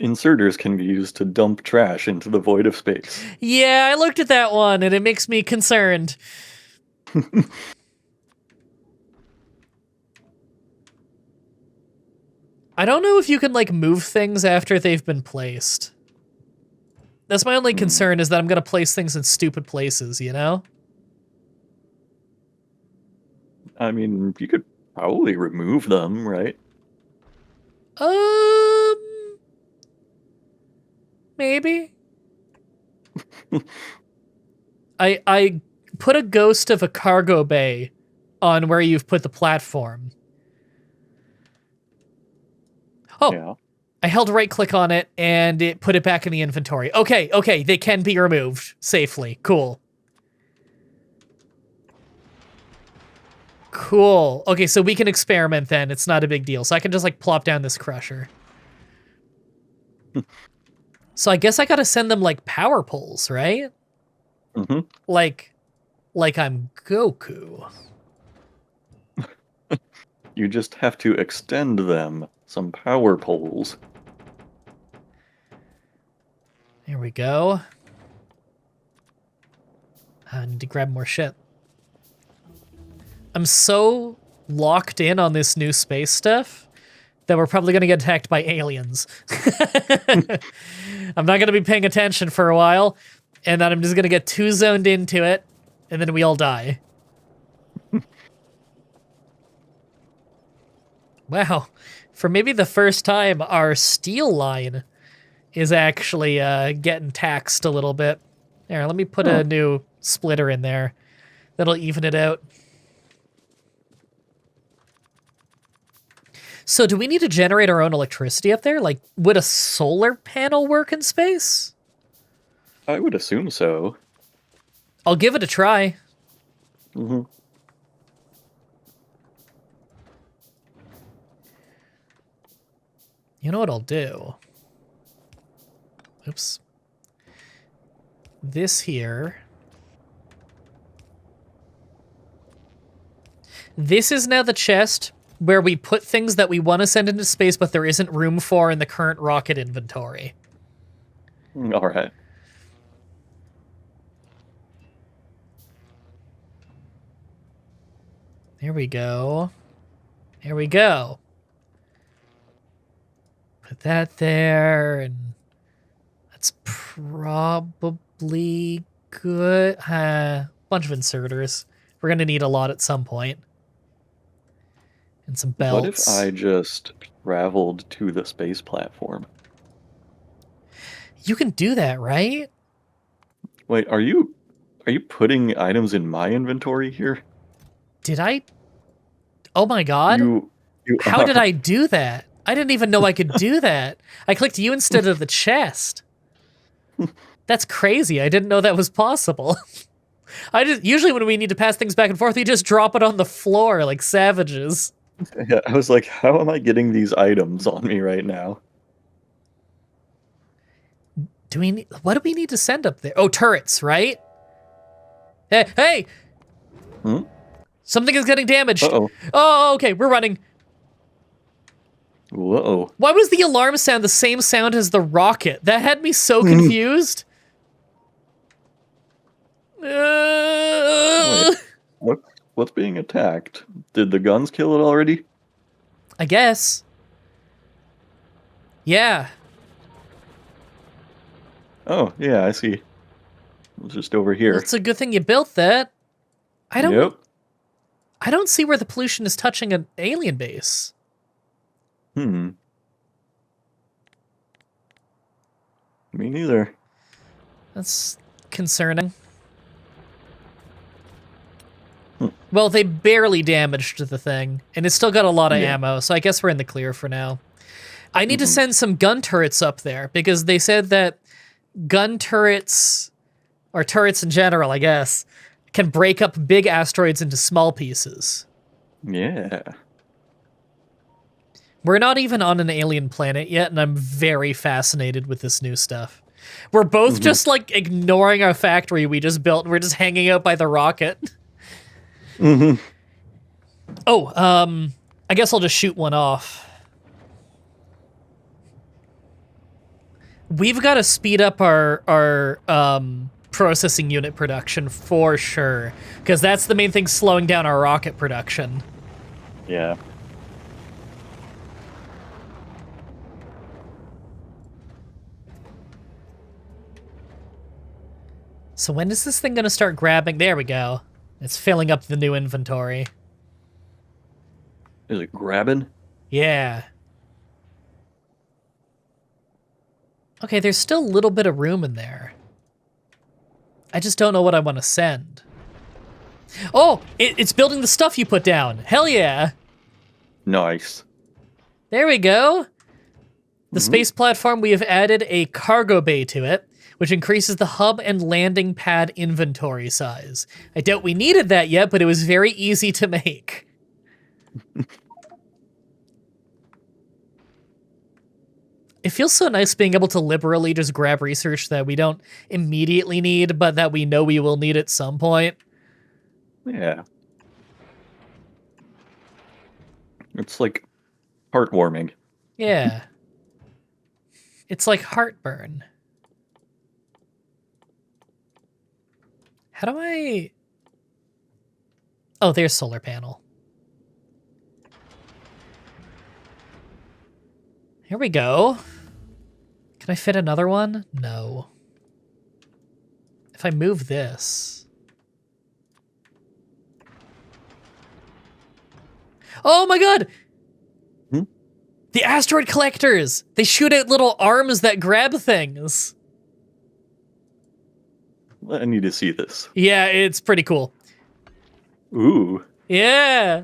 Inserters can be used to dump trash into the void of space. Yeah, I looked at that one, and it makes me concerned. I don't know if you can, like, move things after they've been placed. That's my only concern, is that I'm gonna place things in stupid places, you know? I mean, you could probably remove them, right? Maybe. I put a ghost of a cargo bay on where you've put the platform. Oh, Yeah. I held right click on it and it put it back in the inventory. Okay, they can be removed safely. Cool. Okay, so we can experiment then. It's not a big deal. So I can just, like, plop down this crusher. So I guess I gotta send them, like, power poles, right? Mm-hmm. Like I'm Goku. You just have to extend them some power poles. There we go. I need to grab more shit. I'm so locked in on this new space stuff that we're probably going to get attacked by aliens. I'm not going to be paying attention for a while, and then I'm just going to get too zoned into it, and then we all die. Wow. For maybe the first time, our steel line is actually getting taxed a little bit. There, let me put a new splitter in there. That'll even it out. So do we need to generate our own electricity up there? Like, would a solar panel work in space? I would assume so. I'll give it a try. Mm-hmm. You know what I'll do? Oops. This here. This is now the chest where we put things that we want to send into space, but there isn't room for in the current rocket inventory. All right. There we go. There we go. Put that there, and that's probably good. Bunch of inserters. We're gonna need a lot at some point. And some belts. What if I just traveled to the space platform? You can do that, right? Wait, are you putting items in my inventory here? Did I? Oh my god. You How did are. I do that? I didn't even know I could do that. I clicked you instead of the chest. That's crazy. I didn't know that was possible. Usually when we need to pass things back and forth, we just drop it on the floor like savages. Yeah, I was like, how am I getting these items on me right now? What do we need to send up there? Oh, turrets, right? Hey! Hmm? Something is getting damaged. Uh-oh. Oh, okay, we're running. Whoa. Why was the alarm sound the same sound as the rocket? That had me so confused. Wait, what's being attacked? Did the guns kill it already? I guess. Yeah. Oh, yeah, I see. It's just over here. Well, it's a good thing you built that. Yep. I don't see where the pollution is touching an alien base. Me neither. That's concerning. Well, they barely damaged the thing, and it's still got a lot of ammo, so I guess we're in the clear for now. I need to send some gun turrets up there, because they said that gun turrets, or turrets in general, I guess, can break up big asteroids into small pieces. Yeah. We're not even on an alien planet yet, and I'm very fascinated with this new stuff. We're both just, like, ignoring our factory we just built, and we're just hanging out by the rocket. Oh, I guess I'll just shoot one off. We've got to speed up our processing unit production for sure, because that's the main thing slowing down our rocket production. Yeah. So when is this thing going to start grabbing? There we go. It's filling up the new inventory. Is it grabbing? Yeah. Okay, there's still a little bit of room in there. I just don't know what I want to send. Oh, it's building the stuff you put down. Hell yeah. Nice. There we go. The space platform, we have added a cargo bay to it, which increases the hub and landing pad inventory size. I doubt we needed that yet, but it was very easy to make. It feels so nice being able to liberally just grab research that we don't immediately need, but that we know we will need at some point. Yeah. It's like heartwarming. Yeah. It's like heartburn. How do I... Oh, there's solar panel. Here we go. Can I fit another one? No. If I move this... Oh my god! The asteroid collectors! They shoot out little arms that grab things. I need to see this. Yeah, it's pretty cool. Ooh. Yeah.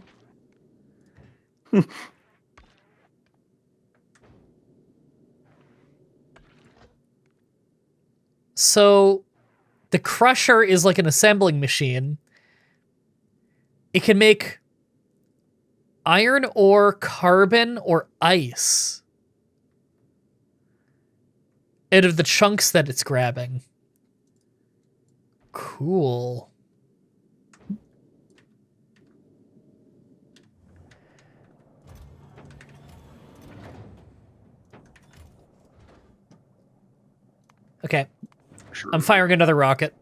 So the crusher is like an assembling machine. It can make iron ore, carbon, or ice out of the chunks that it's grabbing. Cool. Okay, Sure. I'm firing another rocket.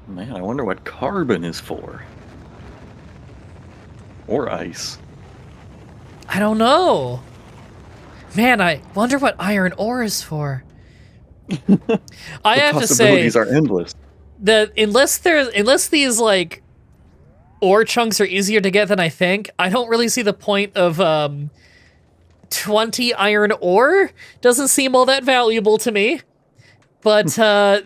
Man, I wonder what carbon is for. Or ice. I don't know. Man, I wonder what iron ore is for. I have to say Possibilities are endless. that unless these like ore chunks are easier to get than I think, I don't really see the point of 20 iron ore. Doesn't seem all that valuable to me. But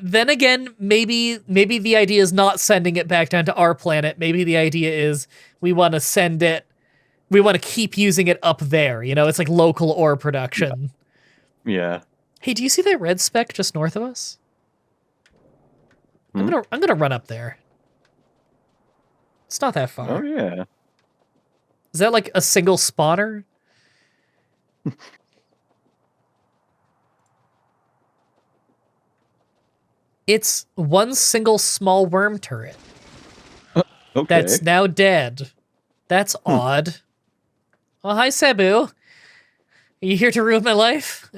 then again, maybe the idea is not sending it back down to our planet. Maybe the idea is we want to keep using it up there. You know, it's like local ore production. Yeah. Hey, do you see that red speck just north of us? I'm gonna run up there. It's not that far. Oh yeah. Is that like a single spawner? It's one single small worm turret. Okay. That's now dead. That's odd. Oh, hi, Sabu. Are you here to ruin my life?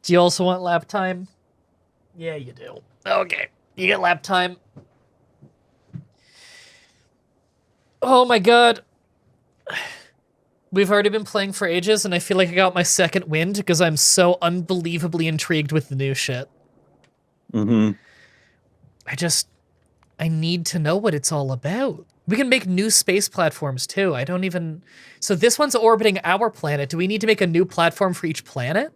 Do you also want lap time? Yeah, you do. Okay, you get lap time. Oh my god. We've already been playing for ages, and I feel like I got my second wind because I'm so unbelievably intrigued with the new shit. Mm-hmm. I need to know what it's all about. We can make new space platforms too. So this one's orbiting our planet. Do we need to make a new platform for each planet?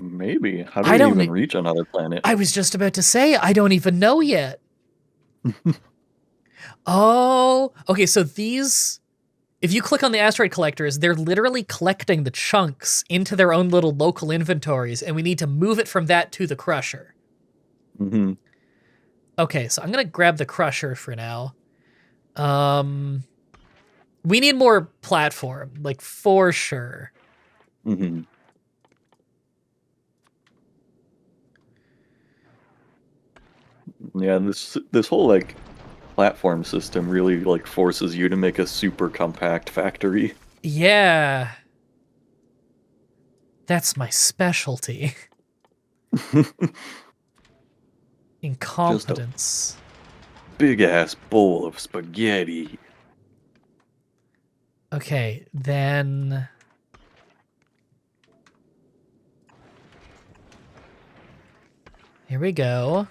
Maybe. How I do we don't even reach another planet? I was just about to say, I don't even know yet. Oh, okay, so these, if you click on the asteroid collectors, they're literally collecting the chunks into their own little local inventories, and we need to move it from that to the crusher. Mm-hmm. Okay, so I'm gonna grab the crusher for now. We need more platform, like for sure. Mm-hmm. Yeah, this whole like platform system really like forces you to make a super compact factory. Yeah. That's my specialty. Incompetence. Big ass bowl of spaghetti. Okay, then... Here we go.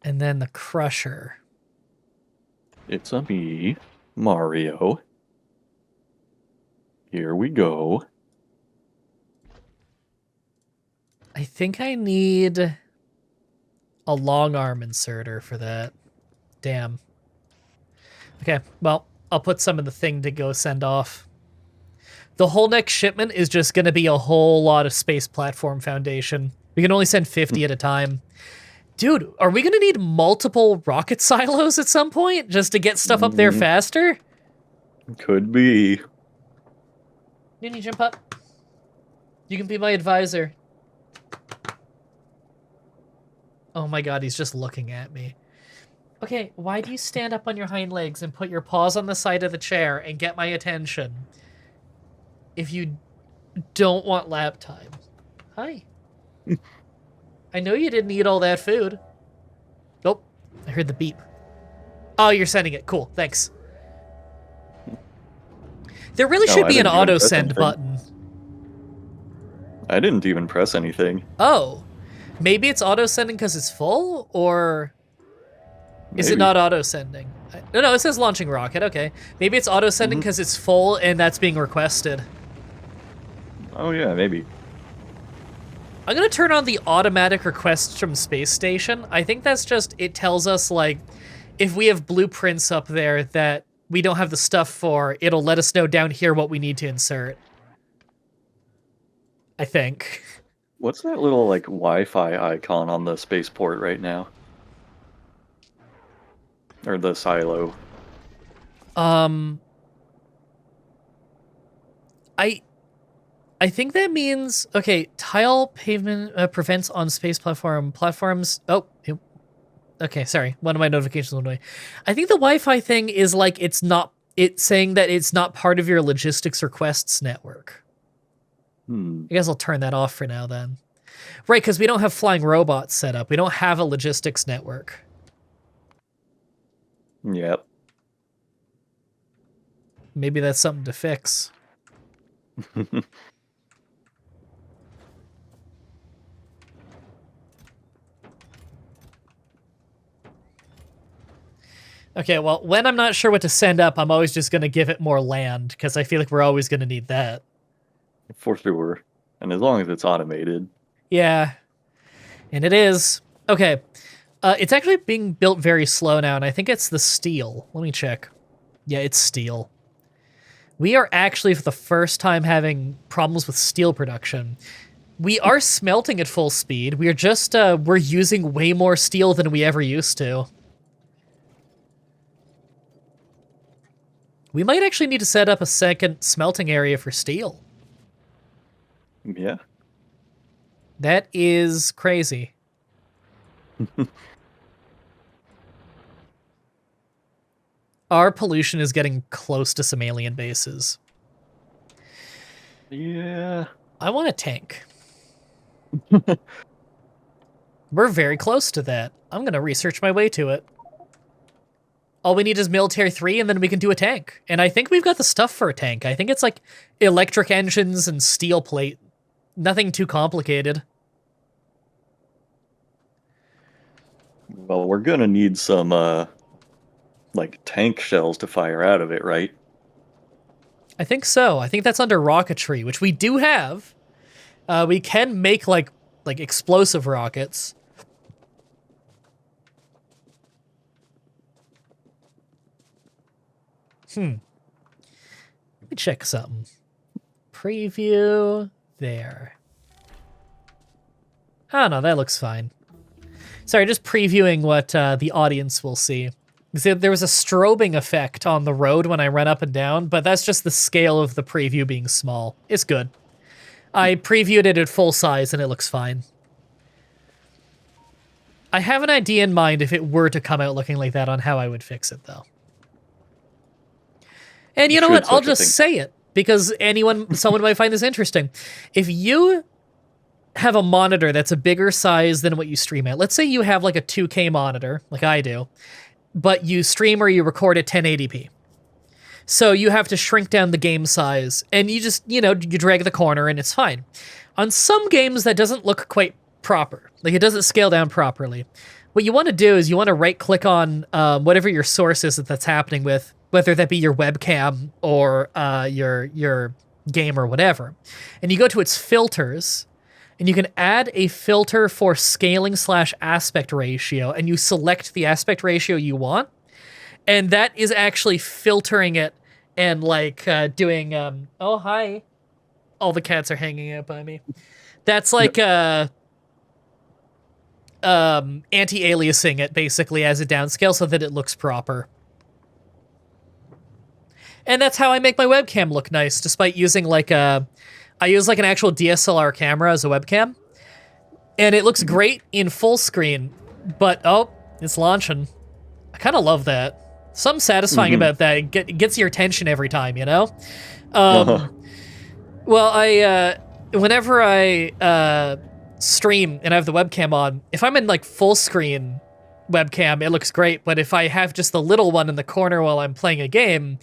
And then the crusher. It's a me, Mario. Here we go. I think I need a long arm inserter for that. Damn. Okay, well, I'll put some in the thing to go send off. The whole next shipment is just going to be a whole lot of space platform foundation. We can only send 50 at a time. Dude, are we going to need multiple rocket silos at some point just to get stuff up there faster? Could be. Noonie, jump up. You can be my advisor. Oh my god, he's just looking at me. Okay, why do you stand up on your hind legs and put your paws on the side of the chair and get my attention if you don't want lap time? Hi. I know you didn't eat all that food. Nope, I heard the beep. Oh, you're sending it. Cool, thanks. There really should be an auto-send button. I didn't even press anything. Oh, maybe it's auto-sending because it's full, or... Is it Maybe. not auto-sending? No, it says launching rocket, okay. Maybe it's auto-sending because it's full and that's being requested. Oh yeah, maybe. I'm gonna turn on the automatic requests from space station. I think that's just, it tells us, like, if we have blueprints up there that we don't have the stuff for, it'll let us know down here what we need to insert. I think. What's that little, like, Wi-Fi icon on the spaceport right now? Or the silo? I think that means, okay, tile pavement prevents on space platforms. Oh, okay, sorry. One of my notifications went away. I think the Wi-Fi thing is like, it's saying that it's not part of your logistics requests network. I guess I'll turn that off for now then. Right, because we don't have flying robots set up. We don't have a logistics network. Yep. Maybe that's something to fix. Okay, well, when I'm not sure what to send up, I'm always just going to give it more land, because I feel like we're always going to need that. For sure. And as long as it's automated. Yeah. And it is. Okay. It's actually being built very slow now, and I think it's the steel. Let me check. Yeah, it's steel. We are actually, for the first time, having problems with steel production. We are smelting at full speed. We are just, we're using way more steel than we ever used to. We might actually need to set up a second smelting area for steel. Yeah. That is crazy. Our pollution is getting close to some alien bases. Yeah. I want a tank. We're very close to that. I'm going to research my way to it. All we need is military 3, and then we can do a tank. And I think we've got the stuff for a tank. I think it's like electric engines and steel plate. Nothing too complicated. Well, we're gonna need some, like, tank shells to fire out of it, right? I think so. I think that's under rocketry, which we do have. We can make, like explosive rockets. Let me check something. Preview. There. Oh, no, that looks fine. Sorry, just previewing what the audience will see. There was a strobing effect on the road when I ran up and down, but that's just the scale of the preview being small. It's good. I previewed it at full size, and it looks fine. I have an idea in mind if it were to come out looking like that on how I would fix it, though. And you know what? I'll just say it, because someone might find this interesting. If you have a monitor that's a bigger size than what you stream at, let's say you have like a 2K monitor, like I do, but you stream or you record at 1080p. So you have to shrink down the game size, and you just, you drag the corner and it's fine. On some games, that doesn't look quite proper. Like, it doesn't scale down properly. What you want to do is you want to right-click on whatever your source is that's happening with, whether that be your webcam or your game or whatever. And you go to its filters, and you can add a filter for scaling/aspect ratio, and you select the aspect ratio you want. And that is actually filtering it and, like, doing, oh, hi. All the cats are hanging out by me. That's like, anti-aliasing it, basically, as a downscale so that it looks proper. And that's how I make my webcam look nice, despite using, like, I use, like, an actual DSLR camera as a webcam. And it looks great in full screen, but, oh, it's launching. I kind of love that. Something satisfying about that. It gets your attention every time, you know? Well, whenever I stream and I have the webcam on, if I'm in, like, full screen webcam, it looks great. But if I have just the little one in the corner while I'm playing a game,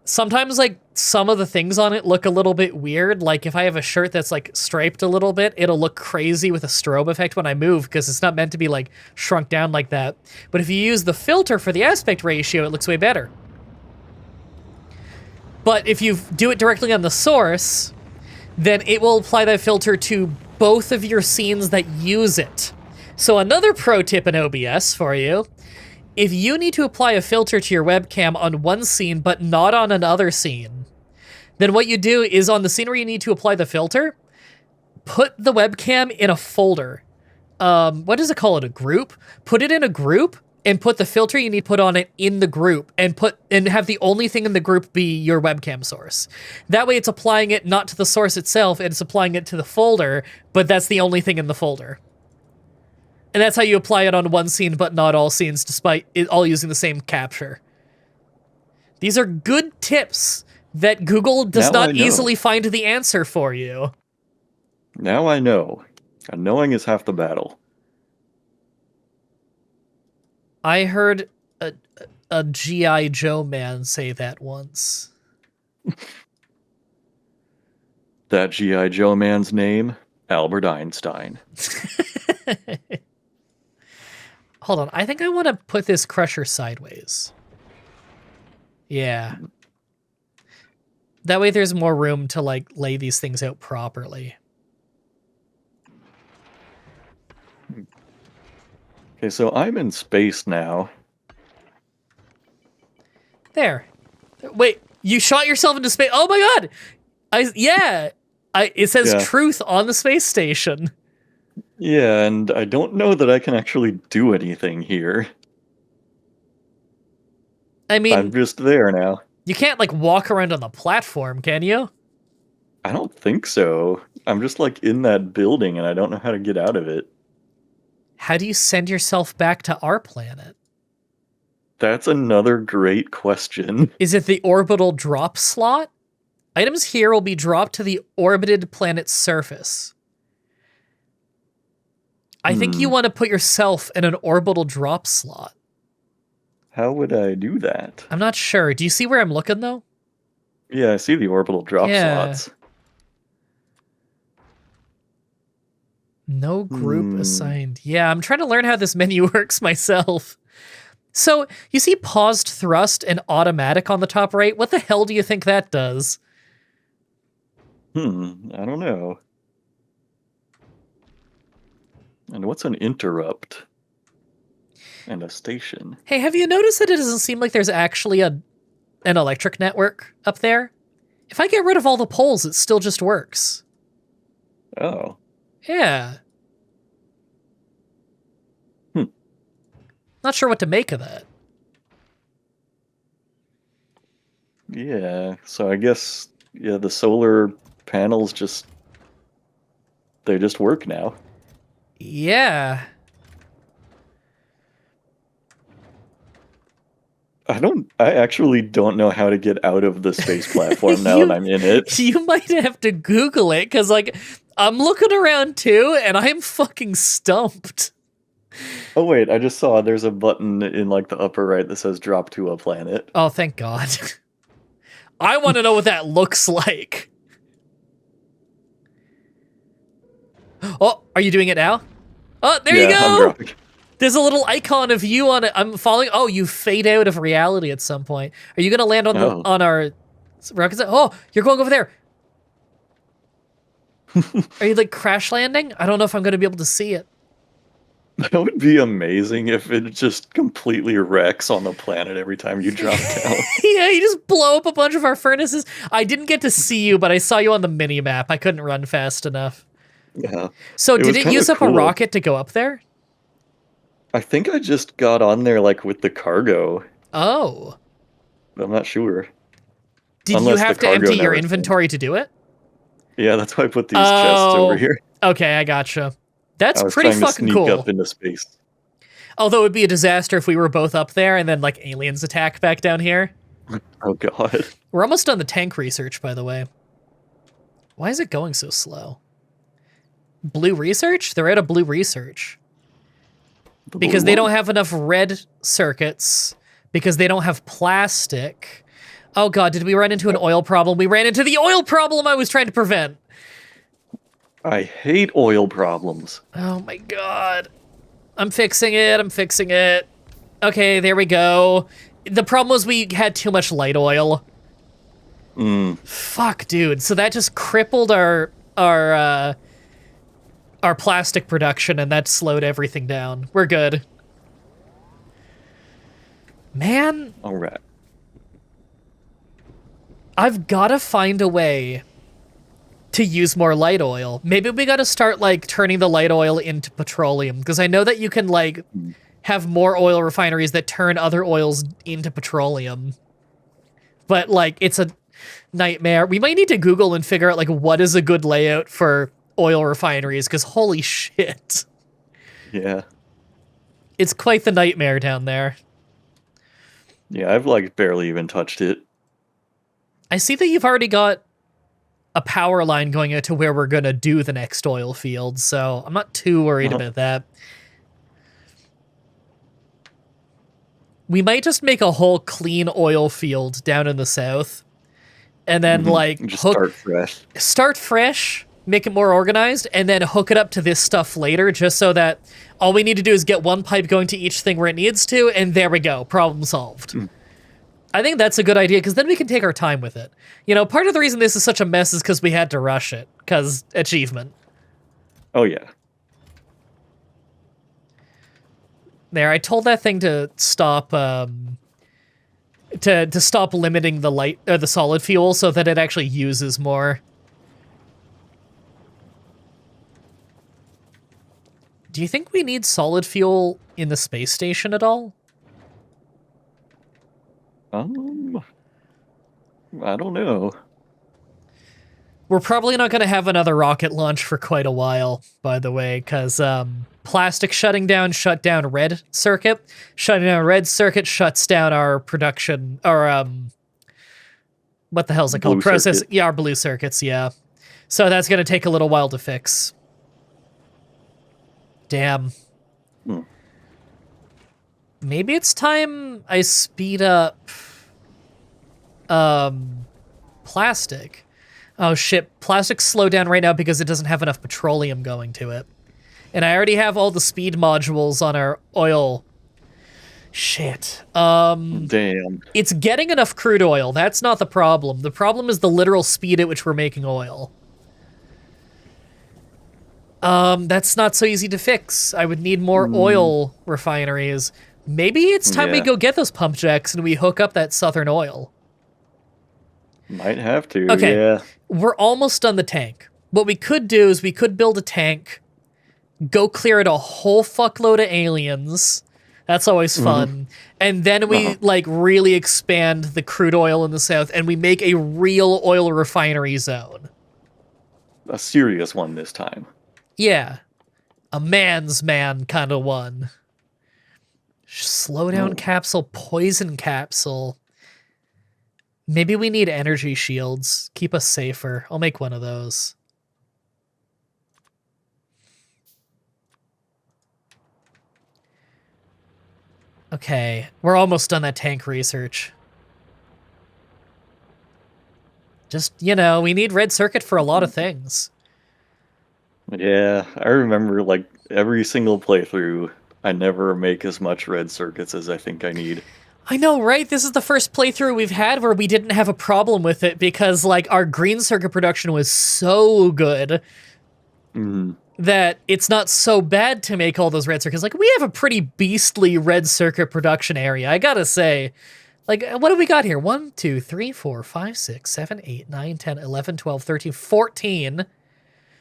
sometimes, like, some of the things on it look a little bit weird. Like, if I have a shirt that's, like, striped a little bit, it'll look crazy with a strobe effect when I move, because it's not meant to be, like, shrunk down like that. But if you use the filter for the aspect ratio, it looks way better. But if you do it directly on the source, then it will apply that filter to both of your scenes that use it. So another pro tip in OBS for you if you need to apply a filter to your webcam on one scene but not on another scene, then what you do is on the scene where you need to apply the filter, put the webcam in a folder. What does it call it? A group? Put it in a group and put the filter you need to put on it in the group and have the only thing in the group be your webcam source. That way it's applying it not to the source itself, it's applying it to the folder, but that's the only thing in the folder. And that's how you apply it on one scene but not all scenes, despite it all using the same capture. These are good tips that Google does not easily find the answer for you. Now I know. And knowing is half the battle. I heard a G.I. Joe man say that once. That G.I. Joe man's name? Albert Einstein. Hold on, I think I want to put this crusher sideways. Yeah. That way there's more room to, like, lay these things out properly. Okay, so I'm in space now. There. Wait, you shot yourself into space? Oh my god! It says Truth on the space station. Yeah, and I don't know that I can actually do anything here. I mean, I'm just there now. You can't, like, walk around on the platform, can you? I don't think so. I'm just, like, in that building, and I don't know how to get out of it. How do you send yourself back to our planet? That's another great question. Is it the orbital drop slot? Items here will be dropped to the orbited planet's surface. I think you want to put yourself in an orbital drop slot. How would I do that? I'm not sure. Do you see where I'm looking, though? Yeah, I see the orbital drop slots. No group assigned. Yeah, I'm trying to learn how this menu works myself. So, you see paused thrust and automatic on the top right? What the hell do you think that does? I don't know. And what's an interrupt? And a station. Hey, have you noticed that it doesn't seem like there's actually an electric network up there? If I get rid of all the poles, it still just works. Oh. Yeah. Not sure what to make of that. Yeah, so I guess, the solar panels they just work now. Yeah. I actually don't know how to get out of the space platform now that I'm in it. You might have to Google it, because, like, I'm looking around too, and I'm fucking stumped. Oh wait, I just saw there's a button in, like, the upper right that says drop to a planet. Oh, thank God. I want to know what that looks like. Oh, are you doing it now? Oh, there you go! I'm dropping. There's a little icon of you on it. I'm following. Oh, you fade out of reality at some point. Are you going to land on on our rocket? Oh, you're going over there. Are you, like, crash landing? I don't know if I'm going to be able to see it. That would be amazing if it just completely wrecks on the planet every time you drop down. Yeah, you just blow up a bunch of our furnaces. I didn't get to see you, but I saw you on the mini-map. I couldn't run fast enough. Yeah. So did it use up a rocket to go up there? I think I just got on there, like, with the cargo. Oh. I'm not sure. Did you have to empty your inventory to do it? Yeah, that's why I put these chests over here. Okay, I gotcha. That's pretty pretty fucking cool. Up into space. Although it would be a disaster if we were both up there and then, like, aliens attack back down here. Oh god. We're almost done the tank research, by the way. Why is it going so slow? Blue research? They're out of blue research. Because they don't have enough red circuits. Because they don't have plastic. Oh god, did we run into an oil problem? We ran into the oil problem I was trying to prevent. I hate oil problems. Oh my god. I'm fixing it. Okay, there we go. The problem was we had too much light oil. Fuck, dude. So that just crippled our plastic production, and that slowed everything down. We're good. Man, All right. I've got to find a way to use more light oil. Maybe we got to start, like, turning the light oil into petroleum, because I know that you can, like, have more oil refineries that turn other oils into petroleum. But, like, it's a nightmare. We might need to Google and figure out, like, what is a good layout for oil refineries, because holy shit. Yeah. It's quite the nightmare down there. Yeah, I've like barely even touched it. I see that you've already got a power line going out to where we're going to do the next oil field, so I'm not too worried about that. We might just make a whole clean oil field down in the south, and then, like, Just start fresh. Start fresh, make it more organized, and then hook it up to this stuff later, just so that all we need to do is get one pipe going to each thing where it needs to, and there we go, problem solved. I think that's a good idea, because then we can take our time with it. You know, part of the reason this is such a mess is because we had to rush it, because achievement. Oh, yeah. There, I told that thing to stop, to stop limiting the light, or the solid fuel, so that it actually uses more. Do you think we need solid fuel in the space station at all? I don't know. We're probably not going to have another rocket launch for quite a while, by the way, because plastic shut down red circuit. Shutting down red circuit shuts down our production, or what the hell is it called? Process. Circuit. Yeah, our blue circuits, yeah. So that's going to take a little while to fix. Damn. Maybe it's time I speed up plastic. Oh shit, plastic's slowed down right now because it doesn't have enough petroleum going to it. And I already have all the speed modules on our oil. Shit. Damn. It's getting enough crude oil. That's not the problem. The problem is the literal speed at which we're making oil. That's not so easy to fix. I would need more oil refineries. Maybe it's time we go get those pump jacks and we hook up that southern oil. Might have to, Okay. yeah. We're almost done the tank. What we could do is we could build a tank, go clear it a whole fuckload of aliens. That's always fun. And then we, like, really expand the crude oil in the south and we make a real oil refinery zone. A serious one this time. Yeah. A man's man kind of one. Slow down capsule, poison capsule. Maybe we need energy shields. Keep us safer. I'll make one of those. Okay, we're almost done that tank research. Just, you know, we need red circuit for a lot of things. Yeah, I remember, like, every single playthrough, I never make as much red circuits as I think I need. I know, right? This is the first playthrough we've had where we didn't have a problem with it because, like, our green circuit production was so good that it's not so bad to make all those red circuits. Like, we have a pretty beastly red circuit production area, I gotta say. Like, what do we got here? 1, 2, 3, 4, 5, 6, 7, 8, 9, 10, 11, 12, 13, 14.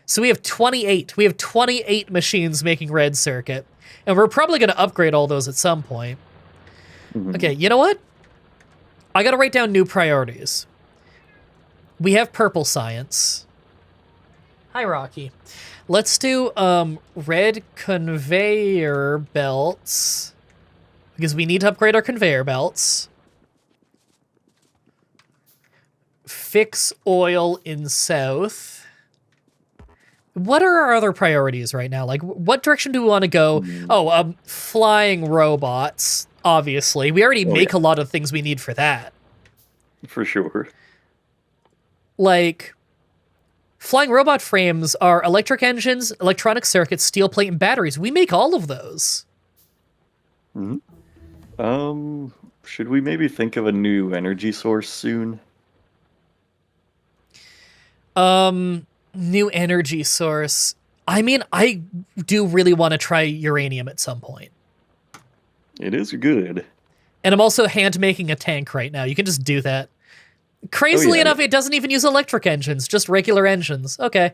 So we have 28. We have 28 machines making red circuit. And we're probably going to upgrade all those at some point. Okay, you know what? I got to write down new priorities. We have purple science. Hi, Rocky. Let's do red conveyor belts. Because we need to upgrade our conveyor belts. Fix oil in south. What are our other priorities right now? Like, what direction do we want to go? Oh, flying robots, obviously. We already make a lot of things we need for that. For sure. Like, flying robot frames are electric engines, electronic circuits, steel plate, and batteries. We make all of those. Should we maybe think of a new energy source soon? New energy source. I mean, I do really want to try uranium at some point. It is good. And I'm also hand making a tank right now. You can just do that. Crazily enough, it doesn't even use electric engines, just regular engines. Okay.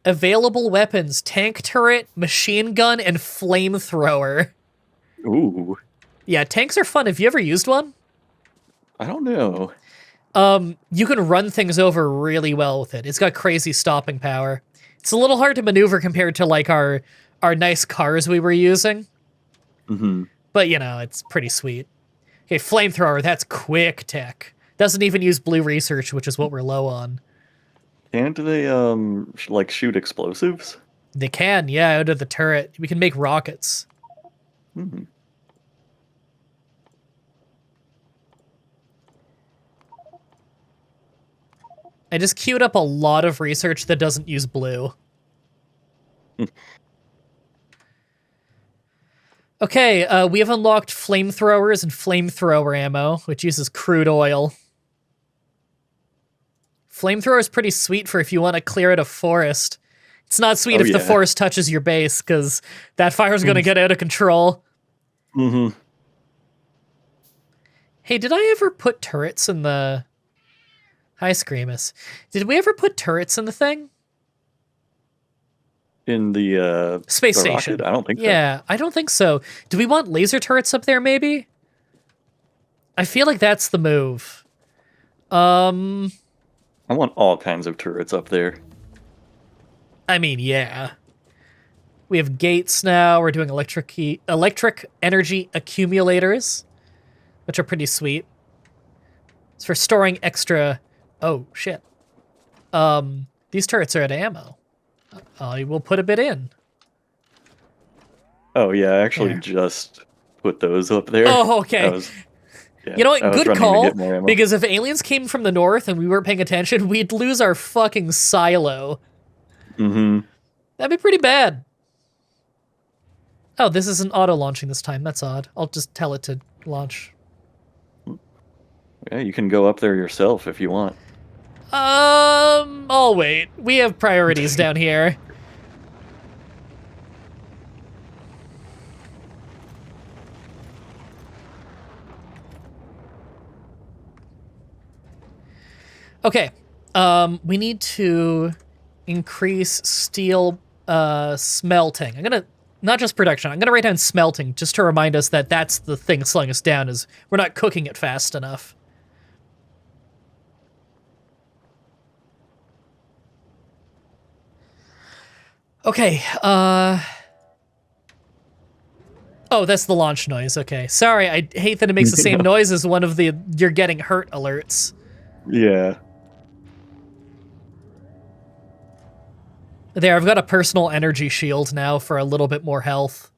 Available weapons, tank turret, machine gun, and flamethrower. Ooh. Yeah, tanks are fun. Have you ever used one? I don't know. You can run things over really well with it. It's got crazy stopping power. It's a little hard to maneuver compared to like our nice cars we were using. Mm-hmm. But you know, it's pretty sweet. Okay, flamethrower, that's quick tech. Doesn't even use blue research, which is what we're low on. Can't they like shoot explosives? They can, yeah, out of the turret. We can make rockets. Mm-hmm. I just queued up a lot of research that doesn't use blue. Okay, we have unlocked flamethrowers and flamethrower ammo, which uses crude oil. Flamethrower is pretty sweet for if you want to clear out a forest. It's not sweet if the forest touches your base, because that fire's going to get out of control. Mm-hmm. Hey, did I ever put turrets in the... Hi, Screamus. Did we ever put turrets in the thing? In the Space the station. rocket? I don't think so. Yeah, I don't think so. Do we want laser turrets up there, maybe? I feel like that's the move. I want all kinds of turrets up there. I mean, yeah. We have gates now. We're doing electric energy accumulators, which are pretty sweet. It's for storing extra... Oh, shit. These turrets are out of ammo. I will put a bit in. Oh, yeah, I actually There. just put those up there. Oh, okay. You know what? Good call, because if aliens came from the north and we weren't paying attention, we'd lose our fucking silo. Mm-hmm. That'd be pretty bad. Oh, this isn't auto-launching this time. That's odd. I'll just tell it to launch. Yeah, you can go up there yourself if you want. I'll wait. We have priorities down here. Okay. We need to increase steel smelting. I'm gonna not just production. I'm gonna write down smelting just to remind us that that's the thing slowing us down, is we're not cooking it fast enough. Okay, oh, that's the launch noise. Okay. Sorry, I hate that it makes the same noise as one of the "you're getting hurt" alerts. Yeah. There, I've got a personal energy shield now for a little bit more health.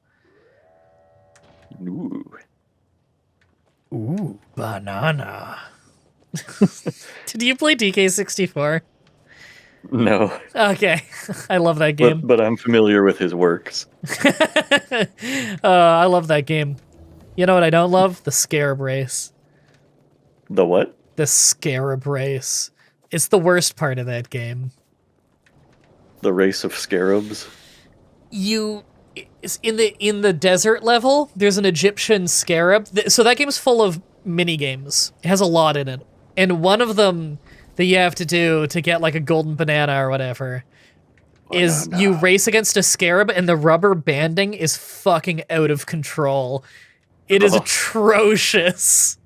Ooh. Ooh, banana. Did you play DK64? No. Okay, I love that game. But I'm familiar with his works. I love that game. You know what I don't love? The scarab race. The what? The scarab race. It's the worst part of that game. The race of scarabs? In the desert level, there's an Egyptian scarab. So that game's full of mini games. It has a lot in it. And one of them that you have to do to get like a golden banana or whatever is you race against a scarab, and the rubber banding is fucking out of control. It is atrocious.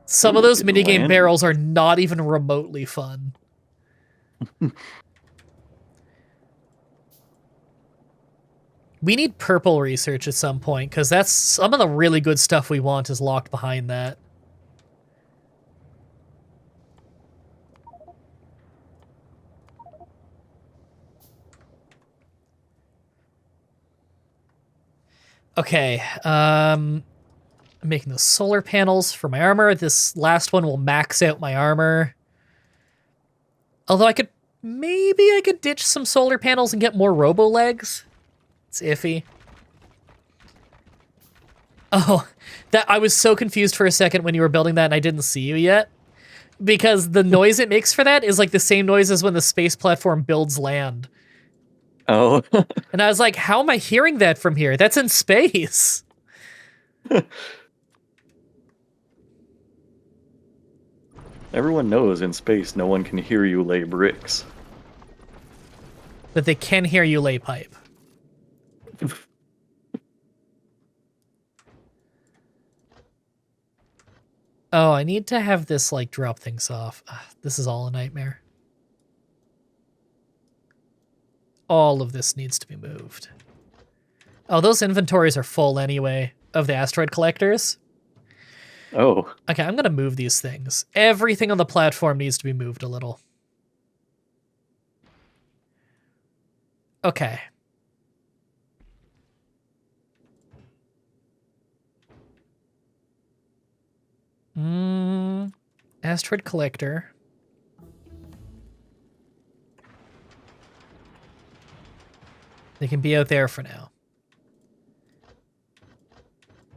Some of those minigame barrels are not even remotely fun. We need purple research at some point, because that's some of the really good stuff we want is locked behind that. Okay, I'm making the solar panels for my armor. This last one will max out my armor. Although I could ditch some solar panels and get more robo legs. It's iffy. Oh, I was so confused for a second when you were building that and I didn't see you yet. Because the noise it makes for that is like the same noise as when the space platform builds land. Oh. And I was like, how am I hearing that from here? That's in space. Everyone knows in space no one can hear you lay bricks. But they can hear you lay pipe. Oh, I need to have this, like, drop things off. Ugh, this is all a nightmare. All of this needs to be moved. Oh, those inventories are full anyway of the asteroid collectors. Oh. Okay, I'm gonna move these things. Everything on the platform needs to be moved a little. Okay. Asteroid collector. They can be out there for now.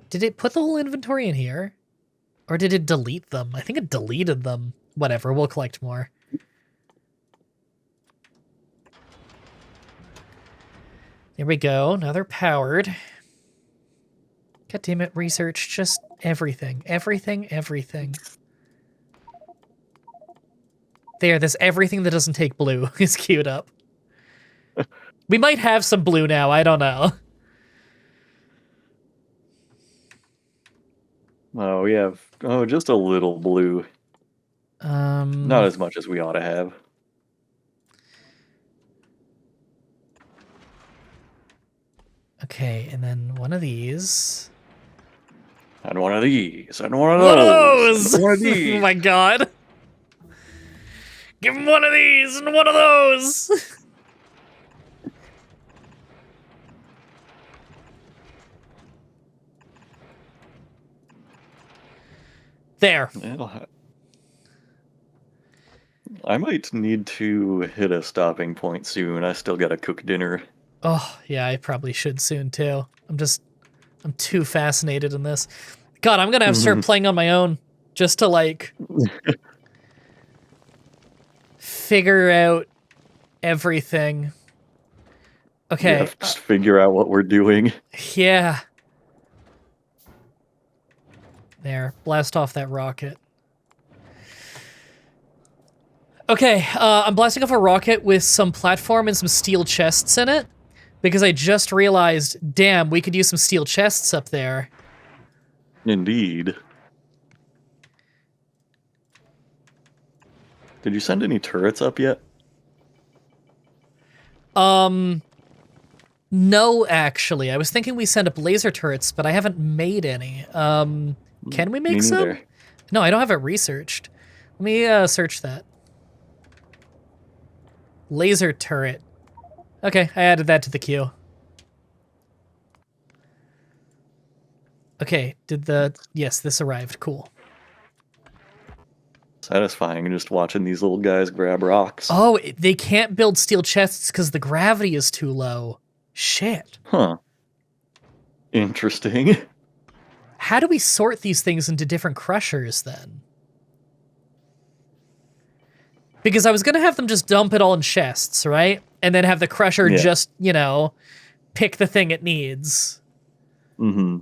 Did it put the whole inventory in here? Or did it delete them? I think it deleted them. Whatever, we'll collect more. There we go. Now they're powered. God damn it, research. Just everything. Everything, everything. There's everything that doesn't take blue is queued up. We might have some blue now, I don't know. Oh, we have just a little blue. Not as much as we ought to have. Okay, and then one of these. And one of these, and one of One of those, those! and one of these. Oh my god. Give him one of these and one of those! There. I might need to hit a stopping point soon. I still gotta cook dinner. Oh, yeah, I probably should soon too. I'm too fascinated in this. God, I'm gonna have to start playing on my own just to, like, figure out everything. Okay. Yeah, just figure out what we're doing. Yeah. There. Blast off that rocket. Okay, I'm blasting off a rocket with some platform and some steel chests in it. Because I just realized, damn, we could use some steel chests up there. Indeed. Did you send any turrets up yet? No, actually. I was thinking we send up laser turrets, but I haven't made any. Can we make Me some? neither. No, I don't have it researched. Let me search that. Laser turret. Okay, I added that to the queue. Okay, yes, this arrived. Cool. Satisfying just watching these little guys grab rocks. Oh, they can't build steel chests because the gravity is too low. Shit. Huh. Interesting. How do we sort these things into different crushers, then? Because I was going to have them just dump it all in chests, right? And then have the crusher just, you know, pick the thing it needs. Mm-hmm.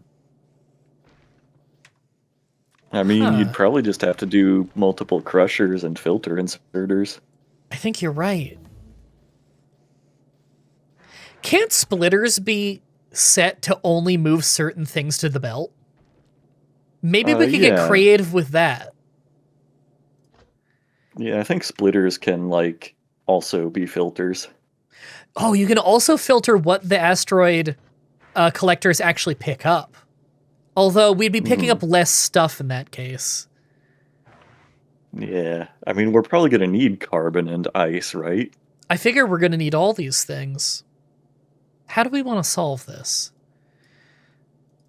I mean, you'd probably just have to do multiple crushers and filter inserters. I think you're right. Can't splitters be set to only move certain things to the belt? Maybe we could get creative with that. Yeah, I think splitters can, like, also be filters. Oh, you can also filter what the asteroid collectors actually pick up. Although we'd be picking up less stuff in that case. Yeah, I mean, we're probably going to need carbon and ice, right? I figure we're going to need all these things. How do we want to solve this?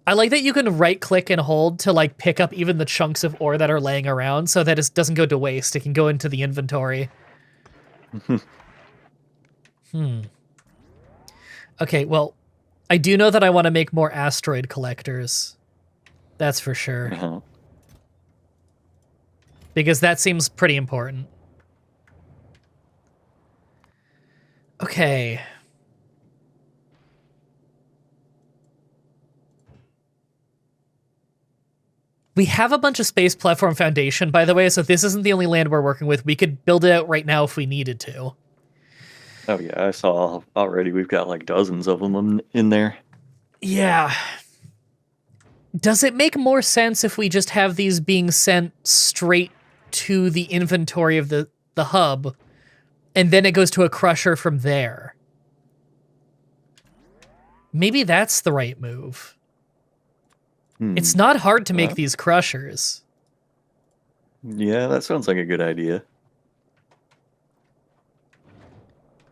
I like that you can right-click and hold to, like, pick up even the chunks of ore that are laying around so that it doesn't go to waste. It can go into the inventory. Okay, well, I do know that I want to make more asteroid collectors. That's for sure. Because that seems pretty important. Okay. We have a bunch of space platform foundation, by the way, so this isn't the only land we're working with. We could build it out right now if we needed to. Oh yeah, I saw already. We've got like dozens of them in there. Yeah. Does it make more sense if we just have these being sent straight to the inventory of the hub, and then it goes to a crusher from there? Maybe that's the right move. It's not hard to make these crushers. Yeah, that sounds like a good idea.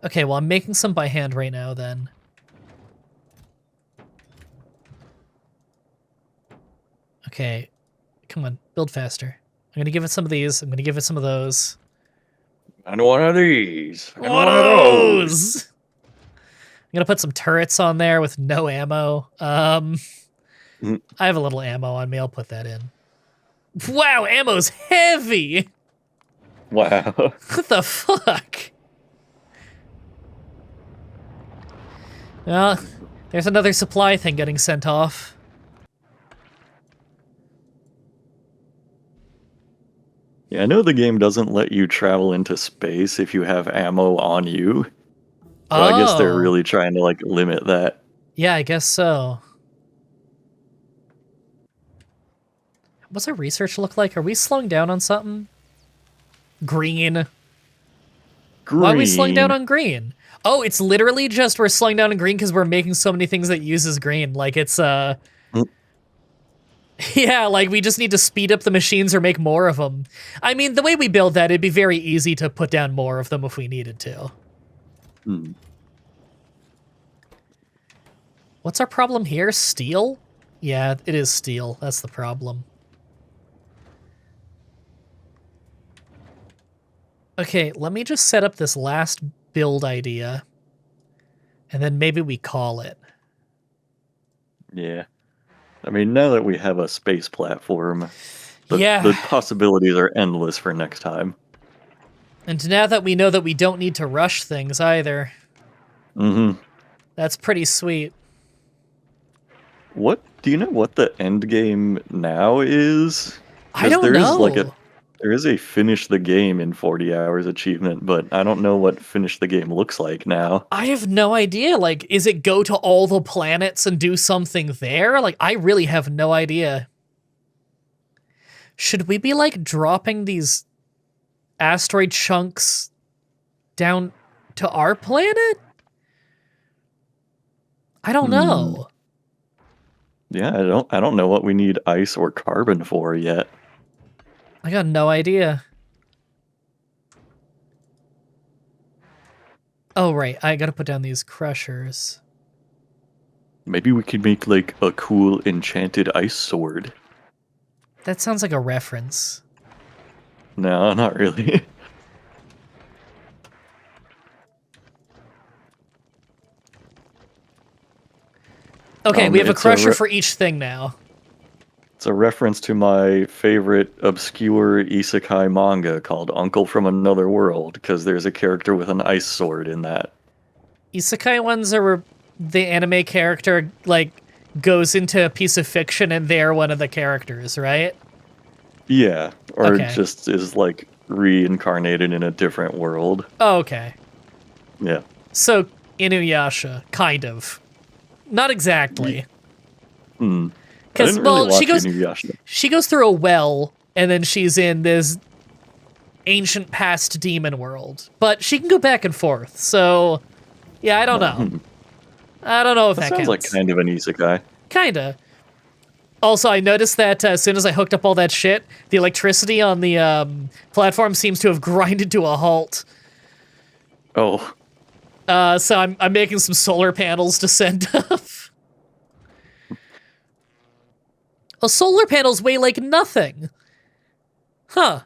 Okay, well, I'm making some by hand right now, then. Okay, come on, build faster. I'm gonna give it some of these. I'm gonna give it some of those. And one of these. And One of those! I'm gonna put some turrets on there with no ammo. I have a little ammo on me. I'll put that in. Wow, ammo's heavy! Wow. What the fuck? Well, there's another supply thing getting sent off. Yeah, I know the game doesn't let you travel into space if you have ammo on you. So I guess they're really trying to like limit that. Yeah, I guess so. What's our research look like? Are we slowing down on something? Green. Why are we slowing down on green? Oh, it's literally just we're slowing down on green because we're making so many things that uses green. Like it's yeah, like we just need to speed up the machines or make more of them. I mean, the way we build that, it'd be very easy to put down more of them if we needed to. What's our problem here? Steel? Yeah, it is steel. That's the problem. Okay, let me just set up this last build idea, and then maybe we call it. Yeah. I mean, now that we have a space platform, the possibilities are endless for next time. And now that we know that we don't need to rush things either. That's pretty sweet. Do you know what the end game now is? I don't know. There is a finish the game in 40 hours achievement, but I don't know what finish the game looks like now. I have no idea. Like, is it go to all the planets and do something there? Like, I really have no idea. Should we be, like, dropping these asteroid chunks down to our planet? I don't know. Yeah, I don't know what we need ice or carbon for yet. I got no idea. Oh, right. I gotta put down these crushers. Maybe we could make, like, a cool enchanted ice sword. That sounds like a reference. No, not really. Okay, we have a crusher for each thing now. It's a reference to my favorite obscure isekai manga called Uncle from Another World, because there's a character with an ice sword in that. Isekai ones are where the anime character, like, goes into a piece of fiction and they're one of the characters, right? Yeah, or just is, like, reincarnated in a different world. Oh, okay. Yeah. So, Inuyasha, kind of. Not exactly. Because, well, she goes through a well, and then she's in this ancient past demon world. But she can go back and forth, so, yeah, I don't know. I don't know if that sounds counts. Like kind of an isekai. Kinda. Also, I noticed that as soon as I hooked up all that shit, the electricity on the platform seems to have grinded to a halt. Oh. So I'm making some solar panels to send up. Well, solar panels weigh like nothing. Huh.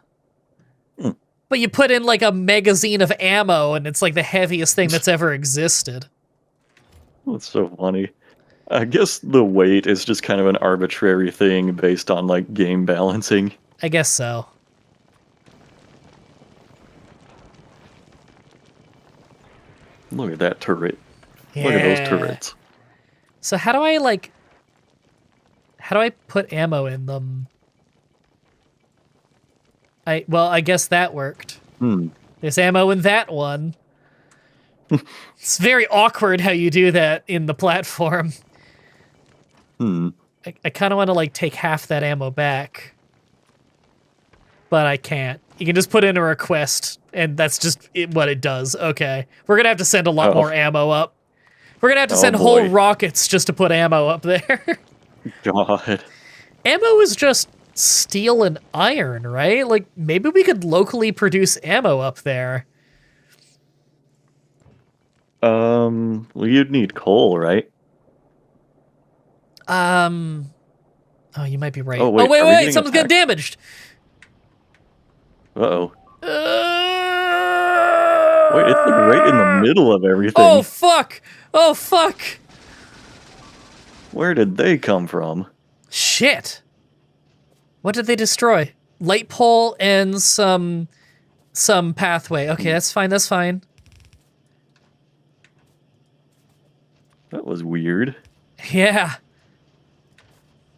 But you put in like a magazine of ammo and it's like the heaviest thing that's ever existed. That's so funny. I guess the weight is just kind of an arbitrary thing based on like game balancing. I guess so. Look at that turret. Yeah. Look at those turrets. So how do I put ammo in them? Well, I guess that worked. Hmm. There's ammo in that one. It's very awkward how you do that in the platform. Hmm. I kind of want to, like, take half that ammo back. But I can't. You can just put in a request, and that's just what it does. Okay. We're gonna have to send a lot more ammo up. We're gonna have to send whole rockets just to put ammo up there. God. Ammo is just steel and iron, right? Like, maybe we could locally produce ammo up there. Well, you'd need coal, right? Oh, you might be right. Oh, Oh, wait, wait, are we wait, getting something's getting attacked? damaged. Uh-oh. Uh... Wait, it's like right in the middle of Oh, everything. fuck. Oh, fuck. Where did they come from? Shit. What did they destroy? Light pole and some pathway. Okay, that's fine, that's fine. That was weird. Yeah.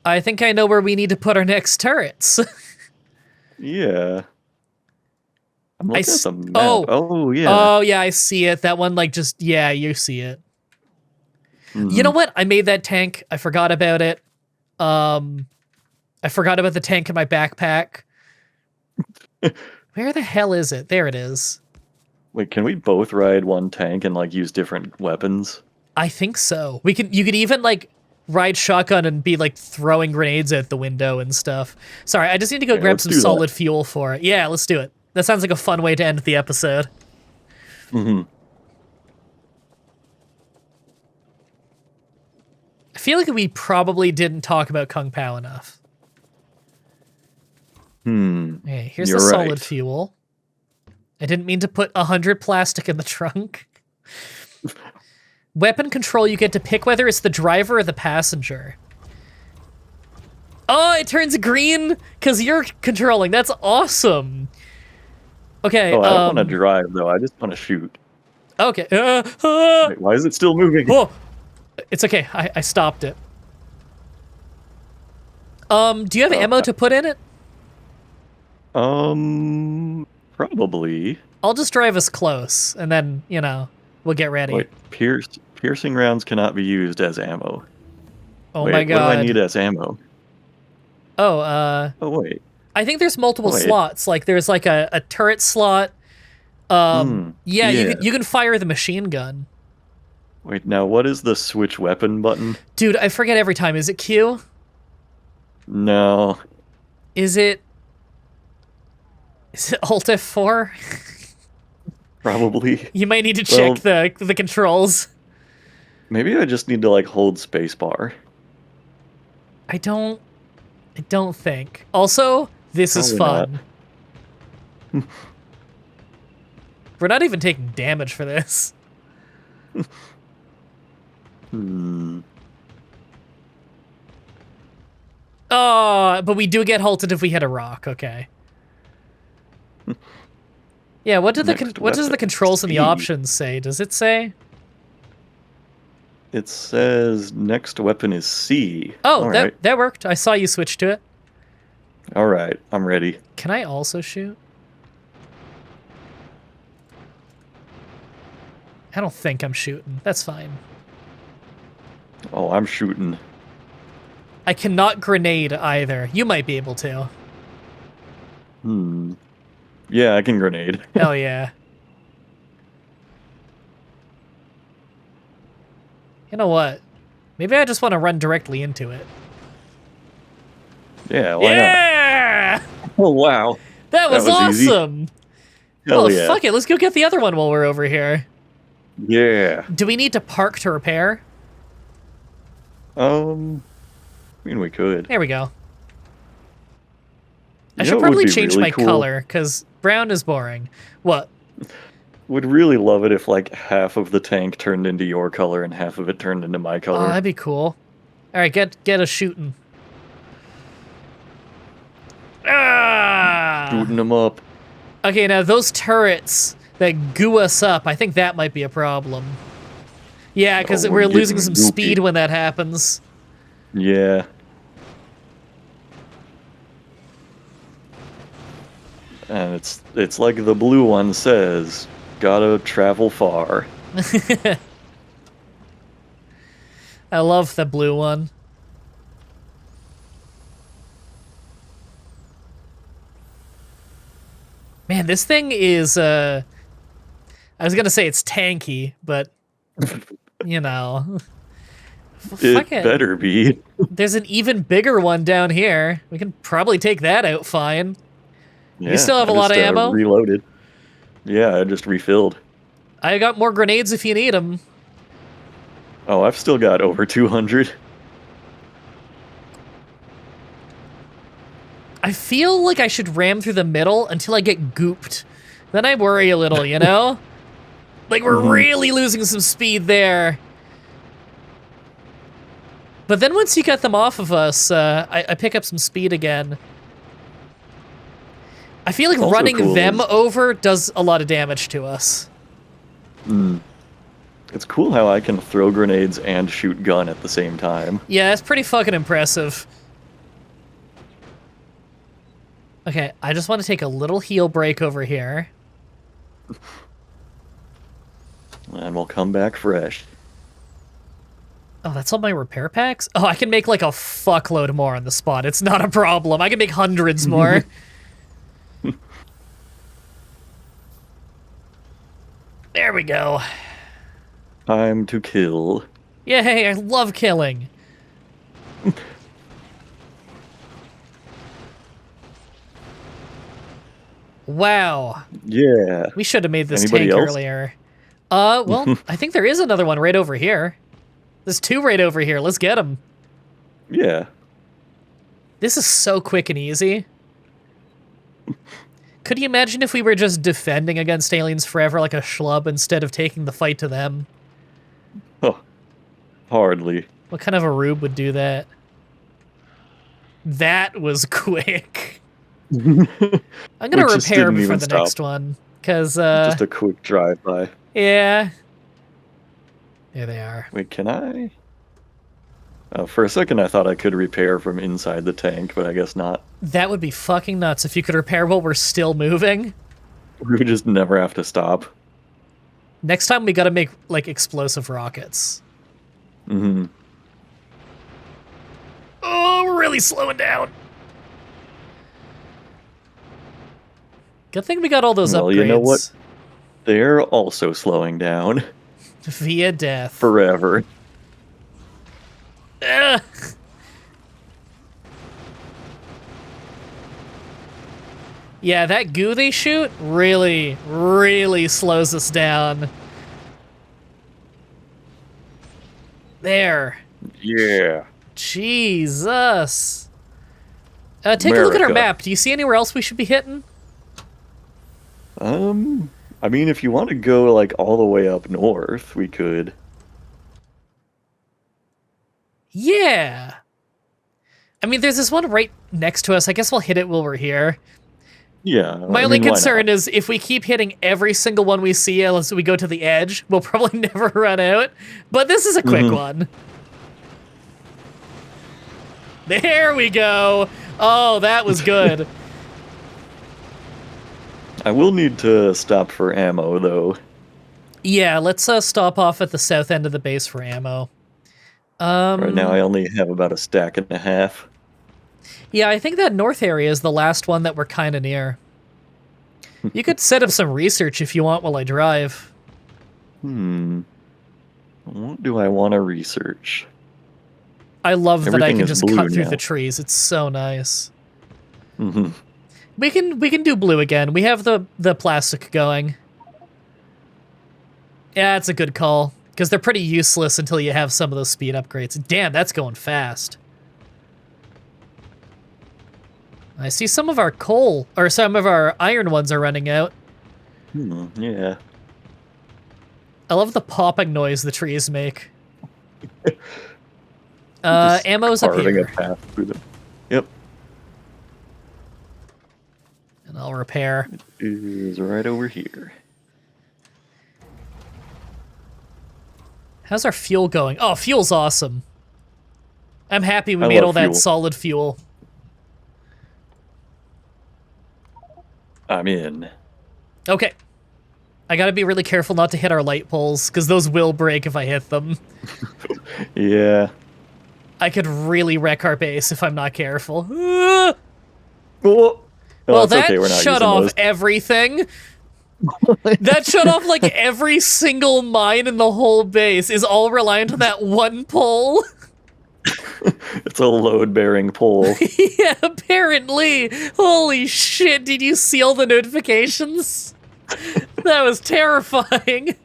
I think I know where we need to put our next turrets. Yeah. I'm looking at the map. Oh. Oh, yeah. Oh, yeah, I see it. That one, like, just, yeah, you see it. You know what? I made that tank. I forgot about it. I forgot about the tank in my backpack. Where the hell is it? There it is. Wait, can we both ride one tank and, like, use different weapons? I think so. You could even, like, ride shotgun and be, like, throwing grenades at the window and stuff. Sorry, I just need to go grab some solid fuel for it. Yeah, let's do it. That sounds like a fun way to end the episode. Mm-hmm. I feel like we probably didn't talk about Kung Pow enough. Okay, here's the solid fuel. I didn't mean to put 100 plastic in the trunk. Weapon control, you get to pick whether it's the driver or the passenger. Oh, it turns green because you're controlling. That's awesome. Okay. Oh, I don't want to drive, though. I just want to shoot. Okay. Wait, why is it still moving? Oh, it's okay. I stopped it. Do you have ammo to put in it? Probably. I'll just drive us close, and then, you know, we'll get ready. Wait, piercing rounds cannot be used as ammo. Oh wait, my god. What do I need as ammo? Oh, Oh, wait. I think there's multiple slots. Like, there's like a turret slot. Yeah, you can fire the machine gun. Wait, now what is the switch weapon button? Dude, I forget every time. Is it Q? No. Is it Alt F4? Probably. You might need to check the controls. Maybe I just need to, like, hold spacebar. I don't think. Also, this is fun. We're not even taking damage for this. Oh, but we do get halted if we hit a rock. Okay. Yeah, what does the controls and the options say? Does it say? It says next weapon is C. Oh, that worked. I saw you switch to it. All right, I'm ready. Can I also shoot? I don't think I'm shooting. That's fine. Oh, I'm shooting. I cannot grenade either. You might be able to. Yeah, I can grenade. Hell yeah. You know what? Maybe I just want to run directly into it. Yeah, why not? Oh, wow. That was awesome! Hell yeah. Fuck it, let's go get the other one while we're over here. Yeah. Do we need to park to repair? I mean, we could. There we go. I should probably change my color, because brown is boring. What? Would really love it if, like, half of the tank turned into your color and half of it turned into my color. Oh, that'd be cool. Alright, get a shooting. Ah! Shooting them up. Okay, now those turrets that goo us up, I think that might be a problem. Yeah, because we're losing some speed when that happens. Yeah. And it's like the blue one says, gotta travel far. I love the blue one. Man, this thing is, I was gonna say it's tanky, but, you know. Fuck It it. better be. There's an even bigger one down here. We can probably take that out fine. Yeah, You still have I a lot just of ammo? reloaded. Yeah, I just refilled. I got more grenades if you need them. Oh, I've still got over 200. I feel like I should ram through the middle until I get gooped. Then I worry a little, you know? Like, we're really losing some speed there. But then once you get them off of us, I pick up some speed again. I feel like running cool them over does a lot of damage to us. It's cool how I can throw grenades and shoot gun at the same time. Yeah, it's pretty fucking impressive. Okay, I just want to take a little heal break over here. And we'll come back fresh. Oh, that's all my repair packs? Oh, I can make like a fuckload more on the spot. It's not a problem. I can make hundreds more. There we go. Time to kill. Yay, I love killing. Wow. Yeah. We should have made this Anybody tank else? earlier. Well, I think there is another one right over here. There's two right over here. Let's get them. Yeah. This is so quick and easy. Could you imagine if we were just defending against aliens forever like a schlub instead of taking the fight to them? Oh, hardly. What kind of a rube would do that? That was quick. I'm gonna We just repair didn't before even the stop. next one, because, Just a quick drive-by. yeah. There they are. Wait, can I? For a second, I thought I could repair from inside the tank, but I guess not. That would be fucking nuts if you could repair while we're still moving. We would just never have to stop. Next time we gotta make, like, explosive rockets. Mm-hmm. Oh, we're really slowing down. Good thing we got all those Well, upgrades. you know what? They're also slowing down. Via death. Forever. Ugh. Yeah, that goo they shoot really, really slows us down. There. Yeah. Jesus. Take a look at our America. map. Do you see anywhere else we should be hitting? I mean, if you want to go, like, all the way up north, we could. Yeah. I mean, there's this one right next to us. I guess we'll hit it while we're here. Yeah. My only concern is if we keep hitting every single one we see unless we go to the edge, we'll probably never run out. But this is a quick one. There we go. Oh, that was good. I will need to stop for ammo, though. Yeah, let's stop off at the south end of the base for ammo. Right now, I only have about a stack and a half. Yeah, I think that north area is the last one that we're kind of near. You could set up some research if you want while I drive. What do I want to research? I love that I Everything can is just blue cut through now. the trees. It's so nice. Mm-hmm. We can do blue again. We have the plastic going. Yeah, it's a good call. Because they're pretty useless until you have some of those speed upgrades. Damn, that's going fast. I see some of our coal, or some of our iron ones are running out. Yeah. I love the popping noise the trees make. Just Ammo's up carving here. a path through them. Yep. And I'll repair. It is right over here. How's our fuel going? Oh, fuel's awesome. I'm happy we I made love all that fuel. solid fuel. I'm in. Okay. I gotta be really careful not to hit our light poles, because those will break if I hit them. Yeah. I could really wreck our base if I'm not careful. Oh, Well, it's okay. that We're not shut using off those. everything. That shut off, like, every single mine in the whole base is all reliant on that one pole. It's a load-bearing pole. Yeah, apparently. Holy shit, did you see all the notifications? That was terrifying.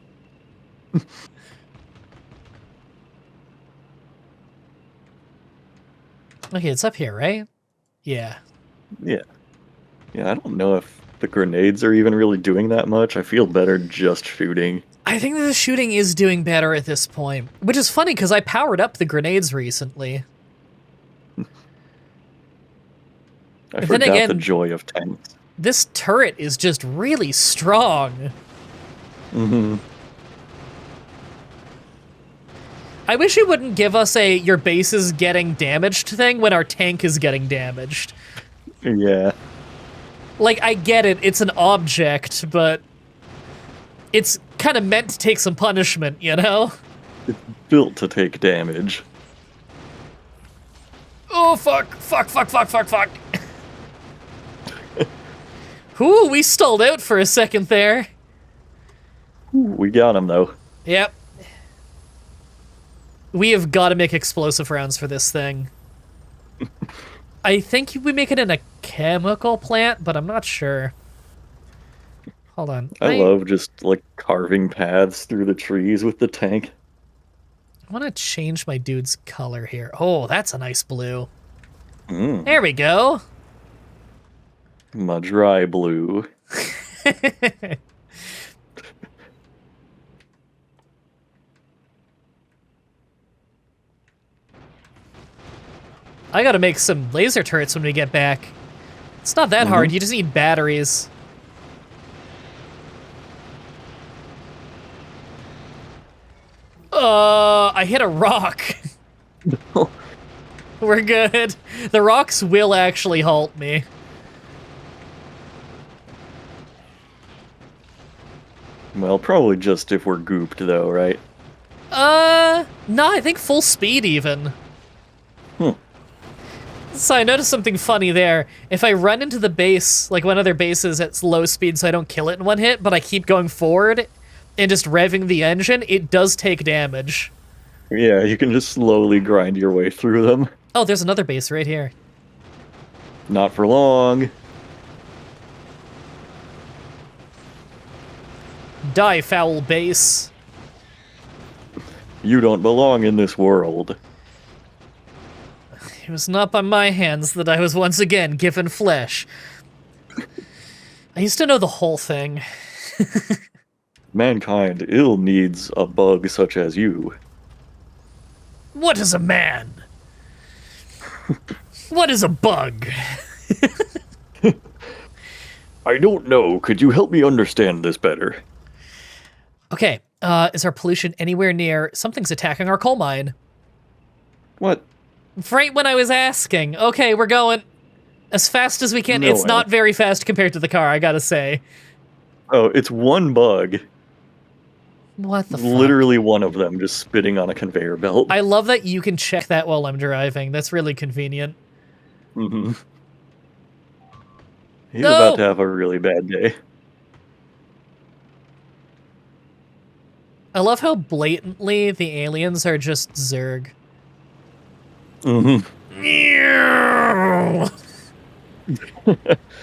Okay, it's up here, right? Yeah. Yeah. Yeah, I don't know if the grenades are even really doing that much. I feel better just shooting. I think that the shooting is doing better at this point, which is funny because I powered up the grenades recently. I But then forgot again, the joy of tanks. this turret is just really strong. Mm-hmm. I wish it wouldn't give us a your base is getting damaged thing when our tank is getting damaged. Yeah. Like, I get it, it's an object, but it's kind of meant to take some punishment, you know? It's built to take damage. Oh, fuck, fuck, fuck, fuck, fuck, fuck. Ooh, we stalled out for a second there. Ooh, we got him, though. Yep. We have got to make explosive rounds for this thing. I think we make it in a chemical plant, but I'm not sure. Hold on. I love just, like, carving paths through the trees with the tank. I want to change my dude's color here. Oh, that's a nice blue. Mm. There we go. Mah-Dry blue. I gotta make some laser turrets when we get back. It's not that hard, you just need batteries. I hit a rock. We're good. The rocks will actually halt me. Well, probably just if we're gooped, though, right? No, I think full speed even. So I noticed something funny there. If I run into the base, like one of their bases at low speed so I don't kill it in one hit, but I keep going forward and just revving the engine, it does take damage. Yeah, you can just slowly grind your way through them. Oh, there's another base right here. Not for long. Die, foul base. You don't belong in this world. It was not by my hands that I was once again given flesh. I used to know the whole thing. Mankind ill needs a bug such as you. What is a man? What is a bug? I don't know. Could you help me understand this better? Okay, is our pollution anywhere near... Something's attacking our coal mine. What? Right when I was asking. Okay, we're going as fast as we can. No It's way. not very fast compared to the car, I gotta say. Oh, it's one bug. What the fuck? Literally one of them just spitting on a conveyor belt. I love that you can check that while I'm driving. That's really convenient. Mm-hmm. He's No! about to have a really bad day. I love how blatantly the aliens are just Zerg. Mm-hmm.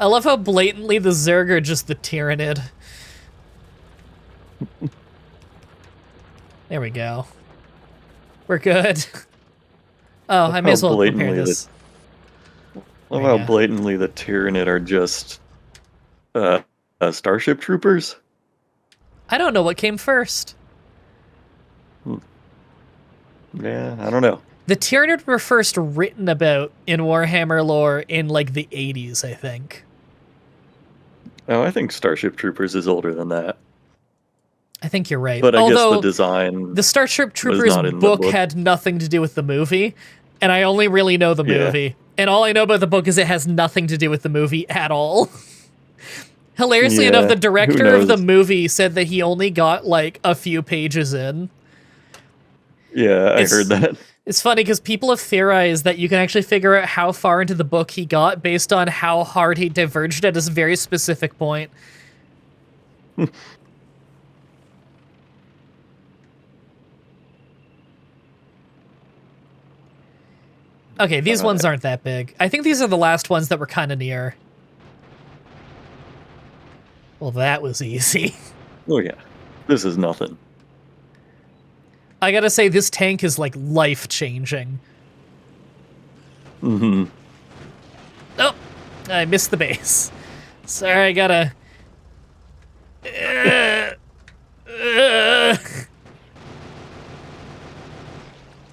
I love how blatantly the Zerg are just the Tyrannid. There we go. We're good. Oh, I may as well repair this. Love There how you go. blatantly the Tyrannid are just Starship Troopers. I don't know what came first. Yeah, I don't know. The Tyrannid were first written about in Warhammer lore in, like, the 80s, I think. Oh, I think Starship Troopers is older than that. I think you're right. But I guess Although, the design the Starship Troopers not in the book book. had nothing to do with the movie, and I only really know the Yeah. movie. And all I know about the book is it has nothing to do with the movie at all. Hilariously Yeah, enough, the who director of the knows? movie said that he only got like a few pages in. Yeah, I heard It's that. it's funny because people have theorized that you can actually figure out how far into the book he got based on how hard he diverged at a very specific point. Okay, these ones aren't that big. I think these are the last ones that were kind of near. Well, that was easy. Oh yeah, this is nothing. I gotta say, this tank is like life-changing. Mm-hmm. Oh, I missed the base. Sorry, I gotta...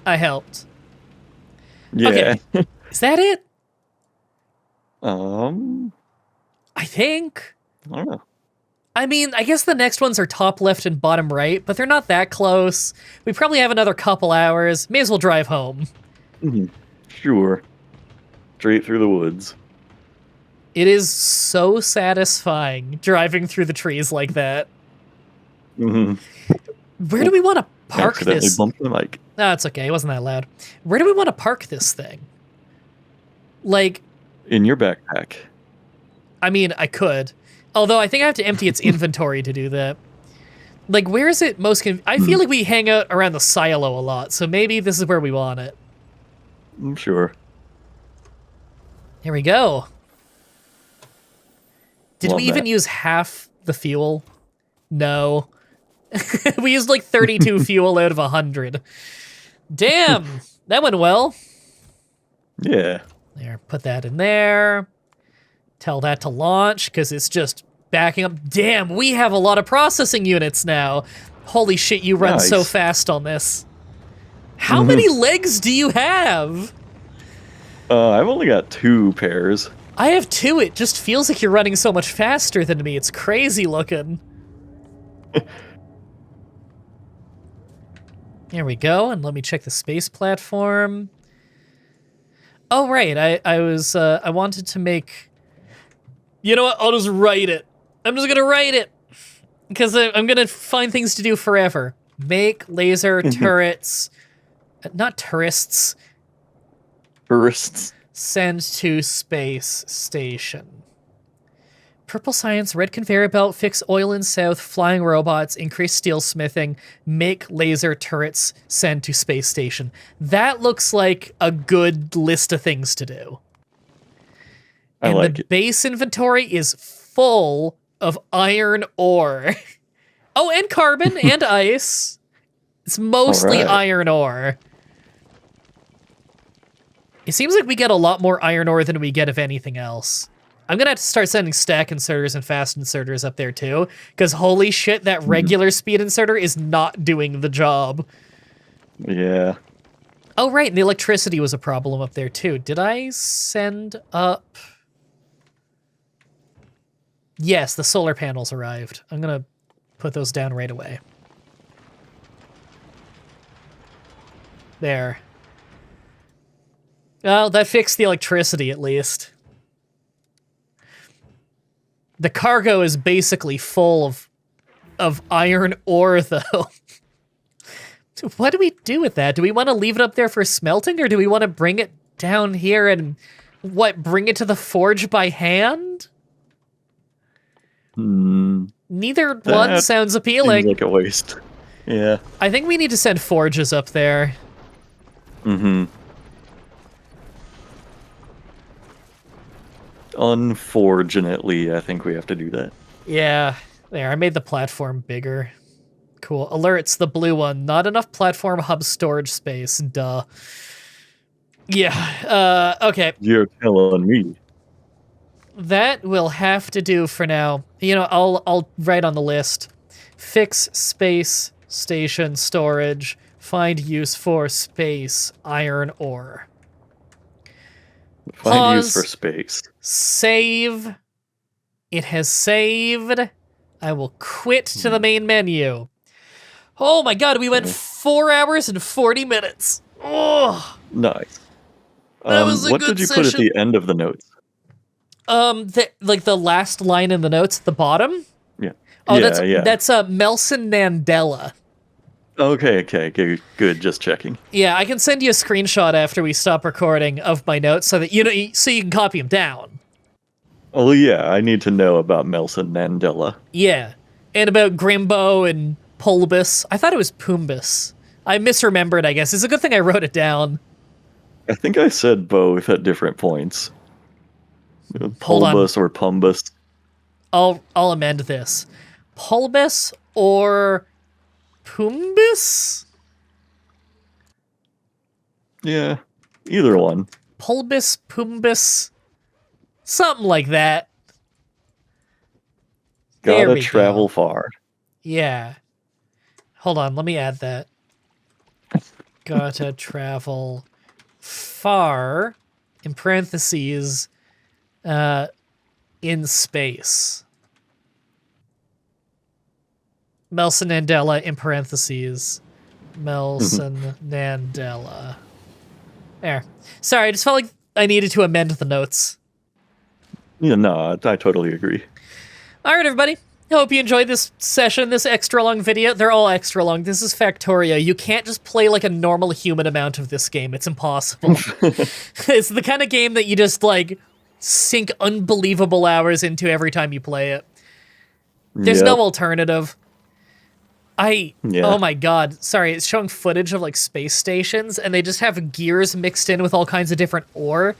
I helped. Yeah. Okay, is that it? Um, I think. I don't know. I mean, I guess the next ones are top left and bottom right, but they're not that close. We probably have another couple hours. May as well drive home. Sure. Straight through the woods. It is so satisfying driving through the trees like that. Mm-hmm. Where do we want to park Accidentally this? bumped the mic. No, it's okay. It wasn't that loud. Where do we want to park this thing? Like, In your backpack. I mean, I could. Although I think I have to empty its inventory to do that. Like, where is it most I feel like we hang out around the silo a lot, so maybe this is where we want it. I'm sure. Here we go. Did Love we even that. use half the fuel? No. We used like 32 fuel out of 100. Damn, that went well. Yeah. There, put that in there. Tell that to launch, because it's just backing up. Damn, we have a lot of processing units now. Holy shit, you run so Nice. fast on this. How many legs do you have? I've only got 2 pairs. I have 2. It just feels like you're running so much faster than me. It's crazy looking. Here we go, and let me check the space platform. Oh, right, I wanted to make... You know what, I'll just write it. I'm just gonna write it. Because I'm gonna find things to do forever. Make laser turrets... Not tourists. Tourists. Send to space station. Purple science, red conveyor belt, fix oil in south, flying robots, increase steel smithing, make laser turrets, send to space station. That looks like a good list of things to do. I And like the it. base inventory is full of iron ore. Oh, and carbon and ice. It's mostly Alright. iron ore. It seems like we get a lot more iron ore than we get of anything else. I'm gonna have to start sending stack inserters and fast inserters up there too, because holy shit, that regular speed inserter is not doing the job. Yeah. Oh right, and the electricity was a problem up there too. Did I send up... Yes, the solar panels arrived. I'm gonna put those down right away. There. Well, that fixed the electricity at least. The cargo is basically full of iron ore, though. What do we do with that? Do we want to leave it up there for smelting, or do we want to bring it down here and, what, bring it to the forge by hand? Neither one That sounds Seems appealing. like a waste. Yeah. I think we need to send forges up there. Unfortunately, I think we have to do that. Yeah, there, I made the platform bigger. Cool. Alerts, the blue one. Not enough platform hub storage space. Duh. Yeah, okay. You're telling me. That will have to do for now. You know, I'll write on the list. Fix space station storage. Find use for space iron ore. Find use Pause. for space. Save. It has saved. I will quit to the main menu. Oh my god, we went 4 hours and 40 minutes. Oh, Nice. that was a what good did you put at session. the end of the notes? Like the last line in the notes at the bottom. Yeah. Oh, yeah. that's Melson Nandela. Okay, good. Just checking. Yeah, I can send you a screenshot after we stop recording of my notes so that so you can copy them down. Oh yeah, I need to know about Nelson Mandela. Yeah, and about Grimbo and Pulbus. I thought it was Pumbus. I misremembered, I guess. It's a good thing I wrote it down. I think I said both at different points. Hold on. Pulbus or Pumbus. I'll amend this. Pulbus or Pumbus? Yeah, either one. Pulbus, Pumbus, something like that. There Gotta we travel go. far. Yeah. Hold on, let me add that. Gotta travel far, in parentheses, in space. Nelson Mandela, in parentheses. Nelson Mandela. There. Sorry, I just felt like I needed to amend the notes. Yeah, no, I totally agree. All right, everybody. I hope you enjoyed this session, this extra long video. They're all extra long. This is Factorio. You can't just play like a normal human amount of this game. It's impossible. It's the kind of game that you just like sink unbelievable hours into every time you play it. There's no alternative. Oh my god, sorry, it's showing footage of like space stations and they just have gears mixed in with all kinds of different ore.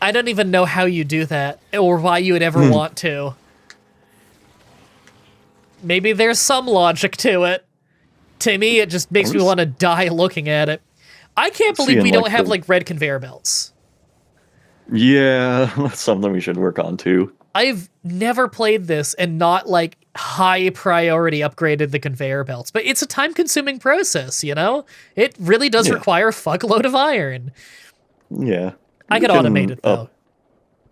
I don't even know how you do that or why you would ever want to. Maybe there's some logic to it. To me, it just makes me want to die looking at it. I can't believe we don't have like red conveyor belts. Yeah, that's something we should work on too. I've never played this and not like high priority upgraded the conveyor belts, but it's a time consuming process, you know? It really does require a fuckload of iron. Yeah. I could automate it though.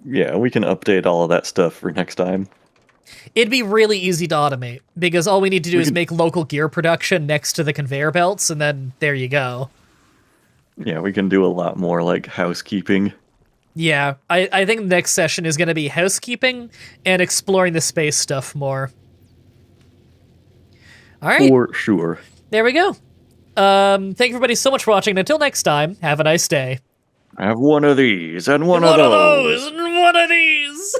Yeah, we can update all of that stuff for next time. It'd be really easy to automate because all we need to do is make local gear production next to the conveyor belts and then there you go. Yeah, we can do a lot more like housekeeping. Yeah, I think the next session is going to be housekeeping and exploring the space stuff more. All right. For sure. There we go. Thank you everybody so much for watching. Until next time, have a nice day. Have one of these and one of those. And one of these.